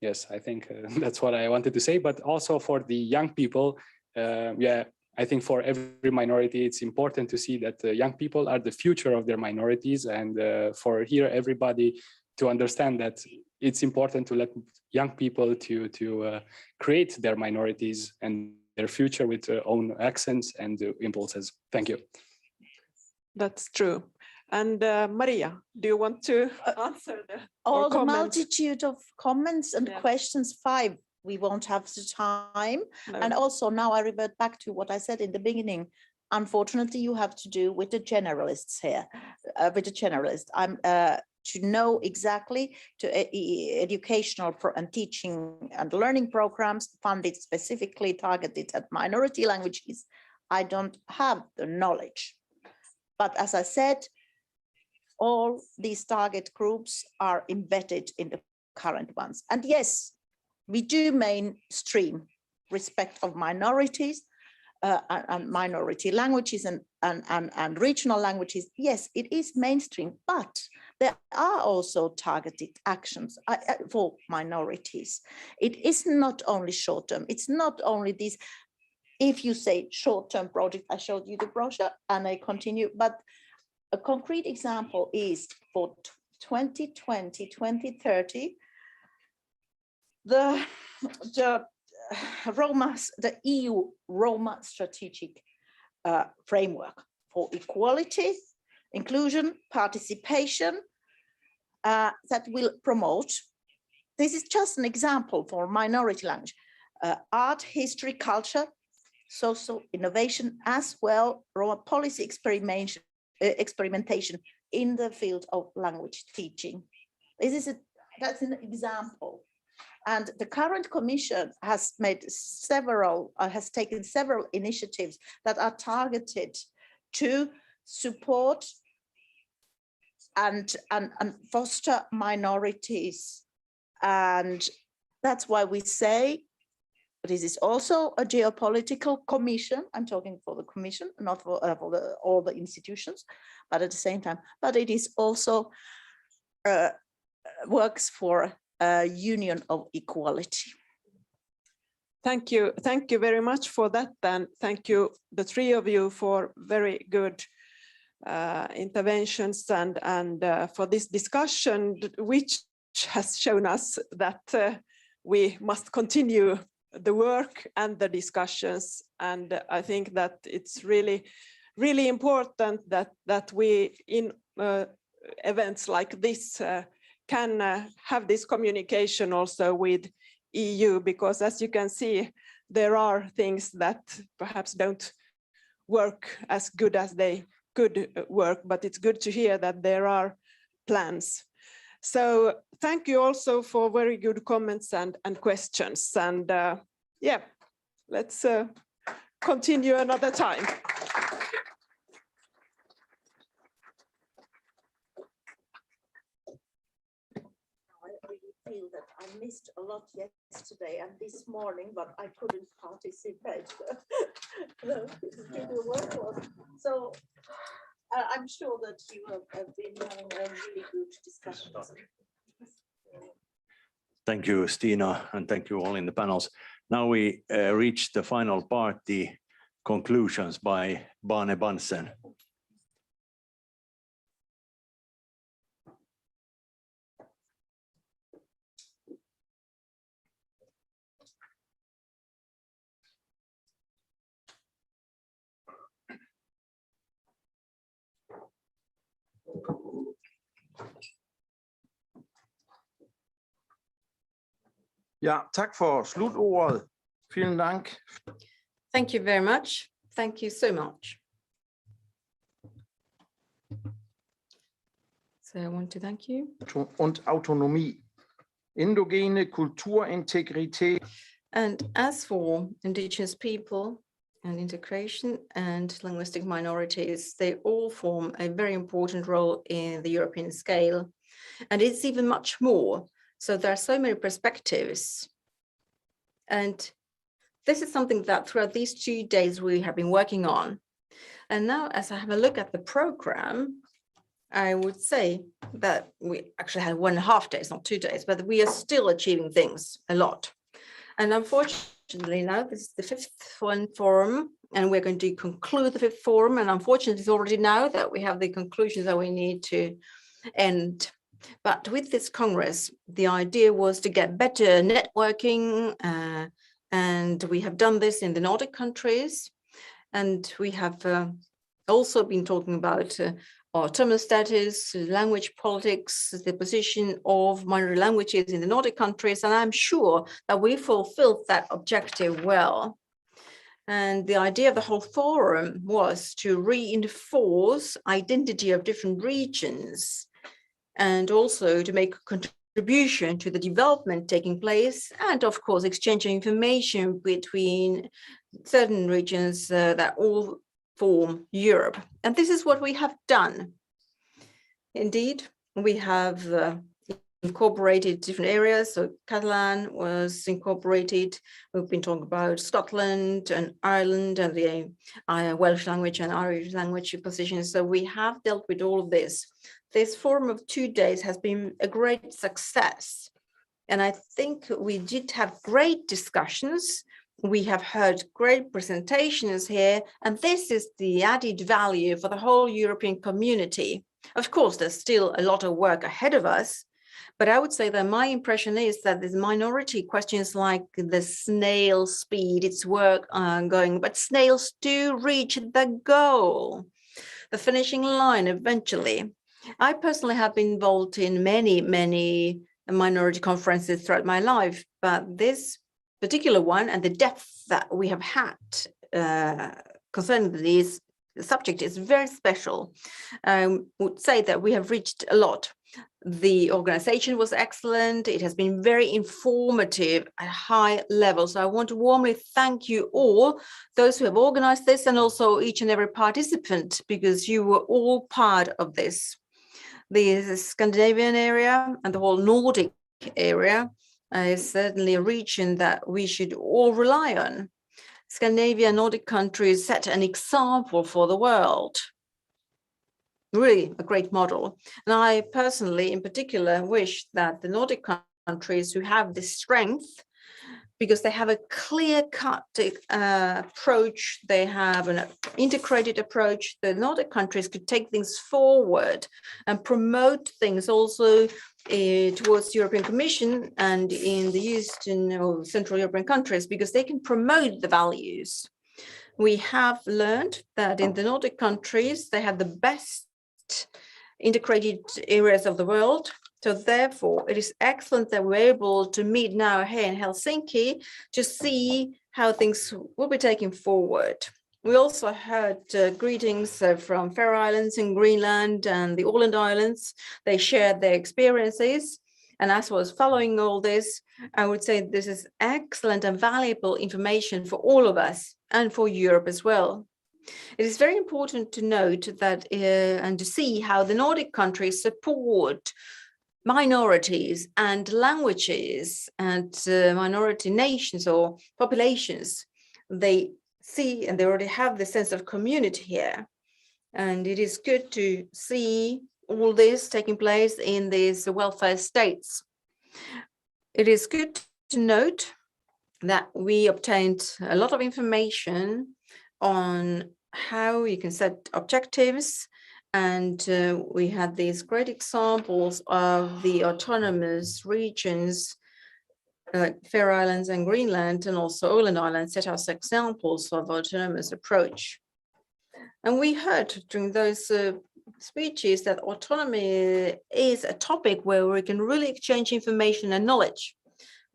yes, I think that's what I wanted to say. But also for the young people, yeah, I think for every minority, it's important to see that young people are the future of their minorities, and for here everybody to understand that it's important to let young people to create their minorities and their future with their own accents and impulses. Thank you. That's true. And Maria, do you want to answer all the multitude of comments and questions? 5, we won't have the time. No. And also now I revert back to what I said in the beginning. Unfortunately, you have to do with the generalists here, with the generalist. I'm to know exactly to educational and teaching and learning programs funded specifically targeted at minority languages. I don't have the knowledge. But as I said, all these target groups are embedded in the current ones. And yes, we do mainstream respect of minorities and minority languages and regional languages. Yes, it is mainstream, but there are also targeted actions for minorities. It is not only short-term, it's not only these, if you say short-term project, I showed you the brochure and I continue, but a concrete example is for 2020, 2030, the EU Roma strategic framework for equality, inclusion, participation that will promote. This is just an example for minority language, art, history, culture, social innovation, as well Roma policy experimentation in the field of language teaching. That's an example. And the current commission has made has taken several initiatives that are targeted to support and foster minorities. And that's why we say this is also a geopolitical commission. I'm talking for the commission, not for all the institutions, but at the same time, but it is also works for a union of equality. Thank you very much for that, and thank you, the 3 of you, for very good interventions and for this discussion, which has shown us that we must continue the work and the discussions. And I think that it's really, really important that we in events like this can have this communication also with EU, because as you can see, there are things that perhaps don't work as good as they could work, but it's good to hear that there are plans. So thank you also for very good comments and questions. And yeah, let's continue another time. Feel that I missed a lot yesterday and this morning, but I couldn't participate. So I'm sure that you have been having a really good discussion. Thank you, Stina, and thank you all in the panels. Now we reach the final part, the conclusions by Bane Bansen. Ja, tak for slutordet. Vielen Dank. Thank you very much. Thank you so much. So I want to thank you. Und Autonomie. Endogene Kulturintegrität. And as for indigenous people and integration and linguistic minorities, they all form a very important role in the European scale. And it's even much more. So there are so many perspectives. And this is something that throughout these 2 days we have been working on. And now as I have a look at the program, I would say that we actually had 1.5 days, not 2 days, but we are still achieving things a lot. And unfortunately now this is the 5th one forum, and we're going to conclude the 5th forum. And unfortunately it's already now that we have the conclusions that we need to end. But with this Congress, the idea was to get better networking, and we have done this in the Nordic countries. And we have also been talking about autonomous status, language politics, the position of minority languages in the Nordic countries. And I'm sure that we fulfilled that objective well. And the idea of the whole forum was to reinforce identity of different regions, and also to make a contribution to the development taking place, and of course exchanging information between certain regions that all form Europe. And this is what we have done. Indeed, we have incorporated different areas. So Catalan was incorporated. We've been talking about Scotland and Ireland and the Welsh language and Irish language positions. So we have dealt with all of this. This forum of 2 days has been a great success. And I think we did have great discussions. We have heard great presentations here, and this is the added value for the whole European community. Of course, there's still a lot of work ahead of us, but I would say that my impression is that there's minority questions like the snail speed, its work ongoing, but snails do reach the goal, the finishing line eventually. I personally have been involved in many minority conferences throughout my life, but this particular one and the depth that we have had concerning this subject is very special. I would say that we have reached a lot. The organization was excellent. It has been very informative at high levels. So I want to warmly thank you all, those who have organized this, and also each and every participant, because you were all part of this. The Scandinavian area and the whole Nordic area is certainly a region that we should all rely on. Scandinavia and Nordic countries set an example for the world. Really a great model. And I personally, in particular, wish that the Nordic countries who have this strength because they have a clear-cut approach. They have an integrated approach. The Nordic countries could take things forward and promote things also towards the European Commission and in the Eastern or Central European countries, because they can promote the values. We have learned that in the Nordic countries, they have the best integrated areas of the world. So therefore, it is excellent that we're able to meet now here in Helsinki to see how things will be taken forward. We also heard greetings from Faroe Islands and Greenland and the Åland Islands. They shared their experiences. And as I was following all this, I would say this is excellent and valuable information for all of us and for Europe as well. It is very important to note that and to see how the Nordic countries support minorities and languages and minority nations or populations. They see and they already have the sense of community here. And it is good to see all this taking place in these welfare states. It is good to note that we obtained a lot of information on how you can set objectives, and we had these great examples of the autonomous regions like Faroe Islands and Greenland, and also Åland Islands set us examples of autonomous approach. And we heard during those speeches that autonomy is a topic where we can really exchange information and knowledge.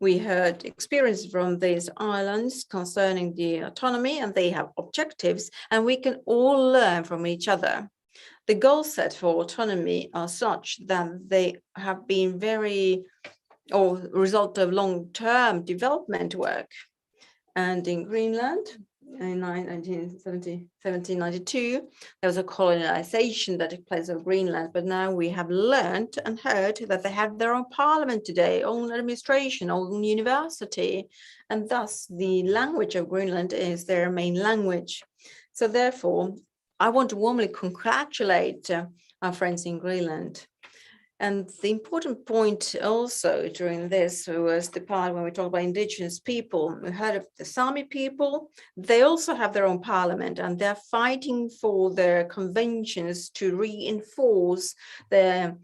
We heard experience from these islands concerning the autonomy, and they have objectives, and we can all learn from each other. The goals set for autonomy are such that they have been or result of long-term development work. And in Greenland, in 1792, there was a colonization that took place of Greenland, but now we have learned and heard that they have their own parliament today, own administration, own university, and thus the language of Greenland is their main language. So therefore, I want to warmly congratulate our friends in Greenland. And the important point also during this was the part when we talk about indigenous people. We heard of the Sami people. They also have their own parliament, and they're fighting for their conventions to reinforce their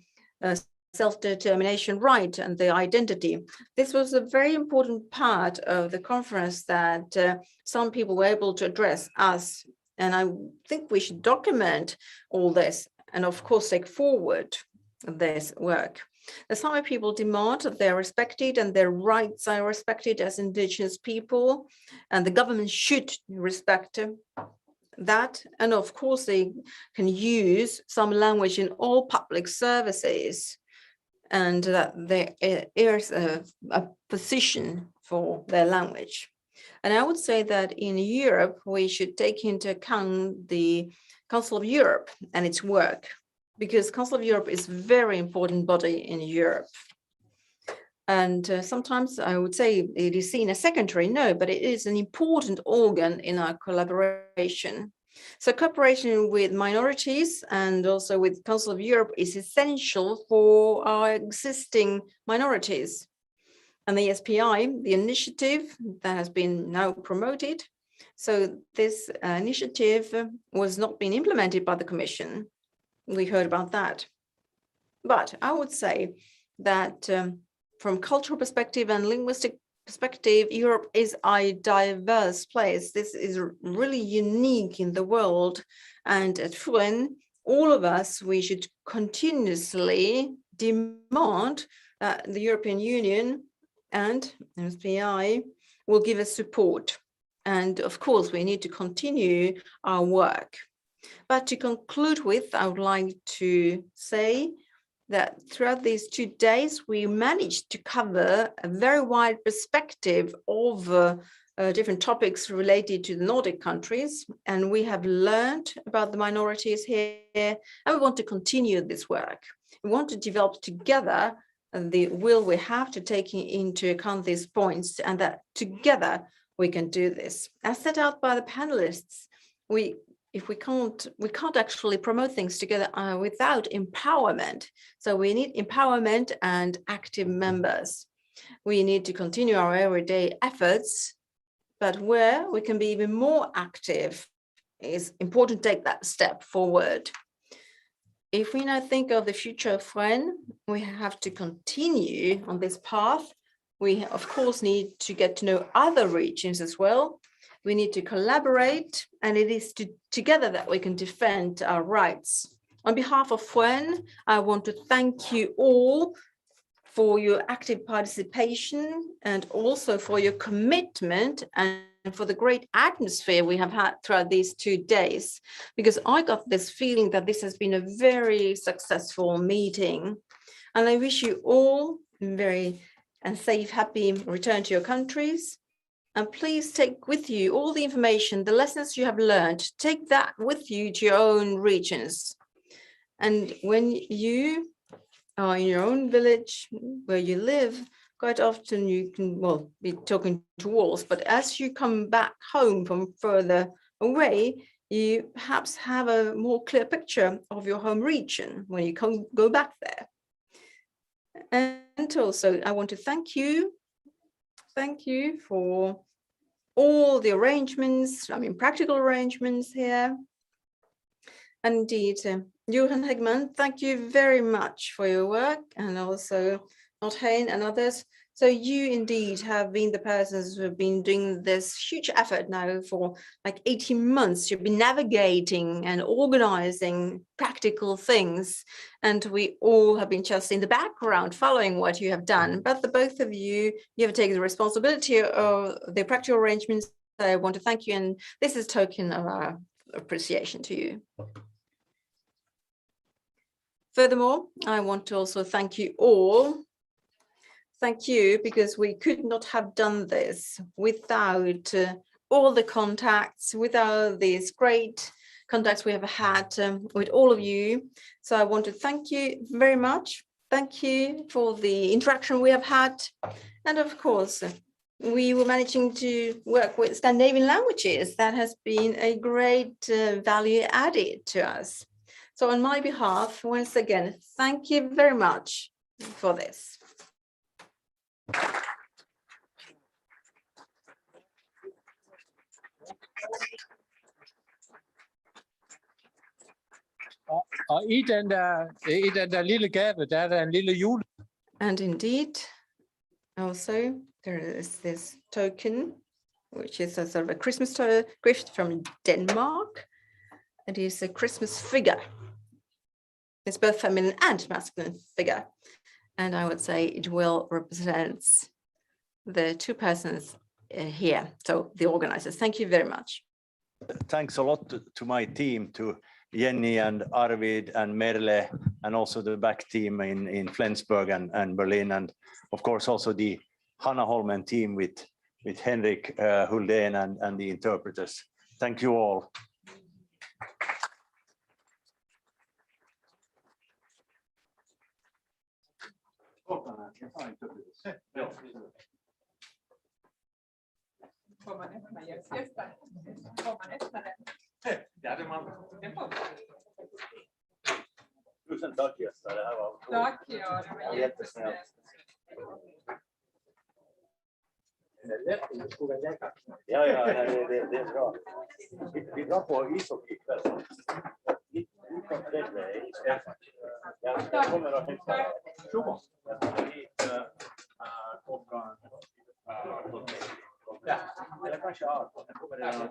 self-determination right and their identity. This was a very important part of the conference that some people were able to address us. And I think we should document all this and of course take forward this work. The Sami people demand that they're respected and their rights are respected as indigenous people, and the government should respect that. And of course, they can use some language in all public services, and that there is a position for their language. And I would say that in Europe, we should take into account the Council of Europe and its work, because Council of Europe is a very important body in Europe. And sometimes I would say it is seen as secondary, no, but it is an important organ in our collaboration. So cooperation with minorities and also with Council of Europe is essential for our existing minorities. And the SPI, the initiative that has been now promoted. So this initiative was not being implemented by the Commission. We heard about that. But I would say that from cultural perspective and linguistic perspective, Europe is a diverse place. This is really unique in the world. And at FUEN, all of us, we should continuously demand that the European Union and SPI will give us support. And of course, we need to continue our work. But to conclude with, I would like to say that throughout these 2 days, we managed to cover a very wide perspective of different topics related to the Nordic countries. And we have learned about the minorities here, and we want to continue this work. We want to develop together the will we have to take into account these points, and that together we can do this. As set out by the panelists, we can't actually promote things together without empowerment. So we need empowerment and active members. We need to continue our everyday efforts, but where we can be even more active, it's important to take that step forward. If we now think of the future of FREN, we have to continue on this path. We, of course, need to get to know other regions as well. We need to collaborate, and it is together that we can defend our rights. On behalf of FREN, I want to thank you all for your active participation and also for your commitment and for the great atmosphere we have had throughout these 2 days, because I got this feeling that this has been a very successful meeting. And I wish you all very safe, happy return to your countries. And please take with you all the information, the lessons you have learned, take that with you to your own regions. And when you are in your own village where you live, quite often you can, well, be talking to walls, but as you come back home from further away, you perhaps have a more clear picture of your home region when you go back there. And also, I want to thank you for all the arrangements, I mean, practical arrangements here. And indeed, Johan Hegman, thank you very much for your work, and also Nordheim and others. So you indeed have been the persons who have been doing this huge effort now for like 18 months. You've been navigating and organizing practical things, and we all have been just in the background following what you have done. But the both of you have taken the responsibility of the practical arrangements. I want to thank you, and this is a token of our appreciation to you. Furthermore, I want to also thank you all. Thank you, because we could not have done this without all the contacts, without these great contacts we have had with all of you. So I want to thank you very much. Thank you for the interaction we have had. And of course, we were managing to work with Scandinavian languages. That has been a great value added to us. So on my behalf, once again, thank you very much for this. And indeed, also there is this token, which is a sort of a Christmas gift from Denmark. It is a Christmas figure. It's both feminine and masculine figure. And I would say it will represent the two persons here. So the organizers, thank you very much. Thanks a lot to my team, to Jenny and Arvid and Merle, and also the back team in Flensburg and Berlin. And of course, also the Hanna Holmen team with Henrik Huldén and the interpreters. Thank you all. Tusen tack Gösta, det här var otroligt. Tack, ja, det var jättesnällt. Ja, det är bra. Vi drar på ishockey ikväll. Jag kommer att hälsa. Ja, eller kanske jag kommer redan.